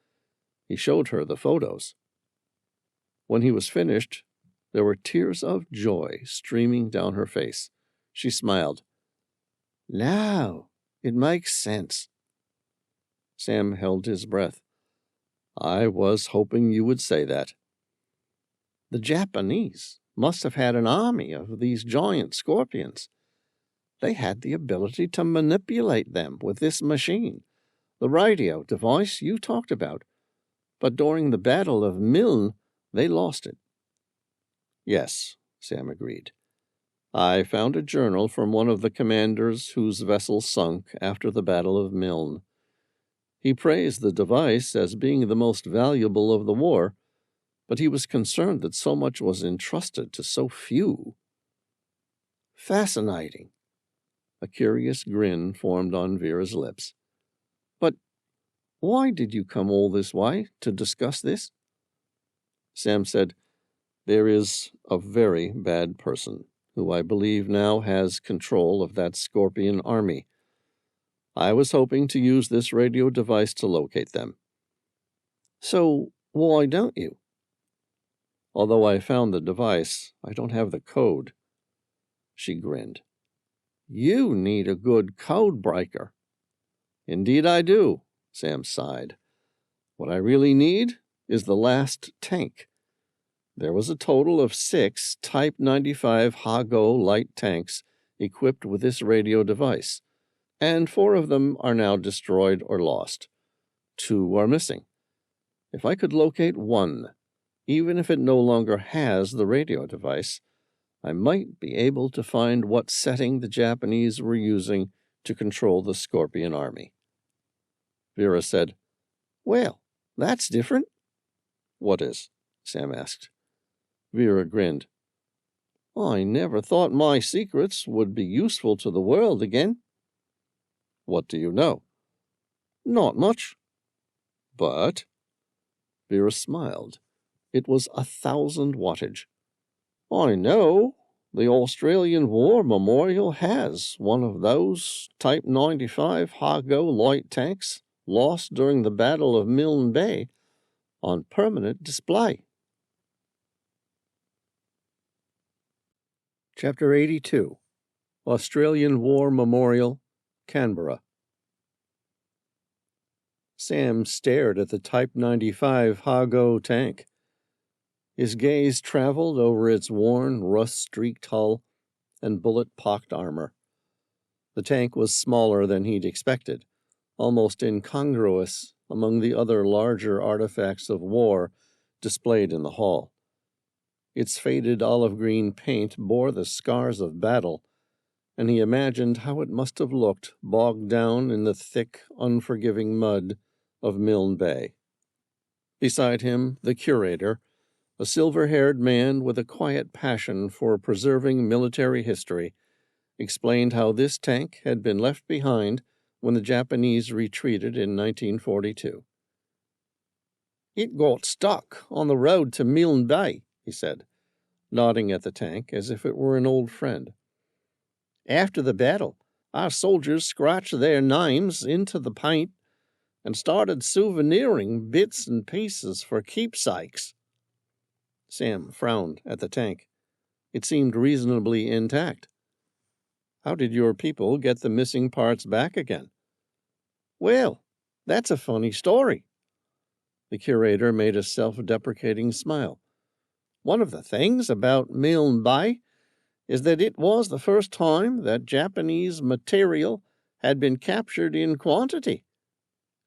He showed her the photos. When he was finished, there were tears of joy streaming down her face. She smiled. "Now, it makes sense." Sam held his breath. "I was hoping you would say that." "The Japanese must have had an army of these giant scorpions. They had the ability to manipulate them with this machine, the radio device you talked about. But during the Battle of Milne, they lost it." "Yes," Sam agreed. "I found a journal from one of the commanders whose vessel sunk after the Battle of Milne. He praised the device as being the most valuable of the war, but he was concerned that so much was entrusted to so few." "Fascinating." A curious grin formed on Vera's lips. "But why did you come all this way to discuss this?" Sam said, "There is a very bad person who I believe now has control of that scorpion army. I was hoping to use this radio device to locate them." "So why don't you?" "Although I found the device, I don't have the code." She grinned. "You need a good code breaker." "Indeed I do," Sam sighed. "What I really need is the last tank." There was a total of 6 Type 95 Hago light tanks equipped with this radio device, and 4 of them are now destroyed or lost. 2 are missing. If I could locate one, even if it no longer has the radio device, I might be able to find what setting the Japanese were using to control the Scorpion army. Vera said, "Well, that's different." "What is?" Sam asked. Vera grinned. "I never thought my secrets would be useful to the world again." "What do you know?" "Not much." "But—" Vera smiled. It was 1,000 wattage. "I know the Australian War Memorial has one of those Type 95 Hago light tanks lost during the Battle of Milne Bay on permanent display Chapter 82, Australian War Memorial, Canberra. Sam stared at the Type 95 Hago tank. His gaze traveled over its worn, rust-streaked hull and bullet-pocked armor. The tank was smaller than he'd expected, almost incongruous among the other larger artifacts of war displayed in the hall. Its faded olive-green paint bore the scars of battle, and he imagined how it must have looked bogged down in the thick, unforgiving mud of Milne Bay. Beside him, the curator, a silver-haired man with a quiet passion for preserving military history, explained how this tank had been left behind when the Japanese retreated in 1942. "It got stuck on the road to Milne Bay," he said, nodding at the tank as if it were an old friend. "After the battle, our soldiers scratched their names into the paint and started souveniring bits and pieces for keepsakes." Sam frowned at the tank. It seemed reasonably intact. "How did your people get the missing parts back again?" "Well, that's a funny story." The curator made a self-deprecating smile. "One of the things about Milne Bay is that it was the first time that Japanese material had been captured in quantity.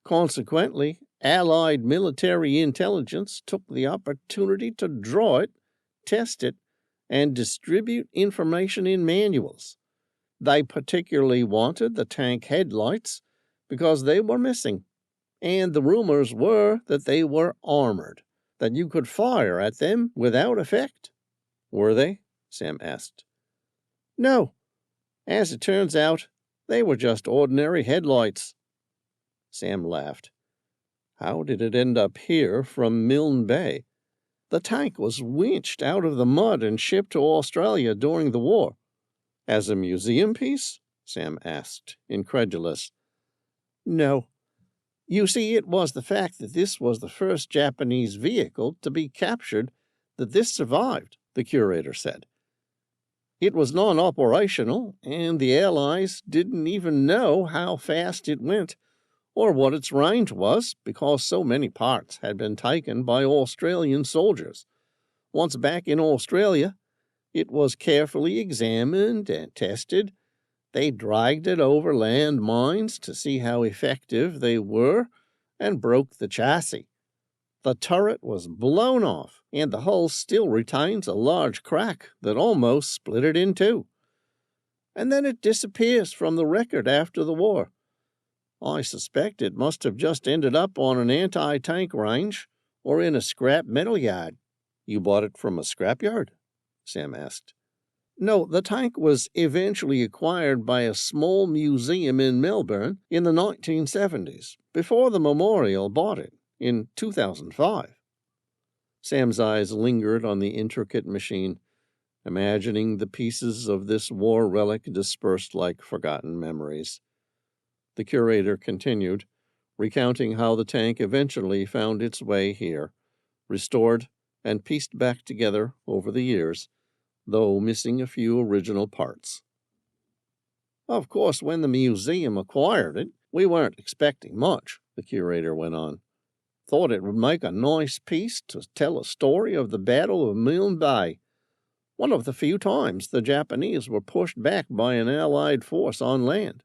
Consequently, Allied military intelligence took the opportunity to draw it, test it, and distribute information in manuals. They particularly wanted the tank headlights because they were missing, and the rumors were that they were armored, that you could fire at them without effect." "Were they?" Sam asked. "No. As it turns out, they were just ordinary headlights." Sam laughed. "How did it end up here from Milne Bay?" "The tank was winched out of the mud and shipped to Australia during the war." "As a museum piece?" Sam asked, incredulous. "No. You see, it was the fact that this was the first Japanese vehicle to be captured that this survived," the curator said. "It was non-operational, and the Allies didn't even know how fast it went or what its range was because so many parts had been taken by Australian soldiers. Once back in Australia, it was carefully examined and tested. They dragged it over land mines to see how effective they were and broke the chassis. The turret was blown off, and the hull still retains a large crack that almost split it in two. And then it disappears from the record after the war. I suspect it must have just ended up on an anti-tank range or in a scrap metal yard." "You bought it from a scrapyard?" Sam asked. "No, the tank was eventually acquired by a small museum in Melbourne in the 1970s, before the memorial bought it in 2005. Sam's eyes lingered on the intricate machine, imagining the pieces of this war relic dispersed like forgotten memories. The curator continued, recounting how the tank eventually found its way here, restored and pieced back together over the years, though missing a few original parts. "Of course, when the museum acquired it, we weren't expecting much," the curator went on. "Thought it would make a nice piece to tell a story of the Battle of Milne Bay, one of the few times the Japanese were pushed back by an Allied force on land."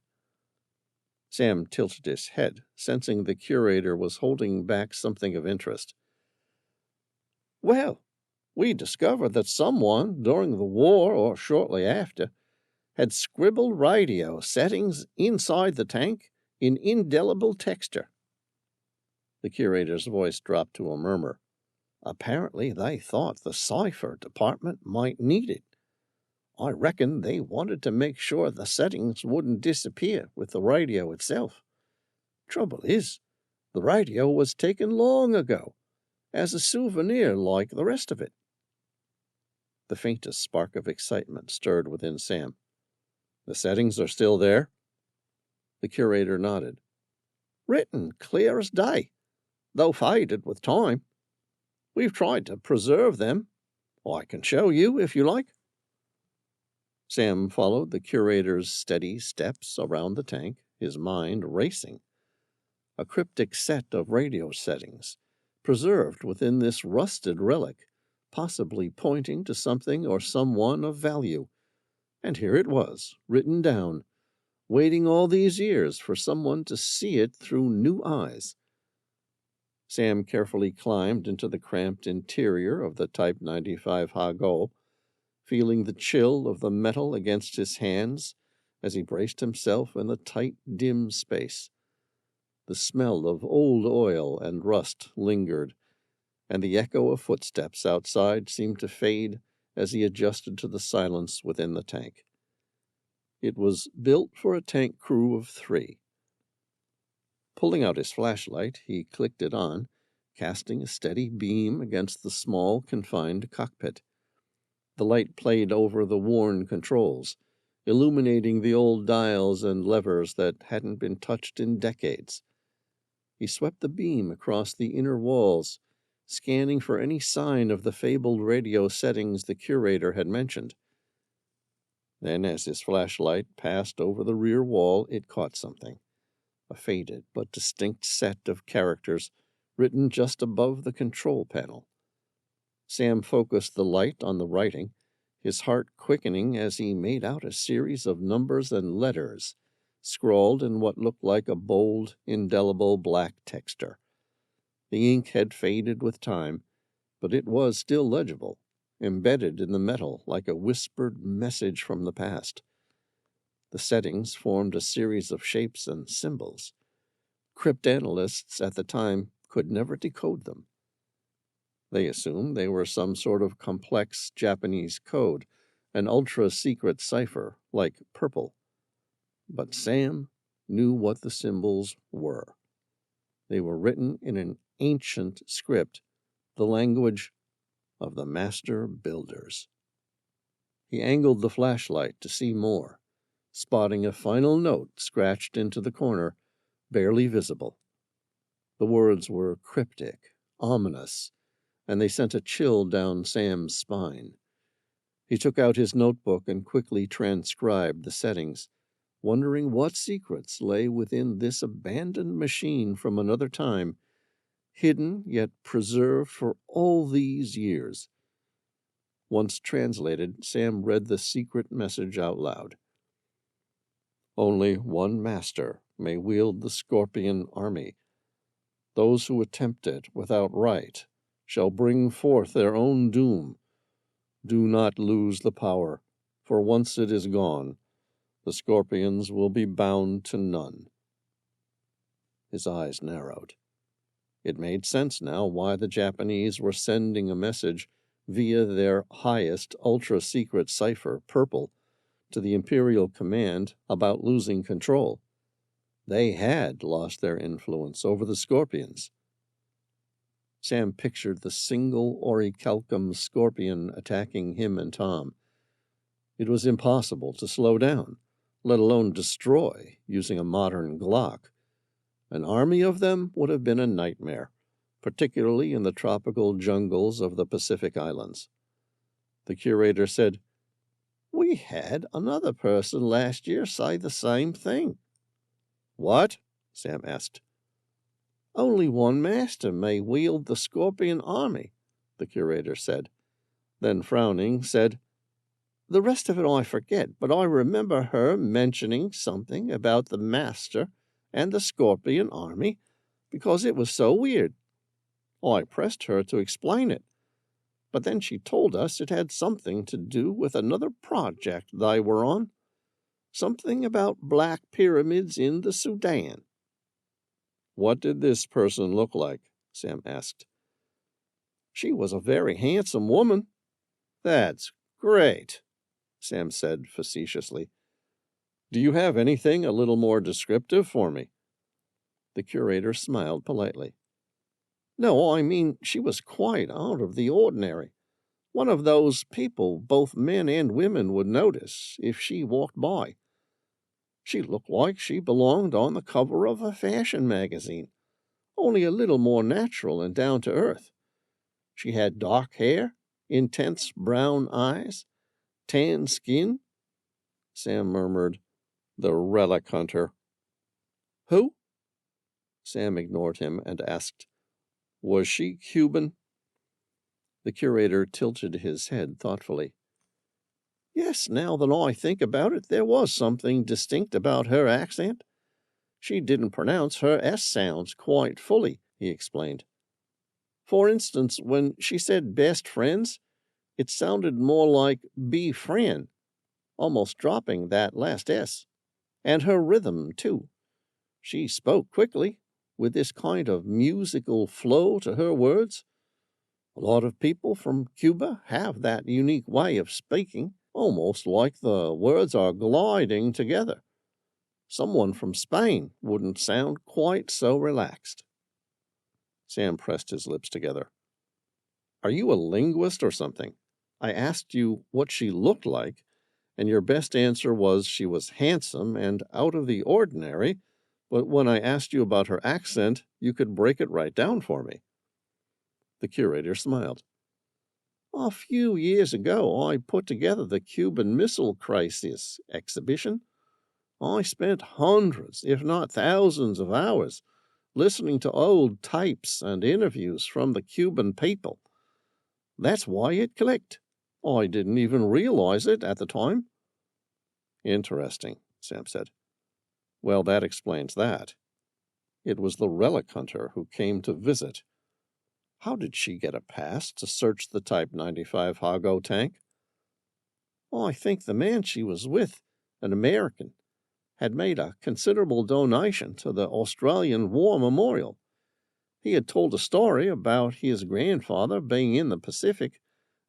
Sam tilted his head, sensing the curator was holding back something of interest. "Well, we discovered that someone, during the war or shortly after, had scribbled radio settings inside the tank in indelible texture." The curator's voice dropped to a murmur. "Apparently they thought the cipher department might need it. I reckon they wanted to make sure the settings wouldn't disappear with the radio itself. Trouble is, the radio was taken long ago, as a souvenir like the rest of it." The faintest spark of excitement stirred within Sam. "The settings are still there?" The curator nodded. "Written clear as day, though faded with time. We've tried to preserve them. I can show you if you like." Sam followed the curator's steady steps around the tank, his mind racing. A cryptic set of radio settings, preserved within this rusted relic, possibly pointing to something or someone of value. And here it was, written down, waiting all these years for someone to see it through new eyes. Sam carefully climbed into the cramped interior of the Type 95 Hago, feeling the chill of the metal against his hands as he braced himself in the tight, dim space. The smell of old oil and rust lingered, and the echo of footsteps outside seemed to fade as he adjusted to the silence within the tank. It was built for a tank crew of 3. Pulling out his flashlight, he clicked it on, casting a steady beam against the small, confined cockpit. The light played over the worn controls, illuminating the old dials and levers that hadn't been touched in decades. He swept the beam across the inner walls, scanning for any sign of the fabled radio settings the curator had mentioned. Then, as his flashlight passed over the rear wall, it caught something. A faded but distinct set of characters written just above the control panel. Sam focused the light on the writing, his heart quickening as he made out a series of numbers and letters, scrawled in what looked like a bold, indelible black texture. The ink had faded with time, but it was still legible, embedded in the metal like a whispered message from the past. The settings formed a series of shapes and symbols. Cryptanalysts at the time could never decode them. They assumed they were some sort of complex Japanese code, an ultra-secret cipher like purple. But Sam knew what the symbols were. They were written in an ancient script, the language of the master builders. He angled the flashlight to see more, spotting a final note scratched into the corner, barely visible. The words were cryptic, ominous, and they sent a chill down Sam's spine. He took out his notebook and quickly transcribed the settings, wondering what secrets lay within this abandoned machine from another time, hidden yet preserved for all these years. Once translated, Sam read the secret message out loud. Only one master may wield the Scorpion army. Those who attempt it without right shall bring forth their own doom. Do not lose the power, for once it is gone, the Scorpions will be bound to none. His eyes narrowed. It made sense now why the Japanese were sending a message via their highest ultra-secret cipher, Purple, to the Imperial Command about losing control. They had lost their influence over the Scorpions. Sam pictured the single orichalcum scorpion attacking him and Tom. It was impossible to slow down, let alone destroy, using a modern Glock. An army of them would have been a nightmare, particularly in the tropical jungles of the Pacific Islands. The curator said, "We had another person last year say the same thing." "What?" Sam asked. "Only one master may wield the Scorpion army," the curator said. Then, frowning, said, "The rest of it I forget, but I remember her mentioning something about the master and the Scorpion army because it was so weird. I pressed her to explain it, but then she told us it had something to do with another project they were on, something about black pyramids in the Sudan." "What did this person look like?" Sam asked. "She was a very handsome woman." "That's great," Sam said facetiously. "Do you have anything a little more descriptive for me?" The curator smiled politely. "No, I mean she was quite out of the ordinary. One of those people both men and women would notice if she walked by. She looked like she belonged on the cover of a fashion magazine, only a little more natural and down to earth. She had dark hair, intense brown eyes, tan skin, Sam murmured. "The Relic Hunter." "Who?" Sam ignored him and asked, "Was she Cuban?" The curator tilted his head thoughtfully. "Yes, now that I think about it, there was something distinct about her accent. She didn't pronounce her S sounds quite fully," he explained. "For instance, when she said best friends, it sounded more like be friend, almost dropping that last S. And her rhythm, too. She spoke quickly, with this kind of musical flow to her words. A lot of people from Cuba have that unique way of speaking, almost like the words are gliding together. Someone from Spain wouldn't sound quite so relaxed." Sam pressed his lips together. "Are you a linguist or something? I asked you what she looked like, and your best answer was she was handsome and out of the ordinary, but when I asked you about her accent, you could break it right down for me." The curator smiled. "A few years ago, I put together the Cuban Missile Crisis exhibition. I spent hundreds, if not thousands, of hours listening to old tapes and interviews from the Cuban people. That's why it clicked. I didn't even realize it at the time." "Interesting," Sam said. "Well, that explains that. It was the Relic Hunter who came to visit. How did she get a pass to search the Type 95 Hago tank?" "I think the man she was with, an American, had made a considerable donation to the Australian War Memorial. He had told a story about his grandfather being in the Pacific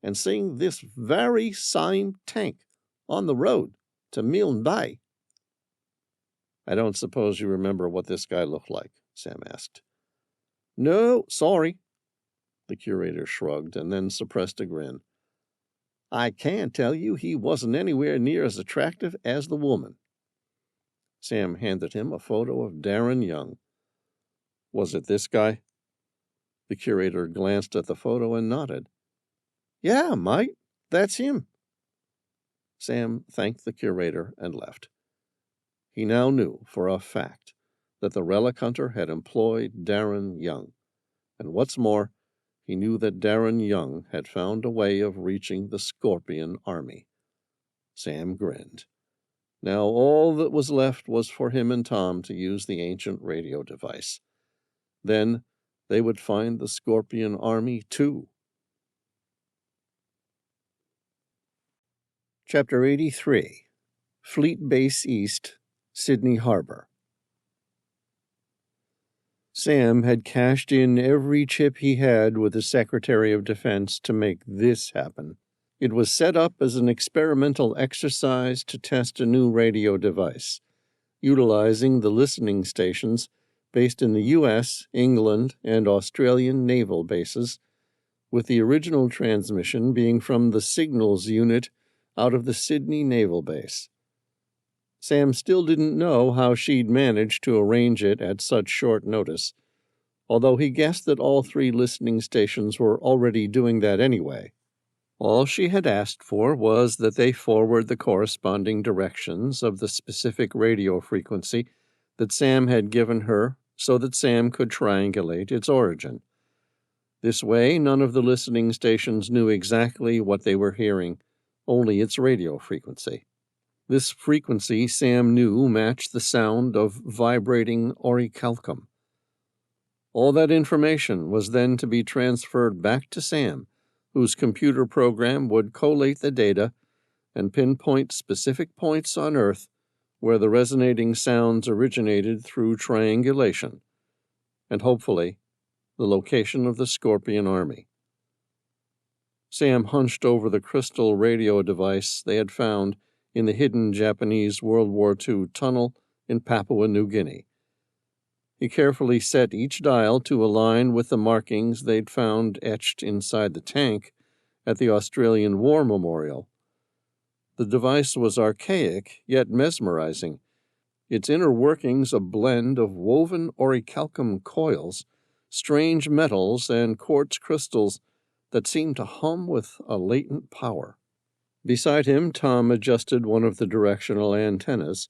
and seeing this very same tank on the road to Milne Bay." "I don't suppose you remember what this guy looked like?" Sam asked. "No, sorry." The curator shrugged and then suppressed a grin. "I can tell you he wasn't anywhere near as attractive as the woman." Sam handed him a photo of Darren Young. "Was it this guy?" The curator glanced at the photo and nodded. "Yeah, mate, that's him." Sam thanked the curator and left. He now knew for a fact that the Relic Hunter had employed Darren Young, and what's more, he knew that Darren Young had found a way of reaching the Scorpion Army. Sam grinned. Now all that was left was for him and Tom to use the ancient radio device. Then they would find the Scorpion Army too. Chapter 83. Fleet Base East, Sydney Harbor. Sam had cashed in every chip he had with the Secretary of Defense to make this happen. It was set up as an experimental exercise to test a new radio device, utilizing the listening stations based in the U.S., England, and Australian naval bases, with the original transmission being from the signals unit out of the Sydney Naval Base. Sam still didn't know how she'd managed to arrange it at such short notice, although he guessed that all three listening stations were already doing that anyway. All she had asked for was that they forward the corresponding directions of the specific radio frequency that Sam had given her so that Sam could triangulate its origin. This way, none of the listening stations knew exactly what they were hearing, only its radio frequency. This frequency Sam knew matched the sound of vibrating orichalcum. All that information was then to be transferred back to Sam, whose computer program would collate the data and pinpoint specific points on Earth where the resonating sounds originated through triangulation, and hopefully the location of the Scorpion Army. Sam hunched over the crystal radio device they had found in the hidden Japanese World War II tunnel in Papua New Guinea. He carefully set each dial to align with the markings they'd found etched inside the tank at the Australian War Memorial. The device was archaic, yet mesmerizing, its inner workings a blend of woven orichalcum coils, strange metals, and quartz crystals that seemed to hum with a latent power. Beside him, Tom adjusted one of the directional antennas,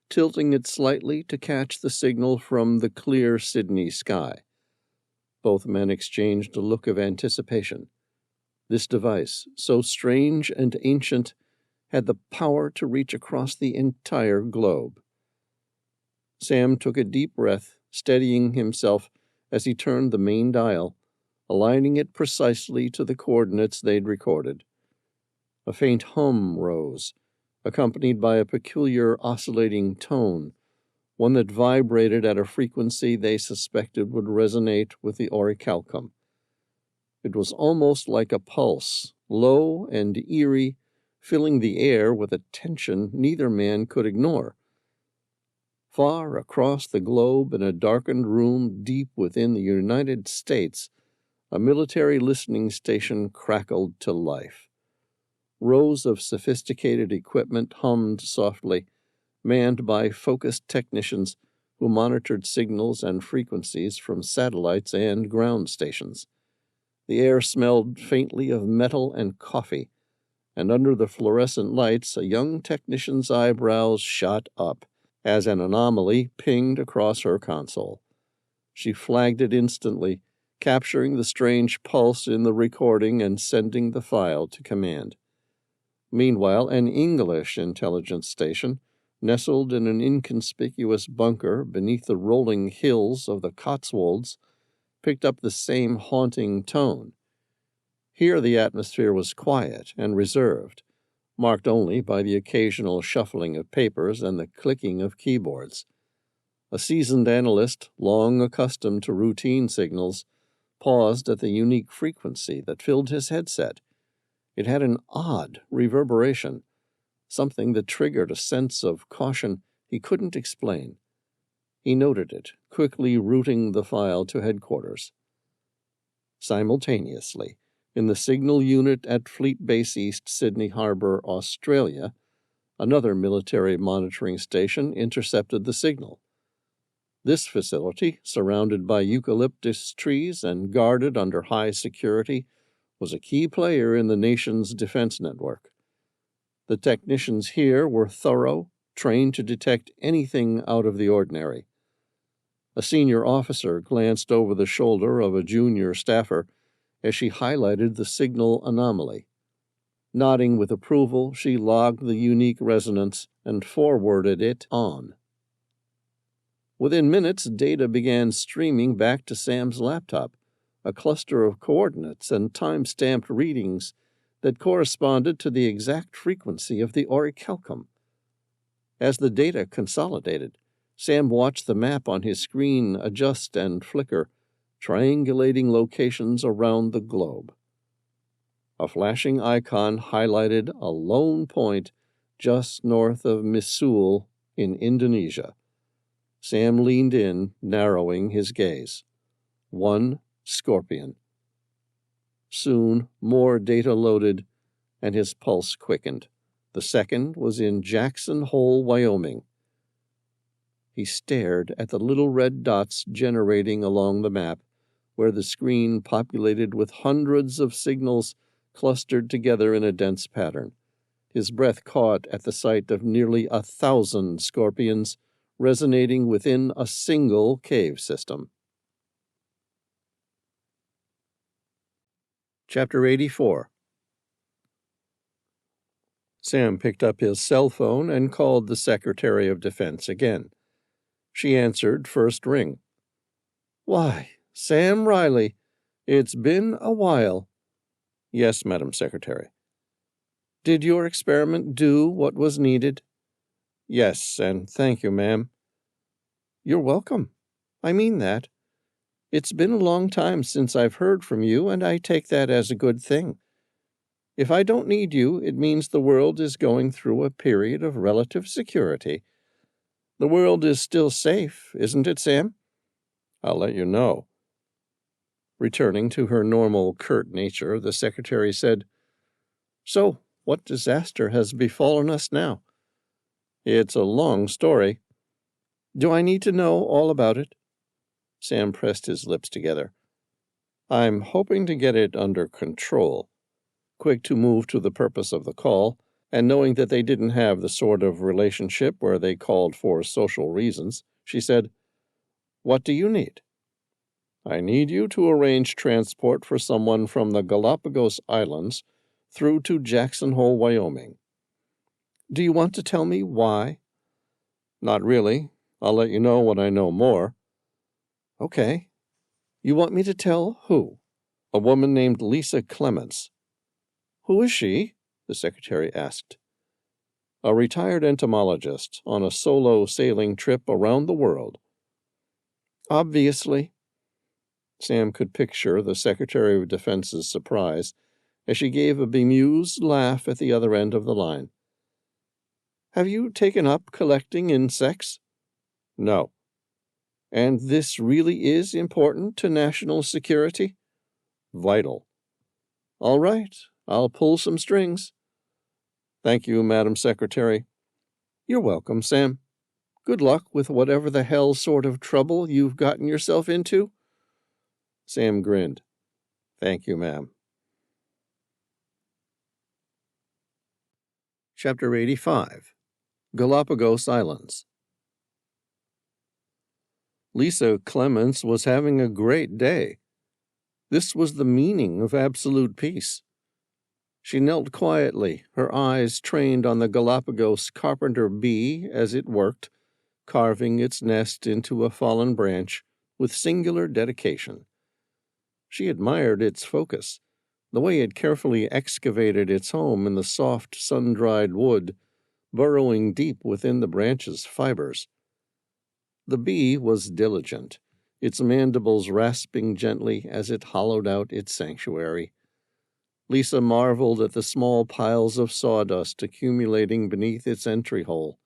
tilting it slightly to catch the signal from the clear Sydney sky. Both men exchanged a look of anticipation. This device, so strange and ancient, had the power to reach across the entire globe. Sam took a deep breath, steadying himself as he turned the main dial, aligning it precisely to the coordinates they'd recorded. A faint hum rose, accompanied by a peculiar oscillating tone, one that vibrated at a frequency they suspected would resonate with the orichalcum. It was almost like a pulse, low and eerie, filling the air with a tension neither man could ignore. Far across the globe, in a darkened room deep within the United States, a military listening station crackled to life. Rows of sophisticated equipment hummed softly, manned by focused technicians who monitored signals and frequencies from satellites and ground stations. The air smelled faintly of metal and coffee, and under the fluorescent lights a young technician's eyebrows shot up as an anomaly pinged across her console. She flagged it instantly, capturing the strange pulse in the recording and sending the file to command. Meanwhile, an English intelligence station, nestled in an inconspicuous bunker beneath the rolling hills of the Cotswolds, picked up the same haunting tone. Here the atmosphere was quiet and reserved, marked only by the occasional shuffling of papers and the clicking of keyboards. A seasoned analyst, long accustomed to routine signals, paused at the unique frequency that filled his headset. It had an odd reverberation, something that triggered a sense of caution he couldn't explain. He noted it, quickly routing the file to headquarters. Simultaneously, in the signal unit at Fleet Base East Sydney Harbour, Australia, another military monitoring station intercepted the signal. This facility, surrounded by eucalyptus trees and guarded under high security, was a key player in the nation's defense network. The technicians here were thorough, trained to detect anything out of the ordinary. A senior officer glanced over the shoulder of a junior staffer as she highlighted the signal anomaly. Nodding with approval, she logged the unique resonance and forwarded it on. Within minutes, data began streaming back to Sam's laptop, a cluster of coordinates and time-stamped readings that corresponded to the exact frequency of the orichalcum. As the data consolidated, Sam watched the map on his screen adjust and flicker, triangulating locations around the globe. A flashing icon highlighted a lone point just north of Misul in Indonesia. Sam leaned in, narrowing his gaze. One scorpion. Soon, more data loaded, and his pulse quickened. The second was in Jackson Hole, Wyoming. He stared at the little red dots generating along the map, where the screen populated with hundreds of signals clustered together in a dense pattern. His breath caught at the sight of nearly 1,000 scorpions resonating within a single cave system. Chapter 84. Sam picked up his cell phone and called the Secretary of Defense again. She answered first ring. "Why, Sam Reilly, it's been a while." "Yes, Madam Secretary." "Did your experiment do what was needed?" "Yes, and thank you, ma'am." "You're welcome. I mean that. It's been a long time since I've heard from you, and I take that as a good thing. If I don't need you, it means the world is going through a period of relative security. The world is still safe, isn't it, Sam?" "I'll let you know." Returning to her normal, curt nature, the secretary said, "So, what disaster has befallen us now?" "It's a long story." "Do I need to know all about it?" Sam pressed his lips together. "I'm hoping to get it under control." Quick to move to the purpose of the call, And knowing that they didn't have the sort of relationship where they called for social reasons, she said, "What do you need?" "I need you to arrange transport for someone from the Galapagos Islands through to Jackson Hole, Wyoming." "Do you want to tell me why?" "Not really. I'll let you know when I know more." "Okay. You want me to tell who?" "A woman named Lisa Clements." "Who is she?" the secretary asked. "A retired entomologist on a solo sailing trip around the world." "Obviously." Sam could picture the Secretary of Defense's surprise as she gave a bemused laugh at the other end of the line. "Have you taken up collecting insects?" "No." "And this really is important to national security?" "Vital." "All right, I'll pull some strings." "Thank you, Madam Secretary." "You're welcome, Sam. Good luck with whatever the hell sort of trouble you've gotten yourself into." Sam grinned. "Thank you, ma'am." Chapter 85. Galapagos Islands. Lisa Clements was having a great day. This was the meaning of absolute peace. She knelt quietly, her eyes trained on the Galapagos carpenter bee as it worked, carving its nest into a fallen branch with singular dedication. She admired its focus, the way it carefully excavated its home in the soft, sun-dried wood, burrowing deep within the branch's fibers. The bee was diligent, its mandibles rasping gently as it hollowed out its sanctuary. Lisa marveled at the small piles of sawdust accumulating beneath its entry hole,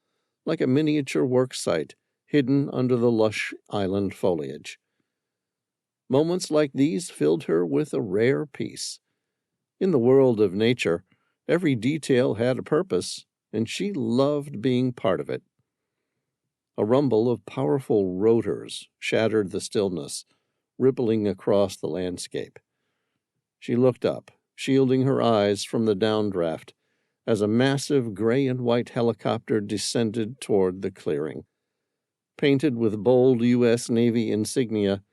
like a miniature work site hidden under the lush island foliage. Moments like these filled her with a rare peace. In the world of nature, every detail had a purpose, and she loved being part of it. A rumble of powerful rotors shattered the stillness, rippling across the landscape. She looked up, shielding her eyes from the downdraft, as a massive gray and white helicopter descended toward the clearing. Painted with bold U.S. Navy insignia,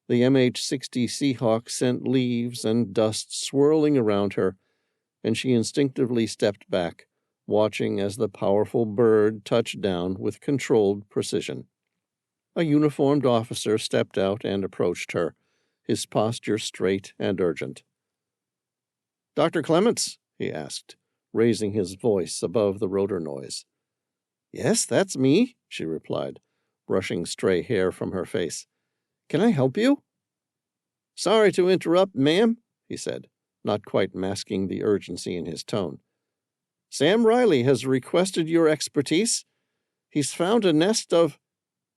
the MH-60 Seahawk sent leaves and dust swirling around her, and she instinctively stepped back, watching as the powerful bird touched down with controlled precision. A uniformed officer stepped out and approached her, his posture straight and urgent. "Dr. Clements?" he asked, raising his voice above the rotor noise. "Yes, that's me," she replied, brushing stray hair from her face. "Can I help you?" "Sorry to interrupt, ma'am," he said, not quite masking the urgency in his tone. "Sam Reilly has requested your expertise. He's found a nest of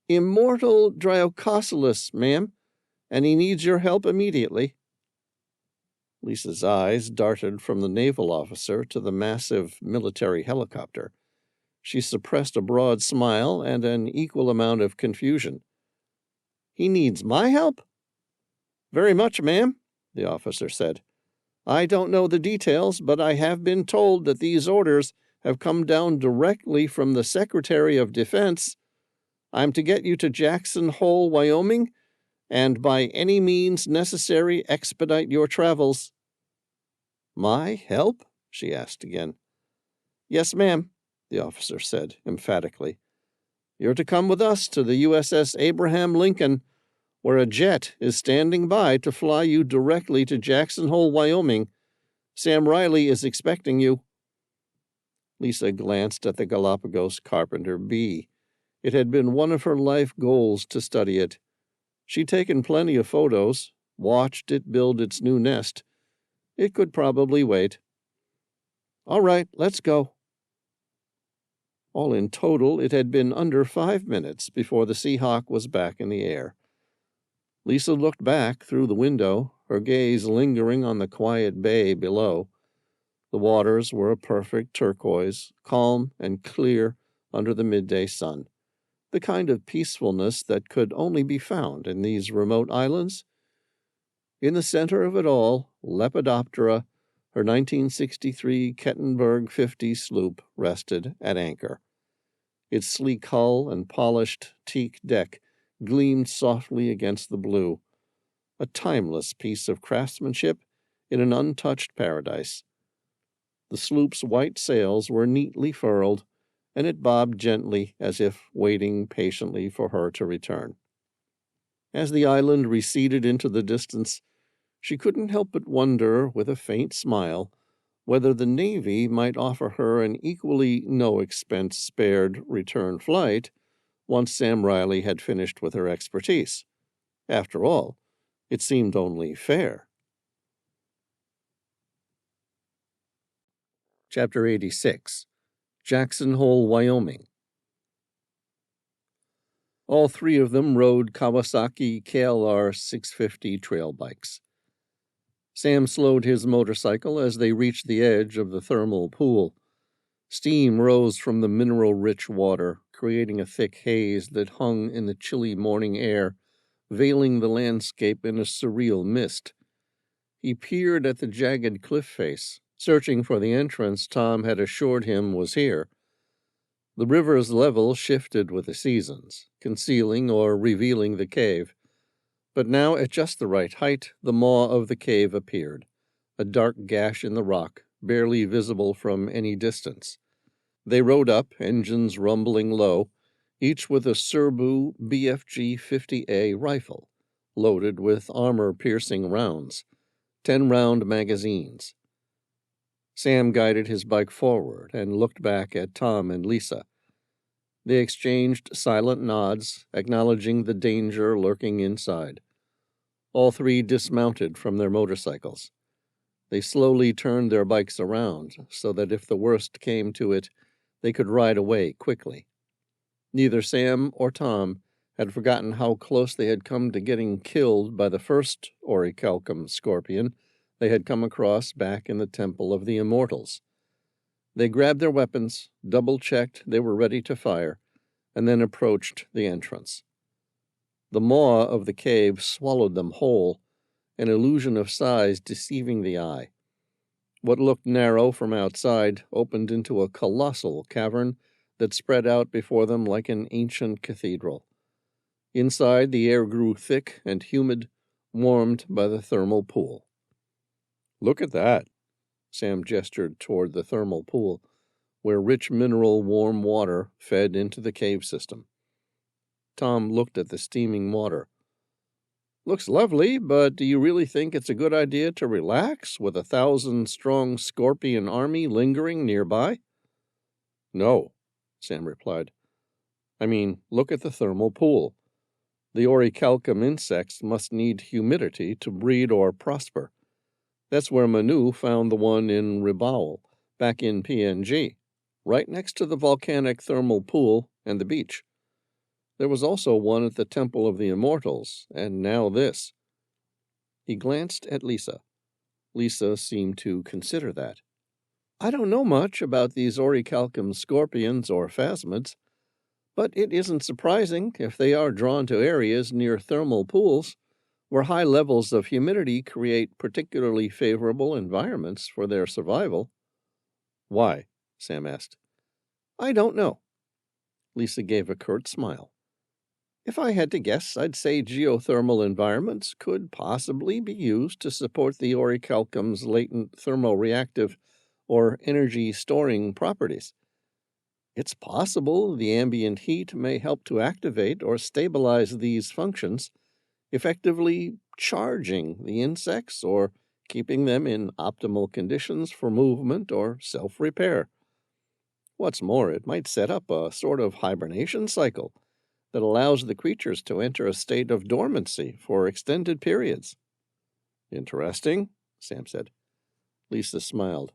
immortal Dryococelus, ma'am, and he needs your help immediately." Lisa's eyes darted from the naval officer to the massive military helicopter. She suppressed a broad smile and an equal amount of confusion. "He needs my help?" "Very much, ma'am," the officer said. "I don't know the details, but I have been told that these orders have come down directly from the Secretary of Defense. I'm to get you to Jackson Hole, Wyoming, and by any means necessary expedite your travels." "My help?" she asked again. "Yes, ma'am," the officer said emphatically. "You're to come with us to the USS Abraham Lincoln, where a jet is standing by to fly you directly to Jackson Hole, Wyoming. Sam Reilly is expecting you." Lisa glanced at the Galapagos carpenter bee. It had been one of her life goals to study it. She'd taken plenty of photos, watched it build its new nest. It could probably wait. "All right, let's go." All in total, it had been under 5 minutes before the Seahawk was back in the air. Lisa looked back through the window, her gaze lingering on the quiet bay below. The waters were a perfect turquoise, calm and clear under the midday sun, the kind of peacefulness that could only be found in these remote islands. In the center of it all, Lepidoptera, her 1963 Kettenberg 50 sloop rested at anchor. Its sleek hull and polished teak deck gleamed softly against the blue, a timeless piece of craftsmanship in an untouched paradise. The sloop's white sails were neatly furled, and it bobbed gently as if waiting patiently for her to return. As the island receded into the distance, she couldn't help but wonder, with a faint smile, whether the Navy might offer her an equally no-expense-spared return flight once Sam Reilly had finished with her expertise. After all, it seemed only fair. Chapter 86. Jackson Hole, Wyoming. All three of them rode Kawasaki KLR 650 trail bikes. Sam slowed his motorcycle as they reached the edge of the thermal pool. Steam rose from the mineral-rich water, creating a thick haze that hung in the chilly morning air, veiling the landscape in a surreal mist. He peered at the jagged cliff face, searching for the entrance Tom had assured him was here. The river's level shifted with the seasons, concealing or revealing the cave. But now, at just the right height, the maw of the cave appeared, a dark gash in the rock, barely visible from any distance. They rode up, engines rumbling low, each with a Serbu BFG 50A rifle, loaded with armor-piercing rounds, 10-round magazines. Sam guided his bike forward and looked back at Tom and Lisa. They exchanged silent nods, acknowledging the danger lurking inside. All three dismounted from their motorcycles. They slowly turned their bikes around so that if the worst came to it, they could ride away quickly. Neither Sam or Tom had forgotten how close they had come to getting killed by the first orichalcum scorpion they had come across back in the Temple of the Immortals. They grabbed their weapons, double-checked they were ready to fire, and then approached the entrance. The maw of the cave swallowed them whole, an illusion of size deceiving the eye. What looked narrow from outside opened into a colossal cavern that spread out before them like an ancient cathedral. Inside, the air grew thick and humid, warmed by the thermal pool. "Look at that," Sam gestured toward the thermal pool, where rich mineral warm water fed into the cave system. Tom looked at the steaming water. "Looks lovely, but do you really think it's a good idea to relax with 1,000-strong scorpion army lingering nearby?" "No," Sam replied. "I mean, look at the thermal pool. The orichalcum insects must need humidity to breed or prosper. That's where Manu found the one in Rabaul, back in PNG, right next to the volcanic thermal pool and the beach. There was also one at the Temple of the Immortals, and now this." He glanced at Lisa. Lisa seemed to consider that. "I don't know much about these orichalcum scorpions or phasmids, but it isn't surprising if they are drawn to areas near thermal pools, where high levels of humidity create particularly favorable environments for their survival." "Why?" Sam asked. "I don't know." Lisa gave a curt smile. "If I had to guess, I'd say geothermal environments could possibly be used to support the orichalcum's latent thermoreactive or energy-storing properties. It's possible the ambient heat may help to activate or stabilize these functions, effectively charging the insects or keeping them in optimal conditions for movement or self-repair. What's more, it might set up a sort of hibernation cycle that allows the creatures to enter a state of dormancy for extended periods." "Interesting," Sam said. Lisa smiled.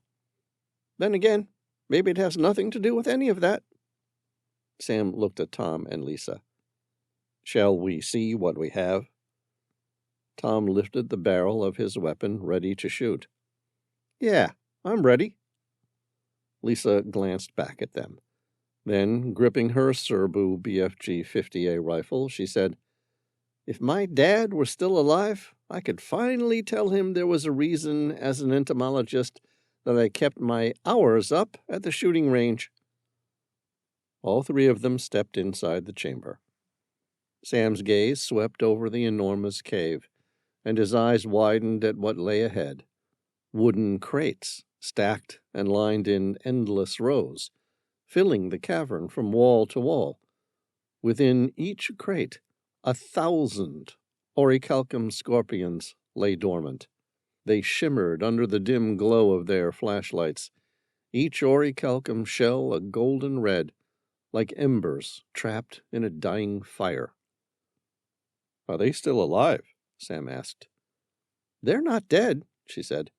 "Then again, maybe it has nothing to do with any of that." Sam looked at Tom and Lisa. "Shall we see what we have?" Tom lifted the barrel of his weapon, ready to shoot. "Yeah, I'm ready." Lisa glanced back at them. Then, gripping her Serbu BFG 50A rifle, she said, "If my dad were still alive, I could finally tell him there was a reason, as an entomologist,
that I kept my hours up at the shooting range." All three of them stepped inside the chamber. Sam's gaze swept over the enormous cave, and his eyes widened at what lay ahead. Wooden crates, stacked and lined in endless rows, filling the cavern from wall to wall. Within each crate, 1,000 orichalcum scorpions lay dormant. They shimmered under the dim glow of their flashlights, each orichalcum shell a golden red, like embers trapped in a dying fire. "Are they still alive?" Sam asked. "They're not dead," she said,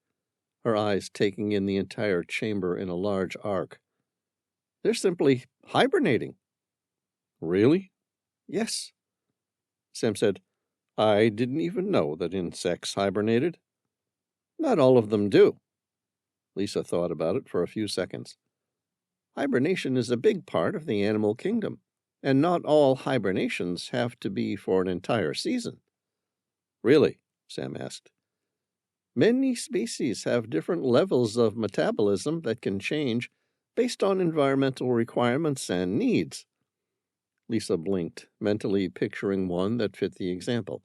her eyes taking in the entire chamber in a large arc. "They're simply hibernating." "Really?" "Yes." Sam said, "I didn't even know that insects hibernated." "Not all of them do." Lisa thought about it for a few seconds. "Hibernation is a big part of the animal kingdom, and not all hibernations have to be for an entire season." "Really?" Sam asked. "Many species have different levels of metabolism that can change based on environmental requirements and needs." Lisa blinked, mentally picturing one that fit the example.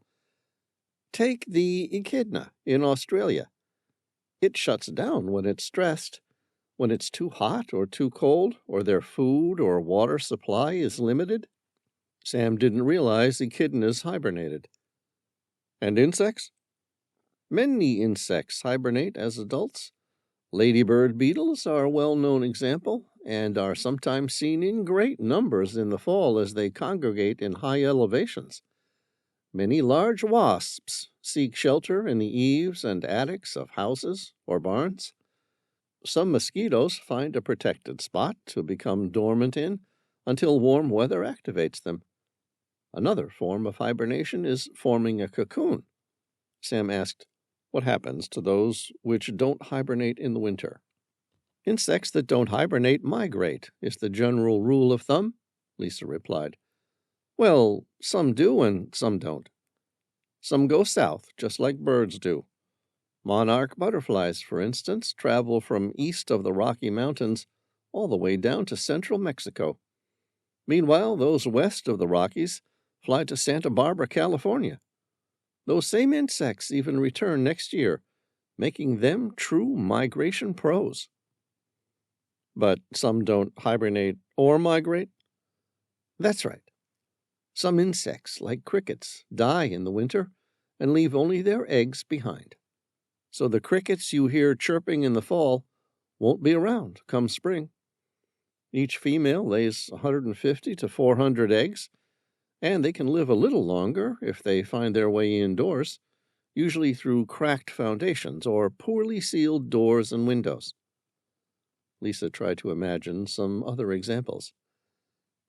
"Take the echidna in Australia. It shuts down when it's stressed, when it's too hot or too cold, or their food or water supply is limited." Sam didn't realize echidnas hibernated. "And insects?" "Many insects hibernate as adults. Ladybird beetles are a well-known example, and are sometimes seen in great numbers in the fall as they congregate in high elevations. Many large wasps seek shelter in the eaves and attics of houses or barns. Some mosquitoes find a protected spot to become dormant in until warm weather activates them. Another form of hibernation is forming a cocoon." Sam asked, "What happens to those which don't hibernate in the winter?" "Insects that don't hibernate migrate, is the general rule of thumb," Lisa replied. "Well, some do and some don't. Some go south, just like birds do. Monarch butterflies, for instance, travel from east of the Rocky Mountains all the way down to central Mexico. Meanwhile, those west of the Rockies fly to Santa Barbara, California. Those same insects even return next year, making them true migration pros." "But some don't hibernate or migrate?" "That's right. Some insects, like crickets, die in the winter and leave only their eggs behind. So the crickets you hear chirping in the fall won't be around come spring. Each female lays 150 to 400 eggs, and they can live a little longer if they find their way indoors, usually through cracked foundations or poorly sealed doors and windows." Lisa tried to imagine some other examples.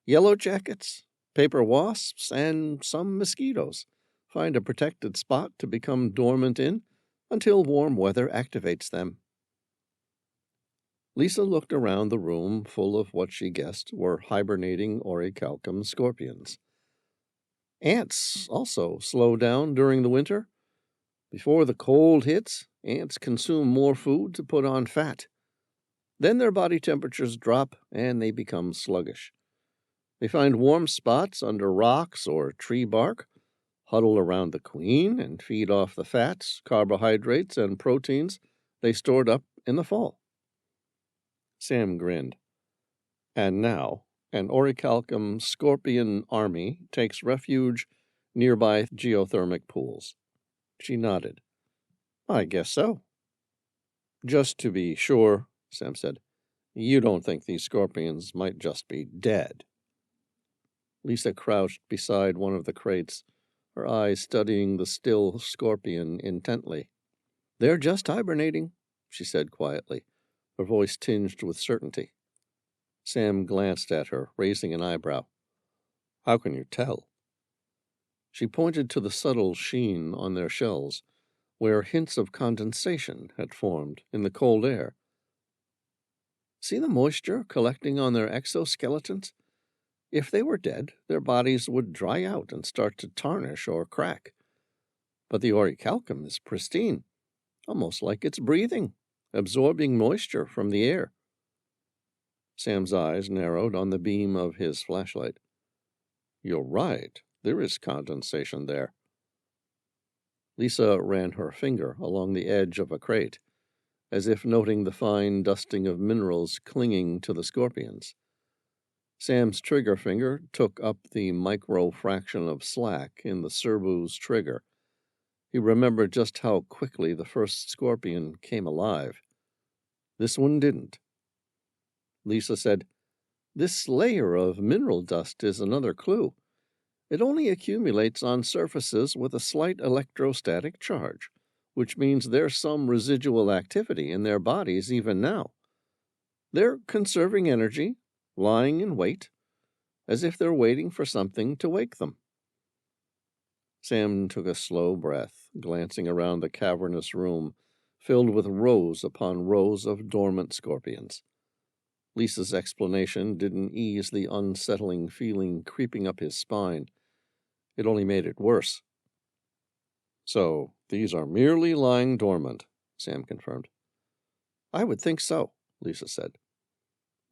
"Yellow jackets, paper wasps, and some mosquitoes find a protected spot to become dormant in until warm weather activates them." Lisa looked around the room full of what she guessed were hibernating orichalcum scorpions. Ants also slow down during the winter. Before the cold hits, ants consume more food to put on fat. Then their body temperatures drop and they become sluggish. They find warm spots under rocks or tree bark, huddle around the queen, and feed off the fats, carbohydrates, and proteins they stored up in the fall. Sam grinned. "And now, an orichalcum scorpion army takes refuge nearby geothermic pools." She nodded. "I guess so." "Just to be sure," Sam said, "you don't think these scorpions might just be dead?" Lisa crouched beside one of the crates, her eyes studying the still scorpion intently. "They're just hibernating," she said quietly, her voice tinged with certainty. Sam glanced at her, raising an eyebrow. "How can you tell?" She pointed to the subtle sheen on their shells, where hints of condensation had formed in the cold air. "See the moisture collecting on their exoskeletons? If they were dead, their bodies would dry out and start to tarnish or crack. But the orichalcum is pristine, almost like it's breathing."
absorbing moisture from the air. Sam's eyes narrowed on the beam of his flashlight. You're right. There is condensation there. Lisa ran her finger along the edge of a crate, as if noting the fine dusting of minerals clinging to the scorpions. Sam's trigger finger took up the micro-fraction of slack in the servo's trigger. He remembered just how quickly the first scorpion came alive. This one didn't. Lisa said, This layer of mineral dust is another clue. It only accumulates on surfaces with a slight electrostatic charge, which means there's some residual activity in their bodies even now. They're conserving energy, lying in wait, as if they're waiting for something to wake them. Sam took a slow breath, glancing around the cavernous room, filled with rows upon rows of dormant scorpions. Lisa's explanation didn't ease the unsettling feeling creeping up his spine. It only made it worse. So, these are merely lying dormant, Sam confirmed. I would think so, Lisa said.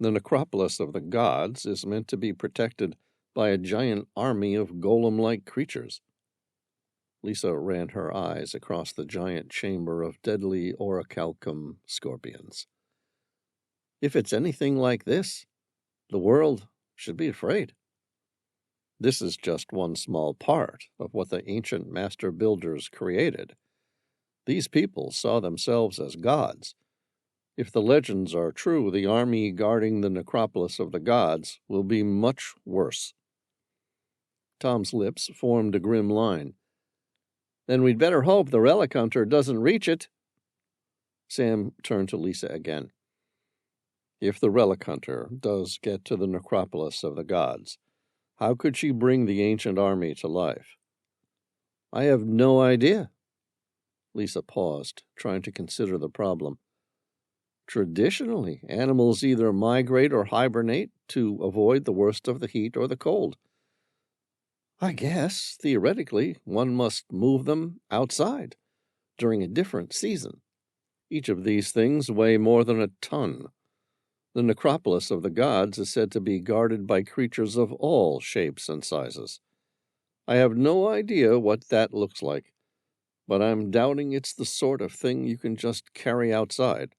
The necropolis of the gods is meant to be protected by a giant army of golem-like creatures. Lisa ran her eyes across the giant chamber of deadly orichalcum scorpions. If it's anything like this, the world should be afraid. This is just one small part of what the ancient master builders created. These people saw themselves as gods. If the legends are true, the army guarding the necropolis of the gods will be much worse. Tom's lips formed a grim line. Then we'd better hope the Relic Hunter doesn't reach it. Sam turned to Lisa again. If the Relic Hunter does get to the necropolis of the gods, how could she bring the ancient army to life? I have no idea. Lisa paused, trying to consider the problem. Traditionally, animals either migrate or hibernate to avoid the worst of the heat or the cold. I guess, theoretically, one must move them outside during a different season. Each of these things weigh more than a ton. The necropolis of the gods is said to be guarded by creatures of all shapes and sizes. I have no idea what that looks like, but I'm doubting it's the sort of thing you can just carry outside.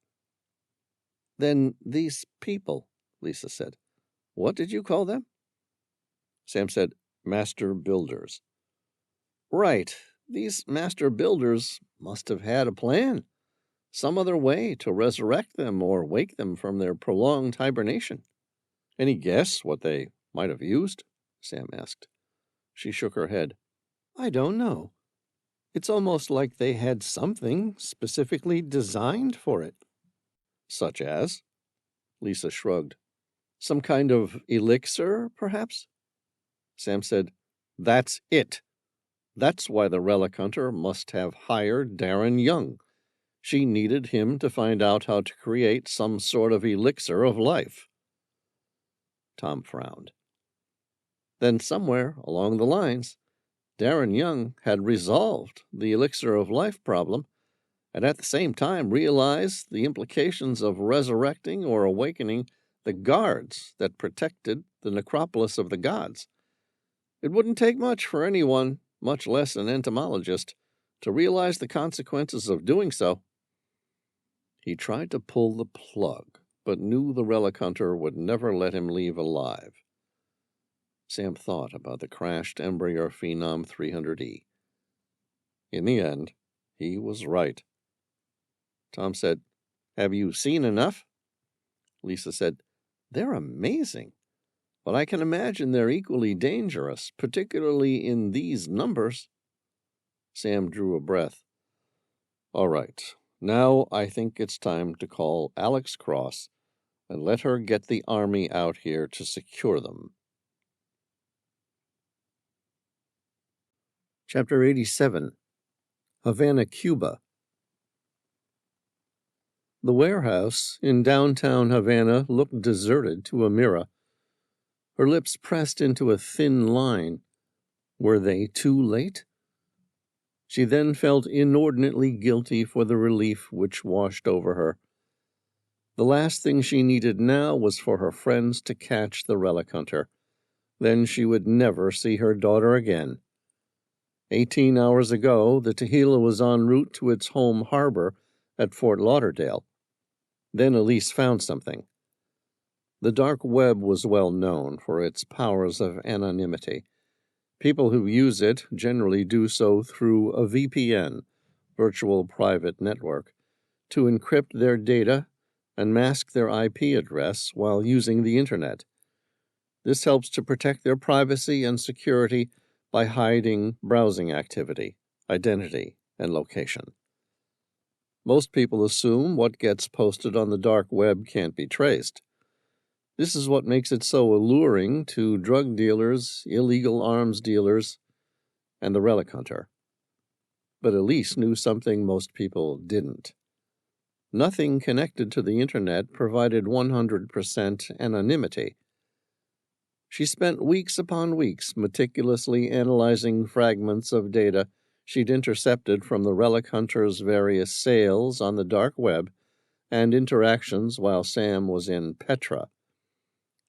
Then these people, Lisa said. What did you call them? Sam said, Master Builders. Right. These Master Builders must have had a plan. Some other way to resurrect them or wake them from their prolonged hibernation. Any guess what they might have used? Sam asked. She shook her head. I don't know. It's almost like they had something specifically designed for it. Such as? Lisa shrugged. Some kind of elixir, perhaps? Sam said, That's it. That's why the Relic Hunter must have hired Darren Young. She needed him to find out how to create some sort of elixir of life. Tom frowned. Then somewhere along the lines, Darren Young had resolved the elixir of life problem and at the same time realized the implications of resurrecting or awakening the guards that protected the necropolis of the gods. It wouldn't take much for anyone, much less an entomologist, to realize the consequences of doing so. He tried to pull the plug, but knew the Relic Hunter would never let him leave alive. Sam thought about the crashed Embraer Phenom 300E. In the end, he was right. Tom said, Have you seen enough? Lisa said, They're amazing, but I can imagine they're equally dangerous, particularly in these numbers. Sam drew a breath. All right. Now I think it's time to call Alex Cross and let her get the army out here to secure them. Chapter 87. Havana, Cuba. The warehouse in downtown Havana looked deserted to Amira. Her lips pressed into a thin line. Were they too late? She then felt inordinately guilty for the relief which washed over her. The last thing she needed now was for her friends to catch the Relic Hunter. Then she would never see her daughter again. 18 hours ago, the Tehillah was en route to its home harbor at Fort Lauderdale. Then Elise found something. The dark web was well known for its powers of anonymity. People who use it generally do so through a VPN, virtual private network, to encrypt their data and mask their IP address while using the Internet. This helps to protect their privacy and security by hiding browsing activity, identity, and location. Most people assume what gets posted on the dark web can't be traced. This is what makes it so alluring to drug dealers, illegal arms dealers, and the Relic Hunter. But Elise knew something most people didn't. Nothing connected to the Internet provided 100% anonymity. She spent weeks upon weeks meticulously analyzing fragments of data she'd intercepted from the Relic Hunter's various sales on the dark web and interactions while Sam was in Petra.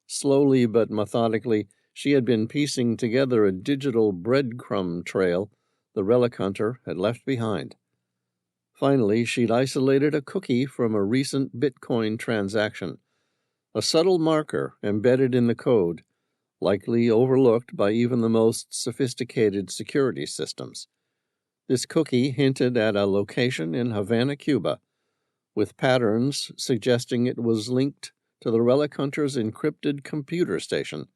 Slowly but methodically, she had been piecing together a digital breadcrumb trail the Relic Hunter had left behind. Finally, she'd isolated a cookie from a recent Bitcoin transaction, a subtle marker embedded in the code, likely overlooked by even the most sophisticated security systems. This cookie hinted at a location in Havana, Cuba, with patterns suggesting it was linked to the Relic Hunter's encrypted computer station,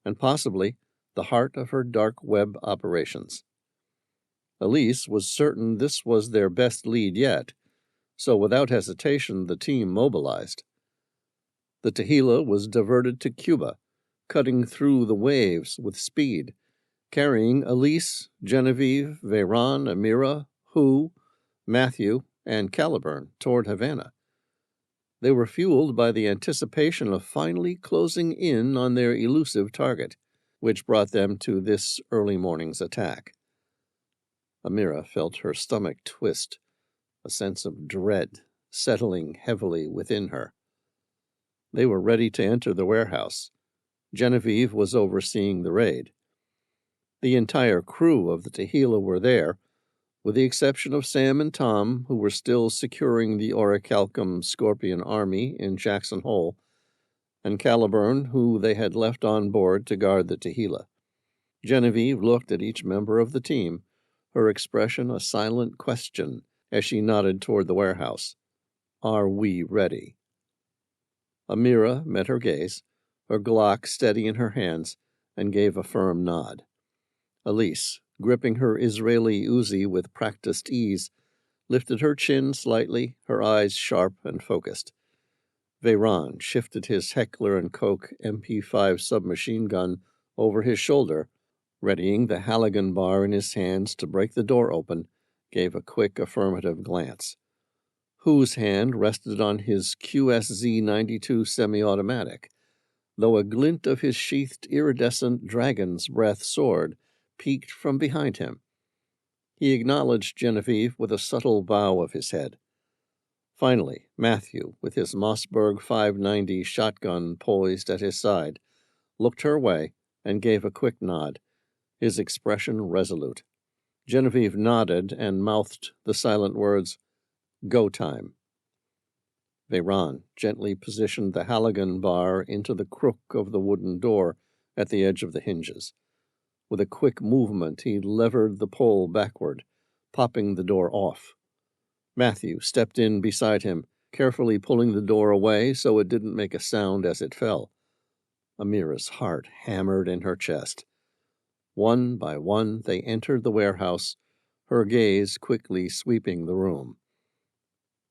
and possibly the heart of her dark web operations. Elise was certain this was their best lead yet, so without hesitation the team mobilized. The Tehillah was diverted to Cuba, cutting through the waves with speed, carrying Elise, Genevieve, Veyron, Amira, Hu, Matthew, and Caliburn toward Havana. They were fueled by the anticipation of finally closing in on their elusive target, which brought them to this early morning's attack. Amira felt her stomach twist, a sense of dread settling heavily within her. They were ready to enter the warehouse. Genevieve was overseeing the raid. The entire crew of the Tehillah were there, with the exception of Sam and Tom, who were still securing the Orichalcum Scorpion army in Jackson Hole, and Caliburn, who they had left on board to guard the Tehillah. Genevieve looked at each member of the team, her expression a silent question as she nodded toward the warehouse. "Are we ready?" Amira met her gaze, her Glock steady in her hands, and gave a firm nod. Elise, gripping her Israeli Uzi with practiced ease, lifted her chin slightly, her eyes sharp and focused. Veyron shifted his Heckler & Koch MP5 submachine gun over his shoulder, readying the Halligan bar in his hands to break the door open, gave a quick affirmative glance. Hu's hand rested on his QSZ-92 semi-automatic, though a glint of his sheathed iridescent dragon's breath sword peeked from behind him. He acknowledged Genevieve with a subtle bow of his head. Finally, Matthew, with his Mossberg 590 shotgun poised at his side, looked her way and gave a quick nod, his expression resolute. Genevieve nodded and mouthed the silent words, "Go time." Veyron gently positioned the Halligan bar into the crook of the wooden door at the edge of the hinges. With a quick movement, he levered the pole backward, popping the door off. Matthew stepped in beside him, carefully pulling the door away so it didn't make a sound as it fell. Amira's heart hammered in her chest. One by one, they entered the warehouse, her gaze quickly sweeping the room.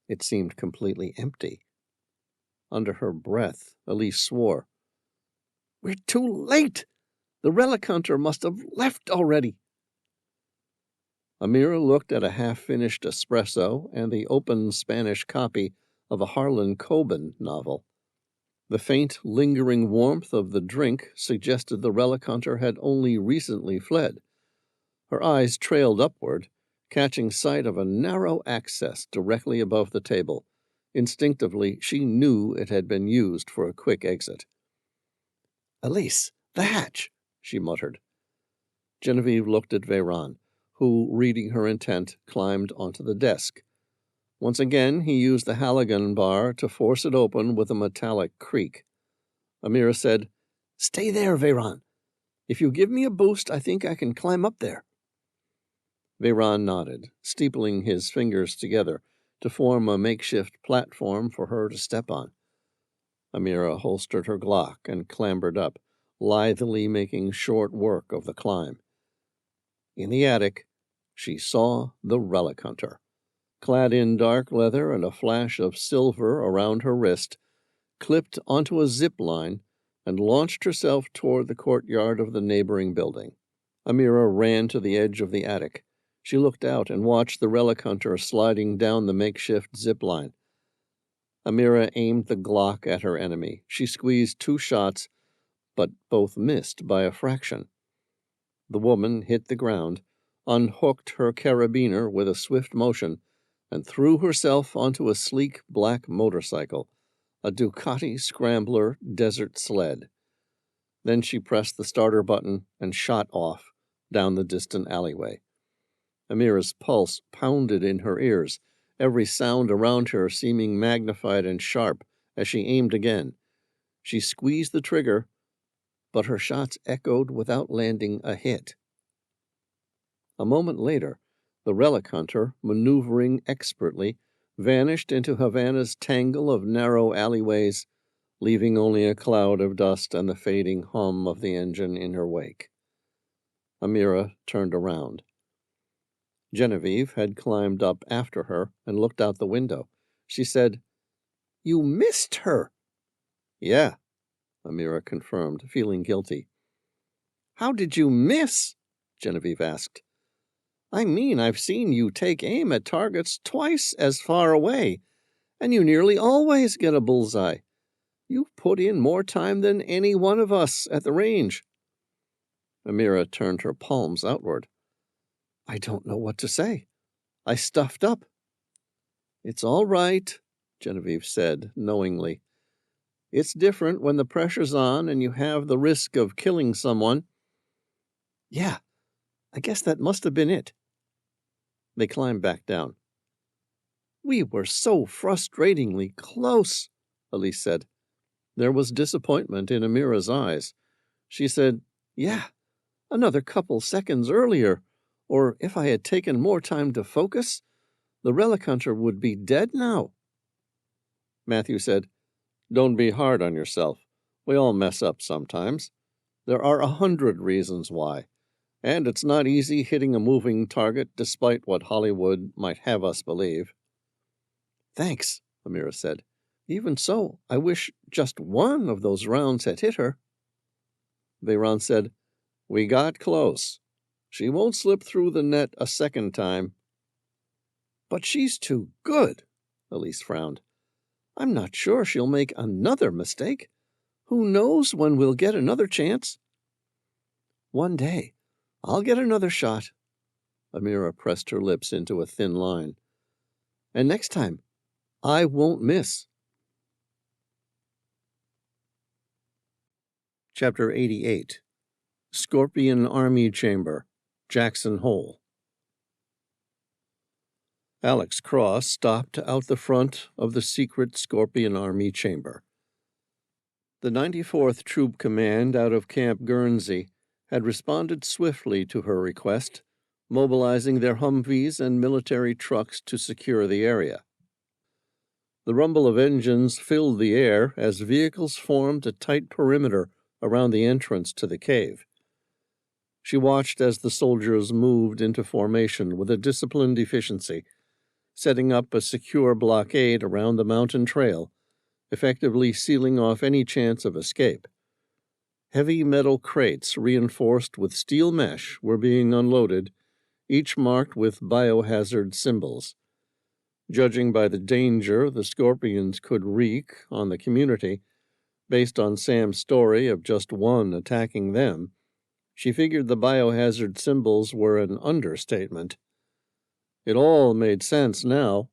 It seemed completely empty. Under her breath, Elise swore, "We're too late! The Relic Hunter must have left already." Amira looked at a half-finished espresso and the open Spanish copy of a Harlan Coben novel. The faint, lingering warmth of the drink suggested the Relic Hunter had only recently fled. Her eyes trailed upward, catching sight of a narrow access directly above the table, Instinctively, she knew it had been used for a quick exit. "Elise, the hatch!" she muttered. Genevieve looked at Veyron, who, reading her intent, climbed onto the desk. Once again, he used the Halligan bar to force it open with a metallic creak. Amira said, "Stay there, Veyron. If you give me a boost, I think I can climb up there." Veyron nodded, steepling his fingers together to form a makeshift platform for her to step on. Amira holstered her Glock and clambered up, lithely making short work of the climb. In the attic, she saw the Relic Hunter, clad in dark leather and a flash of silver around her wrist, clipped onto a zip line and launched herself toward the courtyard of the neighboring building. Amira ran to the edge of the attic. She looked out and watched the Relic Hunter sliding down the makeshift zip line. Amira aimed the Glock at her enemy. She squeezed 2 shots, but both missed by a fraction. The woman hit the ground, unhooked her carabiner with a swift motion, and threw herself onto a sleek black motorcycle, a Ducati Scrambler desert sled. Then she pressed the starter button and shot off down the distant alleyway. Amira's pulse pounded in her ears, every sound around her seeming magnified and sharp as she aimed again. She squeezed the trigger, but her shots echoed without landing a hit. A moment later, the Relic Hunter, maneuvering expertly, vanished into Havana's tangle of narrow alleyways, leaving only a cloud of dust and the fading hum of the engine in her wake. Amira turned around. Genevieve had climbed up after her and looked out the window. She said, "You missed her." "Yeah," Amira confirmed, feeling guilty. "How did you miss?" Genevieve asked. "I mean, I've seen you take aim at targets twice as far away, and you nearly always get a bullseye. You've put in more time than any one of us at the range." Amira turned her palms outward. "I don't know what to say. I stuffed up." "It's all right," Genevieve said, knowingly. "It's different when the pressure's on and you have the risk of killing someone." "Yeah, I guess that must have been it." They climbed back down. "We were so frustratingly close," Elise said. There was disappointment in Amira's eyes. She said, "Yeah, another couple seconds earlier, or if I had taken more time to focus, the Relic Hunter would be dead now." Matthew said, "Don't be hard on yourself. We all mess up sometimes. There are 100 reasons why, and it's not easy hitting a moving target despite what Hollywood might have us believe." "Thanks," Amira said. "Even so, I wish just one of those rounds had hit her." Veyron said, "We got close. She won't slip through the net a second time." "But she's too good," Elise frowned. "I'm not sure she'll make another mistake. Who knows when we'll get another chance?" "One day, I'll get another shot." Amira pressed her lips into a thin line. "And next time, I won't miss." Chapter 88. Scorpion Army Chamber, Jackson Hole. Alex Cross stopped out the front of the secret Scorpion Army Chamber. The 94th Troop Command out of Camp Guernsey had responded swiftly to her request, mobilizing their Humvees and military trucks to secure the area. The rumble of engines filled the air as vehicles formed a tight perimeter around the entrance to the cave. She watched as the soldiers moved into formation with a disciplined efficiency, setting up a secure blockade around the mountain trail, effectively sealing off any chance of escape. Heavy metal crates reinforced with steel mesh were being unloaded, each marked with biohazard symbols. Judging by the danger the scorpions could wreak on the community, based on Sam's story of just one attacking them, she figured the biohazard symbols were an understatement. It all made sense now.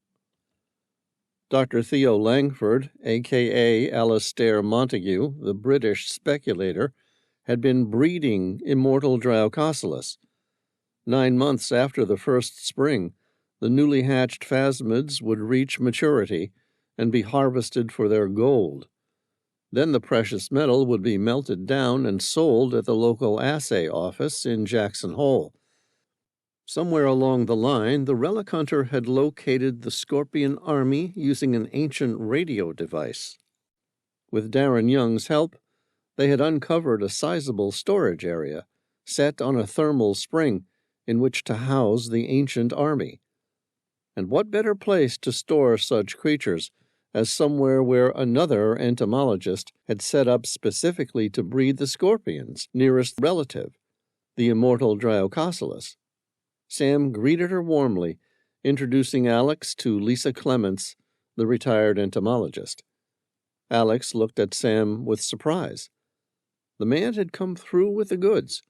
Dr. Theo Langford, a.k.a. Alastair Montague, the British speculator, had been breeding immortal Dryococelus. 9 months after the first spring, the newly hatched phasmids would reach maturity and be harvested for their gold. Then the precious metal would be melted down and sold at the local assay office in Jackson Hole. Somewhere along the line, the Relic Hunter had located the Scorpion army using an ancient radio device. With Darren Young's help, they had uncovered a sizable storage area, set on a thermal spring, in which to house the ancient army. And what better place to store such creatures as somewhere where another entomologist had set up specifically to breed the scorpion's nearest relative, the immortal Dryococelus. Sam greeted her warmly, introducing Alex to Lisa Clements, the retired entomologist. Alex looked at Sam with surprise. The man had come through with the goods.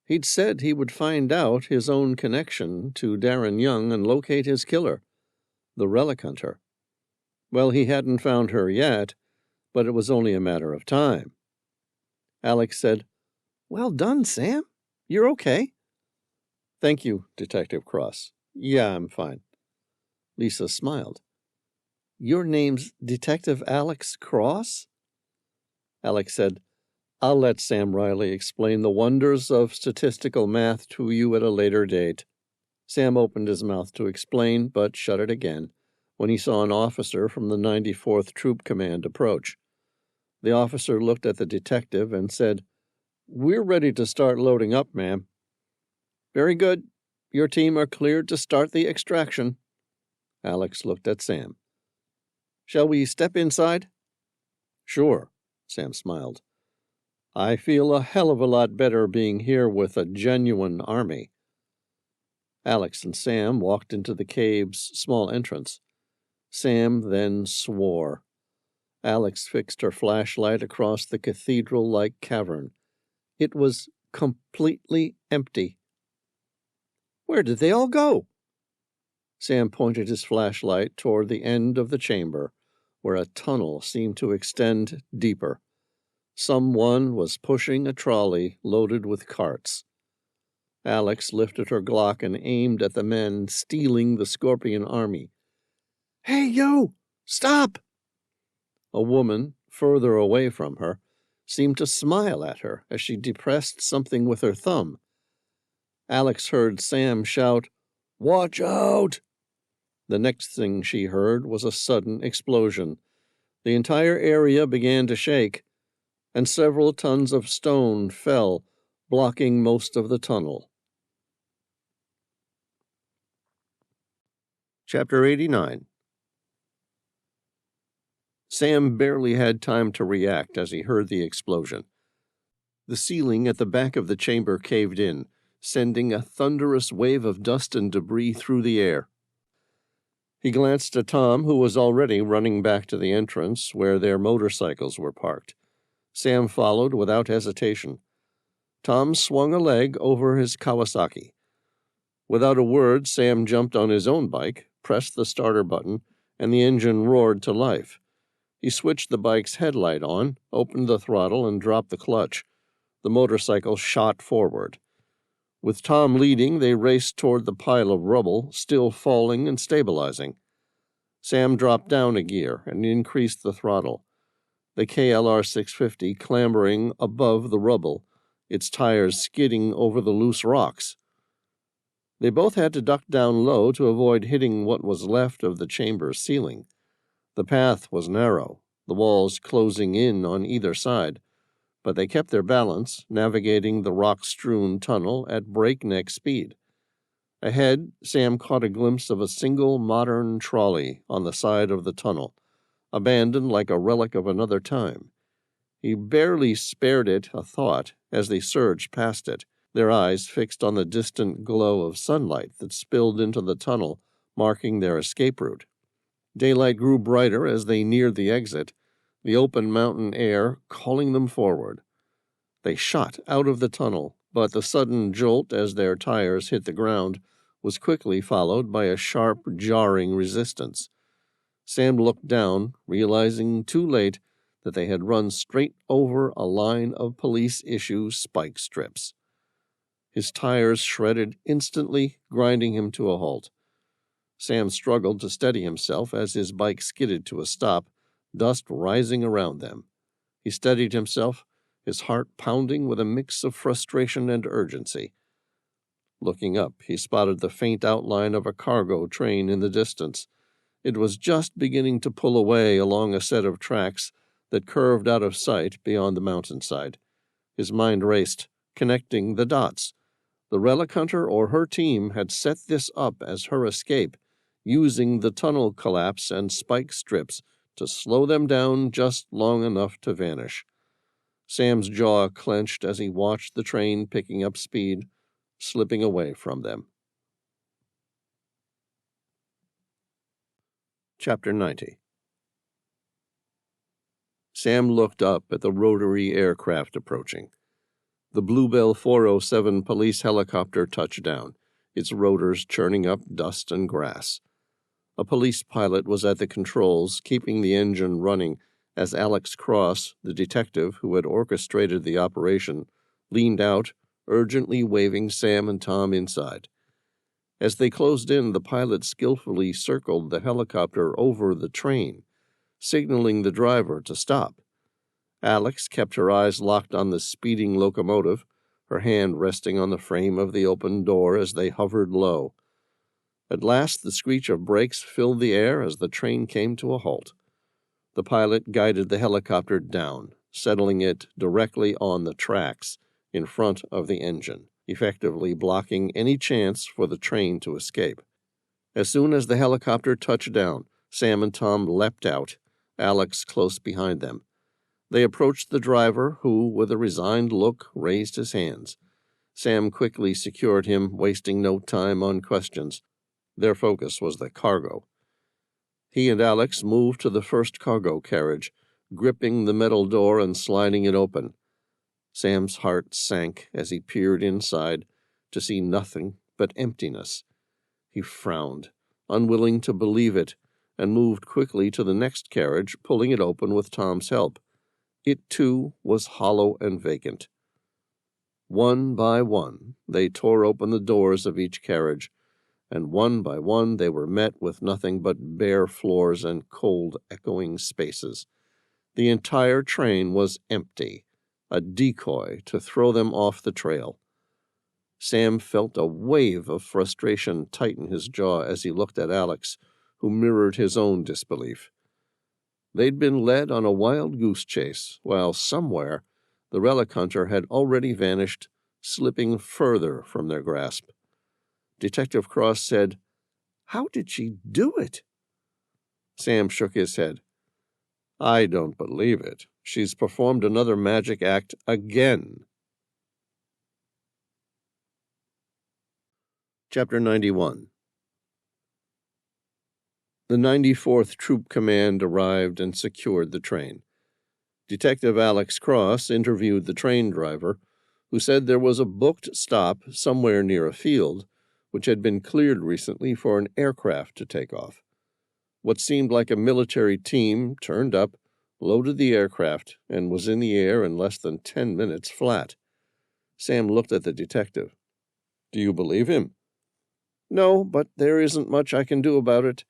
He'd said he would find out his own connection to Darren Young and locate his killer, the Relic Hunter. Well, he hadn't found her yet, but it was only a matter of time. Alex said, "Well done, Sam. You're okay." "Thank you, Detective Cross. Yeah, I'm fine." Lisa smiled. "Your name's Detective Alex Cross?" Alex said, "I'll let Sam Reilly explain the wonders of statistical math to you at a later date." Sam opened his mouth to explain, but shut it again when he saw an officer from the 94th Troop Command approach. The officer looked at the detective and said, "We're ready to start loading up, ma'am." "Very good. Your team are cleared to start the extraction." Alex looked at Sam. "Shall we step inside?" "Sure," Sam smiled. "I feel a hell of a lot better being here with a genuine army." Alex and Sam walked into the cave's small entrance. Sam then swore. Alex fixed her flashlight across the cathedral-like cavern. It was completely empty. "Where did they all go?" Sam pointed his flashlight toward the end of the chamber, where a tunnel seemed to extend deeper. Someone was pushing a trolley loaded with carts. Alex lifted her Glock and aimed at the men stealing the Scorpion army. "Hey, you! Stop!" A woman, further away from her, seemed to smile at her as she depressed something with her thumb. Alex heard Sam shout, "Watch out!" The next thing she heard was a sudden explosion. The entire area began to shake, and several tons of stone fell, blocking most of the tunnel. Chapter 89. Sam barely had time to react as he heard the explosion. The ceiling at the back of the chamber caved in, sending a thunderous wave of dust and debris through the air. He glanced at Tom, who was already running back to the entrance where their motorcycles were parked. Sam followed without hesitation. Tom swung a leg over his Kawasaki. Without a word, Sam jumped on his own bike, pressed the starter button, and the engine roared to life. He switched the bike's headlight on, opened the throttle, and dropped the clutch. The motorcycle shot forward. With Tom leading, they raced toward the pile of rubble, still falling and stabilizing. Sam dropped down a gear and increased the throttle. The KLR 650 clambering above the rubble, its tires skidding over the loose rocks. They both had to duck down low to avoid hitting what was left of the chamber's ceiling. The path was narrow, the walls closing in on either side, but they kept their balance, navigating the rock-strewn tunnel at breakneck speed. Ahead, Sam caught a glimpse of a single modern trolley on the side of the tunnel, abandoned like a relic of another time. He barely spared it a thought as they surged past it, their eyes fixed on the distant glow of sunlight that spilled into the tunnel, marking their escape route. Daylight grew brighter as they neared the exit, the open mountain air calling them forward. They shot out of the tunnel, but the sudden jolt as their tires hit the ground was quickly followed by a sharp, jarring resistance. Sam looked down, realizing too late that they had run straight over a line of police-issue spike strips. His tires shredded instantly, grinding him to a halt. Sam struggled to steady himself as his bike skidded to a stop, dust rising around them. He steadied himself, his heart pounding with a mix of frustration and urgency. Looking up, he spotted the faint outline of a cargo train in the distance. It was just beginning to pull away along a set of tracks that curved out of sight beyond the mountainside. His mind raced, connecting the dots. The Relic Hunter or her team had set this up as her escape, using the tunnel collapse and spike strips to slow them down just long enough to vanish. Sam's jaw clenched as he watched the train picking up speed, slipping away from them. Chapter 90. Sam looked up at the rotary aircraft approaching. The Bluebell 407 police helicopter touched down, its rotors churning up dust and grass. A police pilot was at the controls, keeping the engine running, as Alex Cross, the detective who had orchestrated the operation, leaned out, urgently waving Sam and Tom inside. As they closed in, the pilot skillfully circled the helicopter over the train, signaling the driver to stop. Alex kept her eyes locked on the speeding locomotive, her hand resting on the frame of the open door as they hovered low. At last, the screech of brakes filled the air as the train came to a halt. The pilot guided the helicopter down, settling it directly on the tracks in front of the engine, effectively blocking any chance for the train to escape. As soon as the helicopter touched down, Sam and Tom leapt out, Alex close behind them. They approached the driver, who, with a resigned look, raised his hands. Sam quickly secured him, wasting no time on questions. Their focus was the cargo. He and Alex moved to the first cargo carriage, gripping the metal door and sliding it open. Sam's heart sank as he peered inside to see nothing but emptiness. He frowned, unwilling to believe it, and moved quickly to the next carriage, pulling it open with Tom's help. It, too, was hollow and vacant. One by one, they tore open the doors of each carriage, and one by one they were met with nothing but bare floors and cold, echoing spaces. The entire train was empty, a decoy to throw them off the trail. Sam felt a wave of frustration tighten his jaw as he looked at Alex, who mirrored his own disbelief. They'd been led on a wild goose chase, while somewhere the Relic Hunter had already vanished, slipping further from their grasp. Detective Cross said, "How did she do it?" Sam shook his head. "I don't believe it. She's performed another magic act again." Chapter 91. The 94th Troop Command arrived and secured the train. Detective Alex Cross interviewed the train driver, who said there was a booked stop somewhere near a field, which had been cleared recently for an aircraft to take off. What seemed like a military team turned up, loaded the aircraft, and was in the air in less than 10 minutes flat. Sam looked at the detective. "Do you believe him?" "No, but there isn't much I can do about it.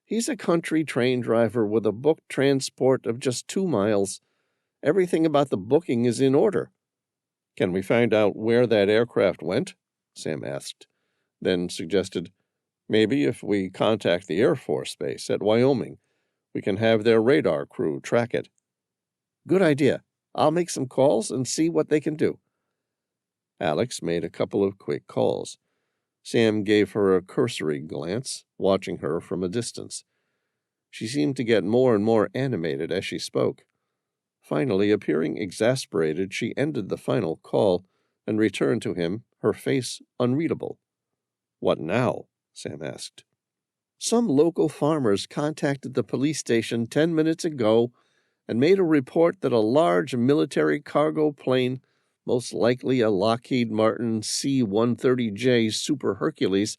He's a country train driver with a booked transport of just 2 miles. Everything about the booking is in order." "Can we find out where that aircraft went?" Sam asked, then suggested, "Maybe if we contact the Air Force Base at Wyoming, we can have their radar crew track it." "Good idea. I'll make some calls and see what they can do." Alex made a couple of quick calls. Sam gave her a cursory glance, watching her from a distance. She seemed to get more and more animated as she spoke. Finally, appearing exasperated, she ended the final call and returned to him, her face unreadable. "What now?" Sam asked. "Some local farmers contacted the police station 10 minutes ago and made a report that a large military cargo plane, most likely a Lockheed Martin C-130J Super Hercules,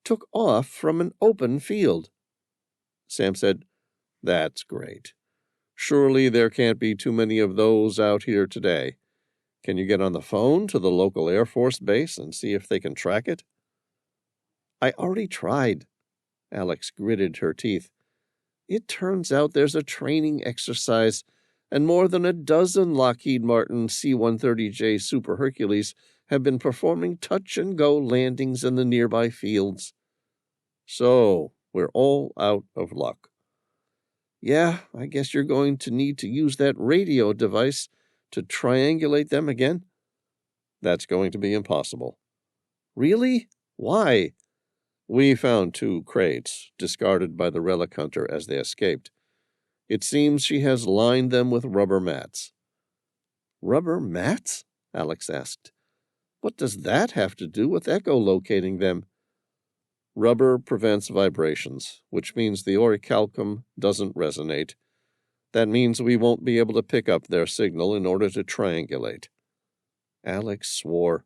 took off from an open field." Sam said, That's great. Surely there can't be too many of those out here today. Can you get on the phone to the local Air Force base and see if they can track it?
I already tried. Alex gritted her teeth. It turns out there's a training exercise, and more than a dozen Lockheed Martin C-130J Super Hercules have been performing touch-and-go landings in the nearby fields.
So, we're all out of luck.
Yeah, I guess you're going to need to use that radio device to triangulate them again.
That's going to be impossible.
Really? Why?
We found 2 crates, discarded by the Relic Hunter as they escaped. It seems she has lined them with rubber mats.
Rubber mats? Alex asked. What does that have to do with echolocating them?
Rubber prevents vibrations, which means the orichalcum doesn't resonate. That means we won't be able to pick up their signal in order to triangulate.
Alex swore.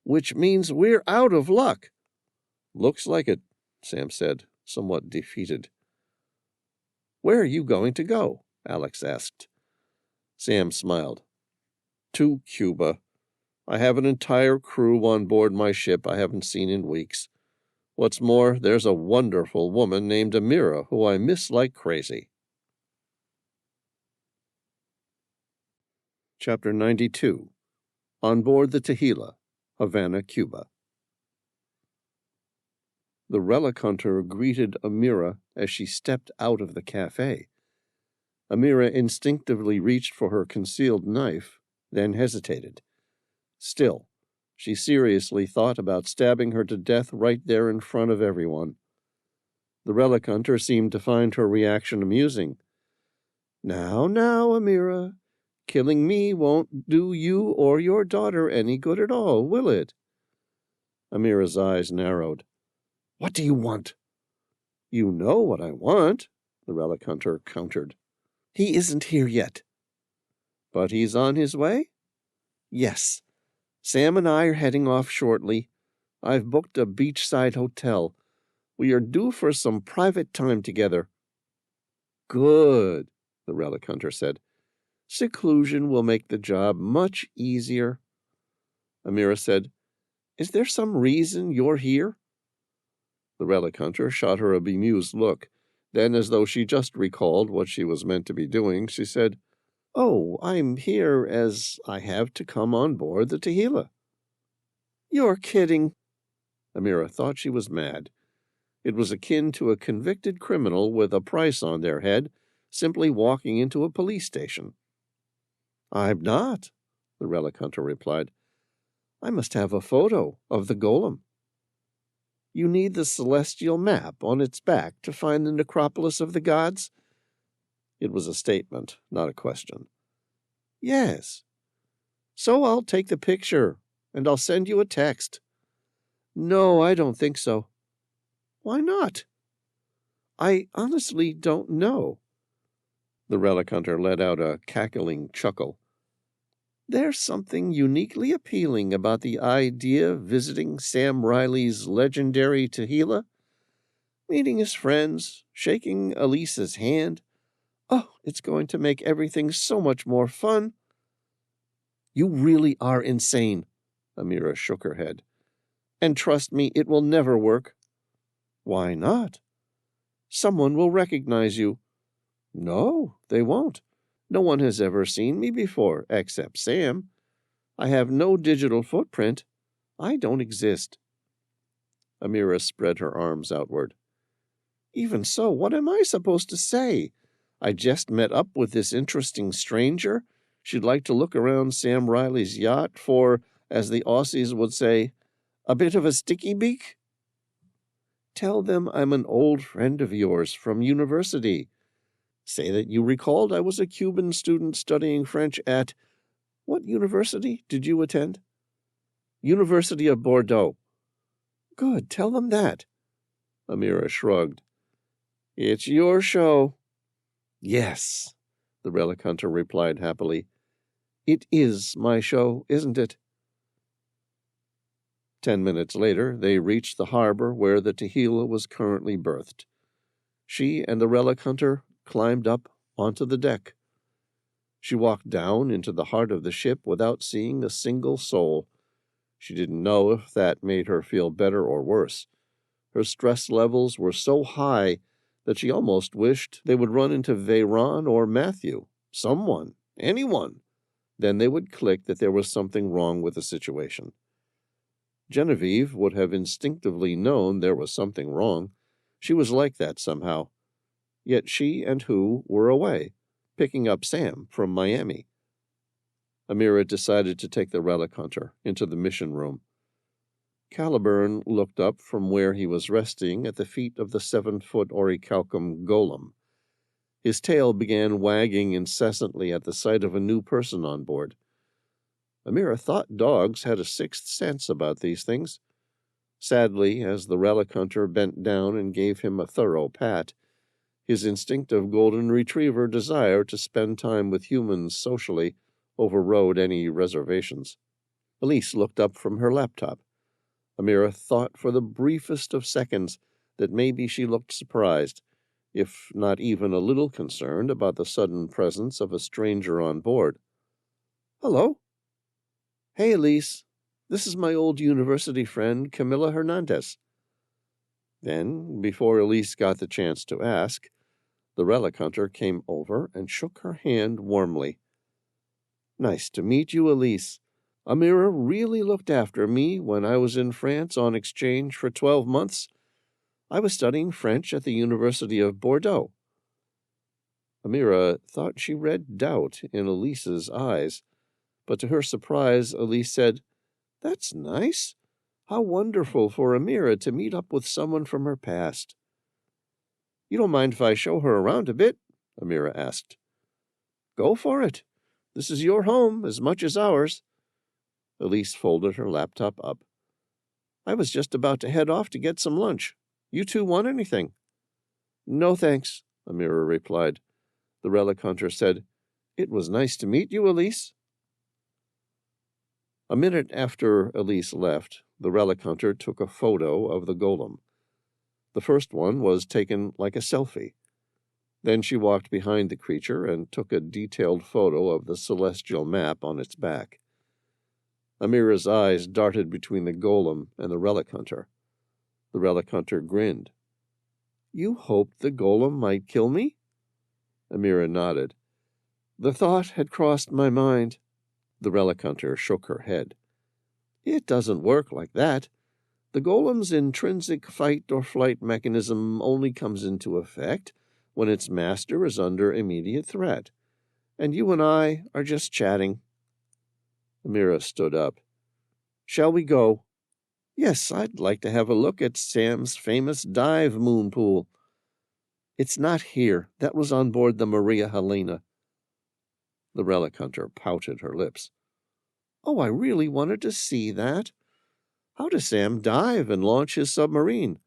Which means we're out of luck.
Looks like it, Sam said, somewhat defeated.
Where are you going to go? Alex asked.
Sam smiled. To Cuba. I have an entire crew on board my ship I haven't seen in weeks. What's more, there's a wonderful woman named Amira who I miss like crazy. Chapter 92. On board the Tehila, Havana, Cuba. The Relic Hunter greeted Amira as she stepped out of the cafe. Amira instinctively reached for her concealed knife, then hesitated. Still, she seriously thought about stabbing her to death right there in front of everyone. The Relic Hunter seemed to find her reaction amusing.
Now, Amira, killing me won't do you or your daughter any good at all, will it?
Amira's eyes narrowed.
What do you want?
You know what I want, the Relic Hunter countered.
He isn't here yet.
But he's on his way?
Yes. Sam and I are heading off shortly. I've booked a beachside hotel. We are due for some private time together.
Good, the Relic Hunter said.
Seclusion will make the job much easier.
Amira said,
Is there some reason you're here?
The Relic Hunter shot her a bemused look. Then, as though she just recalled what she was meant to be doing, she said,
Oh, I'm here as I have to come on board the Tehila. You're kidding.
Amira thought she was mad. It was akin to a convicted criminal with a price on their head simply walking into a police station.
I'm not, the Relic Hunter replied. I must have a photo of the golem. You need the celestial map on its back to find the necropolis of the gods?
It was a statement, not a question.
Yes. So I'll take the picture, and I'll send you a text. No, I don't think so. Why not? I honestly don't know.
The Relic Hunter let out a cackling chuckle.
There's something uniquely appealing about the idea of visiting Sam Reilly's legendary Tehila, meeting his friends, shaking Elisa's hand. Oh, it's going to make everything so much more fun. You really are insane, Amira shook her head. And trust me, it will never work.
Why not?
Someone will recognize you.
No, they won't.
No one has ever seen me before, except Sam. I have no digital footprint. I don't exist.
Amira spread her arms outward.
Even so, what am I supposed to say? I just met up with this interesting stranger. She'd like to look around Sam Reilly's yacht for, as the Aussies would say, a bit of a sticky beak? Tell them I'm an old friend of yours from university. Say that you recalled I was a Cuban student studying French at... What university did you attend? University of Bordeaux. Good, tell them that.
Amira shrugged.
It's your show.
Yes, the Relic Hunter replied happily.
It is my show, isn't it?
10 minutes later, they reached the harbor where the Tehila was currently berthed. She and the Relic Hunter climbed up onto the deck. She walked down into the heart of the ship without seeing a single soul. She didn't know if that made her feel better or worse. Her stress levels were so high that she almost wished they would run into Veyron or Matthew, someone, anyone. Then they would click that there was something wrong with the situation. Genevieve would have instinctively known there was something wrong. She was like that somehow. Yet she and Hu were away, picking up Sam from Miami. Amira decided to take the Relic Hunter into the mission room. Caliburn looked up from where he was resting at the feet of the 7-foot orichalcum golem. His tail began wagging incessantly at the sight of a new person on board. Amira thought dogs had a sixth sense about these things. Sadly, as the Relic Hunter bent down and gave him a thorough pat, his instinctive golden retriever desire to spend time with humans socially overrode any reservations. Elise looked up from her laptop. Amira thought for the briefest of seconds that maybe she looked surprised, if not even a little concerned about the sudden presence of a stranger on board. "Hello." "Hey, Elise. This is my old university friend, Camila Hernandez." Then, before Elise got the chance to ask, the Relic Hunter came over and shook her hand warmly. "Nice to meet you, Elise. Amira really looked after me when I was in France on exchange for 12 months. I was studying French at the University of Bordeaux." Amira thought she read doubt in Elise's eyes, but to her surprise, Elise said, "That's nice. How wonderful for Amira to meet up with someone from her past." "You don't mind if I show her around a bit?" Amira asked. "Go for it. This is your home as much as ours." Elise folded her laptop up. "I was just about to head off to get some lunch. You two want anything?" "No, thanks," Amira replied. The Relic Hunter said, "It was nice to meet you, Elise." A minute after Elise left, the Relic Hunter took a photo of the golem. The first one was taken like a selfie. Then she walked behind the creature and took a detailed photo of the celestial map on its back. Amira's eyes darted between the golem and the Relic Hunter. The Relic Hunter grinned. "You hoped the golem might kill me?" Amira nodded. "The thought had crossed my mind." The Relic Hunter shook her head. "It doesn't work like that. The golem's intrinsic fight or flight mechanism only comes into effect when its master is under immediate threat, and you and I are just chatting." Amira stood up. "Shall we go?" "Yes, I'd like to have a look at Sam's famous dive moon pool." "It's not here. That was on board the Maria Helena." The Relic Hunter pouted her lips. "Oh, I really wanted to see that. How does Sam dive and launch his submarine?"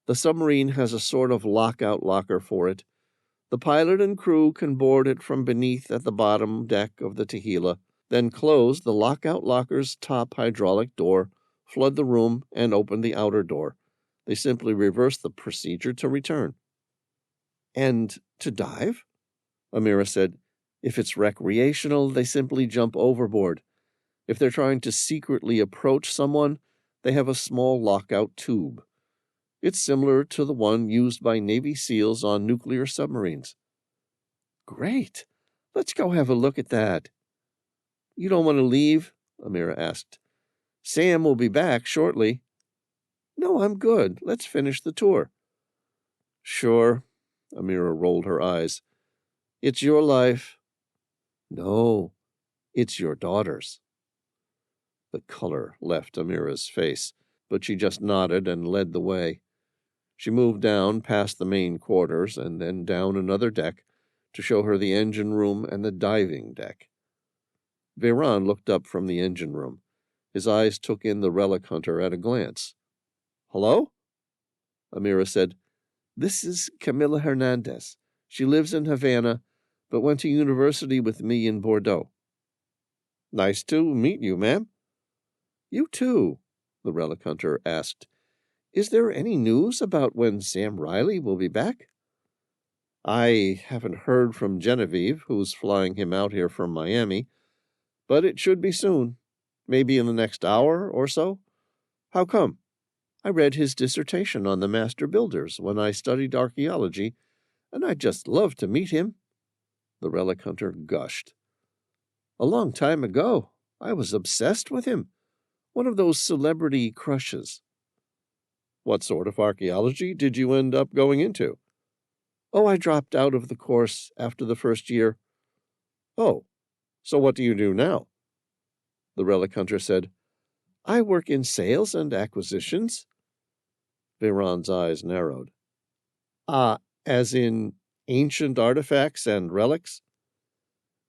"The submarine has a sort of lockout locker for it. The pilot and crew can board it from beneath at the bottom deck of the Tehila, then close the lockout locker's top hydraulic door, flood the room, and open the outer door. They simply reverse the procedure to return." "And to dive?" Amira said, "If it's recreational, they simply jump overboard. If they're trying to secretly approach someone, they have a small lockout tube. It's similar to the one used by Navy SEALs on nuclear submarines." "Great. Let's go have a look at that." "You don't want to leave?" Amira asked. "Sam will be back shortly." "No, I'm good. Let's finish the tour." "Sure." Amira rolled her eyes. "It's your life." "No, it's your daughter's." The color left Amira's face, but she just nodded and led the way. She moved down past the main quarters and then down another deck to show her the engine room and the diving deck. Veyron looked up from the engine room. His eyes took in the Relic Hunter at a glance. "Hello?" Amira said, "This is Camila Hernandez. She lives in Havana, but went to university with me in Bordeaux." "Nice to meet you, ma'am." "You too," the Relic Hunter asked. "Is there any news about when Sam Reilly will be back?"
I haven't heard from Genevieve, who's flying him out here from Miami, but it should be soon, maybe in the next hour or so. How come? I read his dissertation on the master builders when I studied archaeology, and I'd just love to meet him." The relic hunter gushed. "A long time ago, I was obsessed with him. One of those celebrity crushes." "What sort of archaeology did you end up going into?" "Oh, I dropped out of the course after the first year." "Oh, so what do you do now?" The relic hunter said, "I work in sales and acquisitions." Viron's eyes narrowed. "Ah, as in ancient artifacts and relics?"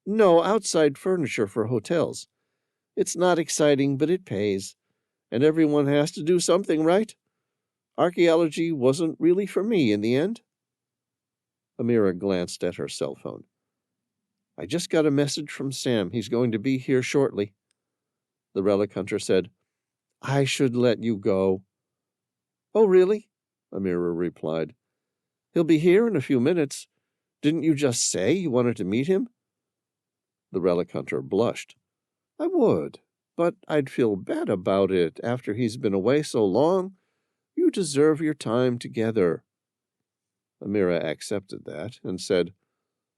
"No, outside furniture for hotels. It's not exciting, but it pays. And everyone has to do something, right? Archaeology wasn't really for me in the end." Amira glanced at her cell phone. "I just got a message from Sam. He's going to be here shortly." The relic hunter said, "I should let you go." "Oh, really?" Amira replied. "He'll be here in a few minutes. Didn't you just say you wanted to meet him?" The relic hunter blushed. "I would, but I'd feel bad about it after he's been away so long. You deserve your time together." Amira accepted that and said,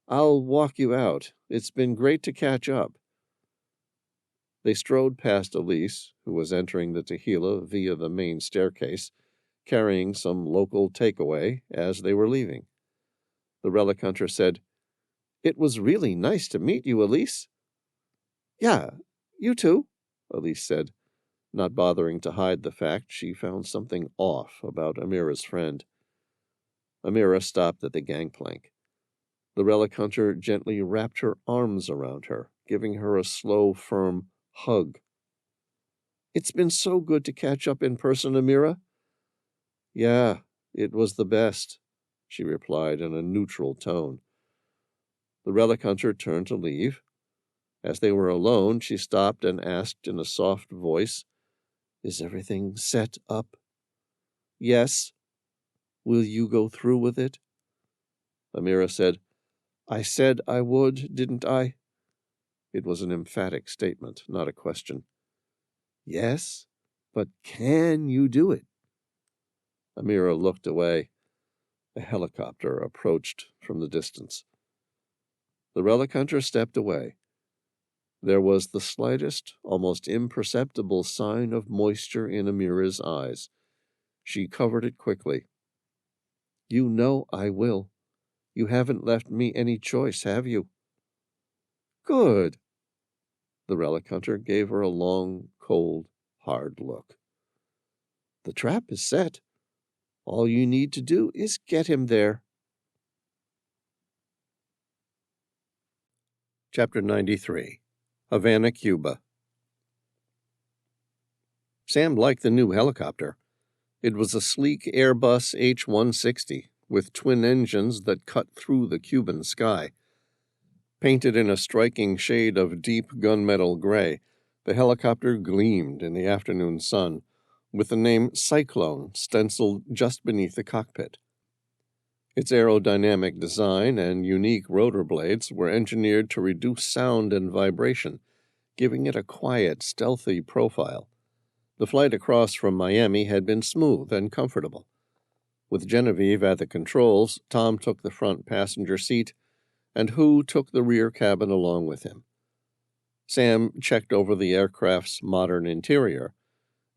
"I'll walk you out. It's been great to catch up." They strode past Elise, who was entering the Tehila via the main staircase, carrying some local takeaway as they were leaving. The relic hunter said, "It was really nice to meet you, Elise." "Yeah, you too," Elise said, not bothering to hide the fact she found something off about Amira's friend. Amira stopped at the gangplank. The relic hunter gently wrapped her arms around her, giving her a slow, firm hug. "It's been so good to catch up in person, Amira." "Yeah, it was the best," she replied in a neutral tone. The relic hunter turned to leave. As they were alone, she stopped and asked in a soft voice, "Is everything set up?" "Yes." "Will you go through with it?" Amira said, "I said I would, didn't I?" It was an emphatic statement, not a question. "Yes, but can you do it?" Amira looked away. A helicopter approached from the distance. The relic hunter stepped away. There was the slightest, almost imperceptible sign of moisture in Amira's eyes. She covered it quickly. "You know I will. You haven't left me any choice, have you?" "Good." The relic hunter gave her a long, cold, hard look. "The trap is set. All you need to do is get him there." Chapter 93. Havana, Cuba. Sam liked the new helicopter. It was a sleek Airbus H-160 with twin engines that cut through the Cuban sky. Painted in a striking shade of deep gunmetal gray, the helicopter gleamed in the afternoon sun, with the name Cyclone stenciled just beneath the cockpit. Its aerodynamic design and unique rotor blades were engineered to reduce sound and vibration, giving it a quiet, stealthy profile. The flight across from Miami had been smooth and comfortable. With Genevieve at the controls, Tom took the front passenger seat, and Hu took the rear cabin along with him. Sam checked over the aircraft's modern interior.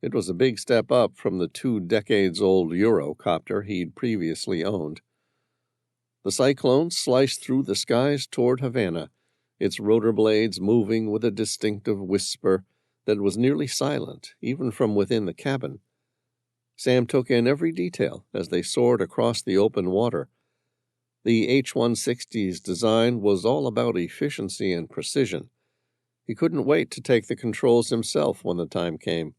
It was a big step up from the 2-decades-old Eurocopter he'd previously owned. The Cyclone sliced through the skies toward Havana, its rotor blades moving with a distinctive whisper that was nearly silent, even from within the cabin. Sam took in every detail as they soared across the open water. The H-160's design was all about efficiency and precision. He couldn't wait to take the controls himself when the time came.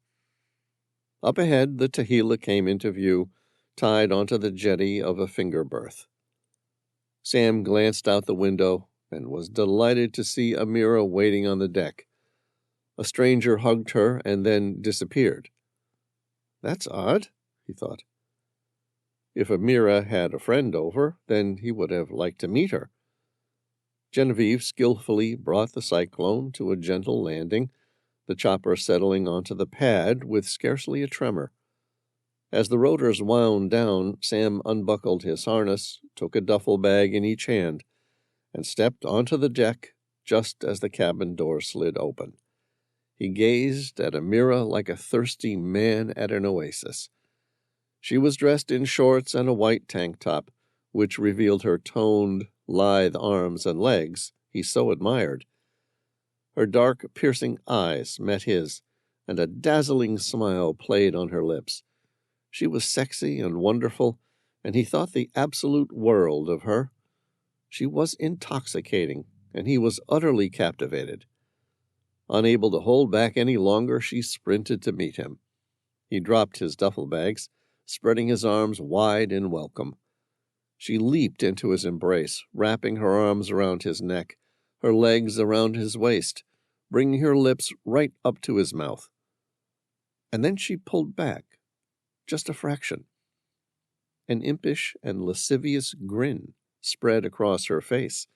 Up ahead, the Tehila came into view, tied onto the jetty of a finger berth. Sam glanced out the window and was delighted to see Amira waiting on the deck. A stranger hugged her and then disappeared. "That's odd," he thought.
If Amira had a friend over, then he would have liked to meet her. Genevieve skillfully brought the Cyclone to a gentle landing, the chopper settling onto the pad with scarcely a tremor. As the rotors wound down, Sam unbuckled his harness, took a duffel bag in each hand, and stepped onto the deck just as the cabin door slid open. He gazed at Amira like a thirsty man at an oasis. She was dressed in shorts and a white tank top, which revealed her toned, lithe arms and legs he so admired. Her dark, piercing eyes met his, and a dazzling smile played on her lips. She was sexy and wonderful, and he thought the absolute world of her. She was intoxicating, and he was utterly captivated. Unable to hold back any longer, she sprinted to meet him. He dropped his duffel bags, spreading his arms wide in welcome. She leaped into his embrace, wrapping her arms around his neck, her legs around his waist, bringing her lips right up to his mouth. And then she pulled back, just a fraction. An impish and lascivious grin spread across her face,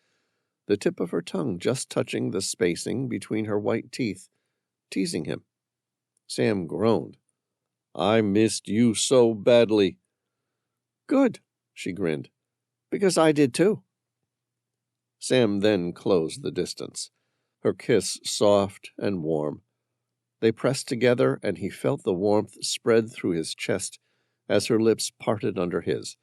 the tip of her tongue just touching the spacing between her white teeth, teasing him. Sam groaned. "I missed you so badly." "Good," she grinned, "because I did too." Sam then closed the distance, her kiss soft and warm. They pressed together, and he felt the warmth spread through his chest as her lips parted under his.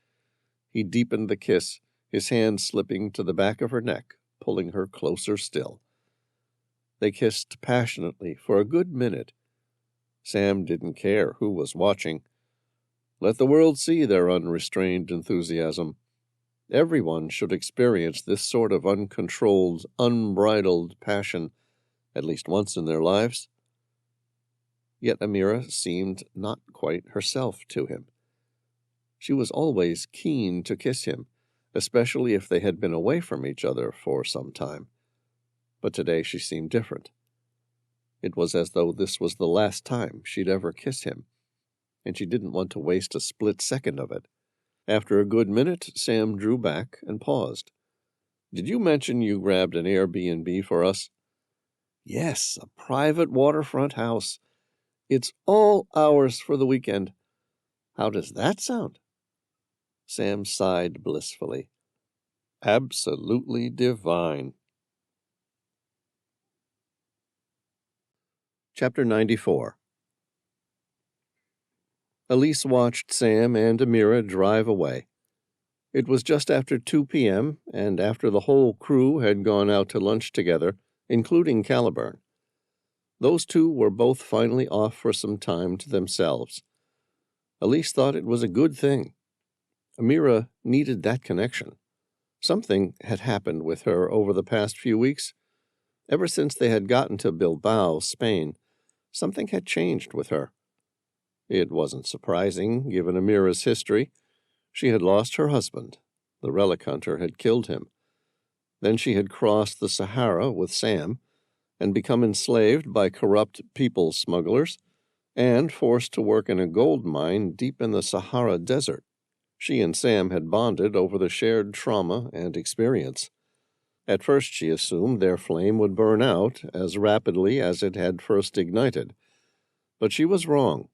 He deepened the kiss, his hand slipping to the back of her neck, pulling her closer still. They kissed passionately for a good minute. Sam didn't care who was watching. Let the world see their unrestrained enthusiasm. Everyone should experience this sort of uncontrolled, unbridled passion at least once in their lives. Yet Amira seemed not quite herself to him. She was always keen to kiss him, especially if they had been away from each other for some time. But today she seemed different. It was as though this was the last time she'd ever kiss him, and she didn't want to waste a split second of it. After a good minute, Sam drew back and paused. "Did you mention you grabbed an Airbnb for us?" "Yes, a private waterfront house. It's all ours for the weekend. How does that sound?" Sam sighed blissfully. "Absolutely divine." Chapter 94. Elise watched Sam and Amira drive away. It was just after 2 p.m., and after the whole crew had gone out to lunch together, including Caliburn. Those two were both finally off for some time to themselves. Elise thought it was a good thing. Amira needed that connection. Something had happened with her over the past few weeks. Ever since they had gotten to Bilbao, Spain, something had changed with her. It wasn't surprising, given Amira's history. She had lost her husband. The Relic Hunter had killed him. Then she had crossed the Sahara with Sam and become enslaved by corrupt people smugglers and forced to work in a gold mine deep in the Sahara Desert. She and Sam had bonded over the shared trauma and experience. At first she assumed their flame would burn out as rapidly as it had first ignited. But she was wrong.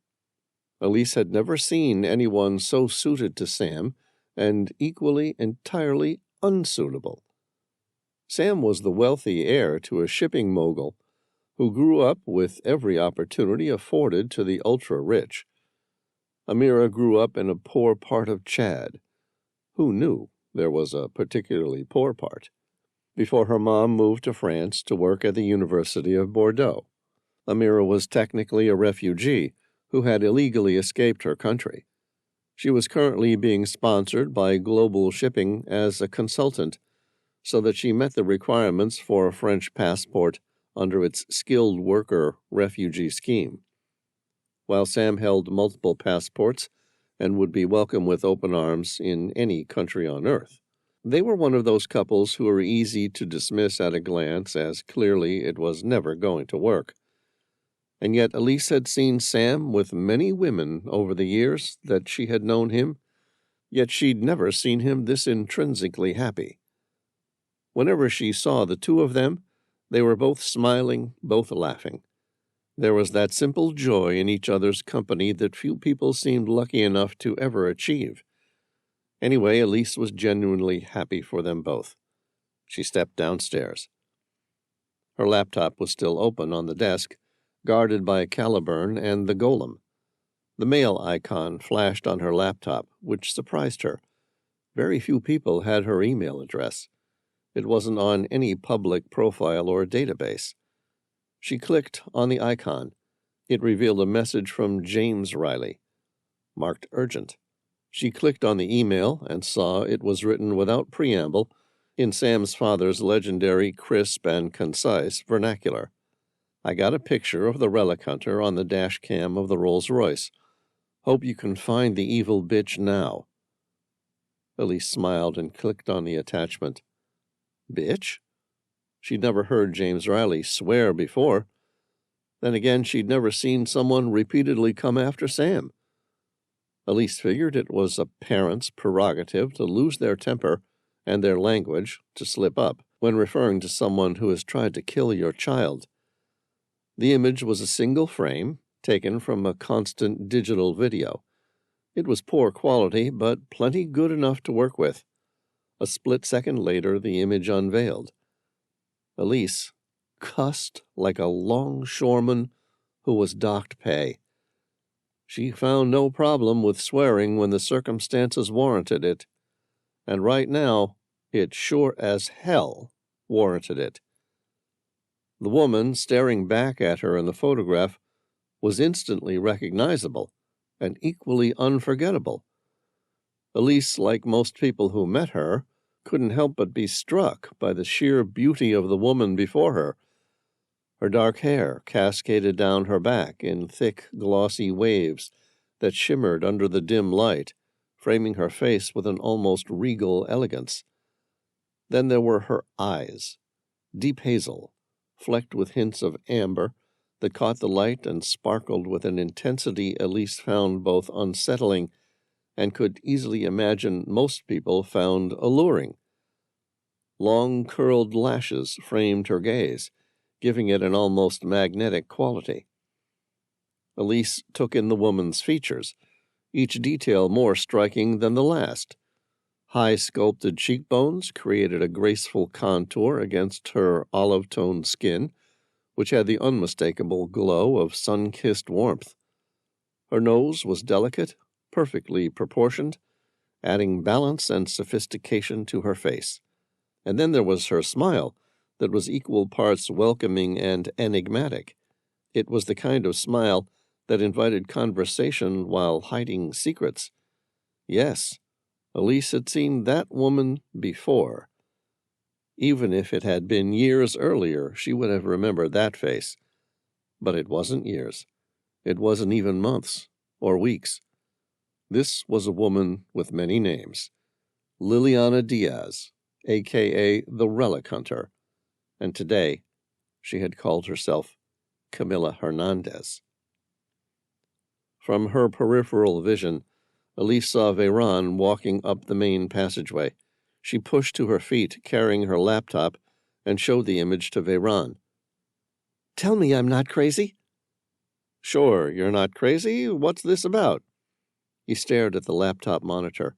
Elise had never seen anyone so suited to Sam and equally entirely unsuitable. Sam was the wealthy heir to a shipping mogul who grew up with every opportunity afforded to the ultra-rich. Amira grew up in a poor part of Chad. Who knew there was a particularly poor part? Before her mom moved to France to work at the University of Bordeaux. Amira was technically a refugee who had illegally escaped her country. She was currently being sponsored by Global Shipping as a consultant, so that she met the requirements for a French passport under its skilled worker refugee scheme. While Sam held multiple passports and would be welcome with open arms in any country on earth. They were one of those couples who are easy to dismiss at a glance, as clearly it was never going to work. And yet Elise had seen Sam with many women over the years that she had known him, yet she'd never seen him this intrinsically happy. Whenever she saw the two of them, they were both smiling, both laughing. There was that simple joy in each other's company that few people seemed lucky enough to ever achieve. Anyway, Elise was genuinely happy for them both. She stepped downstairs. Her laptop was still open on the desk, guarded by Caliburn and the golem. The mail icon flashed on her laptop, which surprised her. Very few people had her email address. It wasn't on any public profile or database. She clicked on the icon. It revealed a message from James Reilly, marked urgent. She clicked on the email and saw it was written without preamble in Sam's father's legendary crisp and concise vernacular. I got a picture of the Relic Hunter on the dash cam of the Rolls-Royce. Hope you can find the evil bitch now. Elise smiled and clicked on the attachment. Bitch? She'd never heard James Reilly swear before. Then again, she'd never seen someone repeatedly come after Sam. Elise figured it was a parent's prerogative to lose their temper and their language, to slip up, when referring to someone who has tried to kill your child. The image was a single frame, taken from a constant digital video. It was poor quality, but plenty good enough to work with. A split second later, the image unveiled. Elise cussed like a longshoreman who was docked pay. She found no problem with swearing when the circumstances warranted it, and right now, it sure as hell warranted it. The woman staring back at her in the photograph was instantly recognizable and equally unforgettable. Elise, like most people who met her, couldn't help but be struck by the sheer beauty of the woman before her. Her dark hair cascaded down her back in thick, glossy waves that shimmered under the dim light, framing her face with an almost regal elegance. Then there were her eyes, deep hazel, flecked with hints of amber, that caught the light and sparkled with an intensity Elise found both unsettling and could easily imagine most people found alluring. Long curled lashes framed her gaze, giving it an almost magnetic quality. Elise took in the woman's features, each detail more striking than the last. High sculpted cheekbones created a graceful contour against her olive-toned skin, which had the unmistakable glow of sun-kissed warmth. Her nose was delicate, perfectly proportioned, adding balance and sophistication to her face. And then there was her smile, that was equal parts welcoming and enigmatic. It was the kind of smile that invited conversation while hiding secrets. Yes, Elise had seen that woman before. Even if it had been years earlier, she would have remembered that face. But it wasn't years. It wasn't even months or weeks. This was a woman with many names. Liliana Diaz, a.k.a. the Relic Hunter, and today she had called herself Camilla Hernandez. From her peripheral vision, Elise saw Veyron walking up the main passageway. She pushed to her feet, carrying her laptop, and showed the image to Veyron. "Tell me I'm not crazy?" "Sure, you're not crazy. What's this about?" He stared at the laptop monitor.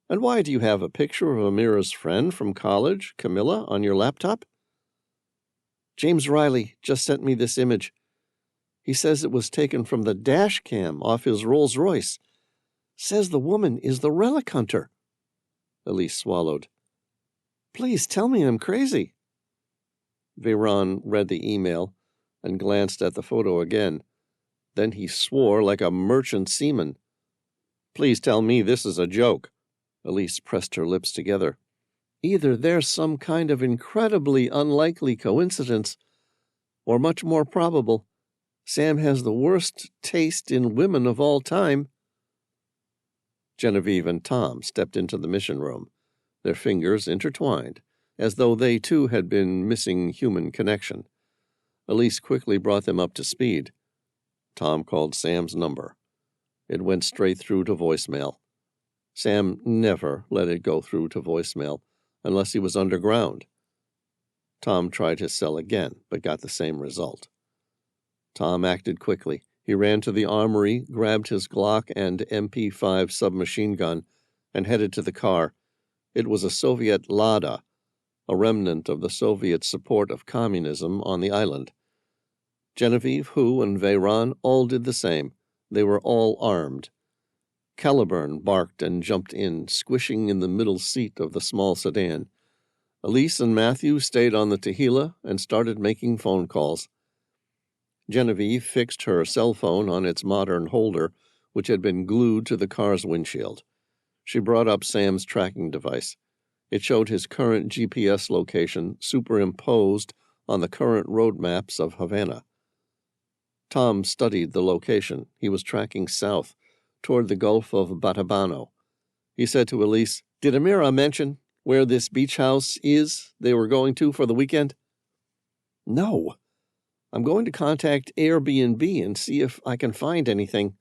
"And why do you have a picture of Amira's friend from college, Camilla, on your laptop?" "James Reilly just sent me this image. He says it was taken from the dash cam off his Rolls-Royce. Says the woman is the Relic Hunter." Elise swallowed. "Please tell me I'm crazy." Veyron read the email and glanced at the photo again. Then he swore like a merchant seaman. "Please tell me this is a joke." Elise pressed her lips together. "Either there's some kind of incredibly unlikely coincidence, or much more probable, Sam has the worst taste in women of all time." Genevieve and Tom stepped into the mission room, their fingers intertwined, as though they too had been missing human connection. Elise quickly brought them up to speed. Tom called Sam's number. It went straight through to voicemail. Sam never let it go through to voicemail unless he was underground. Tom tried his cell again, but got the same result. Tom acted quickly. He ran to the armory, grabbed his Glock and MP5 submachine gun, and headed to the car. It was a Soviet Lada, a remnant of the Soviet support of communism on the island. Genevieve, Hu, and Veyron all did the same. They were all armed. Caliburn barked and jumped in, squishing in the middle seat of the small sedan. Elise and Matthew stayed on the Tehila and started making phone calls. Genevieve fixed her cell phone on its modern holder, which had been glued to the car's windshield. She brought up Sam's tracking device. It showed his current GPS location superimposed on the current road maps of Havana. Tom studied the location. He was tracking south, toward the Gulf of Batabano. He said to Elise, "Did Amira mention where this beach house is they were going to for the weekend?" "No. I'm going to contact Airbnb and see if I can find anything."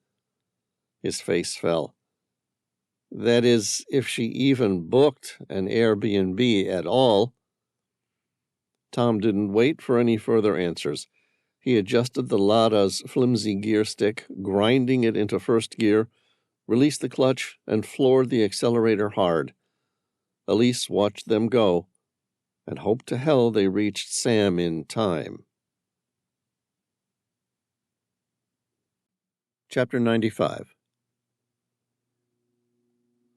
His face fell. "That is, if she even booked an Airbnb at all." Tom didn't wait for any further answers. He adjusted the Lada's flimsy gear stick, grinding it into first gear, released the clutch, and floored the accelerator hard. Elise watched them go, and hoped to hell they reached Sam in time. Chapter 95.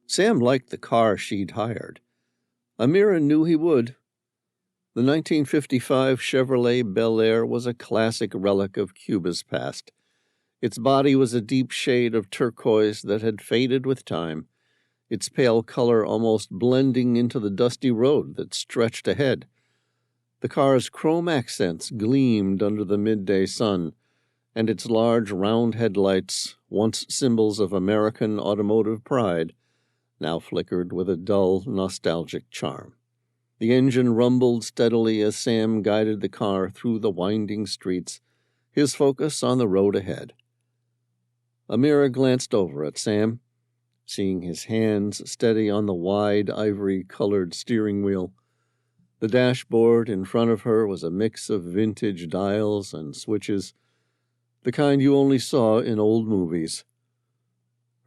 Sam liked the car she'd hired. Amira knew he would. The 1955 Chevrolet Bel Air was a classic relic of Cuba's past. Its body was a deep shade of turquoise that had faded with time, its pale color almost blending into the dusty road that stretched ahead. The car's chrome accents gleamed under the midday sun, and its large round headlights, once symbols of American automotive pride, now flickered with a dull, nostalgic charm. The engine rumbled steadily as Sam guided the car through the winding streets, his focus on the road ahead. Amira glanced over at Sam, seeing his hands steady on the wide ivory-colored steering wheel. The dashboard in front of her was a mix of vintage dials and switches, the kind you only saw in old movies.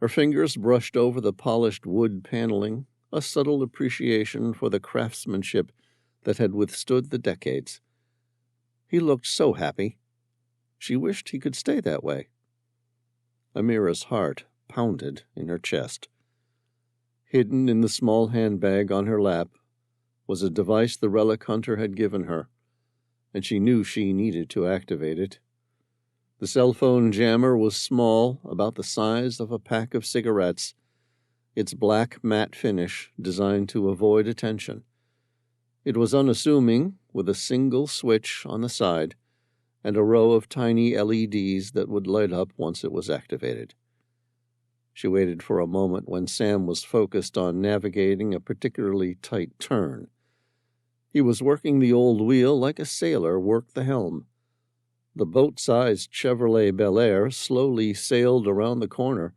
Her fingers brushed over the polished wood paneling, a subtle appreciation for the craftsmanship that had withstood the decades. He looked so happy. She wished he could stay that way. Amira's heart pounded in her chest. Hidden in the small handbag on her lap was a device the Relic Hunter had given her, and she knew she needed to activate it. The cell phone jammer was small, about the size of a pack of cigarettes, its black matte finish designed to avoid attention. It was unassuming, with a single switch on the side and a row of tiny LEDs that would light up once it was activated. She waited for a moment when Sam was focused on navigating a particularly tight turn. He was working the old wheel like a sailor worked the helm. The boat-sized Chevrolet Bel Air slowly sailed around the corner,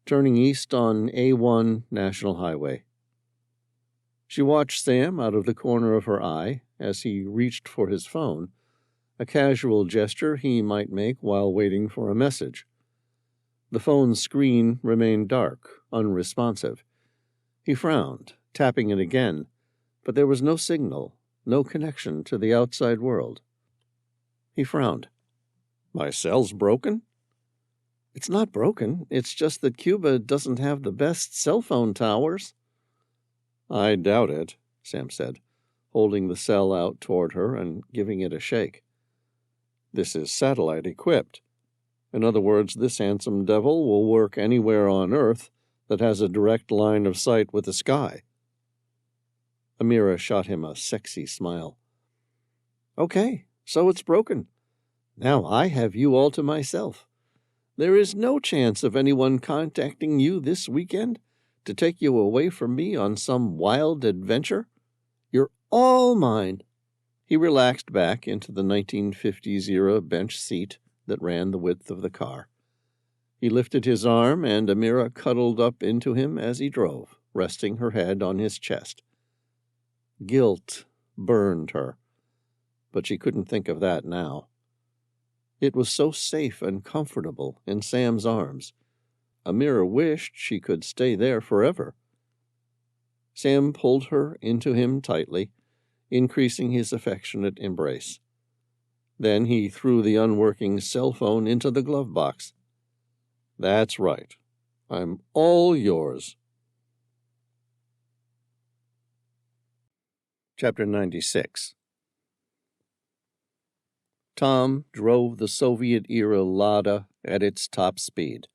turning east on A1 National Highway. She watched Sam out of the corner of her eye as he reached for his phone, a casual gesture he might make while waiting for a message. The phone's screen remained dark, unresponsive. He frowned, tapping it again, but there was no signal, no connection to the outside world. He frowned. "My cell's broken?" "It's not broken. It's just that Cuba doesn't have the best cell phone towers." "I doubt it," Sam said, holding the cell out toward her and giving it a shake. "This is satellite-equipped. In other words, this handsome devil will work anywhere on Earth that has a direct line of sight with the sky." Amira shot him a sexy smile. "Okay, so it's broken. Now I have you all to myself. There is no chance of anyone contacting you this weekend to take you away from me on some wild adventure. You're all mine." He relaxed back into the 1950s-era bench seat that ran the width of the car. He lifted his arm, and Amira cuddled up into him as he drove, resting her head on his chest. Guilt burned her, but she couldn't think of that now. It was so safe and comfortable in Sam's arms. Amira wished she could stay there forever. Sam pulled her into him tightly, increasing his affectionate embrace. Then he threw the unworking cell phone into the glove box. "That's right. I'm all yours." Chapter 96. Tom drove the Soviet-era Lada at its top speed.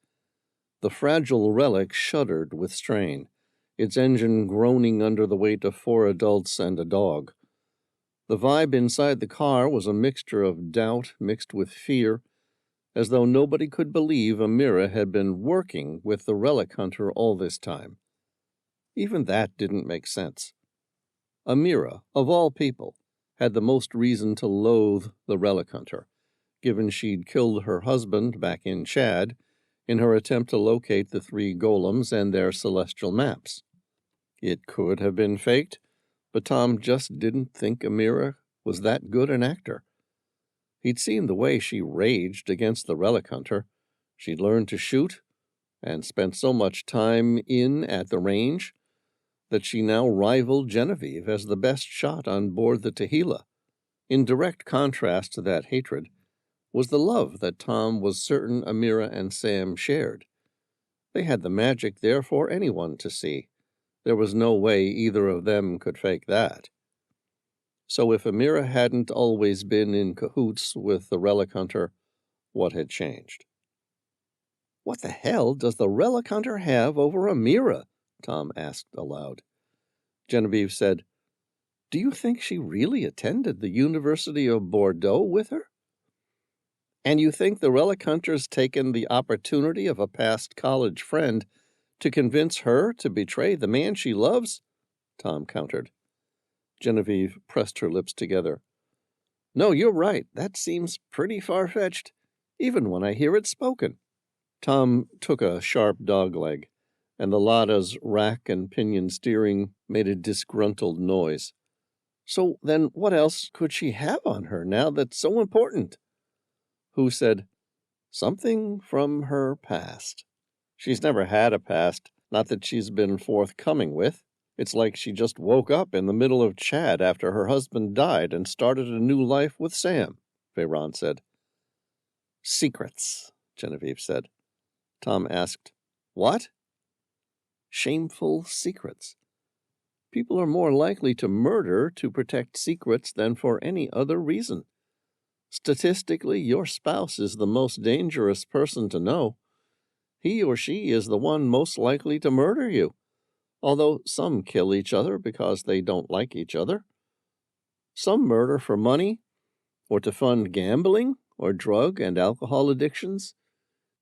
The fragile Relic shuddered with strain, its engine groaning under the weight of 4 adults and a dog. The vibe inside the car was a mixture of doubt mixed with fear, as though nobody could believe Amira had been working with the Relic Hunter all this time. Even that didn't make sense. Amira, of all people, had the most reason to loathe the Relic Hunter, given she'd killed her husband back in Chad in her attempt to locate the 3 golems and their celestial maps. It could have been faked, but Tom just didn't think Amira was that good an actor. He'd seen the way she raged against the Relic Hunter. She'd learned to shoot and spent so much time in at the range that she now rivaled Genevieve as the best shot on board the Tehila. In direct contrast to that hatred was the love that Tom was certain Amira and Sam shared. They had the magic there for anyone to see. There was no way either of them could fake that. So if Amira hadn't always been in cahoots with the Relic Hunter, what had changed? "What the hell does the Relic Hunter have over Amira?" Tom asked aloud. Genevieve said, "Do you think she really attended the University of Bordeaux with her? And you think the Relic Hunter's taken the opportunity of a past college friend to convince her to betray the man she loves?" Tom countered. Genevieve pressed her lips together. "No, you're right. That seems pretty far-fetched, even when I hear it spoken." Tom took a sharp dogleg, and the Lada's rack and pinion steering made a disgruntled noise. "So then what else could she have on her now that's so important?" Who said, "Something from her past. She's never had a past, not that she's been forthcoming with. It's like she just woke up in the middle of Chad after her husband died and started a new life with Sam," Veyron said. "Secrets," Genevieve said. Tom asked, "What?" "Shameful secrets. People are more likely to murder to protect secrets than for any other reason. Statistically, your spouse is the most dangerous person to know. He or she is the one most likely to murder you, although some kill each other because they don't like each other. Some murder for money, or to fund gambling, or drug and alcohol addictions.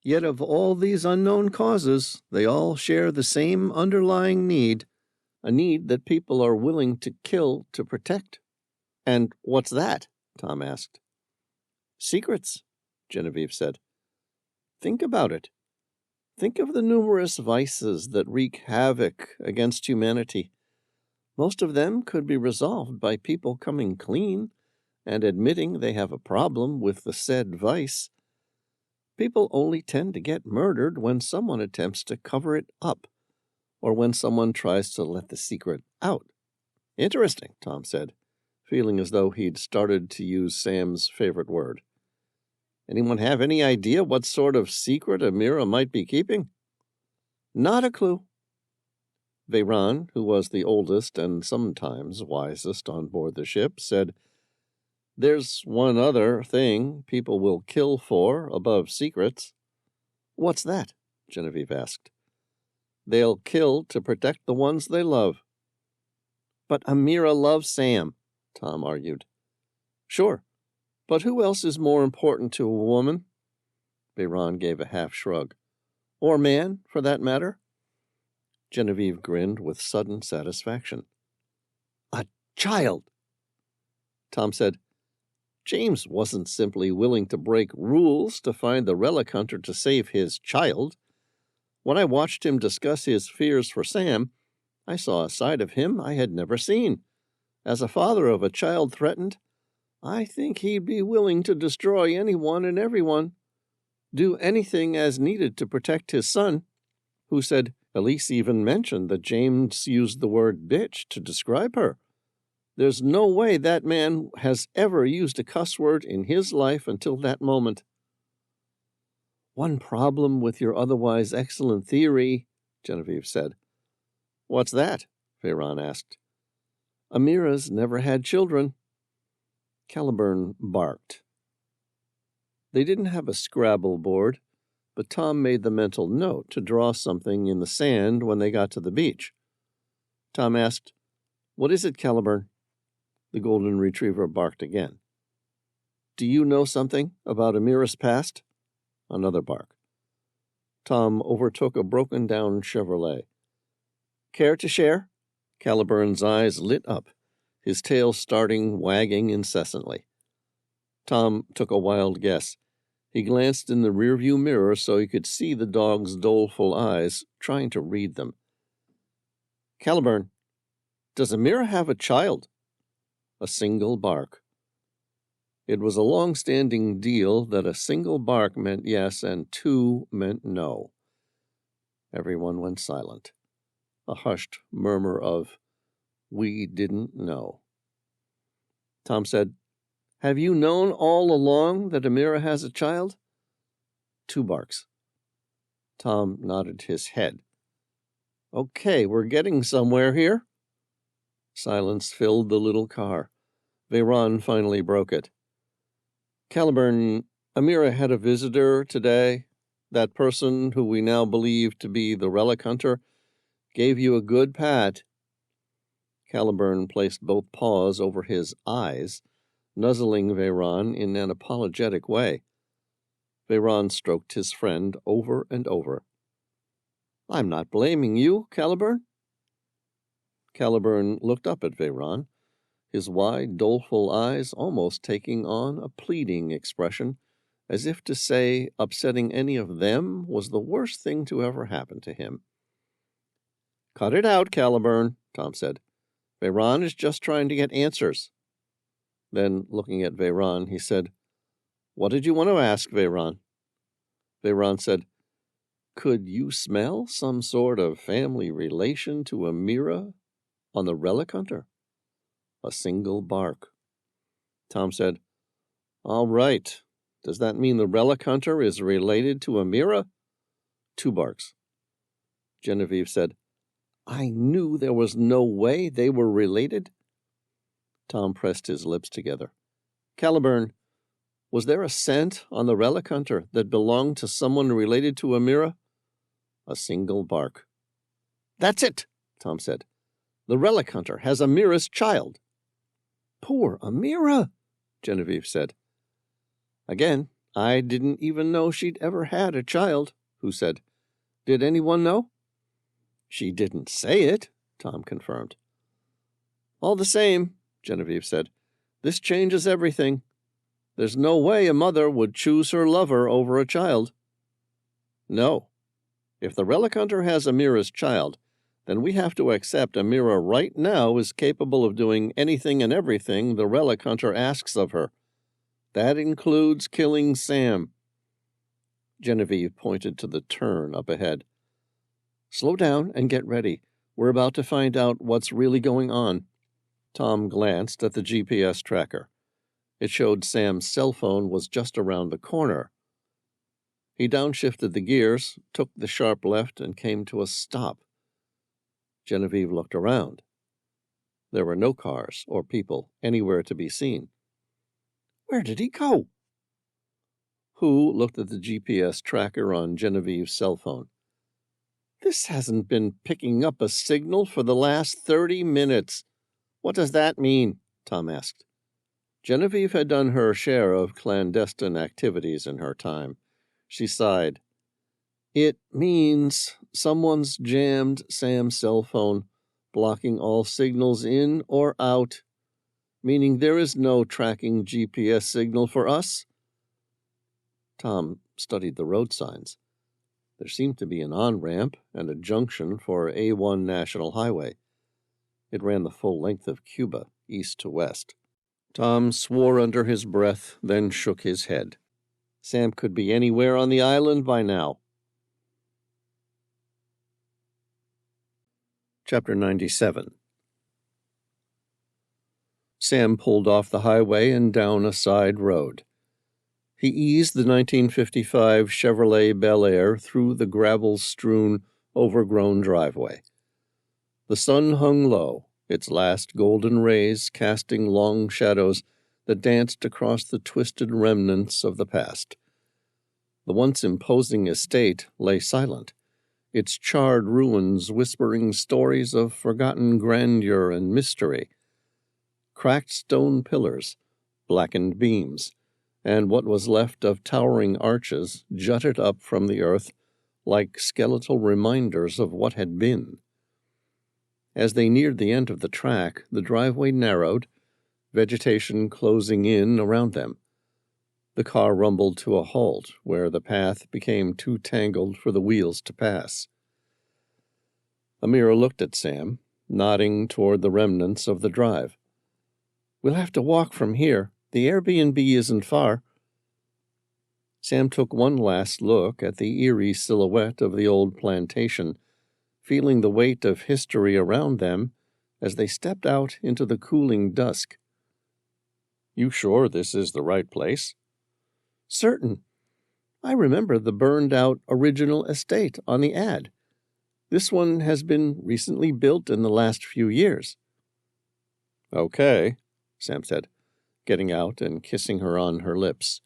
Yet of all these unknown causes, they all share the same underlying need, a need that people are willing to kill to protect." "And what's that?" Tom asked. "Secrets," Genevieve said. "Think about it. Think of the numerous vices that wreak havoc against humanity. Most of them could be resolved by people coming clean and admitting they have a problem with the said vice. People only tend to get murdered when someone attempts to cover it up, or when someone tries to let the secret out." "Interesting," Tom said, feeling as though he'd started to use Sam's favorite word. "Anyone have any idea what sort of secret Amira might be keeping?" "Not a clue." Veyron, who was the oldest and sometimes wisest on board the ship, said, "There's one other thing people will kill for above secrets." "What's that?" Genevieve asked. "They'll kill to protect the ones they love." "But Amira loves Sam," Tom argued. "Sure, but who else is more important to a woman?" Veyron gave a half shrug. "Or man, for that matter?" Genevieve grinned with sudden satisfaction. "A child!" Tom said, James wasn't simply willing to break rules to find the Relic Hunter to save his child. When I watched him discuss his fears for Sam, I saw a side of him I had never seen. As a father of a child threatened, I think he'd be willing to destroy anyone and everyone, do anything as needed to protect his son, who said Elise even mentioned that James used the word bitch to describe her. There's no way that man has ever used a cuss word in his life until that moment. One problem with your otherwise excellent theory, Genevieve said. What's that? Veyron asked. Amira's never had children. Caliburn barked. They didn't have a Scrabble board, but Tom made the mental note to draw something in the sand when they got to the beach. Tom asked, What is it, Caliburn? The golden retriever barked again. Do you know something about Amira's past? Another bark. Tom overtook a broken-down Chevrolet. Care to share? Caliburn's eyes lit up, his tail starting wagging incessantly. Tom took a wild guess. He glanced in the rearview mirror so he could see the dog's doleful eyes, trying to read them. Caliburn, does Amira have a child? A single bark. It was a long-standing deal that a single bark meant yes and two meant no. Everyone went silent. A hushed murmur of, We didn't know. Tom said, Have you known all along that Amira has a child? Two barks. Tom nodded his head. Okay, we're getting somewhere here. Silence filled the little car. Veyron finally broke it. Caliburn, Amira had a visitor today. That person, who we now believe to be the Relic Hunter, gave you a good pat. Caliburn placed both paws over his eyes, nuzzling Veyron in an apologetic way. Veyron stroked his friend over and over. I'm not blaming you, Caliburn. Caliburn looked up at Veyron, his wide, doleful eyes almost taking on a pleading expression, as if to say upsetting any of them was the worst thing to ever happen to him. Cut it out, Caliburn, Tom said. Veyron is just trying to get answers. Then, looking at Veyron, he said, What did you want to ask, Veyron? Veyron said, Could you smell some sort of family relation to Amira on the Relic Hunter? A single bark. Tom said, All right. Does that mean the Relic Hunter is related to Amira? Two barks. Genevieve said, I knew there was no way they were related. Tom pressed his lips together. Caliburn, was there a scent on the Relic Hunter that belonged to someone related to Amira? A single bark. That's it, Tom said. The Relic Hunter has Amira's child. Poor Amira, Genevieve said. Again, I didn't even know she'd ever had a child, who said. Did anyone know? She didn't say it, Tom confirmed. All the same, Genevieve said, this changes everything. There's no way a mother would choose her lover over a child. No. If the Relic Hunter has Amira's child, then we have to accept Amira right now is capable of doing anything and everything the Relic Hunter asks of her. That includes killing Sam. Genevieve pointed to the turn up ahead. Slow down and get ready. We're about to find out what's really going on. Tom glanced at the GPS tracker. It showed Sam's cell phone was just around the corner. He downshifted the gears, took the sharp left, and came to a stop. Genevieve looked around. There were no cars or people anywhere to be seen. Where did he go? Who looked at the GPS tracker on Genevieve's cell phone. This hasn't been picking up a signal for the last 30 minutes. What does that mean? Tom asked. Genevieve had done her share of clandestine activities in her time. She sighed. It means someone's jammed Sam's cell phone, blocking all signals in or out. Meaning there is no tracking GPS signal for us? Tom studied the road signs. There seemed to be an on-ramp and a junction for A1 National Highway. It ran the full length of Cuba, east to west. Tom swore under his breath, then shook his head. Sam could be anywhere on the island by now. Chapter 97. Sam pulled off the highway and down a side road. He eased the 1955 Chevrolet Bel Air through the gravel-strewn, overgrown driveway. The sun hung low, its last golden rays casting long shadows that danced across the twisted remnants of the past. The once imposing estate lay silent, its charred ruins whispering stories of forgotten grandeur and mystery. Cracked stone pillars, blackened beams, and what was left of towering arches jutted up from the earth like skeletal reminders of what had been. As they neared the end of the track, the driveway narrowed, vegetation closing in around them. The car rumbled to a halt where the path became too tangled for the wheels to pass. Amira looked at Sam, nodding toward the remnants of the drive. "We'll have to walk from here. The Airbnb isn't far." Sam took one last look at the eerie silhouette of the old plantation, feeling the weight of history around them as they stepped out into the cooling dusk. "You sure this is the right place?" "Certain. I remember the burned-out original estate on the ad. This one has been recently built in the last few years." "Okay," Sam said, getting out and kissing her on her lips.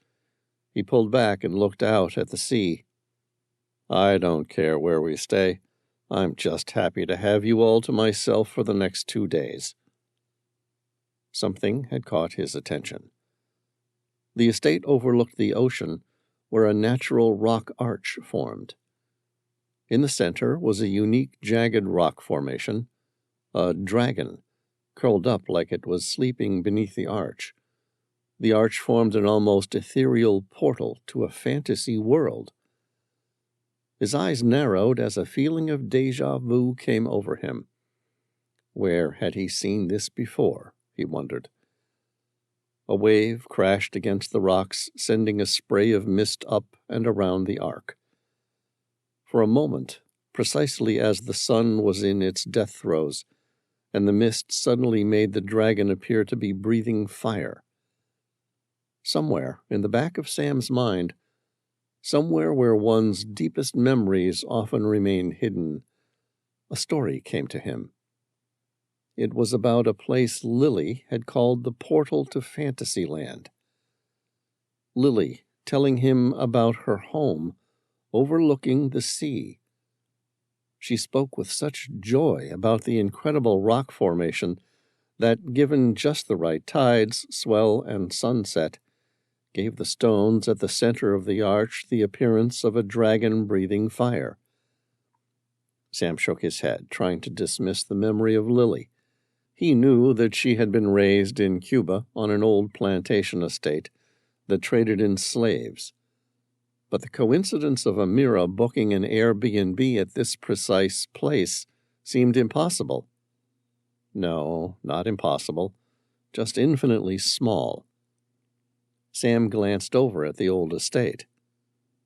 He pulled back and looked out at the sea. "I don't care where we stay. I'm just happy to have you all to myself for the next 2 days." Something had caught his attention. The estate overlooked the ocean, where a natural rock arch formed. In the center was a unique jagged rock formation, a dragon, curled up like it was sleeping beneath the arch. The arch formed an almost ethereal portal to a fantasy world. His eyes narrowed as a feeling of déjà vu came over him. Where had he seen this before, he wondered. A wave crashed against the rocks, sending a spray of mist up and around the ark. For a moment, precisely as the sun was in its death throes, and the mist suddenly made the dragon appear to be breathing fire. Somewhere in the back of Sam's mind, somewhere where one's deepest memories often remain hidden, a story came to him. It was about a place Lily had called the portal to Fantasyland. Lily telling him about her home overlooking the sea. She spoke with such joy about the incredible rock formation that, given just the right tides, swell, and sunset, gave the stones at the center of the arch the appearance of a dragon breathing fire. Sam shook his head, trying to dismiss the memory of Lily. He knew that she had been raised in Cuba on an old plantation estate that traded in slaves. But the coincidence of Amira booking an Airbnb at this precise place seemed impossible. No, not impossible, just infinitely small. Sam glanced over at the old estate.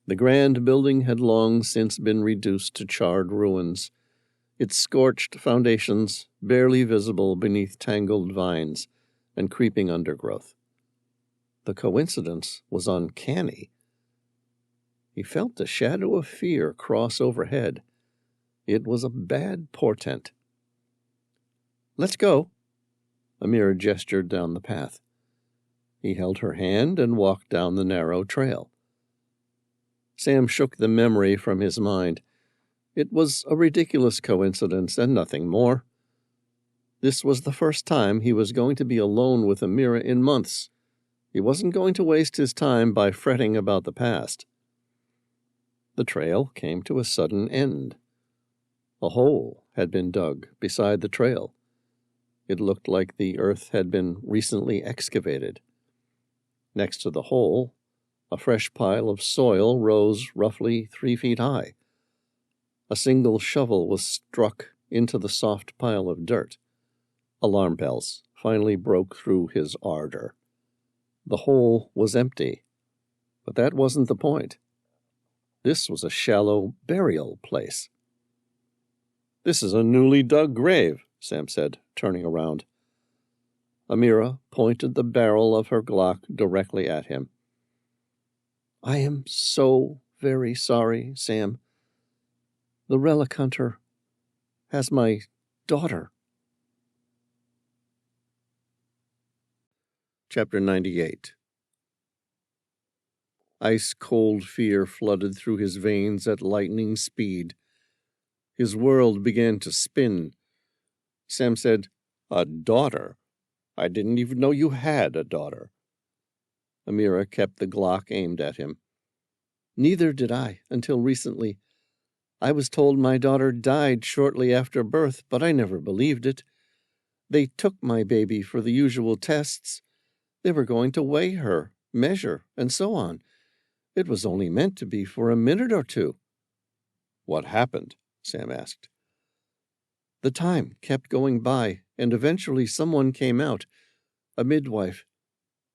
The grand building had long since been reduced to charred ruins, its scorched foundations barely visible beneath tangled vines and creeping undergrowth. The coincidence was uncanny. He felt a shadow of fear cross overhead. It was a bad portent. "Let's go." Amira gestured down the path. He held her hand and walked down the narrow trail. Sam shook the memory from his mind. It was a ridiculous coincidence and nothing more. This was the first time he was going to be alone with Amira in months. He wasn't going to waste his time by fretting about the past. The trail came to a sudden end. A hole had been dug beside the trail. It looked like the earth had been recently excavated. Next to the hole, a fresh pile of soil rose roughly 3 feet high. A single shovel was struck into the soft pile of dirt. Alarm bells finally broke through his ardor. The hole was empty, but that wasn't the point. This was a shallow burial place. "This is a newly dug grave," Sam said, turning around. Amira pointed the barrel of her Glock directly at him. "I am so very sorry, Sam. The Relic Hunter has my daughter." Chapter 98. Ice-cold fear flooded through his veins at lightning speed. His world began to spin. Sam said, "A daughter? I didn't even know you had a daughter." Amira kept the Glock aimed at him. "Neither did I, until recently. I was told my daughter died shortly after birth, but I never believed it. They took my baby for the usual tests. They were going to weigh her, measure, and so on. It was only meant to be for a minute or two." "What happened?" Sam asked. "The time kept going by, and eventually someone came out, a midwife,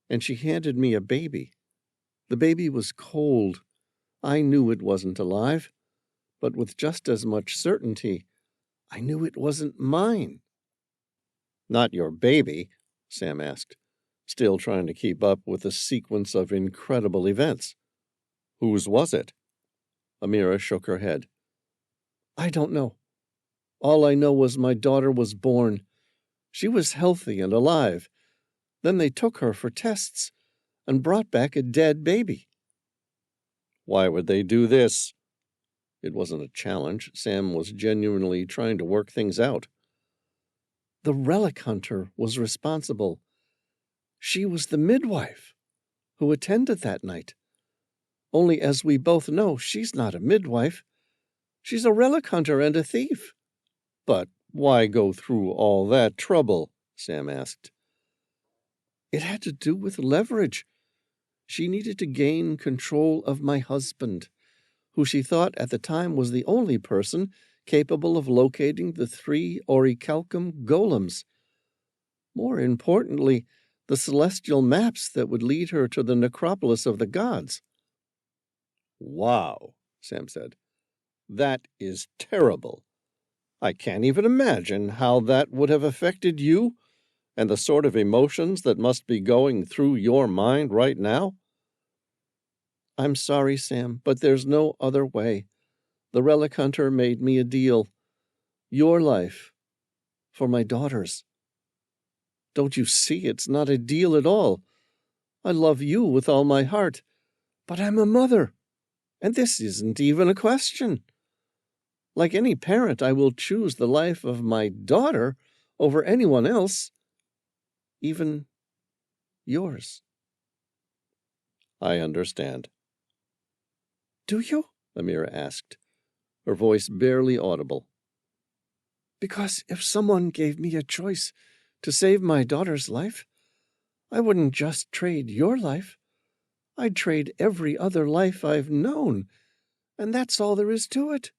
and she handed me a baby. The baby was cold. I knew it wasn't alive, but with just as much certainty, I knew it wasn't mine." "Not your baby?" Sam asked, still trying to keep up with the sequence of incredible events. "Whose was it?" Amira shook her head. "I don't know. All I know was my daughter was born. She was healthy and alive. Then they took her for tests and brought back a dead baby." "Why would they do this?" It wasn't a challenge. Sam was genuinely trying to work things out. "The Relic Hunter was responsible. She was the midwife who attended that night. Only, as we both know, she's not a midwife. She's a relic hunter and a thief." "But why go through all that trouble?" Sam asked. "It had to do with leverage. She needed to gain control of my husband, who she thought at the time was the only person capable of locating the 3 orichalcum golems. More importantly, the celestial maps that would lead her to the necropolis of the gods." "Wow," Sam said. "That is terrible. I can't even imagine how that would have affected you and the sort of emotions that must be going through your mind right now." "I'm sorry, Sam, but there's no other way. The Relic Hunter made me a deal. Your life for my daughter's. Don't you see, it's not a deal at all. I love you with all my heart, but I'm a mother, and this isn't even a question. Like any parent, I will choose the life of my daughter over anyone else, even yours." "I understand." "Do you?" Amira asked, her voice barely audible. "Because if someone gave me a choice to save my daughter's life, I wouldn't just trade your life. I'd trade every other life I've known, and that's all there is to it."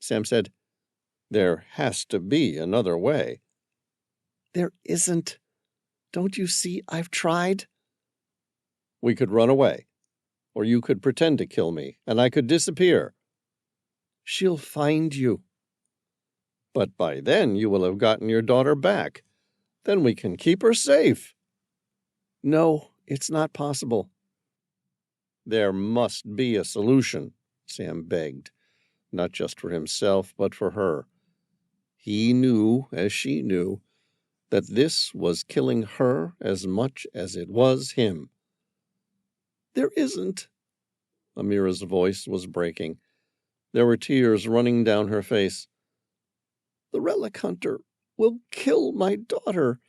Sam said, "There has to be another way." "There isn't. Don't you see I've tried?" "We could run away, or you could pretend to kill me, and I could disappear." "She'll find you." "But by then you will have gotten your daughter back. Then we can keep her safe." "No, it's not possible." "There must be a solution," Sam begged, not just for himself, but for her. He knew, as she knew, that this was killing her as much as it was him. "There isn't." Amira's voice was breaking. There were tears running down her face. "The Relic Hunter will kill my daughter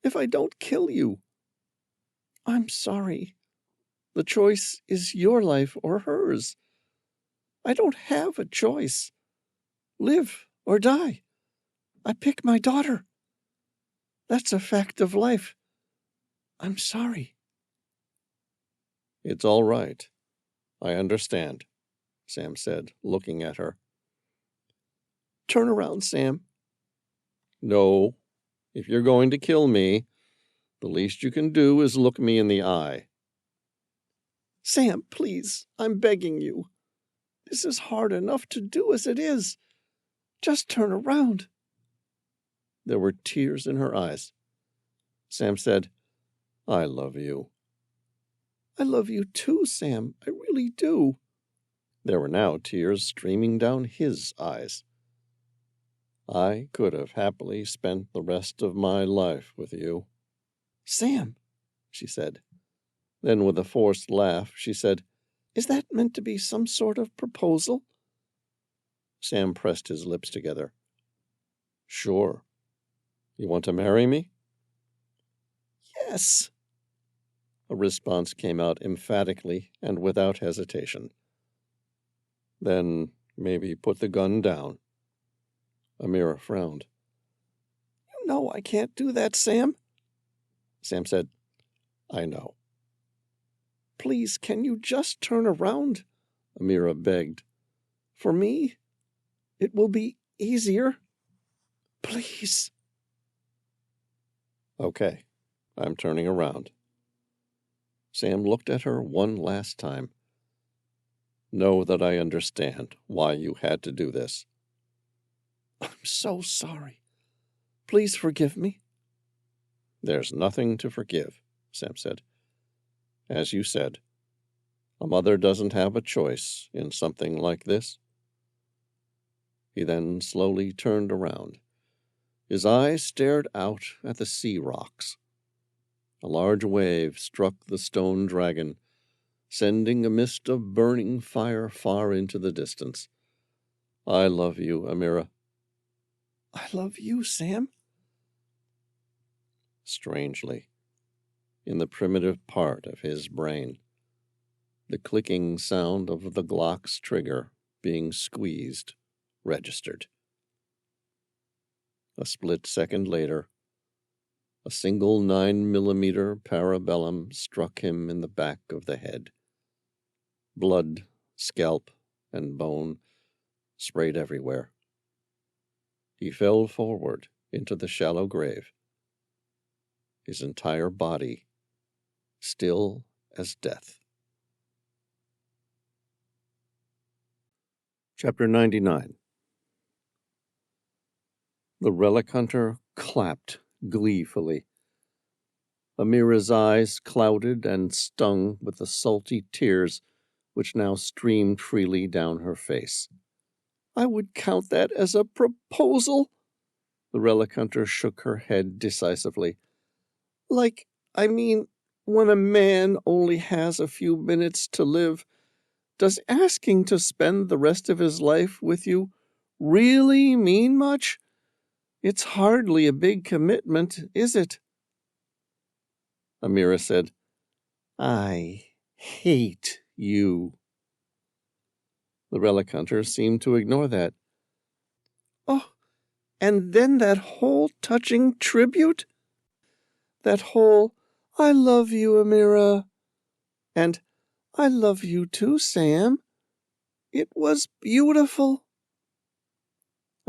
if I don't kill you. I'm sorry. The choice is your life or hers. I don't have a choice. Live or die. I pick my daughter."
That's a fact of life. I'm sorry.
It's all right. I understand, Sam said, looking at her.
Turn around, Sam.
No. If you're going to kill me, the least you can do is look me in the eye.
Sam, please, I'm begging you. This is hard enough to do as it is. Just turn around.
There were tears in her eyes. Sam said, I love you.
I love you too, Sam. I really do.
There were now tears streaming down his eyes. I could have happily spent the rest of my life with you.
Sam, she said.
Then with a forced laugh, she said,
Is that meant to be some sort of proposal?
Sam pressed his lips together. Sure. You want to marry me?
Yes.
A response came out emphatically and without hesitation. Then maybe put the gun down. Amira frowned.
You know I can't do that, Sam.
Sam said, I know.
Please, can you just turn around?
Amira begged.
For me, it will be easier. Please.
Okay, I'm turning around. Sam looked at her one last time. Know that I understand why you had to do this.
I'm so sorry. Please forgive me.
There's nothing to forgive, Sam said. As you said, a mother doesn't have a choice in something like this. He then slowly turned around. His eyes stared out at the sea rocks. A large wave struck the stone dragon, sending a mist of burning fire far into the distance. I love you, Amira.
I love you, Sam.
Strangely, in the primitive part of his brain, the clicking sound of the Glock's trigger being squeezed registered. A split second later, a single 9mm parabellum struck him in the back of the head. Blood, scalp, and bone sprayed everywhere. He fell forward into the shallow grave, his entire body still as death. Chapter 99. The Relic Hunter clapped gleefully. Amira's eyes clouded and stung with the salty tears which now streamed freely down her face.
I would count that as a proposal.
The Relic Hunter shook her head decisively.
When a man only has a few minutes to live, does asking to spend the rest of his life with you really mean much? It's hardly a big commitment, is it?
Amira said,
I hate you.
The Relic Hunter seemed to ignore that.
Oh, and then that whole touching tribute? That whole, I love you, Amira. And I love you too, Sam. It was beautiful.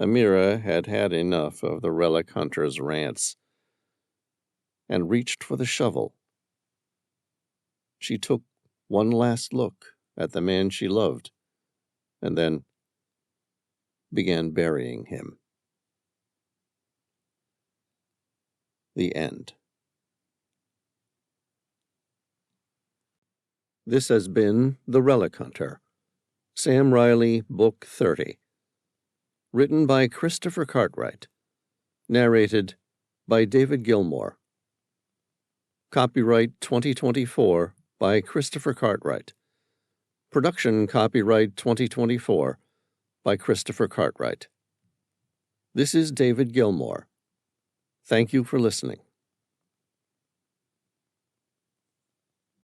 Amira had had enough of the Relic Hunter's rants and reached for the shovel. She took one last look at the man she loved and then began burying him. The end. This has been The Relic Hunter, Sam Reilly, Book 30. Written by Christopher Cartwright. Narrated by David Gilmore. Copyright 2024 by Christopher Cartwright. Production copyright 2024 by Christopher Cartwright. This is David Gilmore. Thank you for listening.